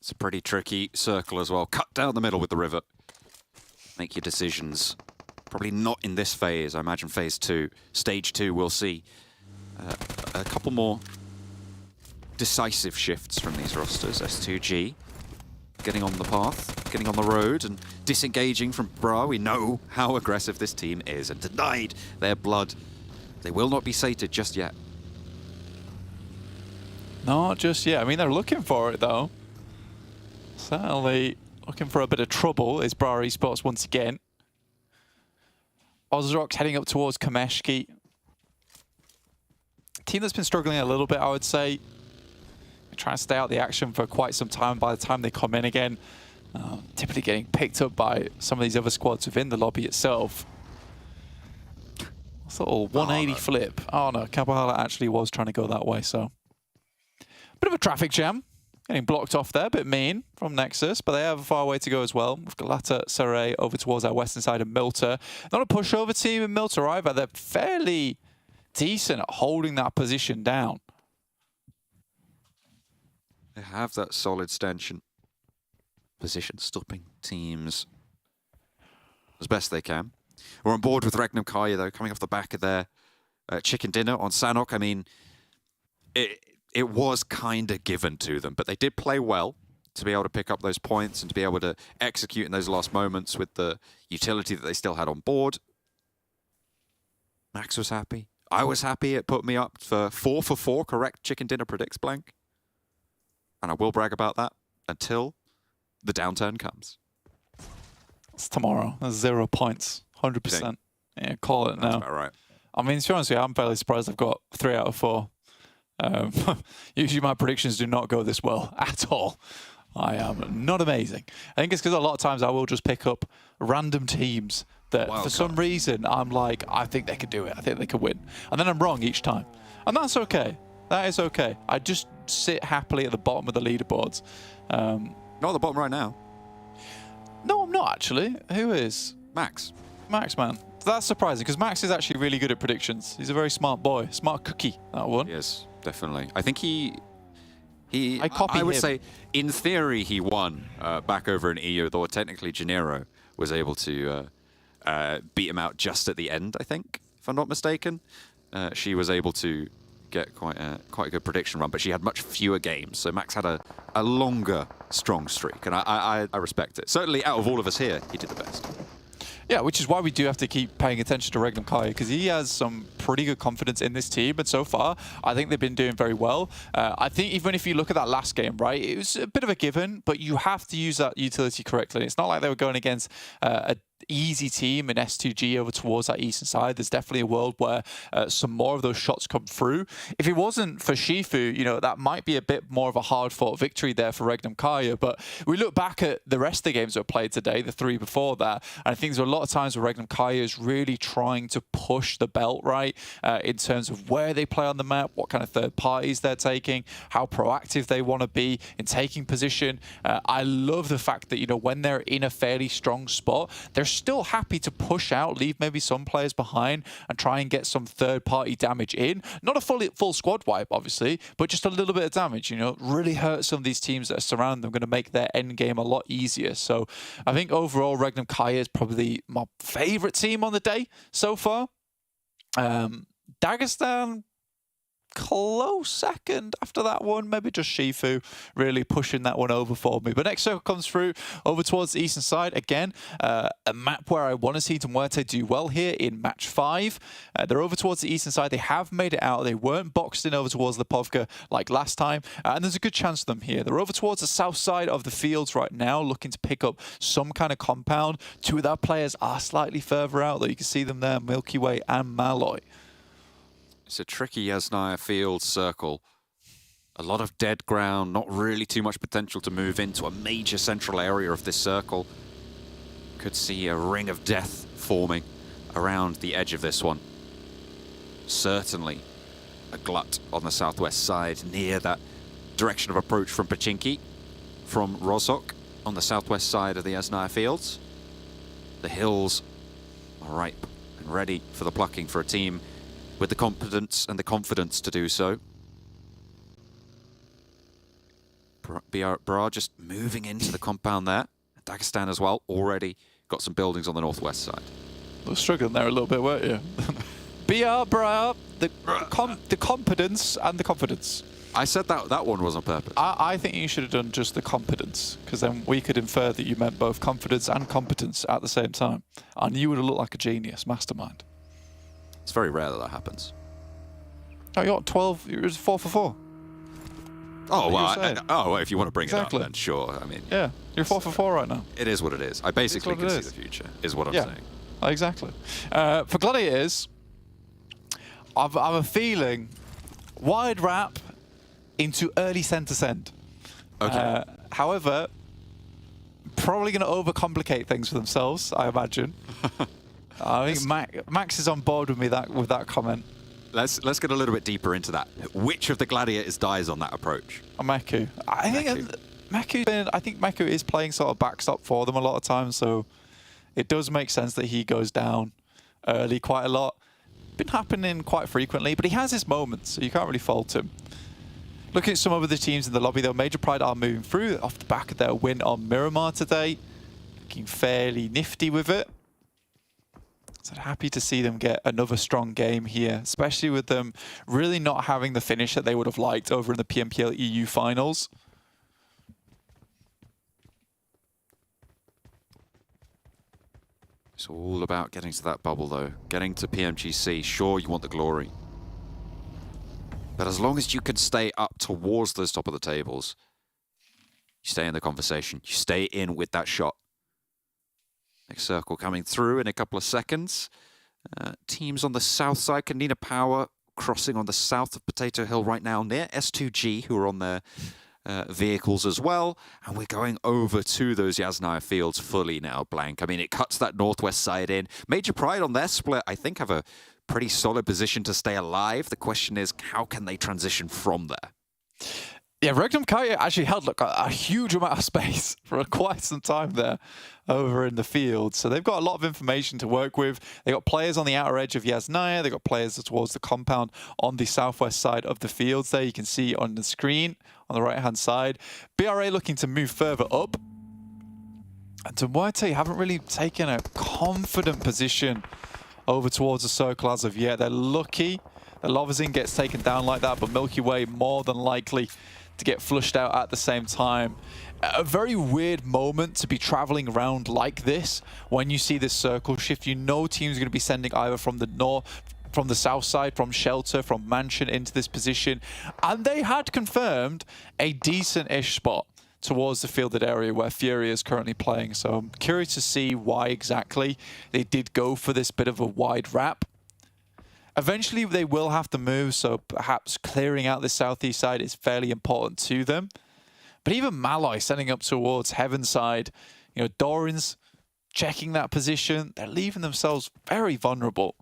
Speaker 9: It's a pretty tricky circle as well. Cut down the middle with the river. make your decisions. Probably not in this phase. I imagine phase 2, stage 2, we'll see a couple more decisive shifts from these rosters. S2G getting on the path, getting on the road and disengaging from Bra. We know how aggressive this team is and denied their blood. They will not be sated just yet.
Speaker 12: Not just yet. I mean, they're looking for it, though. Certainly looking for a bit of trouble is Bra Esports once again. OZAROX heading up towards Kameshki. Team that's been struggling a little bit, I would say. They're trying to stay out the action for quite some time. By the time they come in again, typically getting picked up by some of these other squads within the lobby itself. That's a little 180 flip. Oh no, Kabahala actually was trying to go that way, so. Bit of a traffic jam. Getting blocked off there, a bit mean from Nexus, but they have a far way to go as well. With GALATASARAY over towards our western side of MUERTE. Not a pushover team in MUERTE either. They're fairly decent at holding that position down.
Speaker 9: They have that solid stanchion position, stopping teams as best they can. We're on board with REGNUM KARYA, though, coming off the back of their chicken dinner on Sanhok. I mean, it was kind of given to them, but they did play well to be able to pick up those points and to be able to execute in those last moments with the utility that they still had on board. Max was happy. I was happy. It put me up for 4 for 4 correct chicken dinner predicts blank. And I will brag about that until the downturn comes.
Speaker 12: It's tomorrow. That's 0 points. 100%. Yeah, call it now.
Speaker 9: That's about right.
Speaker 12: I mean, to be honest with you, I'm fairly surprised I've got 3 out of 4. Usually my predictions do not go this well at all. I am not amazing. I think it's because a lot of times I will just pick up random teams that for some reason I'm like, I think they could do it. I think they could win. And then I'm wrong each time. And that's okay. That is okay. I just sit happily at the bottom of the leaderboards.
Speaker 9: Not at the bottom right now.
Speaker 12: No, I'm not actually. Who is?
Speaker 9: Max.
Speaker 12: Max, man. That's surprising because Max is actually really good at predictions. He's a very smart boy. Smart cookie, that one.
Speaker 9: Yes, definitely. I think
Speaker 12: I
Speaker 9: would say, in theory, he won back over in EU, though technically Gennaro was able to beat him out just at the end, I think, if I'm not mistaken. She was able to get quite a good prediction run, but she had much fewer games, so Max had a longer, strong streak, and I respect it. Certainly, out of all of us here, he did the best.
Speaker 12: Yeah, which is why we do have to keep paying attention to REGNUM KARYA, because he has some pretty good confidence in this team, and so far, I think they've been doing very well. I think even if you look at that last game, right, it was a bit of a given, but you have to use that utility correctly. It's not like they were going against a easy team in S2G over towards that eastern side. There's definitely a world where some more of those shots come through. If it wasn't for Shifu, you know, that might be a bit more of a hard-fought victory there for REGNUM KARYA, but we look back at the rest of the games that were played today, the 3 before that, and I think there's a lot of times where REGNUM KARYA is really trying to push the belt, right, in terms of where they play on the map, what kind of third parties they're taking, how proactive they want to be in taking position. I love the fact that, you know, when they're in a fairly strong spot, they're still happy to push out, leave maybe some players behind and try and get some third-party damage in. Not a full squad wipe, obviously, but just a little bit of damage, you know, really hurt some of these teams that are surrounding them, going to make their end game a lot easier. So I think overall, REGNUM KARYA is probably my favorite team on the day so far. Dagestan, close second after that one. Maybe just Shifu really pushing that one over for me. But next circle comes through over towards the eastern side. Again, a map where I want to see MUERTE do well here in match 5. They're over towards the eastern side. They have made it out. They weren't boxed in over towards Lipovka like last time. And there's a good chance for them here. They're over towards the south side of the fields right now, looking to pick up some kind of compound. 2 of their players are slightly further out, though. You can see them there, Milky Way and Malloy.
Speaker 9: It's a tricky Yasnaya Field circle. A lot of dead ground, not really too much potential to move into a major central area of this circle. Could see a ring of death forming around the edge of this one. Certainly a glut on the southwest side, near that direction of approach from Pachinki, from Rozhok on the southwest side of the Yasnaya Fields. The hills are ripe and ready for the plucking for a team with the competence and the confidence to do so. Bra just moving into the compound there. Dagestan as well, already Got some buildings on the northwest side.
Speaker 12: I was struggling there a little bit, weren't you? The competence and the confidence.
Speaker 9: I said that one was on purpose.
Speaker 12: I think you should have done just the competence, because then we could infer that you meant both confidence and competence at the same time. And you would have looked like a genius, mastermind.
Speaker 9: It's very rare that happens.
Speaker 12: Oh, you got 12, it was 4 for 4.
Speaker 9: Oh, well, if you want to bring it up, then sure. I mean,
Speaker 12: yeah, you're 4 for 4 right now.
Speaker 9: It is what it is. I basically can see the future, is what I'm saying.
Speaker 12: Exactly. For Gladiators, I've a feeling wide wrap into early centre send.
Speaker 9: Okay.
Speaker 12: However, probably going to overcomplicate things for themselves, I imagine. I think Max is on board with me with that comment.
Speaker 9: Let's get a little bit deeper into that. Which of the Gladiators dies on that approach?
Speaker 12: Meku. I think Meku is playing sort of backstop for them a lot of times, so it does make sense that he goes down early quite a lot. Been happening quite frequently, but he has his moments, so you can't really fault him. Looking at some of the teams in the lobby, though, Major Pride are moving through off the back of their win on Miramar today. Looking fairly nifty with it. So happy to see them get another strong game here, especially with them really not having the finish that they would have liked over in the PMPL EU finals.
Speaker 9: It's all about getting to that bubble, though. Getting to PMGC. Sure, you want the glory. But as long as you can stay up towards those top of the tables, you stay in the conversation. You stay in with that shot. Next circle coming through in a couple of seconds. Teams on the south side, KONINA Power crossing on the south of Potato Hill right now near S2G, who are on their vehicles as well. And we're going over to those Yasnaya fields fully now, Blank. I mean, it cuts that northwest side in. Major Pride on their split, I think, have a pretty solid position to stay alive. The question is, how can they transition from there?
Speaker 12: Yeah, REGNUM KARYA actually held a huge amount of space for quite some time there over in the field. So they've got a lot of information to work with. They've got players on the outer edge of Yasnaya. They've got players towards the compound on the southwest side of the fields there. You can see on the screen on the right-hand side. BRA looking to move further up. And MUERTE haven't really taken a confident position over towards the circle as of yet. They're lucky that Lovazin gets taken down like that, but Milky Way more than likely to get flushed out at the same time. A very weird moment to be traveling around like this. When you see this circle shift, you know teams are going to be sending either from the north, from the south side, from Shelter, from Mansion into this position. And they had confirmed a decent-ish spot towards the fielded area where Fury is currently playing. So I'm curious to see why exactly they did go for this bit of a wide wrap. Eventually they will have to move, so perhaps clearing out the southeast side is fairly important to them. But even Malloy sending up towards Heaven side, you know, Doran's checking that position. They're leaving themselves very vulnerable.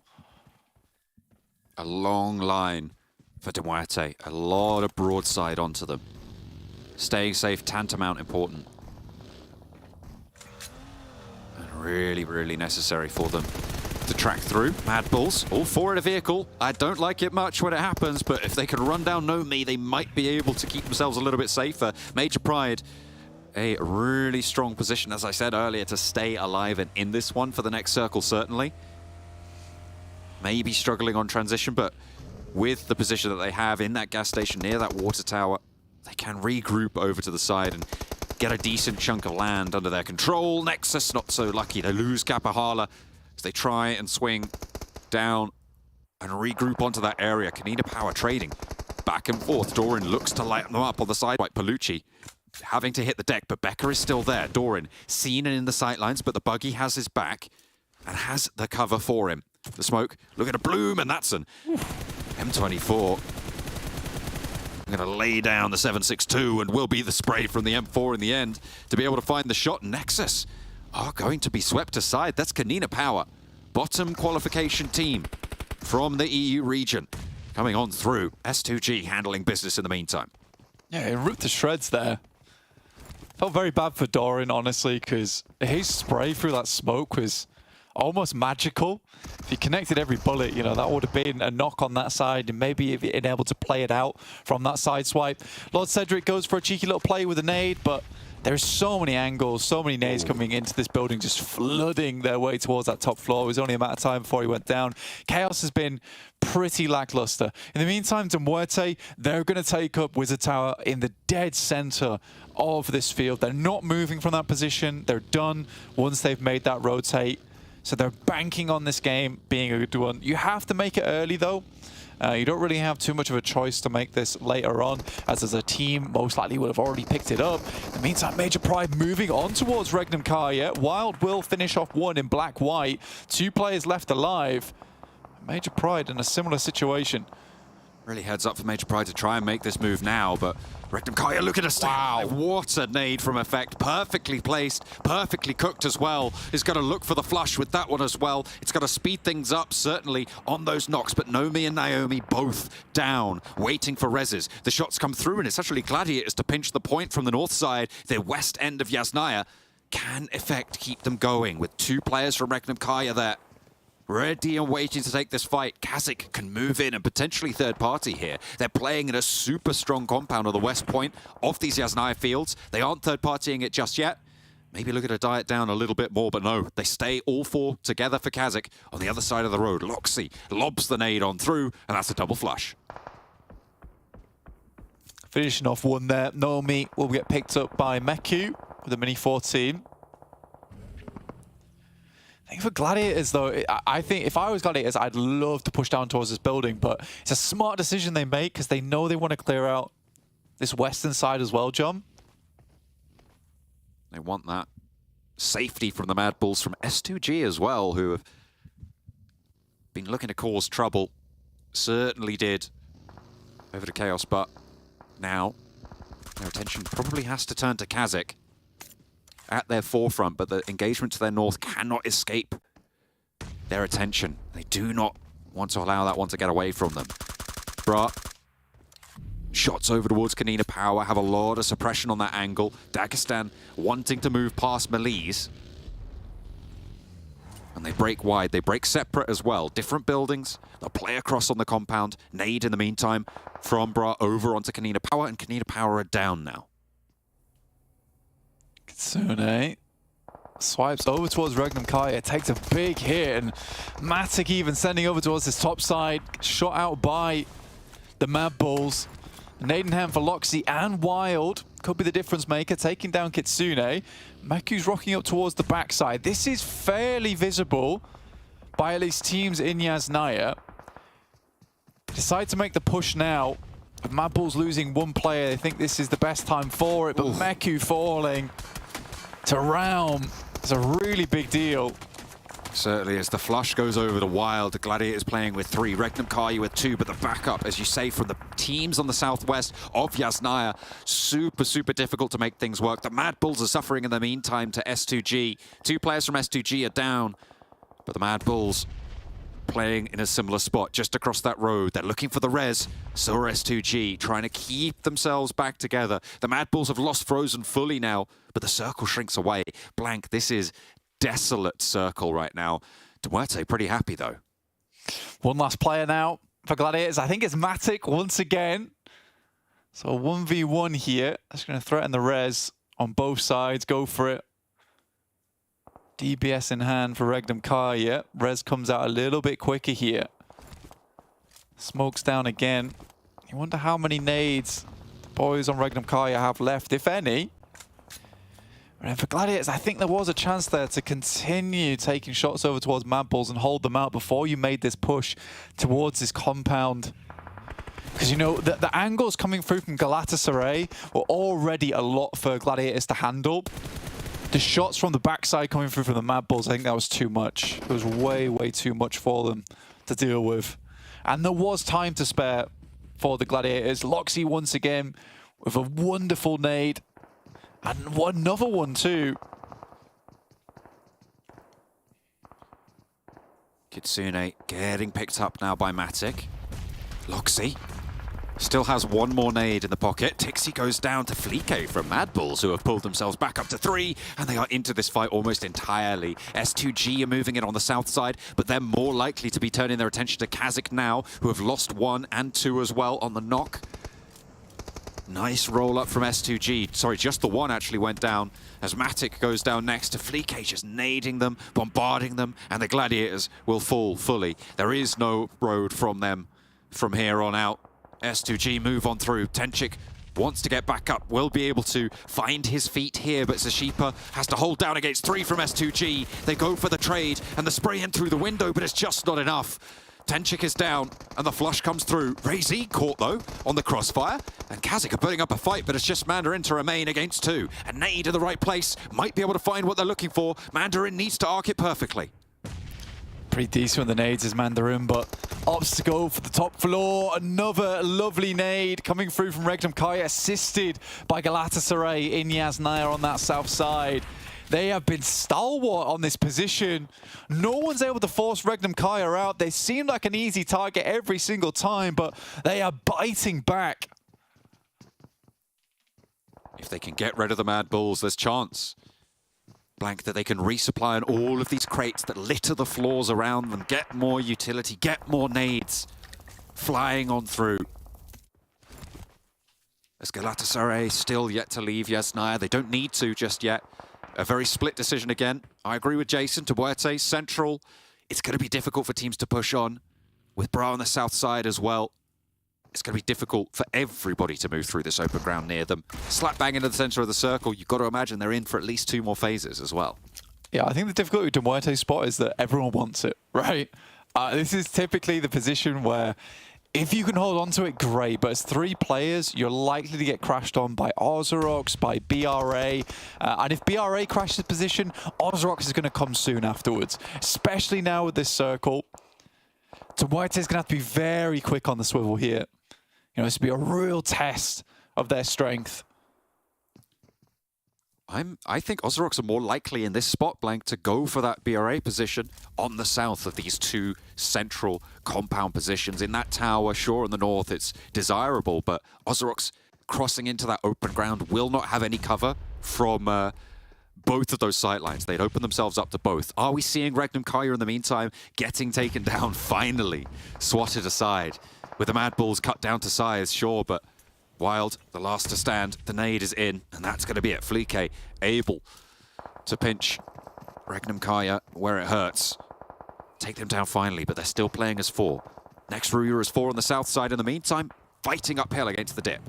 Speaker 9: A long line for MUERTE. A lot of broadside onto them. Staying safe, tantamount important. And really, really necessary for them to track through. MADBULLS, all four in a vehicle. I don't like it much when it happens, but if they could run down Nomi, they might be able to keep themselves a little bit safer. Major Pride, a really strong position, as I said earlier, to stay alive and in this one for the next circle, certainly. Maybe struggling on transition, but with the position that they have in that gas station near that water tower, they can regroup over to the side and get a decent chunk of land under their control. Nexus not so lucky. They lose Kapahala as they try and swing down and regroup onto that area. KONINA Power trading back and forth. Doran looks to light them up on the side. Like Palucci having to hit the deck, but Becker is still there. Doran seen and in the sightlines, but the buggy has his back and has the cover for him. The smoke, look at a bloom, and that's an M24. I'm going to lay down the 7.62 and will be the spray from the M4 in the end to be able to find the shot. Nexus are going to be swept aside. That's KONINA Power, bottom qualification team from the EU region, coming on through. S2G handling business in the meantime.
Speaker 12: Yeah, it ripped to shreds there. Felt very bad for Doran, honestly, because his spray through that smoke was almost magical. If he connected every bullet, you know, that would have been a knock on that side, and maybe if he'd been able to play it out from that side swipe. Lord Cedric goes for a cheeky little play with a nade, but There's so many angles, so many nades coming into this building, just flooding their way towards that top floor. It was only a matter of time before he went down. KAOS has been pretty lackluster. In the meantime, MUERTE, they're going to take up Wizard Tower in the dead center of this field. They're not moving from that position. They're done once they've made that rotate. So they're banking on this game being a good one. You have to make it early, though. You don't really have too much of a choice to make this later on, as a team most likely would have already picked it up. In the meantime, Major Pride moving on towards REGNUM KARYA. Wild will finish off one in black-white. 2 players left alive. Major Pride in a similar situation.
Speaker 9: Really heads up for Major Pride to try and make this move now, but REGNUM KARYA looking to stay. Wow, what a nade from Effect. Perfectly placed, perfectly cooked as well. He's got to look for the flush with that one as well. It's got to speed things up, certainly, on those knocks, but Nomi and Naomi both down, waiting for reses. The shots come through, and it's actually Gladiators to pinch the point from the north side, the west end of Yasnaya. Can Effect keep them going with 2 players from REGNUM KARYA there? Ready and waiting to take this fight. KASIK can move in and potentially third party here. They're playing in a super strong compound on the west point of these Yasnaya fields. They aren't third partying it just yet. Maybe looking to diet down a little bit more, but no, they stay all 4 together for KASIK on the other side of the road. Loxy lobs the nade on through, and that's a double flush.
Speaker 12: Finishing off one there. Nomi will get picked up by Meku with a Mini 14. I think for Gladiators, though, I think if I was Gladiators, I'd love to push down towards this building, but it's a smart decision they make because they know they want to clear out this western side as well, John.
Speaker 9: They want that safety from the MADBULLS, from S2G as well, who have been looking to cause trouble. Certainly did over to KAOS, but now their attention probably has to turn to KASIK at their forefront, but the engagement to their north cannot escape their attention. They do not want to allow that one to get away from them. Bra, shots over towards KONINA Power, have a lot of suppression on that angle. Dagestan wanting to move past MELISE. And they break wide, they break separate as well. Different buildings, they'll play across on the compound. Nade in the meantime from Bra over onto KONINA Power, and KONINA Power are down now.
Speaker 12: Kitsune swipes over towards REGNUM KARYA, takes a big hit, and Matic even sending over towards his top side, shot out by the MADBULLS. Nadenham for Loxy and Wild could be the difference maker, taking down Kitsune. Meku's rocking up towards the backside. This is fairly visible by at least teams in Yasnaya. Decide to make the push now. With MADBULLS losing 1 player, they think this is the best time for it, but Meku falling to Realm is a really big deal.
Speaker 9: Certainly, as the flush goes over the Wild, the Gladiators playing with 3, REGNUM KARYA with 2, but the backup, as you say, from the teams on the southwest of Yasnaya, super difficult to make things work. The MADBULLS are suffering in the meantime to S2G. 2 players from S2G are down, but the MADBULLS playing in a similar spot just across that road. They're looking for the res. So are S2G, trying to keep themselves back together. The MADBULLS have lost Frozen fully now, but the circle shrinks away. Blank, this is desolate circle right now. MUERTE pretty happy though.
Speaker 12: One last player now for Gladiators. I think it's Matic once again. So 1v1 here. That's going to threaten the res on both sides. Go for it. DBS in hand for REGNUM KARYA. Res comes out a little bit quicker here. Smokes down again. You wonder how many nades the boys on REGNUM KARYA have left, if any. And for Gladiators, I think there was a chance there to continue taking shots over towards MADBULLS and hold them out before you made this push towards this compound. Because, you know, the angles coming through from Galatasaray were already a lot for Gladiators to handle. The shots from the backside coming through from the MADBULLS, I think that was too much. It was way too much for them to deal with. And there was time to spare for the Gladiators. Loxy once again with a wonderful nade. And another one too.
Speaker 9: Kitsune getting picked up now by Matic. Loxy still has 1 more nade in the pocket. Tixi goes down to Flique from MADBULLS, who have pulled themselves back up to 3, and they are into this fight almost entirely. S2G are moving it on the south side, but they're more likely to be turning their attention to KASIK now, who have lost 1 and 2 as well on the knock. Nice roll up from S2G. Sorry, just the one actually went down as Matic goes down next to Fleek, just nading them, bombarding them, and the Gladiators will fall fully. There is no road from them from here on out. S2G move on through. Tenchik wants to get back up, will be able to find his feet here, but Zashipa has to hold down against 3 from S2G. They go for the trade and the spray in through the window, but it's just not enough. Tenchik is down, and the flush comes through. REGNUM caught, though, on the crossfire. And KASIK are putting up a fight, but it's just Mandarin to remain against 2. A nade in the right place. Might be able to find what they're looking for. Mandarin needs to arc it perfectly.
Speaker 12: Pretty decent with the nades is Mandarin, but opts to go for the top floor. Another lovely nade coming through from REGNUM KARYA, assisted by Galatasaray in Yasnaya on that south side. They have been stalwart on this position. No one's able to force REGNUM KARYA out. They seem like an easy target every single time, but they are biting back.
Speaker 9: If they can get rid of the MADBULLS, there's chance. Blank that they can resupply on all of these crates that litter the floors around them, get more utility, get more nades flying on through. As Galatasaray still yet to leave Yasnaya, they don't need to just yet. A very split decision again. I agree with Jason. MUERTE, central. It's going to be difficult for teams to push on. With Bra on the south side as well. It's going to be difficult for everybody to move through this open ground near them. Slap bang into the center of the circle. You've got to imagine they're in for at least 2 more phases as well.
Speaker 12: Yeah, I think the difficulty with MUERTE's spot is that everyone wants it, right? This is typically the position where if you can hold on to it, great. But as 3 players, you're likely to get crashed on by OZAROX, by BRA. And if BRA crashes position, OZAROX is going to come soon afterwards. Especially now with this circle. MUERTE is going to have to be very quick on the swivel here. You know, this will be a real test of their strength.
Speaker 9: I think OZAROX are more likely in this spot, Blank, to go for that BRA position on the south of these 2 central compound positions. In that tower, sure, in the north, it's desirable, but OZAROX crossing into that open ground will not have any cover from both of those sightlines. They'd open themselves up to both. Are we seeing REGNUM KARYA in the meantime getting taken down, finally swatted aside? With the MADBULLS cut down to size, sure, but Wild, the last to stand, the nade is in, and that's going to be it. Fleek able to pinch REGNUM KARYA where it hurts. Take them down finally, but they're still playing as 4. Next RÜYA is 4 on the south side in the meantime, fighting uphill against the dip.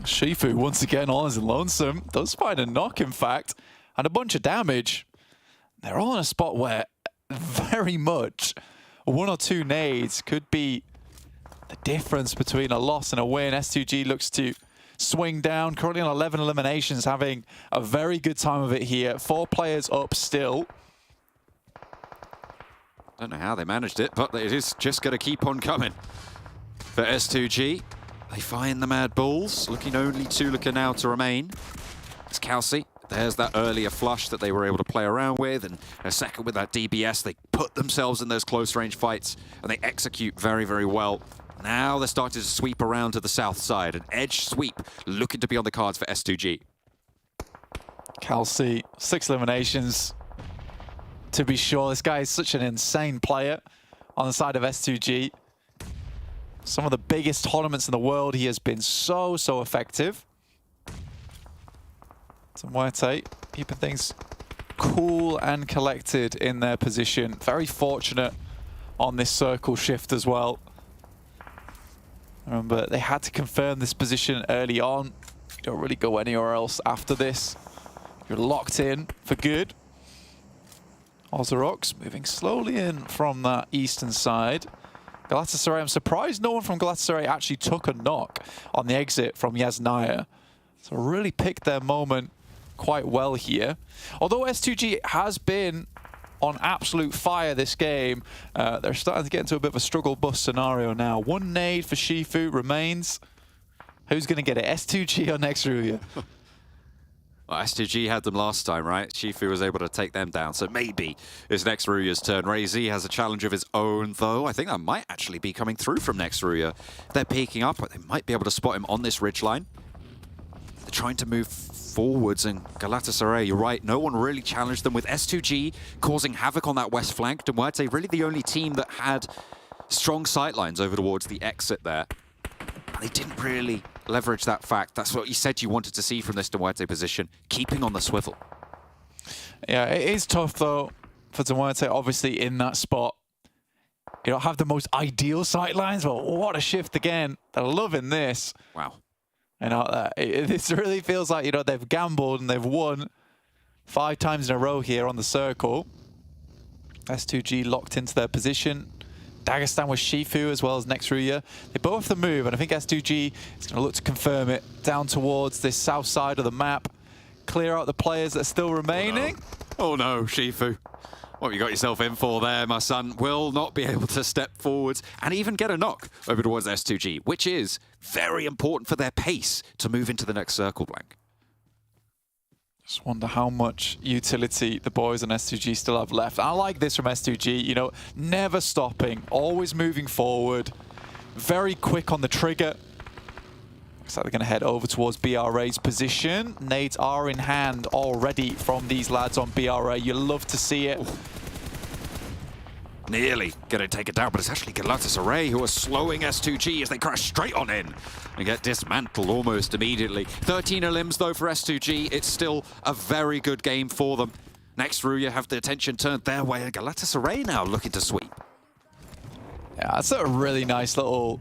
Speaker 12: Shifu once again on as lonesome. Does find a knock, in fact, and a bunch of damage. They're all in a spot where very much 1 or 2 nades could be the difference between a loss and a win. S2G looks to swing down, currently on 11 eliminations, having a very good time of it here. 4 players up still.
Speaker 9: Don't know how they managed it, but it is just going to keep on coming. For S2G, they find the MADBULLS, looking only 2 now to remain. It's Kelsey. There's that earlier flush that they were able to play around with, and a second with that DBS. They put themselves in those close-range fights, and they execute very, very well. Now they're starting to sweep around to the south side. An edge sweep looking to be on the cards for S2G.
Speaker 12: Kelsey, 6 eliminations. To be sure, this guy is such an insane player on the side of S2G. Some of the biggest tournaments in the world, he has been so effective. So MUERTE keeping things cool and collected in their position. Very fortunate on this circle shift as well. Remember, they had to confirm this position early on. You don't really go anywhere else after this. You're locked in for good. OZAROX moving slowly in from that eastern side. Galatasaray, I'm surprised no one from Galatasaray actually took a knock on the exit from Yasnaya. So really picked their moment quite well here. Although S2G has been on absolute fire this game, they're starting to get into a bit of a struggle bus scenario now. 1 nade for Shifu remains. Who's going to get it, S2G or next RÜYA?
Speaker 9: Well, S2G had them last time, right? Shifu was able to take them down, so maybe it's next RÜYA's turn. REGNUM has a challenge of his own, though. I think that might actually be coming through from next RÜYA. They're peeking up, but they might be able to spot him on this ridgeline. They're trying to move forwards, and Galatasaray, you're right, no one really challenged them, with S2G causing havoc on that west flank. MUERTE really the only team that had strong sightlines over towards the exit there. They didn't really leverage that fact. That's what you said you wanted to see from this MUERTE position, keeping on the swivel.
Speaker 12: Yeah, it is tough, though, for MUERTE, obviously, in that spot. You don't have the most ideal sightlines, but what a shift again. They're loving this.
Speaker 9: Wow.
Speaker 12: You know, this really feels like, you know, they've gambled and they've won 5 times in a row here on the circle. S2G locked into their position. Dagestan with Shifu as well as RÜYA. They both have the move, and I think S2G is going to look to confirm it down towards this south side of the map. Clear out the players that are still remaining.
Speaker 9: Oh no, Shifu. What have you got yourself in for there, my son? Will not be able to step forwards and even get a knock over towards S2G, which is very important for their pace to move into the next circle, Blank.
Speaker 12: Just wonder how much utility the boys on S2G still have left. I like this from S2G, you know, never stopping, always moving forward, very quick on the trigger. Looks like they're going to head over towards BRA's position. Nades are in hand already from these lads on BRA. You love to see it.
Speaker 9: Nearly going to take it down, but it's actually GALATASARAY who are slowing S2G as they crash straight on in and get dismantled almost immediately. 13 limbs though for S2G. It's still a very good game for them. Next, RÜYA have the attention turned their way, and GALATASARAY now looking to sweep.
Speaker 12: Yeah, that's a really nice little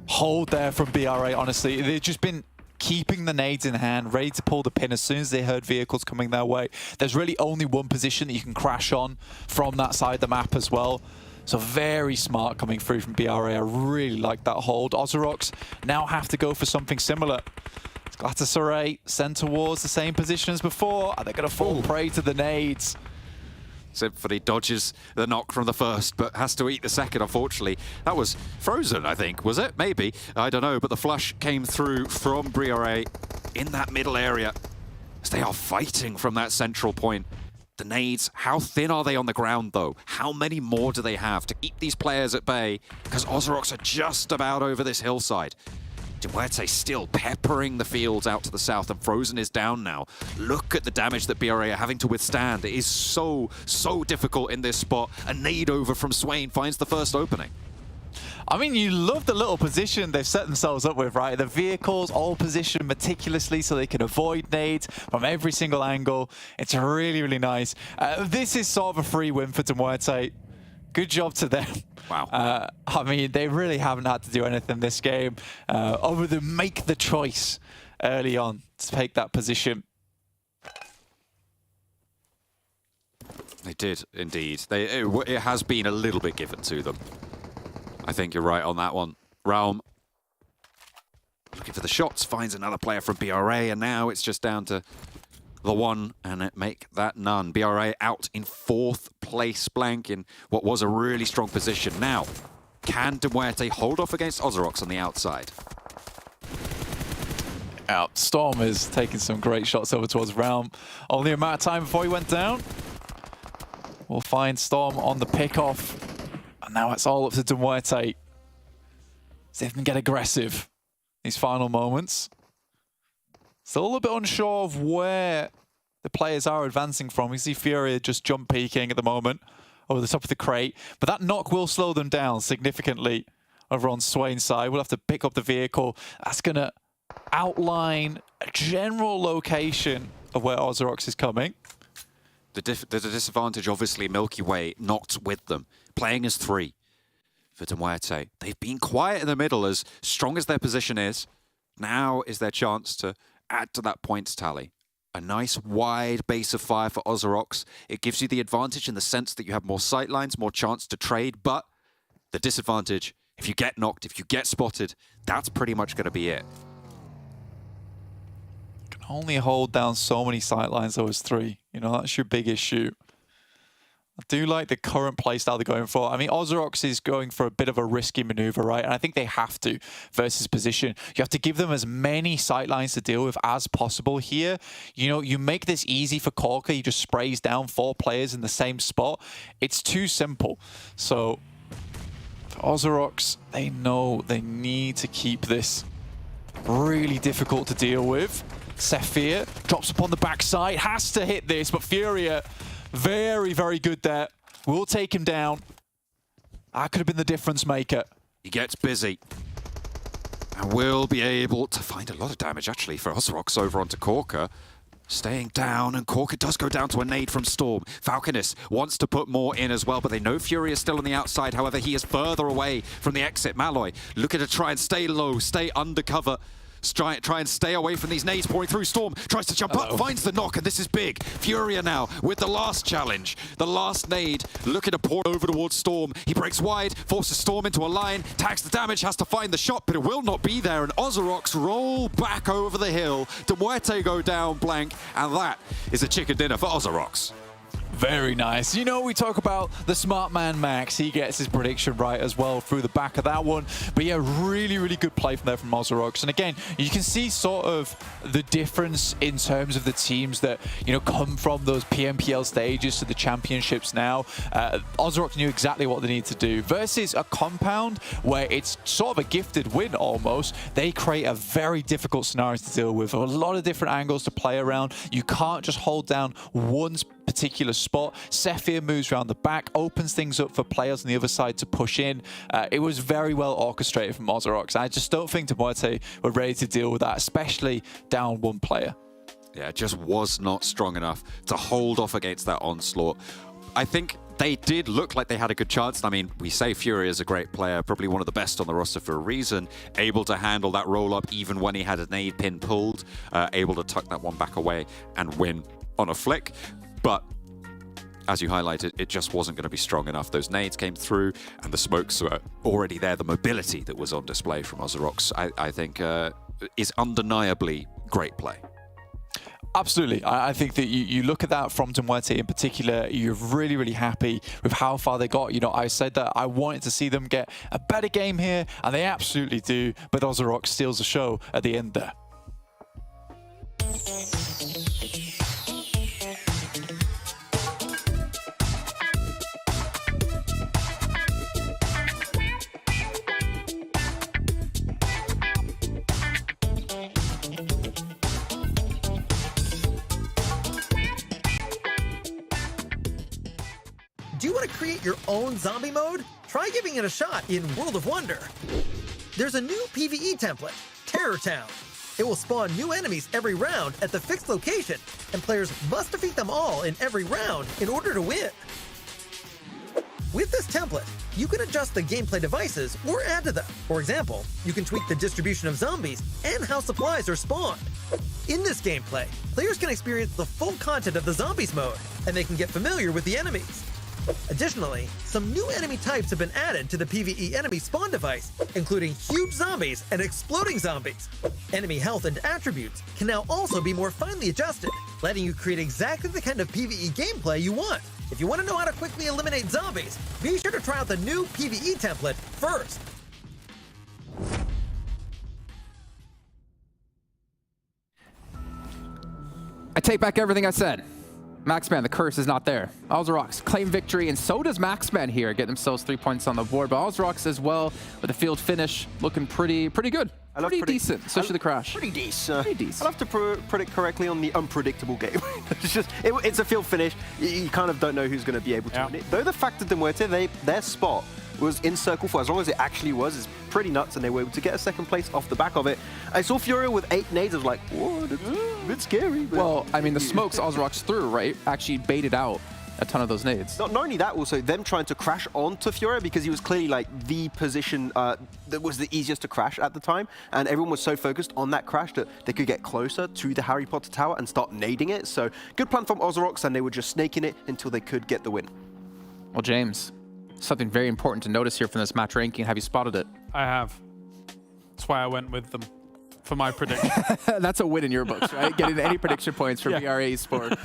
Speaker 12: hold there from BRA, honestly. They've just been keeping the nades in hand, ready to pull the pin as soon as they heard vehicles coming their way. There's really only one position that you can crash on from that side of the map as well. So very smart coming through from BRA. I really like that hold. OZAROX now have to go for something similar. GALATASARAY sent towards the same position as before. They're going to fall prey to the nades.
Speaker 9: Symphony dodges the knock from the first, but has to eat the second, unfortunately. That was frozen, I think, was it? Maybe. I don't know, but the flush came through from BRA in that middle area as they are fighting from that central point. The nades, how thin are they on the ground, though? How many more do they have to keep these players at bay? Because OZAROX are just about over this hillside. MUERTE still peppering the fields out to the south, and Frozen is down now. Look at the damage that BRA are having to withstand. It is so difficult in this spot. A nade over from Swain finds the first opening.
Speaker 12: I mean, you love the little position they've set themselves up with, right? The vehicles all positioned meticulously so they can avoid nades from every single angle. It's really, really nice. This is sort of a free win for MUERTE. Good job to them.
Speaker 9: Wow.
Speaker 12: I mean, they really haven't had to do anything this game other than make the choice early on to take that position.
Speaker 9: They did, indeed. It has been a little bit given to them. I think you're right on that one. Realm looking for the shots, finds another player from BRA, and now it's just down to the one and it make that none. BRA out in 4th place, Blank, in what was a really strong position. Now, can MUERTE hold off against OZAROX on the outside?
Speaker 12: Storm is taking some great shots over towards Realm. Only a matter of time before he went down. We'll find Storm on the pick-off. And now it's all up to MUERTE. See if they can get aggressive these final moments. Still a little bit unsure of where the players are advancing from. We see Furia just jump peeking at the moment over the top of the crate. But that knock will slow them down significantly over on Swain's side. We'll have to pick up the vehicle. That's going to outline a general location of where OZAROX is coming.
Speaker 9: There's a disadvantage, obviously, Milky Way not with them. Playing as 3 for MUERTE. They've been quiet in the middle, as strong as their position is. Now is their chance to add to that points tally. A nice wide base of fire for OZAROX. It gives you the advantage in the sense that you have more sightlines, more chance to trade, but the disadvantage, if you get knocked, if you get spotted, that's pretty much going to be it.
Speaker 12: You can only hold down so many sightlines though as 3. You know, that's your big issue. I do like the current playstyle they're going for. I mean, OZAROX is going for a bit of a risky maneuver, right? And I think they have to versus position. You have to give them as many sightlines to deal with as possible here. You know, you make this easy for KARYA. He just sprays down 4 players in the same spot. It's too simple. So, for OZAROX, they know they need to keep this really difficult to deal with. Sephir drops upon the backside, has to hit this, but Furia, very, very good there. We'll take him down. That could have been the difference maker.
Speaker 9: He gets busy. And will be able to find a lot of damage, actually, for OZAROX over onto Corker. Staying down, and Corker does go down to a nade from Storm. Falconis wants to put more in as well, but they know Fury is still on the outside. However, he is further away from the exit. Malloy looking to try and stay low, stay undercover. Try and stay away from these nades pouring through. Storm tries to jump up, finds the knock, and this is big. Furia now with the last challenge. The last nade looking to pour over towards Storm. He breaks wide, forces Storm into a line, tags the damage, has to find the shot, but it will not be there. And OZAROX roll back over the hill. MUERTE go down blank, and that is a chicken dinner for OZAROX.
Speaker 12: Very nice. You know, we talk about the smart man Max. He gets his prediction right as well through the back of that one. But yeah, really, really good play from there from OZAROX. And again, you can see sort of the difference in terms of the teams that, you know, come from those PMPL stages to the championships now. OZAROX knew exactly what they need to do. Versus a compound where it's sort of a gifted win almost. They create a very difficult scenario to deal with. A lot of different angles to play around. You can't just hold down one particular spot. Sephir moves around the back, opens things up for players on the other side to push in. It was very well orchestrated from OZAROX. I just don't think MUERTE were ready to deal with that, especially down one player.
Speaker 9: Yeah, just was not strong enough to hold off against that onslaught. I think they did look like they had a good chance. I mean, we say Fury is a great player, probably one of the best on the roster for a reason, able to handle that roll-up even when he had a nade pin pulled, able to tuck that one back away and win on a flick. But as you highlighted, it just wasn't going to be strong enough. Those nades came through and the smokes were already there. The mobility that was on display from OZAROX, I think, is undeniably great play.
Speaker 12: Absolutely. I think that you look at that from MUERTE in particular, you're really, really happy with how far they got. You know, I said that I wanted to see them get a better game here, and they absolutely do, but OZAROX steals the show at the end there.
Speaker 3: Do you want to create your own zombie mode? Try giving it a shot in World of Wonder. There's a new PvE template, Terror Town. It will spawn new enemies every round at the fixed location, and players must defeat them all in every round in order to win. With this template, you can adjust the gameplay devices or add to them. For example, you can tweak the distribution of zombies and how supplies are spawned. In this gameplay, players can experience the full content of the zombies mode, and they can get familiar with the enemies. Additionally, some new enemy types have been added to the PvE enemy spawn device, including huge zombies and exploding zombies. Enemy health and attributes can now also be more finely adjusted, letting you create exactly the kind of PvE gameplay you want. If you want to know how to quickly eliminate zombies, be sure to try out the new PvE template first.
Speaker 10: I take back everything I said. Maxman, the curse is not there. OZAROX claim victory, and so does Maxman here, get themselves 3 points on the board. But OZAROX as well, with the field finish, looking pretty good. Pretty decent, especially the crash.
Speaker 11: Pretty decent. I'll have to predict correctly on the unpredictable game. It's a field finish. You kind of don't know who's going to be able to win it. Though the fact that MUERTE, their spot was in circle for as long as it actually was, is pretty nuts, and they were able to get a second place off the back of it. I saw Furia with 8 nades. I was like, whoa, that's a bit scary. But
Speaker 10: well, I mean, the smokes OZAROX threw, right, actually baited out a ton of those nades.
Speaker 11: Not only that, also them trying to crash onto Furia, because he was clearly like the position that was the easiest to crash at the time, and everyone was so focused on that crash that they could get closer to the Harry Potter tower and start nading it. So good plan from OZAROX, and they were just snaking it until they could get the win.
Speaker 10: Well, James, something very important to notice here from this match ranking. Have you spotted it?
Speaker 8: I have. That's why I went with them for my prediction.
Speaker 10: That's a win in your books, right? Getting any prediction points from VRA Esport.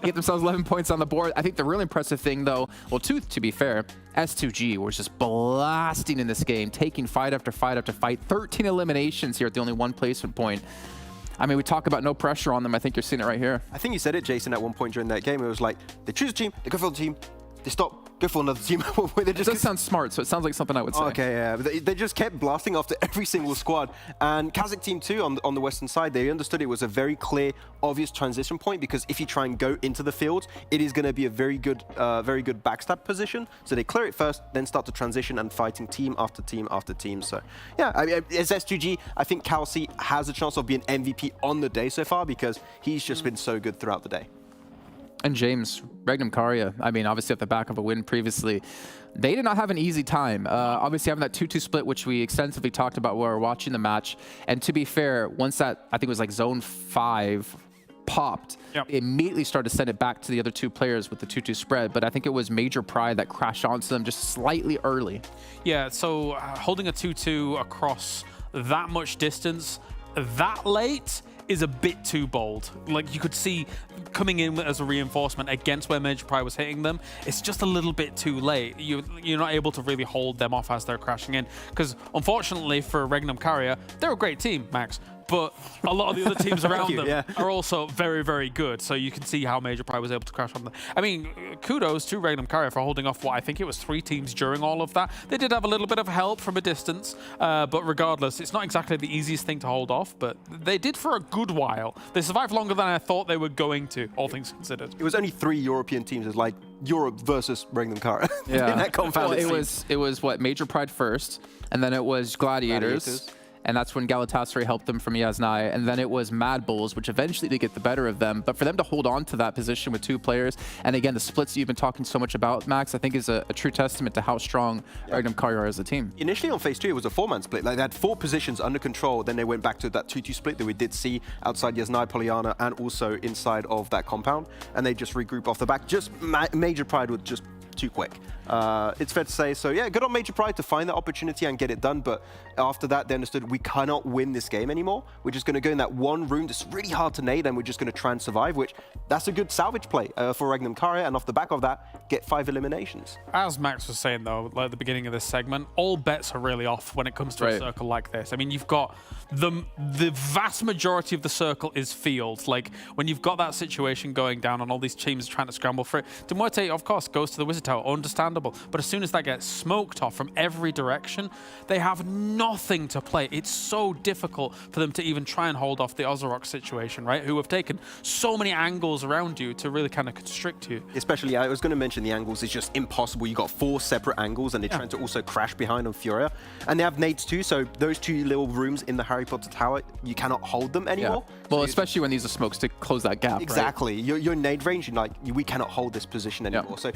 Speaker 10: Get themselves 11 points on the board. I think the really impressive thing, though, well, to be fair, S2G was just blasting in this game, taking fight after fight after fight. 13 eliminations here at the only one placement point. I mean, we talk about no pressure on them. I think you're seeing it right here.
Speaker 11: I think you said it, Jason, at one point during that game. It was like, they choose a team, they go for the team, they stop go for another team.
Speaker 10: It does sound smart, so it sounds like something I would say.
Speaker 11: Okay, yeah. But they just kept blasting after every single squad. And KASIK team too, on the western side, they understood it was a very clear, obvious transition point, because if you try and go into the field, it is going to be a very good backstab position. So they clear it first, then start to transition and fighting team after team after team. So yeah, I mean, as S2G, I think KAOS has a chance of being MVP on the day so far, because he's just been so good throughout the day.
Speaker 10: And James, REGNUM KARYA, I mean, obviously at the back of a win previously, they did not have an easy time. Obviously having that 2-2 split, which we extensively talked about while we were watching the match. And to be fair, once that, I think it was like zone 5 popped, they immediately started to send it back to the other two players with the 2-2 spread. But I think it was Major Pride that crashed onto them just slightly early.
Speaker 8: Yeah, so holding a 2-2 across that much distance that late is a bit too bold. Like, you could see coming in as a reinforcement against where Major Pride was hitting them, it's just a little bit too late. You're not able to really hold them off as they're crashing in. Because unfortunately for REGNUM KARYA, they're a great team, Max. But a lot of the other teams around them are also very, very good. So you can see how Major Pride was able to crash on them. I mean, kudos to REGNUM KARYA for holding off what I think it was 3 teams during all of that. They did have a little bit of help from a distance, but regardless, it's not exactly the easiest thing to hold off, but they did for a good while. They survived longer than I thought they were going to, all things considered.
Speaker 11: It was only 3 European teams. It's like Europe versus REGNUM KARYA in that compound.
Speaker 10: Well, it was what, Major Pride first, and then it was Gladiators. And that's when Galatasaray helped them from Yasnaya. And then it was MADBULLS, which eventually did get the better of them. But for them to hold on to that position with 2 players, and again, the splits you've been talking so much about, Max, I think is a true testament to how strong REGNUM KARYA are as a team.
Speaker 11: Initially on phase 2, it was a 4-man split. Like, they had 4 positions under control. Then they went back to that 2-2 split that we did see outside Yasnaya, Polyana, and also inside of that compound. And they just regroup off the back. Just Major Pride would just too quick. It's fair to say. So yeah, good on Major Pride to find that opportunity and get it done. But after that, they understood we cannot win this game anymore. We're just going to go in that one room that's really hard to nade, and we're just going to try and survive, which that's a good salvage play for REGNUM KARYA. And off the back of that, get 5 eliminations.
Speaker 8: As Max was saying, though, like at the beginning of this segment, all bets are really off when it comes to a circle like this. I mean, you've got the vast majority of the circle is field. Like, when you've got that situation going down and all these teams trying to scramble for it, MUERTE, of course, goes to the Wizard Tower, understandable. But as soon as that gets smoked off from every direction, they have nothing to play. It's so difficult for them to even try and hold off the OZAROX situation, right? Who have taken so many angles around you to really kind of constrict you.
Speaker 11: Especially, I was going to mention the angles. It's just impossible. You got 4 separate angles, and they're trying to also crash behind on Furia. And they have nades too, so those 2 little rooms in the Harry Potter Tower, you cannot hold them anymore.
Speaker 10: Well, especially when these are smokes to close that gap.
Speaker 11: Exactly.
Speaker 10: Right?
Speaker 11: Your nade range, you're like, we cannot hold this position anymore. So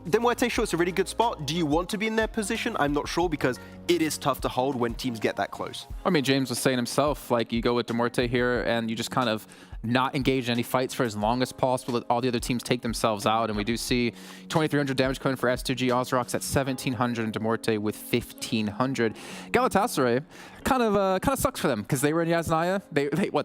Speaker 11: MUERTE, sure, it's a really good spot. Do you want to be in their position? I'm not sure, because it is tough to hold when teams get that close.
Speaker 10: I mean, James was saying himself, like, you go with MUERTE here and you just kind of not engage in any fights for as long as possible. Let all the other teams take themselves out, and we do see 2,300 damage coming for S2G, OZAROX at 1,700, and MUERTE with 1,500. Galatasaray kind of sucks for them, because they were in Yasnaya.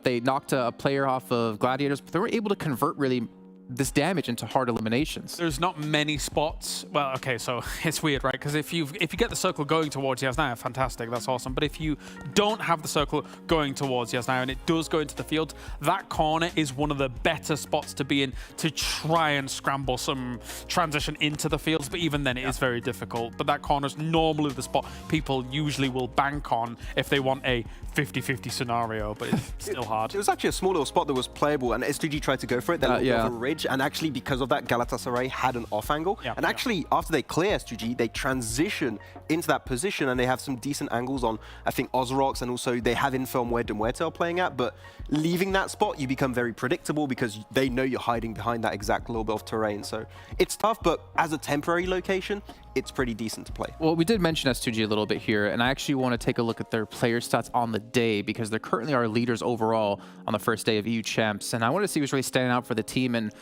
Speaker 10: They knocked a player off of Gladiators, but they weren't able to convert really this damage into hard eliminations.
Speaker 8: There's not many spots. Well, okay, so it's weird, right? Because if you get the circle going towards Yasnaya, fantastic, that's awesome. But if you don't have the circle going towards Yasnaya and it does go into the field, that corner is one of the better spots to be in to try and scramble some transition into the fields. But even then, it is very difficult. But that corner is normally the spot people usually will bank on if they want a 50-50 scenario, but it's still hard.
Speaker 11: It was actually a small little spot that was playable, and S2G tried to go for it. They looked over a ridge, and actually because of that, Galatasaray had an off angle. And actually, after they clear S2G, they transition into that position, and they have some decent angles on, I think, OZAROX, and also they have info on where MUERTE are playing at. But leaving that spot, you become very predictable, because they know you're hiding behind that exact little bit of terrain. So it's tough, but as a temporary location, it's pretty decent to play.
Speaker 10: Well, we did mention S2G a little bit here, and I actually want to take a look at their player stats on the day, because they're currently our leaders overall on the first day of EU Champs, and I want to see who's really standing out for the team. And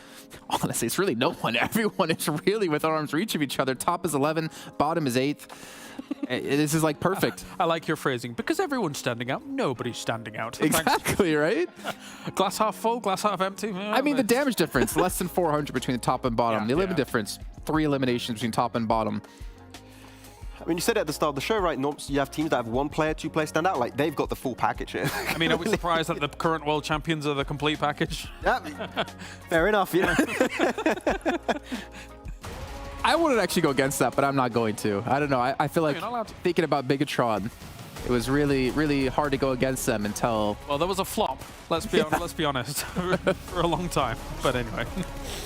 Speaker 10: honestly, it's really no one. Everyone is really within arm's reach of each other. Top is 11, bottom is 8th. This is like perfect.
Speaker 8: I like your phrasing. Because everyone's standing out, nobody's standing out.
Speaker 10: Exactly, right?
Speaker 8: Glass half full, glass half empty.
Speaker 10: I mean, the damage difference, less than 400 between the top and bottom. The elimination difference, 3 eliminations between top and bottom.
Speaker 11: I mean, you said it at the start of the show, right? You have teams that have 1 player, 2 players stand out. Like, they've got the full package here.
Speaker 8: I mean, are we surprised that the current world champions are the complete package?
Speaker 11: Yeah, fair enough, you know.
Speaker 10: I wouldn't actually go against that, but I'm not going to. I don't know. I feel like thinking about Bigatron, it was really, really hard to go against them until...
Speaker 8: Well, there was a flop, let's be honest, for a long time. But anyway.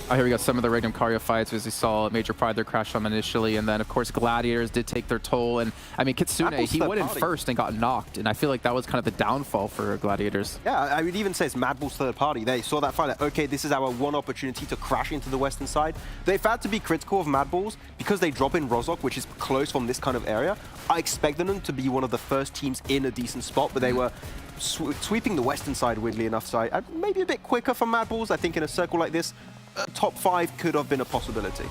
Speaker 10: Oh, here we go. Some of the REGNUM CARYA fights, as we saw Major Pride there crash on initially, and then, of course, Gladiators did take their toll. And, I mean, Kitsune, he went in first and got knocked, and I feel like that was kind of the downfall for Gladiators.
Speaker 11: Yeah, I would even say it's MADBULLS third party. They saw that fight, like, okay, this is our one opportunity to crash into the western side. They've had to be critical of MADBULLS because they drop in Rozhok, which is close from this kind of area. I expected them to be one of the first teams in a decent spot, but they were sweeping the western side, weirdly enough. So maybe a bit quicker from MADBULLS. I think in a circle like this, top 5 could have been a possibility.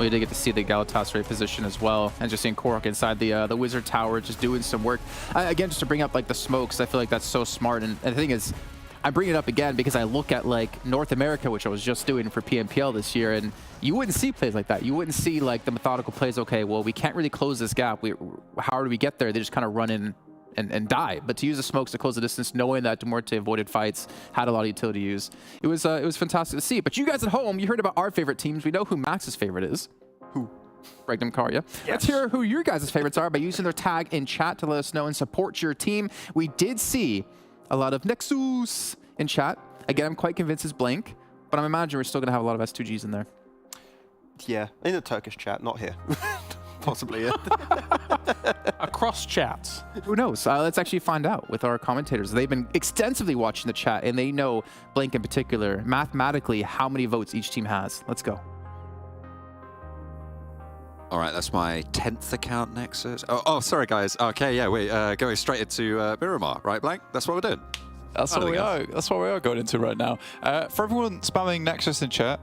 Speaker 10: We did get to see the Galatasaray position as well, and just seeing Korok inside the Wizard Tower just doing some work. Again, just to bring up like the smokes, I feel like that's so smart. And the thing is, I bring it up again because I look at like North America, which I was just doing for PMPL this year, and you wouldn't see plays like that. You wouldn't see like the methodical plays. Okay, well, we can't really close this gap. How do we get there? They just kind of run in and die. But to use the smokes to close the distance, knowing that MUERTE avoided fights, had a lot of utility use, it was fantastic to see. But you guys at home, you heard about our favorite teams. We know who Max's favorite is. Who? REGNUM CARYA. Yes. Let's hear who your guys' favorites are by using their tag in chat to let us know and support your team. We did see a lot of NEXUS in chat. Again, I'm quite convinced it's blank, but I'm imagining we're still going to have a lot of S2Gs in there.
Speaker 11: Yeah, in the Turkish chat, not here. Possibly, yeah.
Speaker 8: Across chats.
Speaker 10: Who knows? Let's actually find out with our commentators. They've been extensively watching the chat, and they know, blank in particular, mathematically, how many votes each team has. Let's go.
Speaker 9: All right, that's my 10th account, Nexus. Oh, sorry, guys. Okay, yeah, we're going straight into Miramar, right, Blank? That's what we're doing.
Speaker 12: That's what we are. That's what we are going into right now. For everyone spamming Nexus in chat,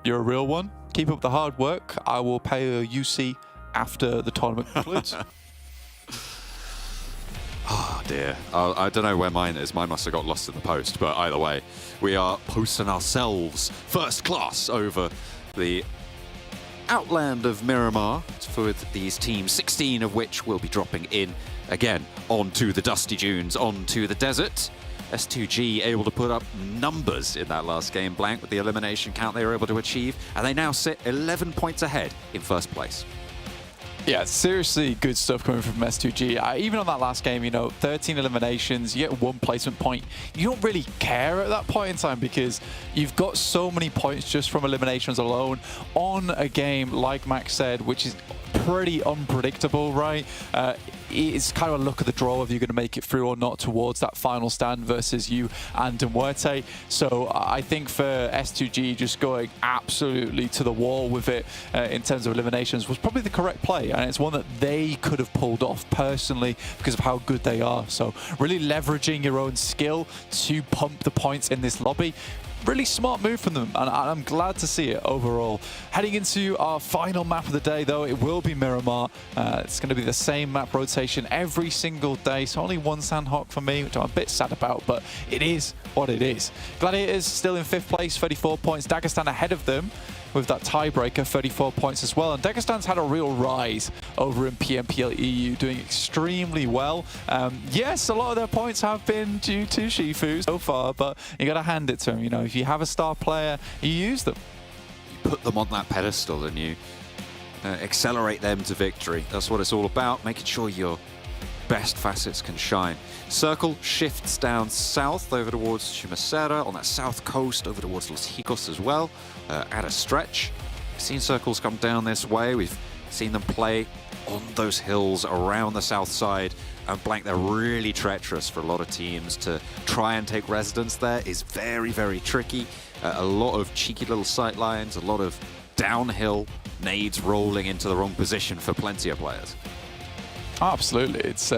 Speaker 12: you're a real one. Keep up the hard work. I will pay a UC after the tournament concludes.
Speaker 9: Oh, dear. I don't know where mine is. Mine must have got lost in the post. But either way, we are posting ourselves first class over the outland of Miramar for these teams, 16 of which will be dropping in again onto the dusty dunes, onto the desert. S2G able to put up numbers in that last game, Blank, with the elimination count they were able to achieve, and they now sit 11 points ahead in first place.
Speaker 12: Yeah, seriously good stuff coming from S2G. Even on that last game, you know, 13 eliminations, you get 1 placement point. You don't really care at that point in time because you've got so many points just from eliminations alone on a game, like Max said, which is pretty unpredictable, right? It's kind of a look at the draw whether you're going to make it through or not towards that final stand versus you and MUERTE. So I think for S2G, just going absolutely to the wall with it in terms of eliminations was probably the correct play, and it's one that they could have pulled off personally because of how good they are. So really leveraging your own skill to pump the points in this lobby. Really smart move from them, and I'm glad to see it overall. Heading into our final map of the day, though, it will be Miramar. It's going to be the same map rotation every single day, so only one Sanhok for me, which I'm a bit sad about, but it is what it is. Gladiators still in 5th place, 34 points. Dagestan ahead of them with that tiebreaker, 34 points as well. And Dagestan's had a real rise over in PMPL EU, doing extremely well. Yes, a lot of their points have been due to Shifu so far, but you got to hand it to them. You know, if you have a star player, you use them.
Speaker 9: You put them on that pedestal and you accelerate them to victory. That's what it's all about, making sure your best facets can shine. Circle shifts down south over towards Chumasera, on that south coast over towards Los Hicos as well, at a stretch. We've seen circles come down this way. We've seen them play on those hills around the south side. And Blank, they're really treacherous for a lot of teams. To try and take residence there is very, very tricky. A lot of cheeky little sight lines, a lot of downhill nades rolling into the wrong position for plenty of players.
Speaker 12: Absolutely. It's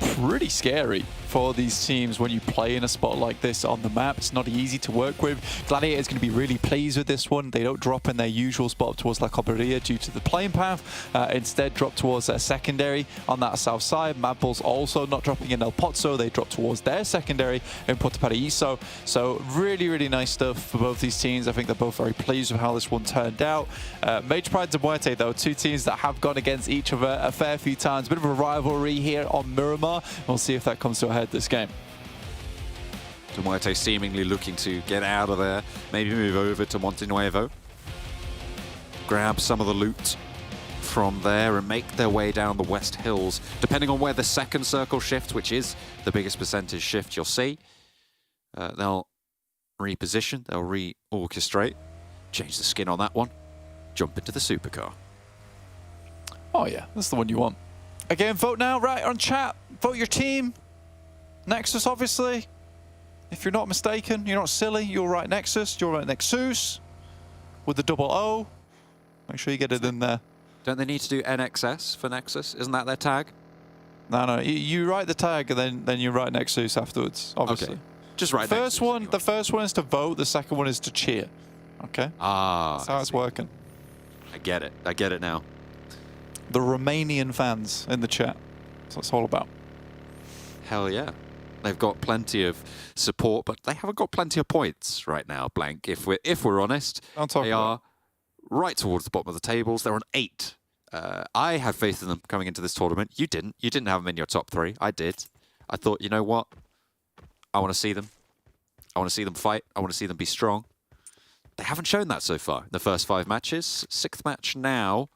Speaker 12: pretty scary for these teams when you play in a spot like this on the map. It's not easy to work with. Gladiator is going to be really pleased with this one. They don't drop in their usual spot towards La Cobreria due to the playing path. Instead, drop towards their secondary on that south side. MADBULLS also not dropping in El Pozzo. They drop towards their secondary in Puerto Paraíso. So really, really nice stuff for both these teams. I think they're both very pleased with how this one turned out. Major Pride and MUERTE, though, two teams that have gone against each other a fair few times. A bit of a rivalry here on Miramar. We'll see if that comes to a head this game.
Speaker 9: MUERTE seemingly looking to get out of there, maybe move over to Monte Nuevo. grab some of the loot from there and make their way down the West Hills. Depending on where the second circle shifts, which is the biggest percentage shift you'll see, they'll reposition, they'll re-orchestrate, change the skin on that one, jump into the supercar.
Speaker 12: Oh yeah, that's the one you want. Again, vote now, right, on chat. Vote your team. Nexus, obviously. If you're not mistaken, you're not silly, you'll write Nexus, you'll write Nexus with the double O. Make sure you get it in there.
Speaker 9: Don't they need to do NXS for Nexus? Isn't that their tag?
Speaker 12: No, you write the tag and then you write Nexus afterwards, obviously.
Speaker 9: Okay. Just write
Speaker 12: Nexus. The first one is to vote, the second one is to cheer. Okay?
Speaker 9: Ah.
Speaker 12: That's how it's working.
Speaker 9: I get it. I get it now.
Speaker 12: The Romanian fans in the chat. That's what it's all about.
Speaker 9: Hell yeah. They've got plenty of support, but they haven't got plenty of points right now, Blank. If we're honest, they are right towards the bottom of the tables. They're on 8. I had faith in them coming into this tournament. You didn't. You didn't have them in your top 3. I did. I thought, you know what? I want to see them. I want to see them fight. I want to see them be strong. They haven't shown that so far in the first 5 matches. 6th match now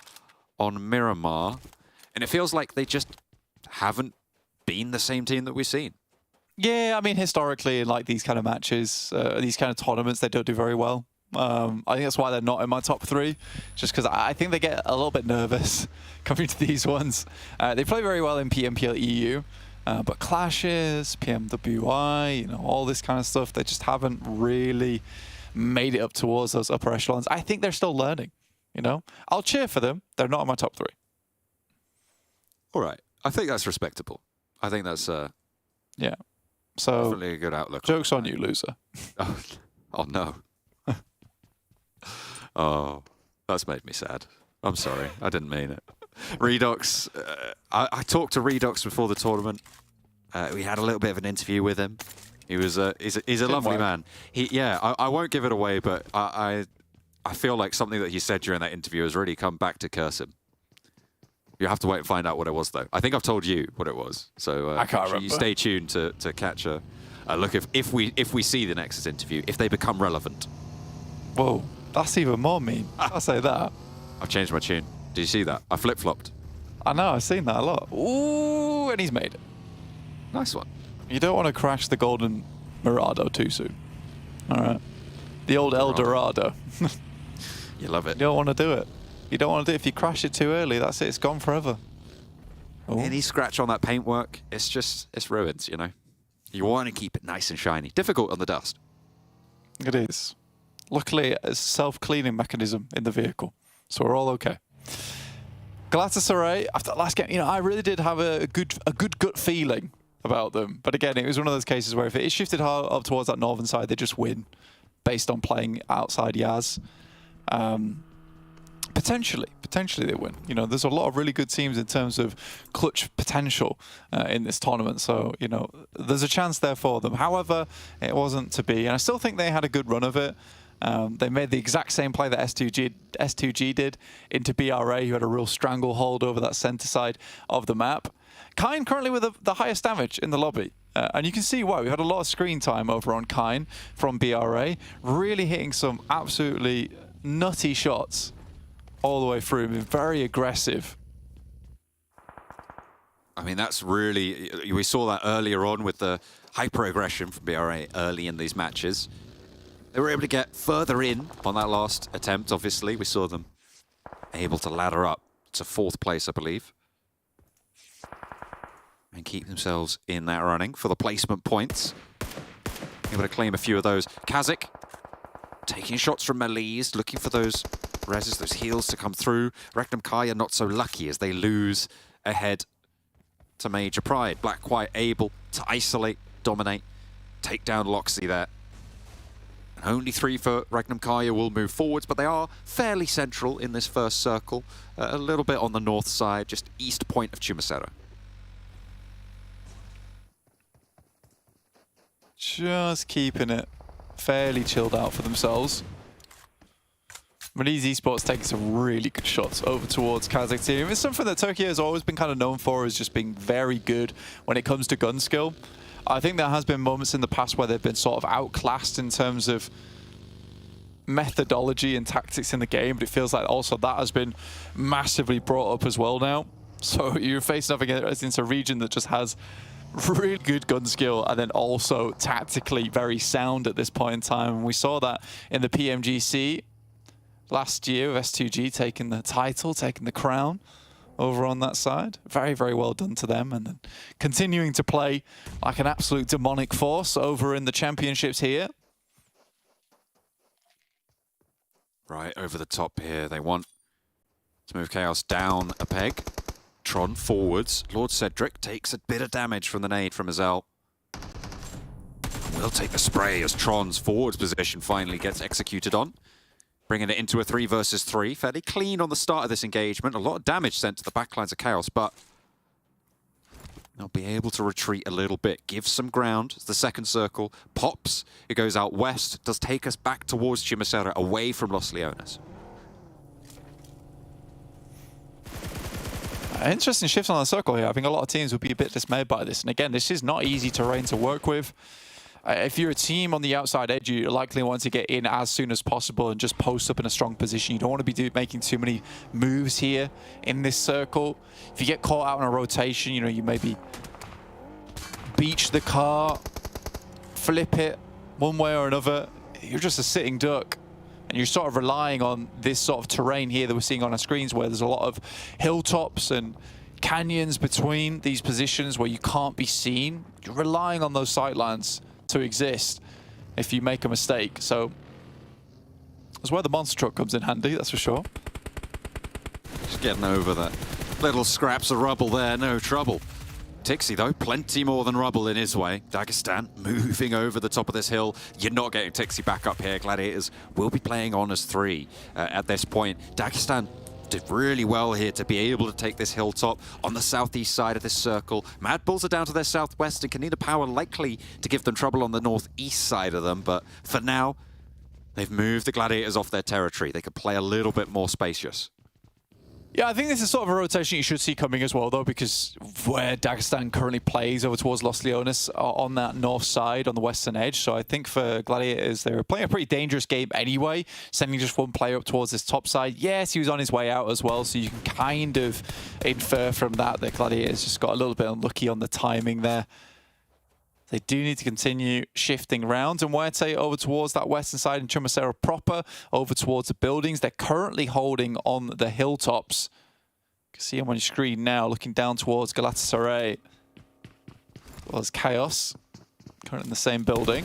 Speaker 9: on Miramar. And it feels like they just haven't been the same team that we've seen.
Speaker 12: Yeah, I mean, historically, in like these kind of matches, these kind of tournaments, they don't do very well. I think that's why they're not in my top 3, just because I think they get a little bit nervous coming to these ones. They play very well in PMPL EU, but clashes, PMWI, you know, all this kind of stuff, they just haven't really made it up towards those upper echelons. I think they're still learning, you know. I'll cheer for them. They're not in my top 3.
Speaker 9: All right. I think that's respectable. I think that's
Speaker 12: yeah. So
Speaker 9: definitely a good outlook.
Speaker 12: Joke's on you, loser.
Speaker 9: Oh no. Oh, that's made me sad. I'm sorry. I didn't mean it. Redox, I talked to Redox before the tournament. We had a little bit of an interview with him. He was he's a lovely man. I won't give it away, but I feel like something that he said during that interview has really come back to curse him. You have to wait and find out what it was, though. I think I've told you what it was. So
Speaker 12: I can't remember.
Speaker 9: You stay tuned to catch a look if we see the Nexus interview, if they become relevant.
Speaker 12: Whoa, that's even more mean. I'll say that.
Speaker 9: I've changed my tune. Did you see that? I flip-flopped.
Speaker 12: I know, I've seen that a lot. Ooh, and he's made it.
Speaker 9: Nice one.
Speaker 12: You don't want to crash the golden Mirado too soon. All right. The old El Dorado.
Speaker 9: You love it.
Speaker 12: You don't want to do it. You don't want to do it. If you crash it too early, that's it. It's gone forever.
Speaker 9: Ooh. Any scratch on that paintwork, it's ruined, you know. You want to keep it nice and shiny. Difficult on the dust.
Speaker 12: It is. Luckily, it's a self-cleaning mechanism in the vehicle, so we're all okay. Galatasaray, after that last game, you know, I really did have a good gut feeling about them. But again, it was one of those cases where if it shifted hard up towards that northern side, they just win based on playing outside Yaz. Potentially they win. You know, there's a lot of really good teams in terms of clutch potential in this tournament. So, you know, there's a chance there for them. However, it wasn't to be. And I still think they had a good run of it. They made the exact same play that S2G did into BRA, who had a real stranglehold over that center side of the map. Kine currently with the highest damage in the lobby. And you can see why. We had a lot of screen time over on Kine from BRA, really hitting some absolutely nutty shots all the way through. Very aggressive.
Speaker 9: I mean, that's really... We saw that earlier on with the hyper-aggression from BRA early in these matches. They were able to get further in on that last attempt, obviously. We saw them able to ladder up to 4th place, I believe. And keep themselves in that running for the placement points. Able to claim a few of those. KASIK taking shots from MELISE, looking for those reses, those heals to come through. REGNUM KARYA not so lucky as they lose ahead to Major Pride. Black quite able to isolate, dominate, take down Loxy there. And only 3 for REGNUM KARYA will move forwards, but they are fairly central in this first circle. A little bit on the north side, just east point of Chumacera.
Speaker 12: Just keeping it fairly chilled out for themselves. MELISE Esports taking some really good shots over towards KASIK team. It's something that Türkiye has always been kind of known for, as just being very good when it comes to gun skill. I think there has been moments in the past where they've been sort of outclassed in terms of methodology and tactics in the game, but it feels like also that has been massively brought up as well now. So you're facing up against a region that just has really good gun skill and then also tactically very sound at this point in time. And we saw that in the PMGC last year with S2G taking the title, taking the crown over on that side. Very, very well done to them. And then continuing to play like an absolute demonic force over in the championships here.
Speaker 9: Right over the top here. They want to move KAOS down a peg. Tron forwards. Lord Cedric takes a bit of damage from the nade from Azel. Will take the spray as Tron's forwards position finally gets executed on. Bringing it into a 3 versus 3. Fairly clean on the start of this engagement. A lot of damage sent to the backlines of KAOS, but they'll be able to retreat a little bit. Give some ground as the second circle pops. It goes out west. Does take us back towards Chimasera, away from Los Leones.
Speaker 12: Interesting shift on the circle here. I think a lot of teams would be a bit dismayed by this. And again, this is not easy terrain to work with. If you're a team on the outside edge, you likely want to get in as soon as possible and just post up in a strong position. You don't want to be making too many moves here in this circle. If you get caught out on a rotation, you know, you maybe beach the car, flip it one way or another. You're just a sitting duck. And you're sort of relying on this sort of terrain here that we're seeing on our screens where there's a lot of hilltops and canyons between these positions where you can't be seen. You're relying on those sightlines to exist if you make a mistake. So that's where the monster truck comes in handy, that's for sure.
Speaker 9: Just getting over that. Little scraps of rubble there, no trouble. Tixi, though, plenty more than rubble in his way. Dagestan moving over the top of this hill. You're not getting Tixi back up here. Gladiators will be playing on as 3 at this point. Dagestan did really well here to be able to take this hilltop on the southeast side of this circle. MADBULLS are down to their southwest, and KONINA Power likely to give them trouble on the northeast side of them. But for now, they've moved the Gladiators off their territory. They can play a little bit more spacious.
Speaker 12: Yeah, I think this is sort of a rotation you should see coming as well, though, because where Dagestan currently plays over towards Los Leones on that north side, on the western edge. So I think for Gladiators, they were playing a pretty dangerous game anyway, sending just one player up towards this top side. Yes, he was on his way out as well, so you can kind of infer from that that Gladiators just got a little bit unlucky on the timing there. They do need to continue shifting around. And Muerte over towards that western side and Chimasera proper over towards the buildings. They're currently holding on the hilltops. You can see them on your screen now, looking down towards Galatasaray. As well as KAOS, currently in the same building.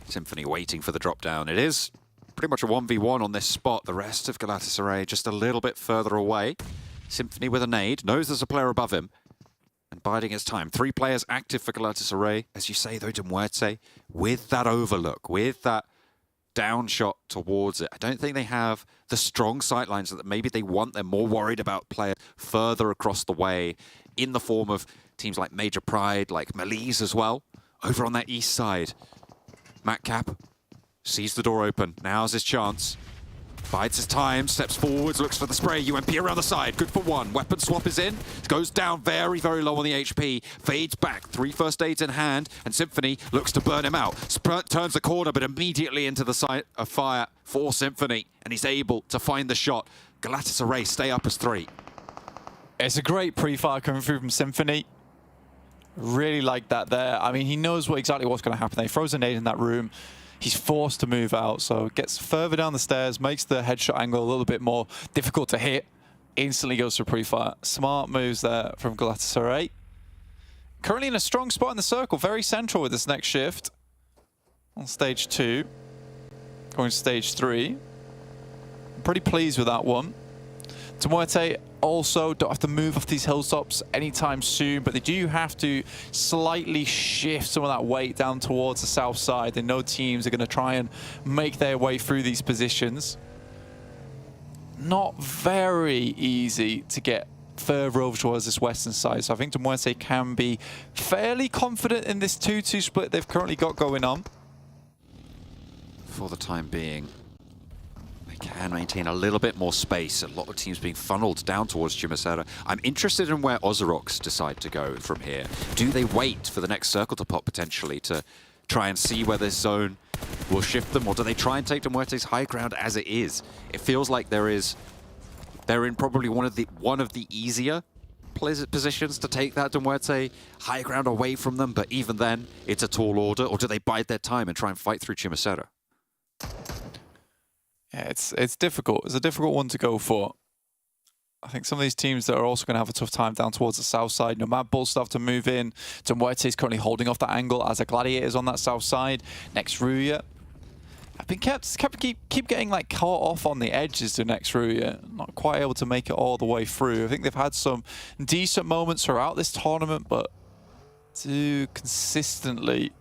Speaker 9: Symphony waiting for the drop down. It is pretty much a 1v1 on this spot. The rest of Galatasaray just a little bit further away. Symphony with a nade, knows there's a player above him. And biding his time. 3 players active for Galatasaray. As you say, though, to Muerte, with that overlook, with that down shot towards it. I don't think they have the strong sightlines that maybe they want. They're more worried about players further across the way in the form of teams like Major Pride, like MELISE as well. Over on that east side, Matcap sees the door open. Now's his chance. Bides his time, steps forwards, looks for the spray. UMP around the side, good for 1. Weapon swap is in. Goes down very, very low on the HP. Fades back, 3 first aids in hand. And Symphony looks to burn him out. Turns the corner, but immediately into the sight of fire for Symphony. And he's able to find the shot. Galatasaray stay up as 3.
Speaker 12: It's a great pre-fire coming through from Symphony. Really like that there. I mean, he knows exactly what's going to happen. They throws a nade in that room. He's forced to move out, so gets further down the stairs, makes the headshot angle a little bit more difficult to hit. Instantly goes for pre-fire. Smart moves there from Galatasaray. Currently in a strong spot in the circle, very central with this next shift. On stage 2. Going to stage 3. I'm pretty pleased with that one. Muerte also don't have to move off these hilltops anytime soon, but they do have to slightly shift some of that weight down towards the south side. They know teams are going to try and make their way through these positions. Not very easy to get further over towards this western side, so I think Muerte can be fairly confident in this 2-2 split they've currently got going on.
Speaker 9: For the time being, can maintain a little bit more space. A lot of teams being funneled down towards Chimasera. I'm interested in where OZAROX decide to go from here. Do they wait for the next circle to pop potentially to try and see where this zone will shift them, or do they try and take MUERTE's high ground as it is? It feels like they're in probably one of the easier positions to take that MUERTE high ground away from them, but even then, it's a tall order. Or do they bide their time and try and fight through Chumacera?
Speaker 12: Yeah, it's difficult. It's a difficult one to go for. I think some of these teams that are also going to have a tough time down towards the south side. MADBULLS still have to move in. MUERTE is currently holding off that angle as a Gladiators on that south side. Next, RÜYA. I've been keep getting like caught off on the edges to next RÜYA. Not quite able to make it all the way through. I think they've had some decent moments throughout this tournament, but to consistently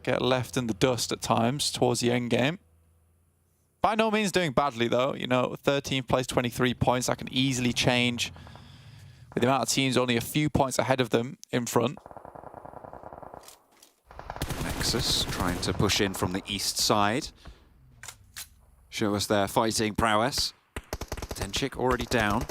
Speaker 12: get left in the dust at times towards the end game. By no means doing badly though, you know, 13th place, 23 points, that can easily change with the amount of teams only a few points ahead of them in front.
Speaker 9: NEXUS trying to push in from the east side. Show us their fighting prowess. Tenchik already down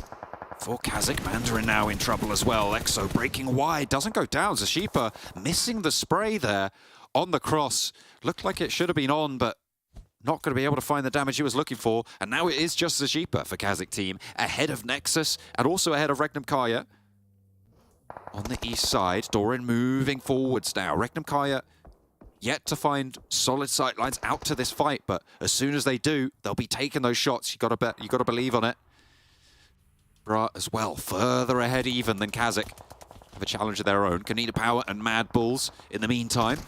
Speaker 9: for KASIK. Mandarin now in trouble as well. Exo breaking wide, doesn't go down. Zashipa missing the spray there on the cross. Looked like it should have been on, but not going to be able to find the damage he was looking for. And now it is just Zashipa for KASIK team, ahead of NEXUS and also ahead of REGNUM KARYA. On the east side, Doran moving forwards now. REGNUM KARYA yet to find solid sight lines out to this fight, but as soon as they do, they'll be taking those shots. You got to believe on it. Bra as well, further ahead even than KASIK. Have a challenge of their own. KONINA Power and MADBULLS in the meantime.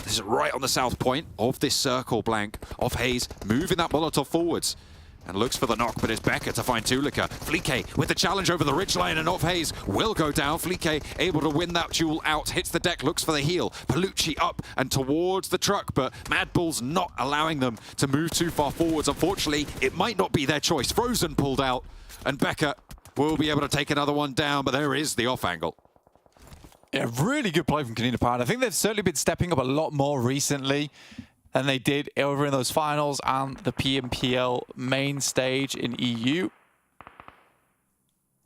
Speaker 9: This is right on the south point of this circle blank of Hayes, moving that Molotov forwards. And looks for the knock, but it's Becker to find Tulika. Flique with the challenge over the ridgeline, and off Hayes will go down. Flique able to win that duel out, hits the deck, looks for the heal. Palucci up and towards the truck, but MADBULLS not allowing them to move too far forwards. Unfortunately, it might not be their choice. Frozen pulled out, and Becker will be able to take another one down, but there is the off angle.
Speaker 12: Yeah, really good play from KONINA Power. I think they've certainly been stepping up a lot more recently than they did over in those finals and the PMPL main stage in EU.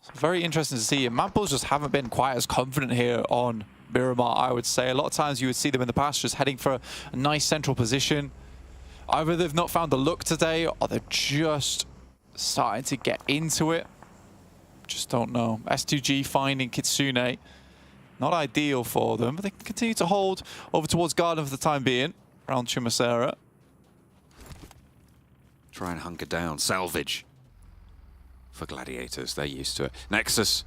Speaker 12: So very interesting to see. And MADBULLS just haven't been quite as confident here on Miramar, I would say. A lot of times you would see them in the past just heading for a nice central position. Either they've not found the look today or they're just starting to get into it. Just don't know. S2G finding Kitsune. Not ideal for them, but they can continue to hold over towards Garden for the time being, around Chumacera.
Speaker 9: Try and hunker down, salvage for Gladiators, they're used to it. NEXUS,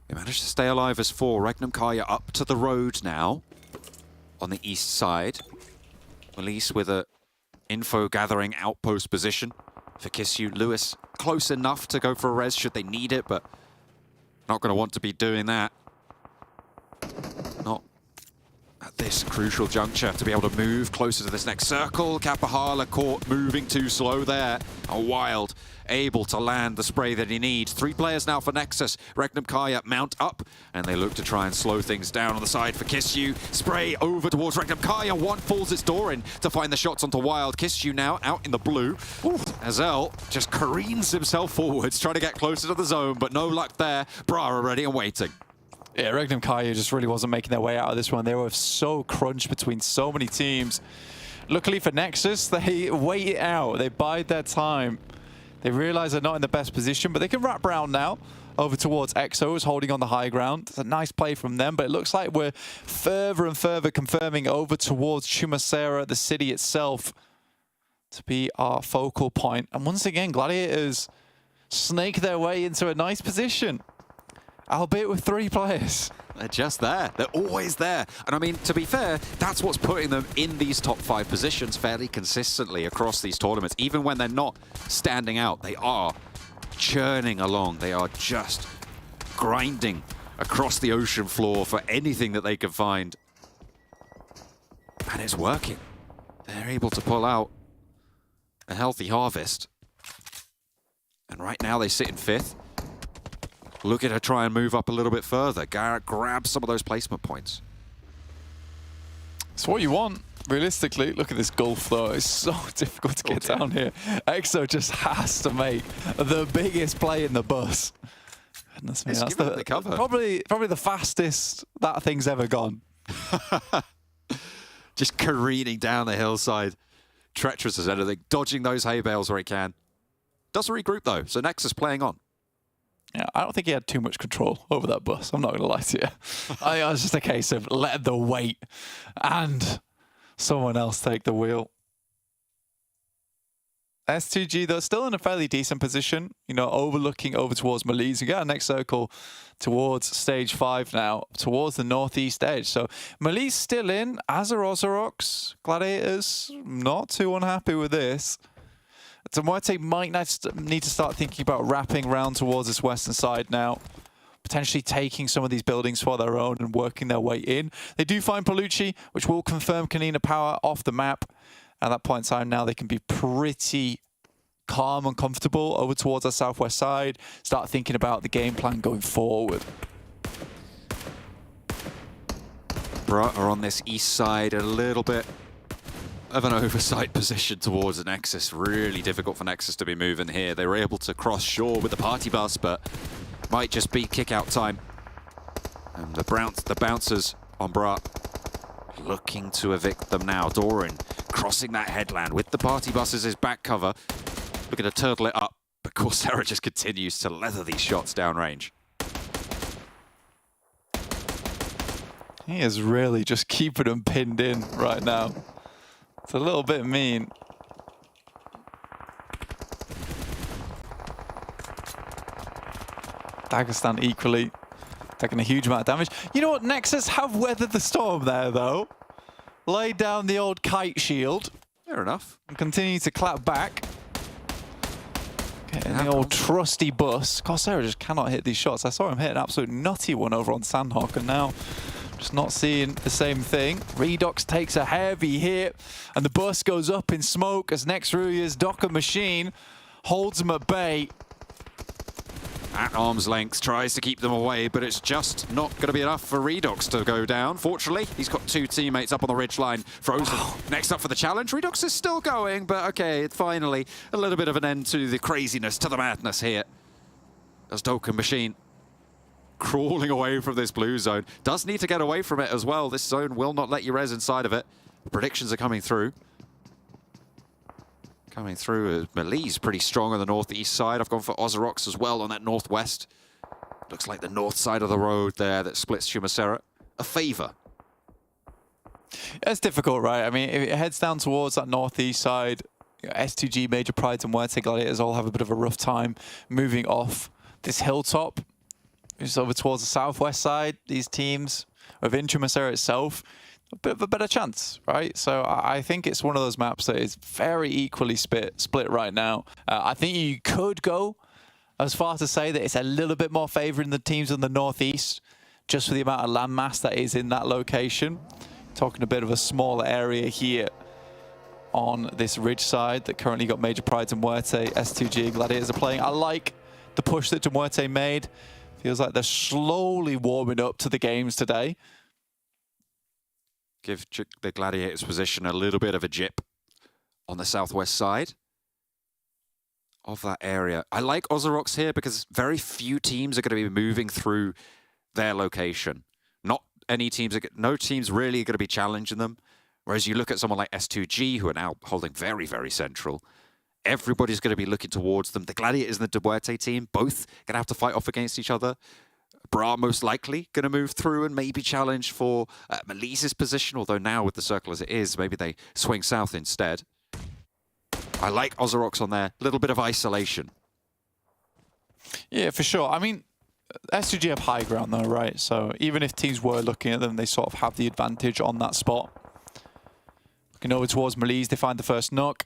Speaker 9: they managed to stay alive as 4. REGNUM KARYA up to the road now, on the east side. MELISE with a info gathering outpost position for Kisyu. Lewis close enough to go for a res should they need it, but not going to want to be doing that. Not at this crucial juncture to be able to move closer to this next circle. Kapahala caught moving too slow there. A Wild able to land the spray that he needs. 3 players now for NEXUS. REGNUM KARYA mount up, and they look to try and slow things down on the side for Kisyu. Spray over towards REGNUM KARYA. One falls its door in to find the shots onto Wild. Kisyu now out in the blue. Azel just careens himself forwards, trying to get closer to the zone, but no luck there. Bra are ready and waiting.
Speaker 12: Yeah, REGNUM KARYA just really wasn't making their way out of this one. They were so crunched between so many teams. Luckily for NEXUS, they wait it out. They bide their time. They realize they're not in the best position, but they can wrap around now over towards Exo, who's holding on the high ground. It's a nice play from them, but it looks like we're further and further confirming over towards Chumacera, the city itself, to be our focal point. And once again, Gladiators snake their way into a nice position, albeit with 3 players.
Speaker 9: They're just there. They're always there. And I mean, to be fair, that's what's putting them in these top 5 positions fairly consistently across these tournaments. Even when they're not standing out, they are churning along. They are just grinding across the ocean floor for anything that they can find. And it's working. They're able to pull out a healthy harvest. And right now they sit in 5th. Look at her try and move up a little bit further. Garrett grabs some of those placement points.
Speaker 12: It's what you want, realistically. Look at this gulf, though. It's so difficult to get down here. Exo just has to make the biggest play in the bus. Goodness me, that's
Speaker 9: the cover.
Speaker 12: Probably the fastest that thing's ever gone.
Speaker 9: just careening down the hillside. Treacherous as anything, dodging those hay bales where he can. Doesn't regroup though, so Nexus playing on.
Speaker 12: Yeah, I don't think he had too much control over that bus. I'm not going to lie to you. I think it was just a case of let the weight and someone else take the wheel. S2G, though, still in a fairly decent position, you know, overlooking over towards MELISE. We got our next circle towards stage 5 now, towards the northeast edge. So MELISE still in, as are OZAROX. Gladiators, not too unhappy with this. MUERTE might need to start thinking about wrapping round towards this western side now. Potentially taking some of these buildings for their own and working their way in. They do find Palucci, which will confirm KONINA power off the map. At that point in time now, they can be pretty calm and comfortable over towards our southwest side. Start thinking about the game plan going forward.
Speaker 9: Bruh are on this east side, a little bit of an oversight position towards the Nexus. Really difficult for Nexus to be moving here. They were able to cross shore with the party bus, but might just be kick-out time. And the bouncers on Bruh looking to evict them now. Doran crossing that headland with the party bus as his back cover. Looking to turtle it up, but Coursera just continues to leather these shots downrange.
Speaker 12: He is really just keeping them pinned in right now. It's a little bit mean. Dagestan equally taking a huge amount of damage. You know what? Nexus have weathered the storm there, though. Laid down the old kite shield.
Speaker 9: Fair enough.
Speaker 12: And continue to clap back. Getting the old trusty bus. Coursera just cannot hit these shots. I saw him hit an absolute nutty one over on Sanhok, and now just not seeing the same thing. Redox takes a heavy hit, and the bus goes up in smoke as next RÜYA's Docker machine holds him at bay.
Speaker 9: At arm's length, tries to keep them away, but it's just not going to be enough for Redox to go down. Fortunately, he's got two teammates up on the ridgeline. Frozen next up for the challenge. Redox is still going, but okay, finally a little bit of an end to the craziness, to the madness here. As Docker machine crawling away from this blue zone. Does need to get away from it as well. This zone will not let you res inside of it. The predictions are coming through. Coming through, MELISE pretty strong on the northeast side. I've gone for OZAROX as well on that northwest. Looks like the north side of the road there that splits Chumacera. A favor.
Speaker 12: It's difficult, right? I mean, if it heads down towards that northeast side, S2G, Major Prides, and MUERTE Gladiators all have a bit of a rough time moving off this hilltop. It's over towards the southwest side. These teams, within Chumacera itself, a bit of a better chance, right? So I think it's one of those maps that is very equally split right now. I think you could go as far to say that it's a little bit more favouring the teams in the northeast, just for the amount of landmass that is in that location. Talking a bit of a smaller area here on this ridge side that currently got Major Prides and MUERTE. S2G and Gladiators are playing. I like the push that MUERTE made. Feels like they're slowly warming up to the games today.
Speaker 9: Give the Gladiators position a little bit of a jip on the southwest side of that area. I like OZAROX here because very few teams are going to be moving through their location. Not any teams, no teams really are going to be challenging them. Whereas you look at someone like S2G, who are now holding very, very central. Everybody's going to be looking towards them. The Gladiators and the MUERTE team, both going to have to fight off against each other. Bra most likely going to move through and maybe challenge for MELISE's position, although now with the circle as it is, maybe they swing south instead. I like OZAROX on there. A little bit of isolation.
Speaker 12: Yeah, for sure. I mean, S2G have high ground though, right? So even if teams were looking at them, they sort of have the advantage on that spot. Looking over towards MELISE, they find the first knock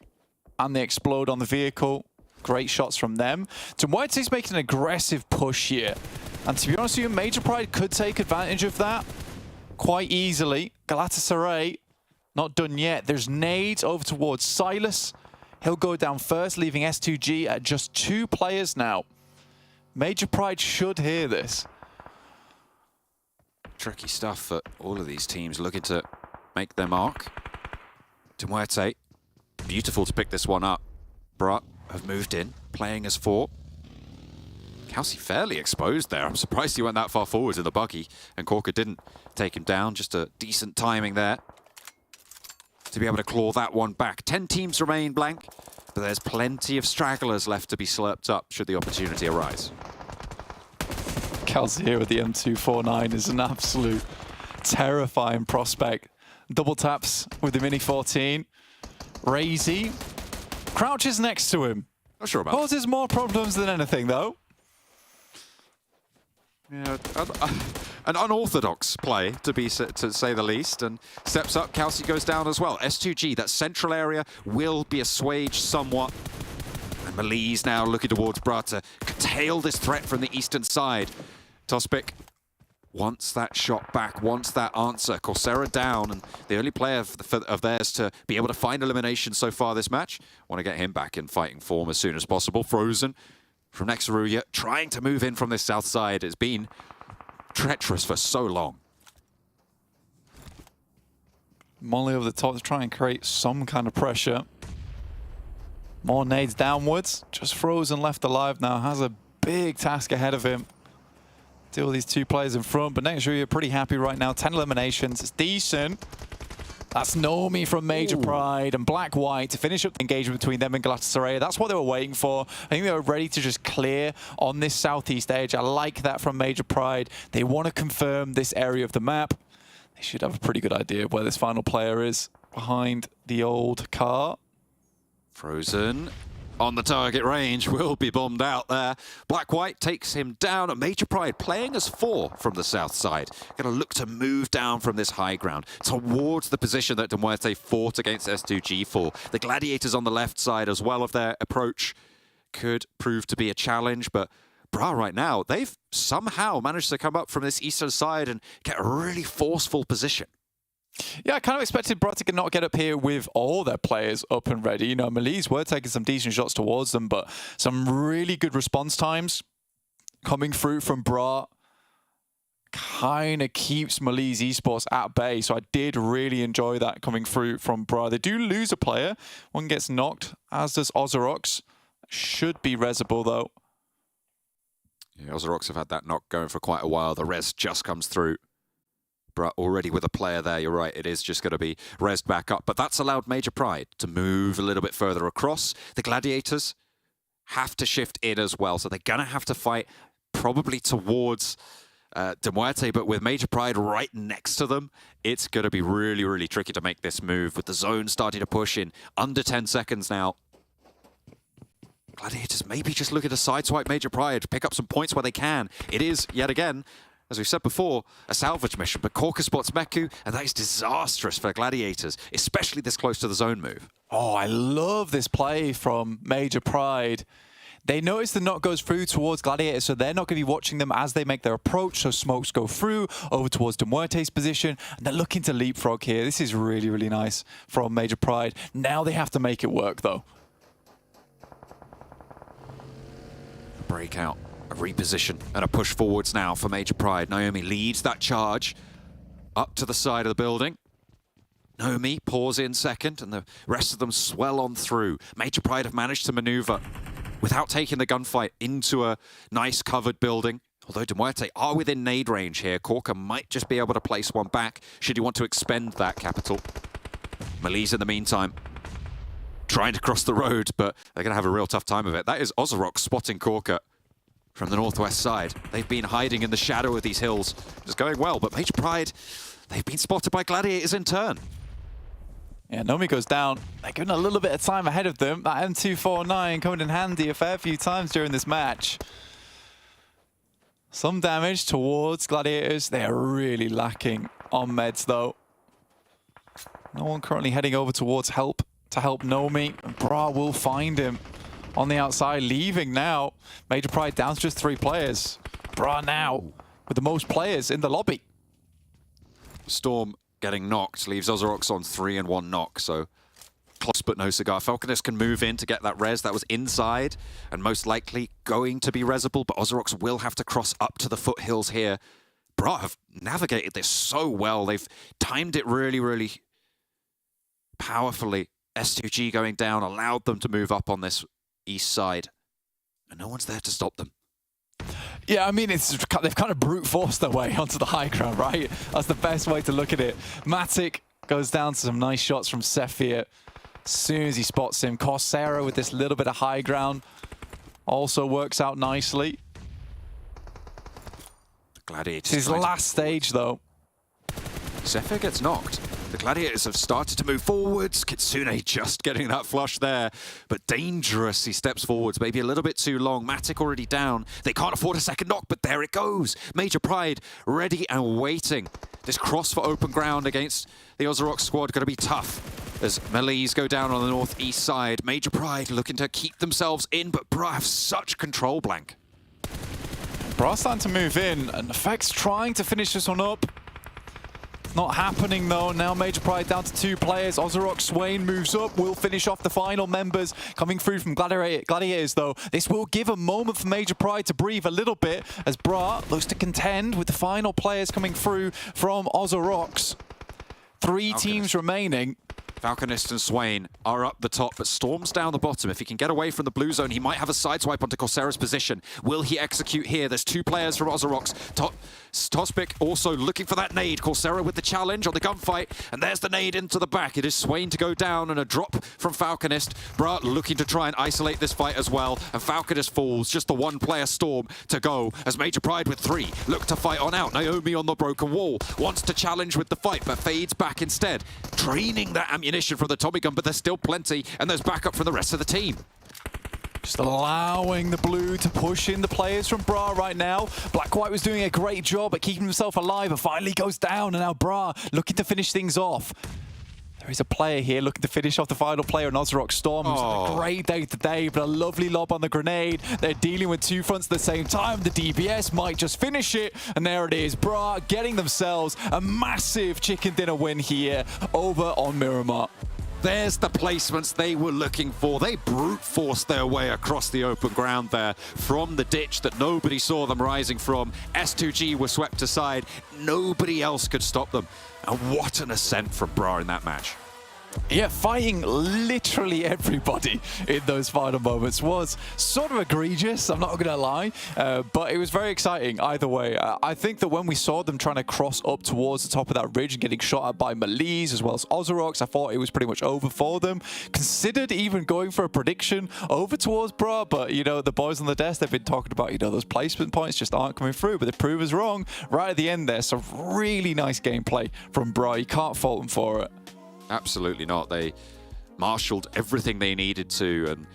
Speaker 12: and they explode on the vehicle. Great shots from them. So MUERTE's making an aggressive push here. And to be honest with you, Major Pride could take advantage of that quite easily. Galatasaray, not done yet. There's nades over towards Silas. He'll go down first, leaving S2G at just 2 players now. Major Pride should hear this.
Speaker 9: Tricky stuff for all of these teams looking to make their mark. To MUERTE, beautiful to pick this one up. Brat have moved in, playing as 4. KAOS fairly exposed there. I'm surprised he went that far forwards in the buggy, and Corker didn't take him down. Just a decent timing there. to be able to claw that one back. 10 teams remain blank, but there's plenty of stragglers left to be slurped up should the opportunity arise.
Speaker 12: Kelsey here with the M249 is an absolute terrifying prospect. Double taps with the Mini 14. Razy crouches next to him.
Speaker 9: Not sure about
Speaker 12: Causes more problems than anything, though.
Speaker 9: Yeah, an unorthodox play, to say the least, and steps up. Kelsey goes down as well. S2G, that central area, will be assuaged somewhat. And MELISE now looking towards Bra to curtail this threat from the eastern side. Tospic wants that shot back, wants that answer. Coursera down, and the only player of theirs to be able to find elimination so far this match. Want to get him back in fighting form as soon as possible. Frozen from next to RÜYA, trying to move in from this south side. It's been treacherous for so long.
Speaker 12: Molly over the top to try and create some kind of pressure. More nades downwards. Just Frozen left alive now. Has a big task ahead of him. Deal with these two players in front, but next RÜYA pretty happy right now. 10 eliminations. It's decent. That's Nomi from Major Pride and Black White to finish up the engagement between them and GALATASARAY. That's what they were waiting for. I think they were ready to just clear on this southeast edge. I like that from Major Pride. They want to confirm this area of the map. They should have a pretty good idea of where this final player is behind the old car.
Speaker 9: Frozen on the target range, will be bombed out there. Black White takes him down. Major Pride playing as 4 from the south side. Going to look to move down from this high ground towards the position that MUERTE fought against S2G for. The Gladiators on the left side as well of their approach could prove to be a challenge, but Bra right now, they've somehow managed to come up from this eastern side and get a really forceful position.
Speaker 12: Yeah, I kind of expected Bra to not get up here with all their players up and ready. You know, MELISE were taking some decent shots towards them, but some really good response times coming through from Bra kind of keeps MELISE Esports at bay. So I did really enjoy that coming through from Bra. They do lose a player. One gets knocked, as does OZAROX. Should be resable, though.
Speaker 9: Yeah, OZAROX have had that knock going for quite a while. The res just comes through. Already with a player there, you're right, it is just going to be rezzed back up. But that's allowed Major Pride to move a little bit further across. The Gladiators have to shift in as well, so they're going to have to fight probably towards MUERTE, but with Major Pride right next to them, it's going to be really, really tricky to make this move. With the zone starting to push in under 10 seconds now. Gladiators maybe just looking to sideswipe Major Pride, pick up some points where they can. It is, yet again, as we said before, a salvage mission, but Korka spots Meku, and that is disastrous for Gladiators, especially this close to the zone move.
Speaker 12: Oh, I love this play from Major Pride. They notice the knock goes through towards Gladiators, so they're not going to be watching them as they make their approach, so smokes go through over towards MUERTE's position, and they're looking to leapfrog here. This is really, really nice from Major Pride. Now they have to make it work, though.
Speaker 9: Breakout. A reposition and a push forwards now for Major Pride. Naomi leads that charge up to the side of the building. Naomi pours in second, and the rest of them swell on through. Major Pride have managed to maneuver without taking the gunfight into a nice covered building. Although MUERTE are within nade range here, Korka might just be able to place one back should he want to expend that capital. MELISE in the meantime trying to cross the road, but they're going to have a real tough time of it. That is OZAROX spotting Korka from the northwest side. They've been hiding in the shadow of these hills. It's going well, but Major Pride, they've been spotted by Gladiators in turn.
Speaker 12: Yeah, Nomi goes down. They're giving a little bit of time ahead of them. That M249 coming in handy a fair few times during this match. Some damage towards Gladiators. They are really lacking on meds, though. No one currently heading over towards help to help Nomi. Bra will find him on the outside, leaving now. Major Pride down to just 3 players. Bra now with the most players in the lobby.
Speaker 9: Storm getting knocked leaves OZAROX on 3 and 1 knock, so close but no cigar. Falconist can move in to get that res. That was inside and most likely going to be resable, but OZAROX will have to cross up to the foothills here. Bra have navigated this so well. They've timed it really, really powerfully. S2G going down allowed them to move up on this east side, and no one's there to stop them.
Speaker 12: Yeah, I mean, they've kind of brute forced their way onto the high ground, right? That's the best way to look at it. Matic Goes down to some nice shots from Sephir. As soon as he spots him, Coursera with this little bit of high ground also works out nicely.
Speaker 9: The Gladiators.
Speaker 12: It's his last stage, though.
Speaker 9: Sephir gets knocked. The Gladiators have started to move forwards. Kitsune just getting that flush there, but dangerous. He steps forwards, maybe a little bit too long. Matic already down. They can't afford a second knock, but there it goes. Major Pride ready and waiting. This cross for open ground against the OZAROX squad going to be tough as MELISE go down on the northeast side. Major Pride looking to keep themselves in, but Bra have such control, Blank.
Speaker 12: Bra starting to move in, and Effects trying to finish this one up. Not happening though. Now Major Pride down to 2 players. OZAROX Swain moves up, will finish off the final members coming through from Gladiators though. This will give a moment for Major Pride to breathe a little bit as Bra looks to contend with the final players coming through from OZAROX. 3 teams remaining.
Speaker 9: Falconist and Swain are up the top, but Storm's down the bottom. If he can get away from the blue zone, he might have a sideswipe onto Coursera's position. Will he execute here? There's 2 players from OZAROX. Tospic also looking for that nade. Coursera with the challenge on the gunfight, and there's the nade into the back. It is Swain to go down, and a drop from Falconist. Bra looking to try and isolate this fight as well, and Falconist falls. Just the 1-player Storm to go, as Major Pride with 3 look to fight on out. Naomi on the broken wall wants to challenge with the fight, but fades back instead. Draining that ammunition from the Tommy gun, but there's still plenty, and there's backup from the rest of the team.
Speaker 12: Just allowing the blue to push in the players from Bra right now. Black White was doing a great job at keeping himself alive, but finally goes down, and now Bra looking to finish things off. There is a player here looking to finish off the final player on OZAROX Storm. Who's had a great day today, but a lovely lob on the grenade. They're dealing with 2 fronts at the same time. The DBS might just finish it, and there it is. Bra getting themselves a massive chicken dinner win here over on Miramar.
Speaker 9: There's the placements they were looking for. They brute forced their way across the open ground there from the ditch that nobody saw them rising from. S2G were swept aside. Nobody else could stop them. And what an ascent from Bra in that match.
Speaker 12: Yeah, fighting literally everybody in those final moments was sort of egregious, I'm not going to lie, but it was very exciting either way. I think that when we saw them trying to cross up towards the top of that ridge and getting shot at by MELISE as well as OZAROX, I thought it was pretty much over for them. Considered even going for a prediction over towards Bra, but, you know, the boys on the desk, they've been talking about, you know, those placement points just aren't coming through, but they prove us wrong right at the end there. So really nice gameplay from Bra. You can't fault them for it.
Speaker 9: Absolutely not. They marshaled everything they needed to, and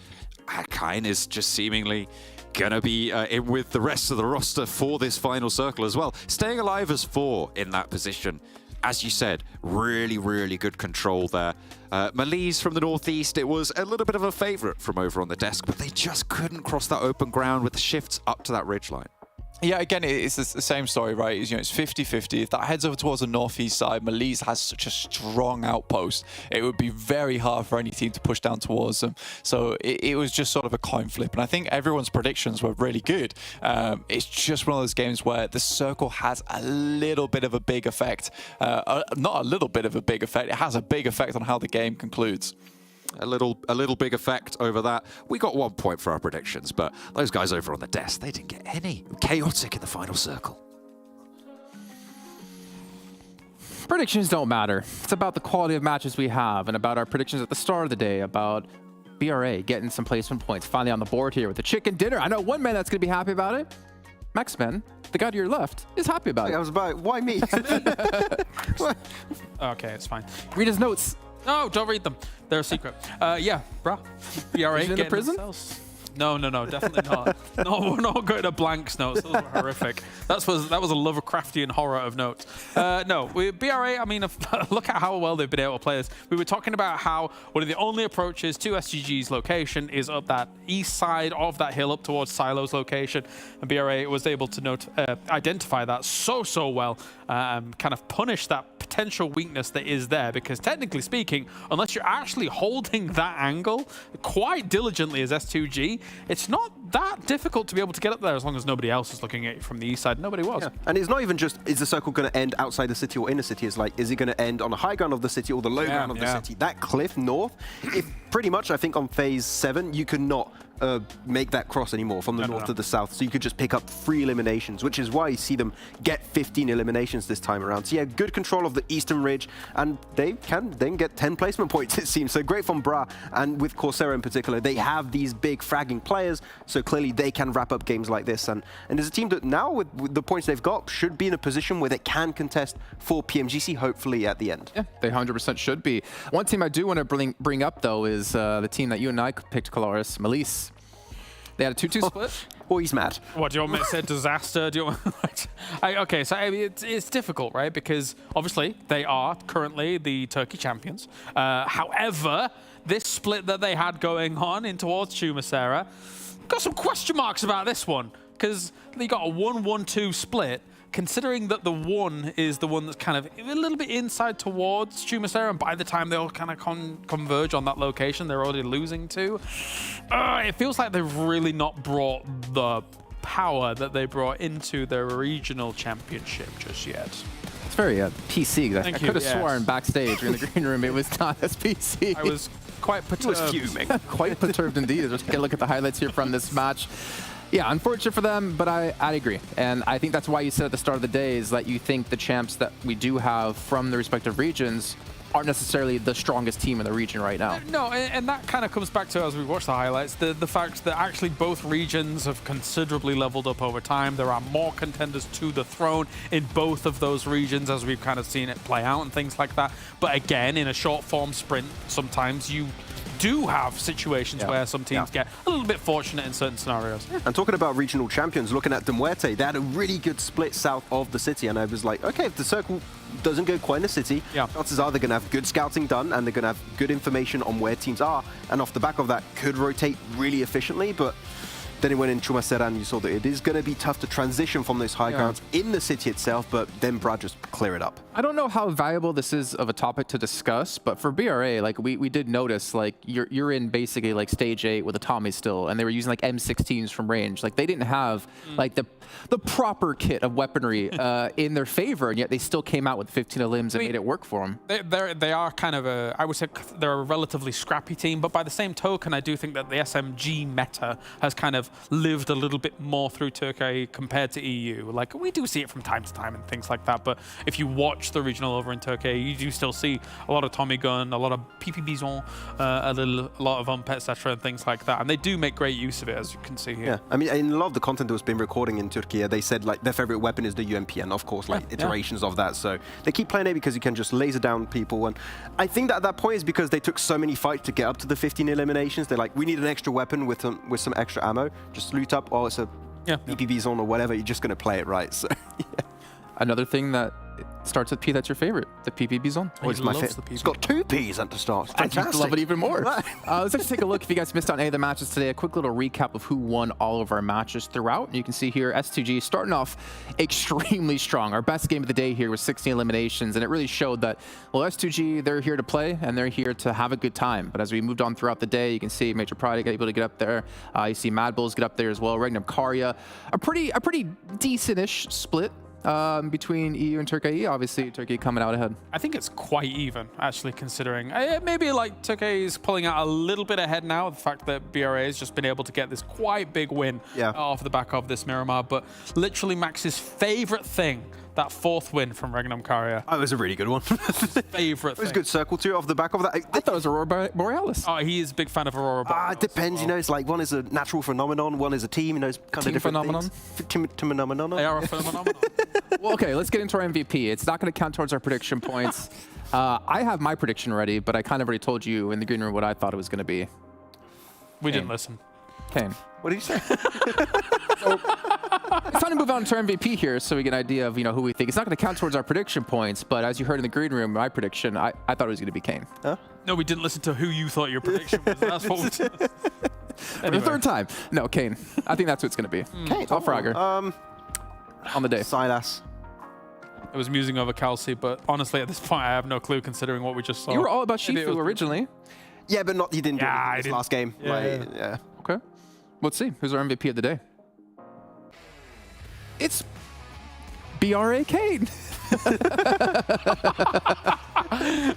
Speaker 9: Kain is just seemingly gonna be in with the rest of the roster for this final circle as well. Staying alive as 4 in that position. As you said, really, really good control there. MELISE from the northeast, it was a little bit of a favorite from over on the desk, but they just couldn't cross that open ground with the shifts up to that ridgeline.
Speaker 12: Yeah, again, it's the same story, right? You know, it's 50-50. If that heads over towards the northeast side, MELISE has such a strong outpost. It would be very hard for any team to push down towards them. So it was just sort of a coin flip. And I think everyone's predictions were really good. It's just one of those games where the circle has a little bit of a big effect. Not a little bit of a big effect. It has a big effect on how the game concludes.
Speaker 9: A little big effect over that. We got 1 point for our predictions, but those guys over on the desk, they didn't get any. Chaotic in the final circle.
Speaker 10: Predictions don't matter. It's about the quality of matches we have and about our predictions at the start of the day, about BRA getting some placement points finally on the board here with the chicken dinner. I know one man that's going to be happy about it. Maxman, the guy to your left, is happy about it.
Speaker 11: I was about, why me?
Speaker 8: Okay, it's fine.
Speaker 10: Read his notes.
Speaker 8: No, don't read them. They're a secret. Yeah, bro. BRA
Speaker 10: in the prison?
Speaker 8: No, definitely not. No, we're not going to Blank's notes. Those were horrific. That was a Lovecraftian horror of notes. No, BRA, I mean, look at how well they've been able to play this. We were talking about how one of the only approaches to SGG's location is up that east side of that hill up towards Silo's location. And BRA was able to identify that so well, kind of punish that potential weakness that is there, because technically speaking, unless you're actually holding that angle quite diligently as S2G, it's not that difficult to be able to get up there as long as nobody else is looking at you from the east side. Nobody was.
Speaker 11: Yeah. And it's not even just, is the circle going to end outside the city or in the city? It's like, is it going to end on the high ground of the city or the low ground of the city? That cliff north, if pretty much, I think on phase 7, you could not make that cross anymore from the north to the south, so you could just pick up 3 eliminations, which is why you see them get 15 eliminations this time around. So yeah, good control of the eastern ridge, and they can then get 10 placement points, it seems. So great from Bra, and with Coursera in particular, they have these big fragging players, so clearly they can wrap up games like this. And there's a team that now, with the points they've got, should be in a position where they can contest for PMGC, hopefully at the end.
Speaker 10: Yeah, they 100% should be. One team I do want to bring up, though, is the team that you and I picked, Coloris, MELISE. They had a 2-2 split.
Speaker 11: Oh, he's mad.
Speaker 8: What, do you want me to say disaster? Do you want okay, so I mean, it's difficult, right? Because obviously they are currently the Turkey champions. However, this split that they had going on in towards Chumacera, got some question marks about this one. Because they got a 1-1-2 split. Considering that the 1 is the one that's kind of a little bit inside towards Chumacera, and by the time they all kind of converge on that location, they're already losing to. It feels like they've really not brought the power that they brought into their regional championship just yet.
Speaker 10: It's very PC. I could have sworn backstage in the green room it was not as PC.
Speaker 8: I was quite perturbed.
Speaker 11: He was fuming.
Speaker 10: Quite perturbed indeed. Let's take a look at the highlights here from this match. Yeah, unfortunate for them, but I agree. And I think that's why you said at the start of the day is that you think the champs that we do have from the respective regions aren't necessarily the strongest team in the region right now.
Speaker 8: No, and that kind of comes back to, as we watch the highlights, the fact that actually both regions have considerably leveled up over time. There are more contenders to the throne in both of those regions, as we've kind of seen it play out and things like that. But again, in a short form sprint, sometimes you do have situations where some teams get a little bit fortunate in certain scenarios.
Speaker 11: And talking about regional champions, looking at MUERTE, they had a really good split south of the city, and I was like, okay, if the circle doesn't go quite in the city, chances are they're going to have good scouting done, and they're going to have good information on where teams are, and off the back of that could rotate really efficiently. But then it went in Chumacera, and you saw that it is going to be tough to transition from those high grounds in the city itself, but then Brad just clear it up.
Speaker 10: I don't know how valuable this is of a topic to discuss, but for BRA, like we did notice, like you're in basically like stage 8 with a Tommy still, and they were using like M16s from range. Like they didn't have like the proper kit of weaponry in their favor, and yet they still came out with 15 elims and made it work for them.
Speaker 8: They are kind of I would say they're a relatively scrappy team, but by the same token, I do think that the SMG meta has kind of lived a little bit more through Turkey compared to EU. Like we do see it from time to time and things like that, but if you watch the regional over in Turkey, you do still see a lot of Tommy gun, a lot of PP Bison, a lot of Umpet, etc. and things like that, and they do make great use of it, as you can see here.
Speaker 11: Yeah, I mean, in a lot of the content that was been recording in Turkey, they said like their favorite weapon is the UMP, of course, like iterations of that. So they keep playing it because you can just laser down people, and I think that at that point is because they took so many fights to get up to the 15 eliminations. They're like, we need an extra weapon with some extra ammo. Just loot up. Oh, it's a PP Bison or whatever. You're just gonna play it right. So
Speaker 10: another thing that starts with P that's your favorite, the PP Bison.
Speaker 11: Oh, it's my favorite. It's got 2 Ps at the start.
Speaker 10: I just love it even more. Let's actually take a look if you guys missed out any of the matches today. A quick little recap of who won all of our matches throughout. You can see here S2G starting off extremely strong. Our best game of the day here was 16 eliminations, and it really showed that, well, S2G, they're here to play and they're here to have a good time. But as we moved on throughout the day, you can see Major Pride able to get up there. You see MADBULLS get up there as well. REGNUM, CARYA, a pretty decent-ish split between EU and Turkey. Obviously, Turkey coming out ahead.
Speaker 8: I think it's quite even, actually, considering. Maybe like Turkey is pulling out a little bit ahead now. The fact that BRA has just been able to get this quite big win off the back of this Miramar. But literally Max's favorite thing, that 4th win from REGNUM CARYA.
Speaker 11: Oh, it was a really good one.
Speaker 8: Favorite thing.
Speaker 11: It was a good circle too off the back of that.
Speaker 10: I thought it was Aurora Borealis.
Speaker 8: Oh, he is a big fan of Aurora Borealis.
Speaker 11: It depends, you know, it's like one is a natural phenomenon, one is a team, you know, it's kind of different
Speaker 10: phenomenon.
Speaker 11: Phenomenon.
Speaker 8: They are a phenomenon.
Speaker 10: Well, okay, let's get into our MVP. It's not going to count towards our prediction points. I have my prediction ready, but I kind of already told you in the green room what I thought it was going to be.
Speaker 8: We didn't listen.
Speaker 10: Kane.
Speaker 11: What did you say?
Speaker 10: It's time to move on to our MVP here so we get an idea of, you know, who we think. It's not going to count towards our prediction points, but as you heard in the green room, my prediction, I thought it was going to be Kane.
Speaker 11: Huh?
Speaker 8: No, we didn't listen to who you thought your prediction was. That's what we did.
Speaker 10: For the 3rd time. No, Kane. I think that's what it's going to be.
Speaker 11: Kane.
Speaker 10: Top Frogger.
Speaker 11: On the day. Silas.
Speaker 8: I was musing over Kelsey, but honestly, at this point, I have no clue considering what we just saw.
Speaker 10: You were all about Shifu originally.
Speaker 11: Yeah, but he didn't do it in his last game.
Speaker 10: Yeah. Okay. Let's see. Who's our MVP of the day? It's BRA Kane.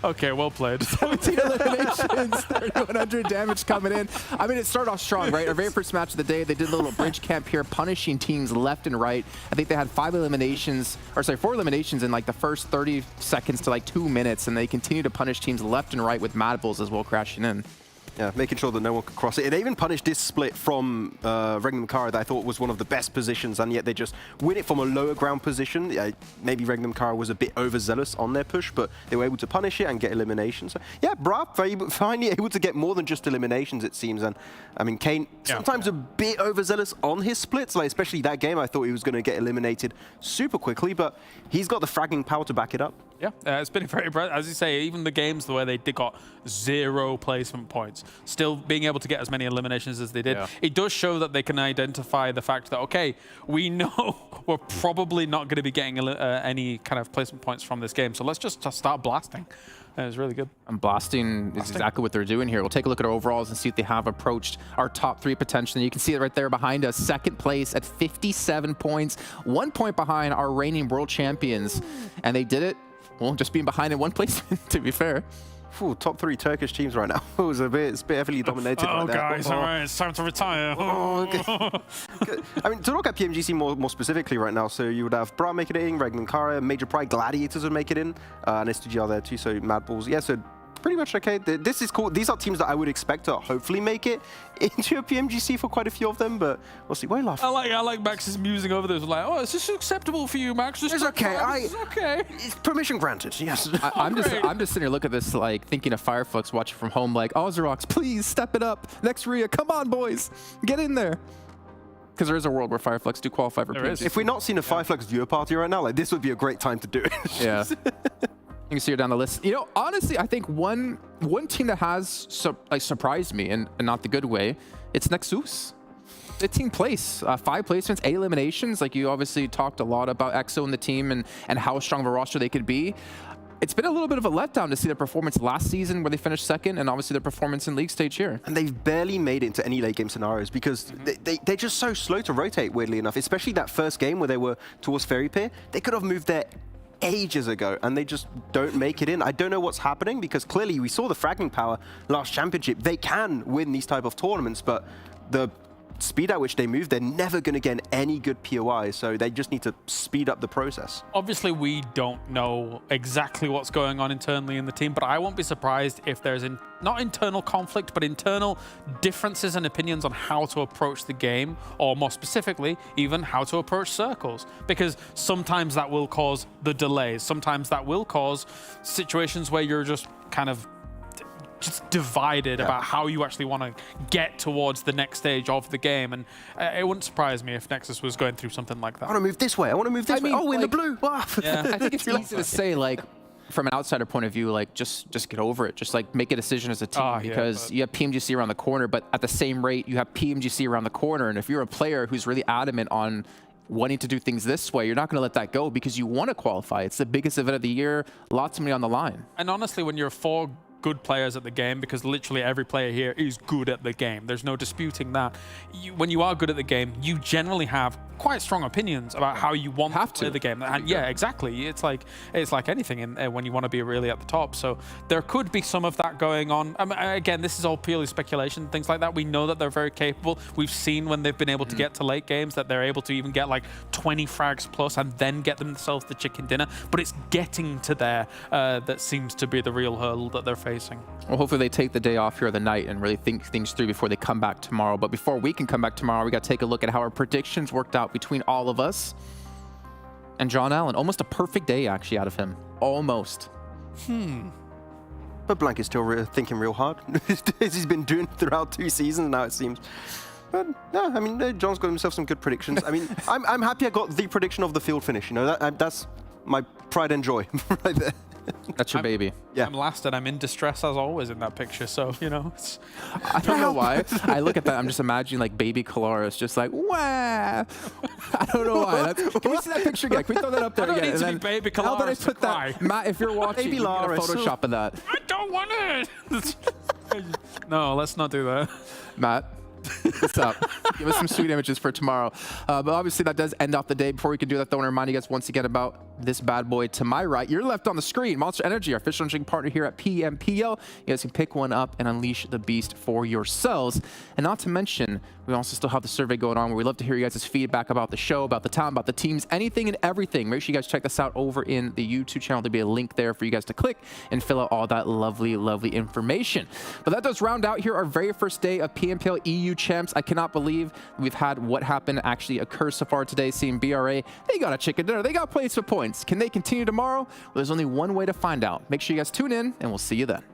Speaker 8: Okay, well played.
Speaker 10: 17 eliminations, 3,100 damage coming in. I mean, it started off strong, right? Our very first match of the day, they did a little bridge camp here, punishing teams left and right. I think they had 4 eliminations in like the first 30 seconds to like 2 minutes, and they continue to punish teams left and right with MADBULLS as well crashing in.
Speaker 11: Yeah, making sure that no one could cross it. They even punished this split from REGNUM KARYA that I thought was one of the best positions, and yet they just win it from a lower ground position. Maybe REGNUM KARYA was a bit overzealous on their push, but they were able to punish it and get eliminations. So yeah, Brav finally able to get more than just eliminations, it seems. And I mean, Kane sometimes a bit overzealous on his splits, like especially that game. I thought he was going to get eliminated super quickly, but he's got the fragging power to back it up.
Speaker 8: Yeah, it's been very impressive. As you say, even the games where they got 0 placement points, still being able to get as many eliminations as they did, it does show that they can identify the fact that, okay, we know we're probably not going to be getting any kind of placement points from this game, so let's just start blasting. It's really good.
Speaker 10: And blasting is exactly what they're doing here. We'll take a look at our overalls and see if they have approached our top 3 potentially. You can see it right there behind us. 2nd place at 57 points. 1 point behind our reigning world champions. And they did it, well, just being behind in 1 place, to be fair.
Speaker 11: Ooh, top 3 Turkish teams right now. It's a bit heavily dominated right now.
Speaker 8: Guys, all right, it's time to retire.
Speaker 11: Okay. I mean, to look at PMGC more specifically right now, so you would have Bra make it in, REGNUM KARYA, Major Pride, Gladiators would make it in, and STG are there too, so MADBULLS. Yeah, so pretty much okay. This is cool. These are teams that I would expect to hopefully make it into a PMGC for quite a few of them, but we'll see. Why are you laughing?
Speaker 8: I like Max's musing over this. Like, oh, is this acceptable for you, Max?
Speaker 11: It's okay.
Speaker 8: It's okay.
Speaker 11: It's permission granted. Yes.
Speaker 10: I'm just sitting here looking at this, like thinking of Fireflux watching from home, like OZAROX, please step it up. Next RÜYA, come on, boys, get in there. Because there is a world where Fireflux do qualify for PMGC.
Speaker 11: If we're not seeing a Fireflux viewer party right now, like this would be a great time to do it.
Speaker 10: Yeah. You can see her down the list. You know, honestly, I think one team that has surprised me, and not the good way, it's NEXUS. 15th place, 5 placements, 8 eliminations. Like you obviously talked a lot about EXO and the team and how strong of a roster they could be. It's been a little bit of a letdown to see their performance last season where they finished 2nd, and obviously their performance in league stage here.
Speaker 11: And they've barely made it into any late game scenarios because they're just so slow to rotate, weirdly enough, especially that first game where they were towards Fairy Pier. They could have moved there ages ago, and they just don't make it in. I don't know what's happening because clearly we saw the fragging power last championship. They can win these type of tournaments, but the speed at which they move, they're never going to get any good POI, so they just need to speed up the process.
Speaker 8: Obviously, we don't know exactly what's going on internally in the team, but I won't be surprised if there's not internal conflict, but internal differences and opinions on how to approach the game, or more specifically, even how to approach circles. Because sometimes that will cause the delays. Sometimes that will cause situations where you're just kind of divided about how you actually want to get towards the next stage of the game, and it wouldn't surprise me if NEXUS was going through something like that.
Speaker 11: I want to move this way. I want to move this way. Oh, in the blue.
Speaker 10: Yeah. I think it's easy to say, like, from an outsider point of view, like just get over it. Just like make a decision as a team, because you have PMGC around the corner, but at the same rate, you have PMGC around the corner. And if you're a player who's really adamant on wanting to do things this way, you're not going to let that go because you want to qualify. It's the biggest event of the year. Lots of money on the line.
Speaker 8: And honestly, when you're 4 good players at the game, because literally every player here is good at the game, there's no disputing that. When you are good at the game, you generally have quite strong opinions about how you want to play the game. And yeah, exactly. It's like anything when you want to be really at the top. So there could be some of that going on. Again, this is all purely speculation, things like that. We know that they're very capable. We've seen when they've been able to get to late games that they're able to even get like 20 frags plus and then get themselves the chicken dinner. But it's getting to there that seems to be the real hurdle that they're facing.
Speaker 10: Well, hopefully they take the day off here the night and really think things through before they come back tomorrow. But before we can come back tomorrow, we got to take a look at how our predictions worked out between all of us and John Allen. Almost a perfect day, actually, out of him. Almost.
Speaker 11: But Blank is still thinking real hard, as he's been doing throughout 2 seasons now, it seems. But no, I mean, John's got himself some good predictions. I mean, I'm happy I got the prediction of the field finish. You know, that's my pride and joy right there.
Speaker 10: That's your baby.
Speaker 11: Yeah.
Speaker 8: I'm last and I'm in distress as always in that picture, so, you know.
Speaker 10: I don't know why. I look at that, I'm just imagining like baby Kalaris just like, wah. I don't know why. Can we see that picture again? Can we throw that up there again?
Speaker 8: I don't need to be baby Kalaris.
Speaker 10: How about I put that? Matt, if you're watching,
Speaker 11: baby
Speaker 10: you need a Photoshop of that.
Speaker 8: I don't want it. No, let's not do that.
Speaker 10: Matt. What's up? Give us some sweet images for tomorrow. But obviously that does end off the day. Before we can do that, though, I want to remind you guys once again about this bad boy to my right. You're left on the screen. Monster Energy, our official drinking partner here at PMPL. You guys can pick one up and unleash the beast for yourselves. And not to mention, we also still have the survey going on where we love to hear you guys' feedback about the show, about the talent, about the teams, anything and everything. Make sure you guys check this out over in the YouTube channel. There'll be a link there for you guys to click and fill out all that lovely, lovely information. But that does round out here our very first day of PMPL EU Champs. I cannot believe we've had what happened actually occur so far today, seeing BRA. They got a chicken dinner. They got placement points. Can they continue tomorrow? Well, there's only one way to find out. Make sure you guys tune in, and we'll see you then.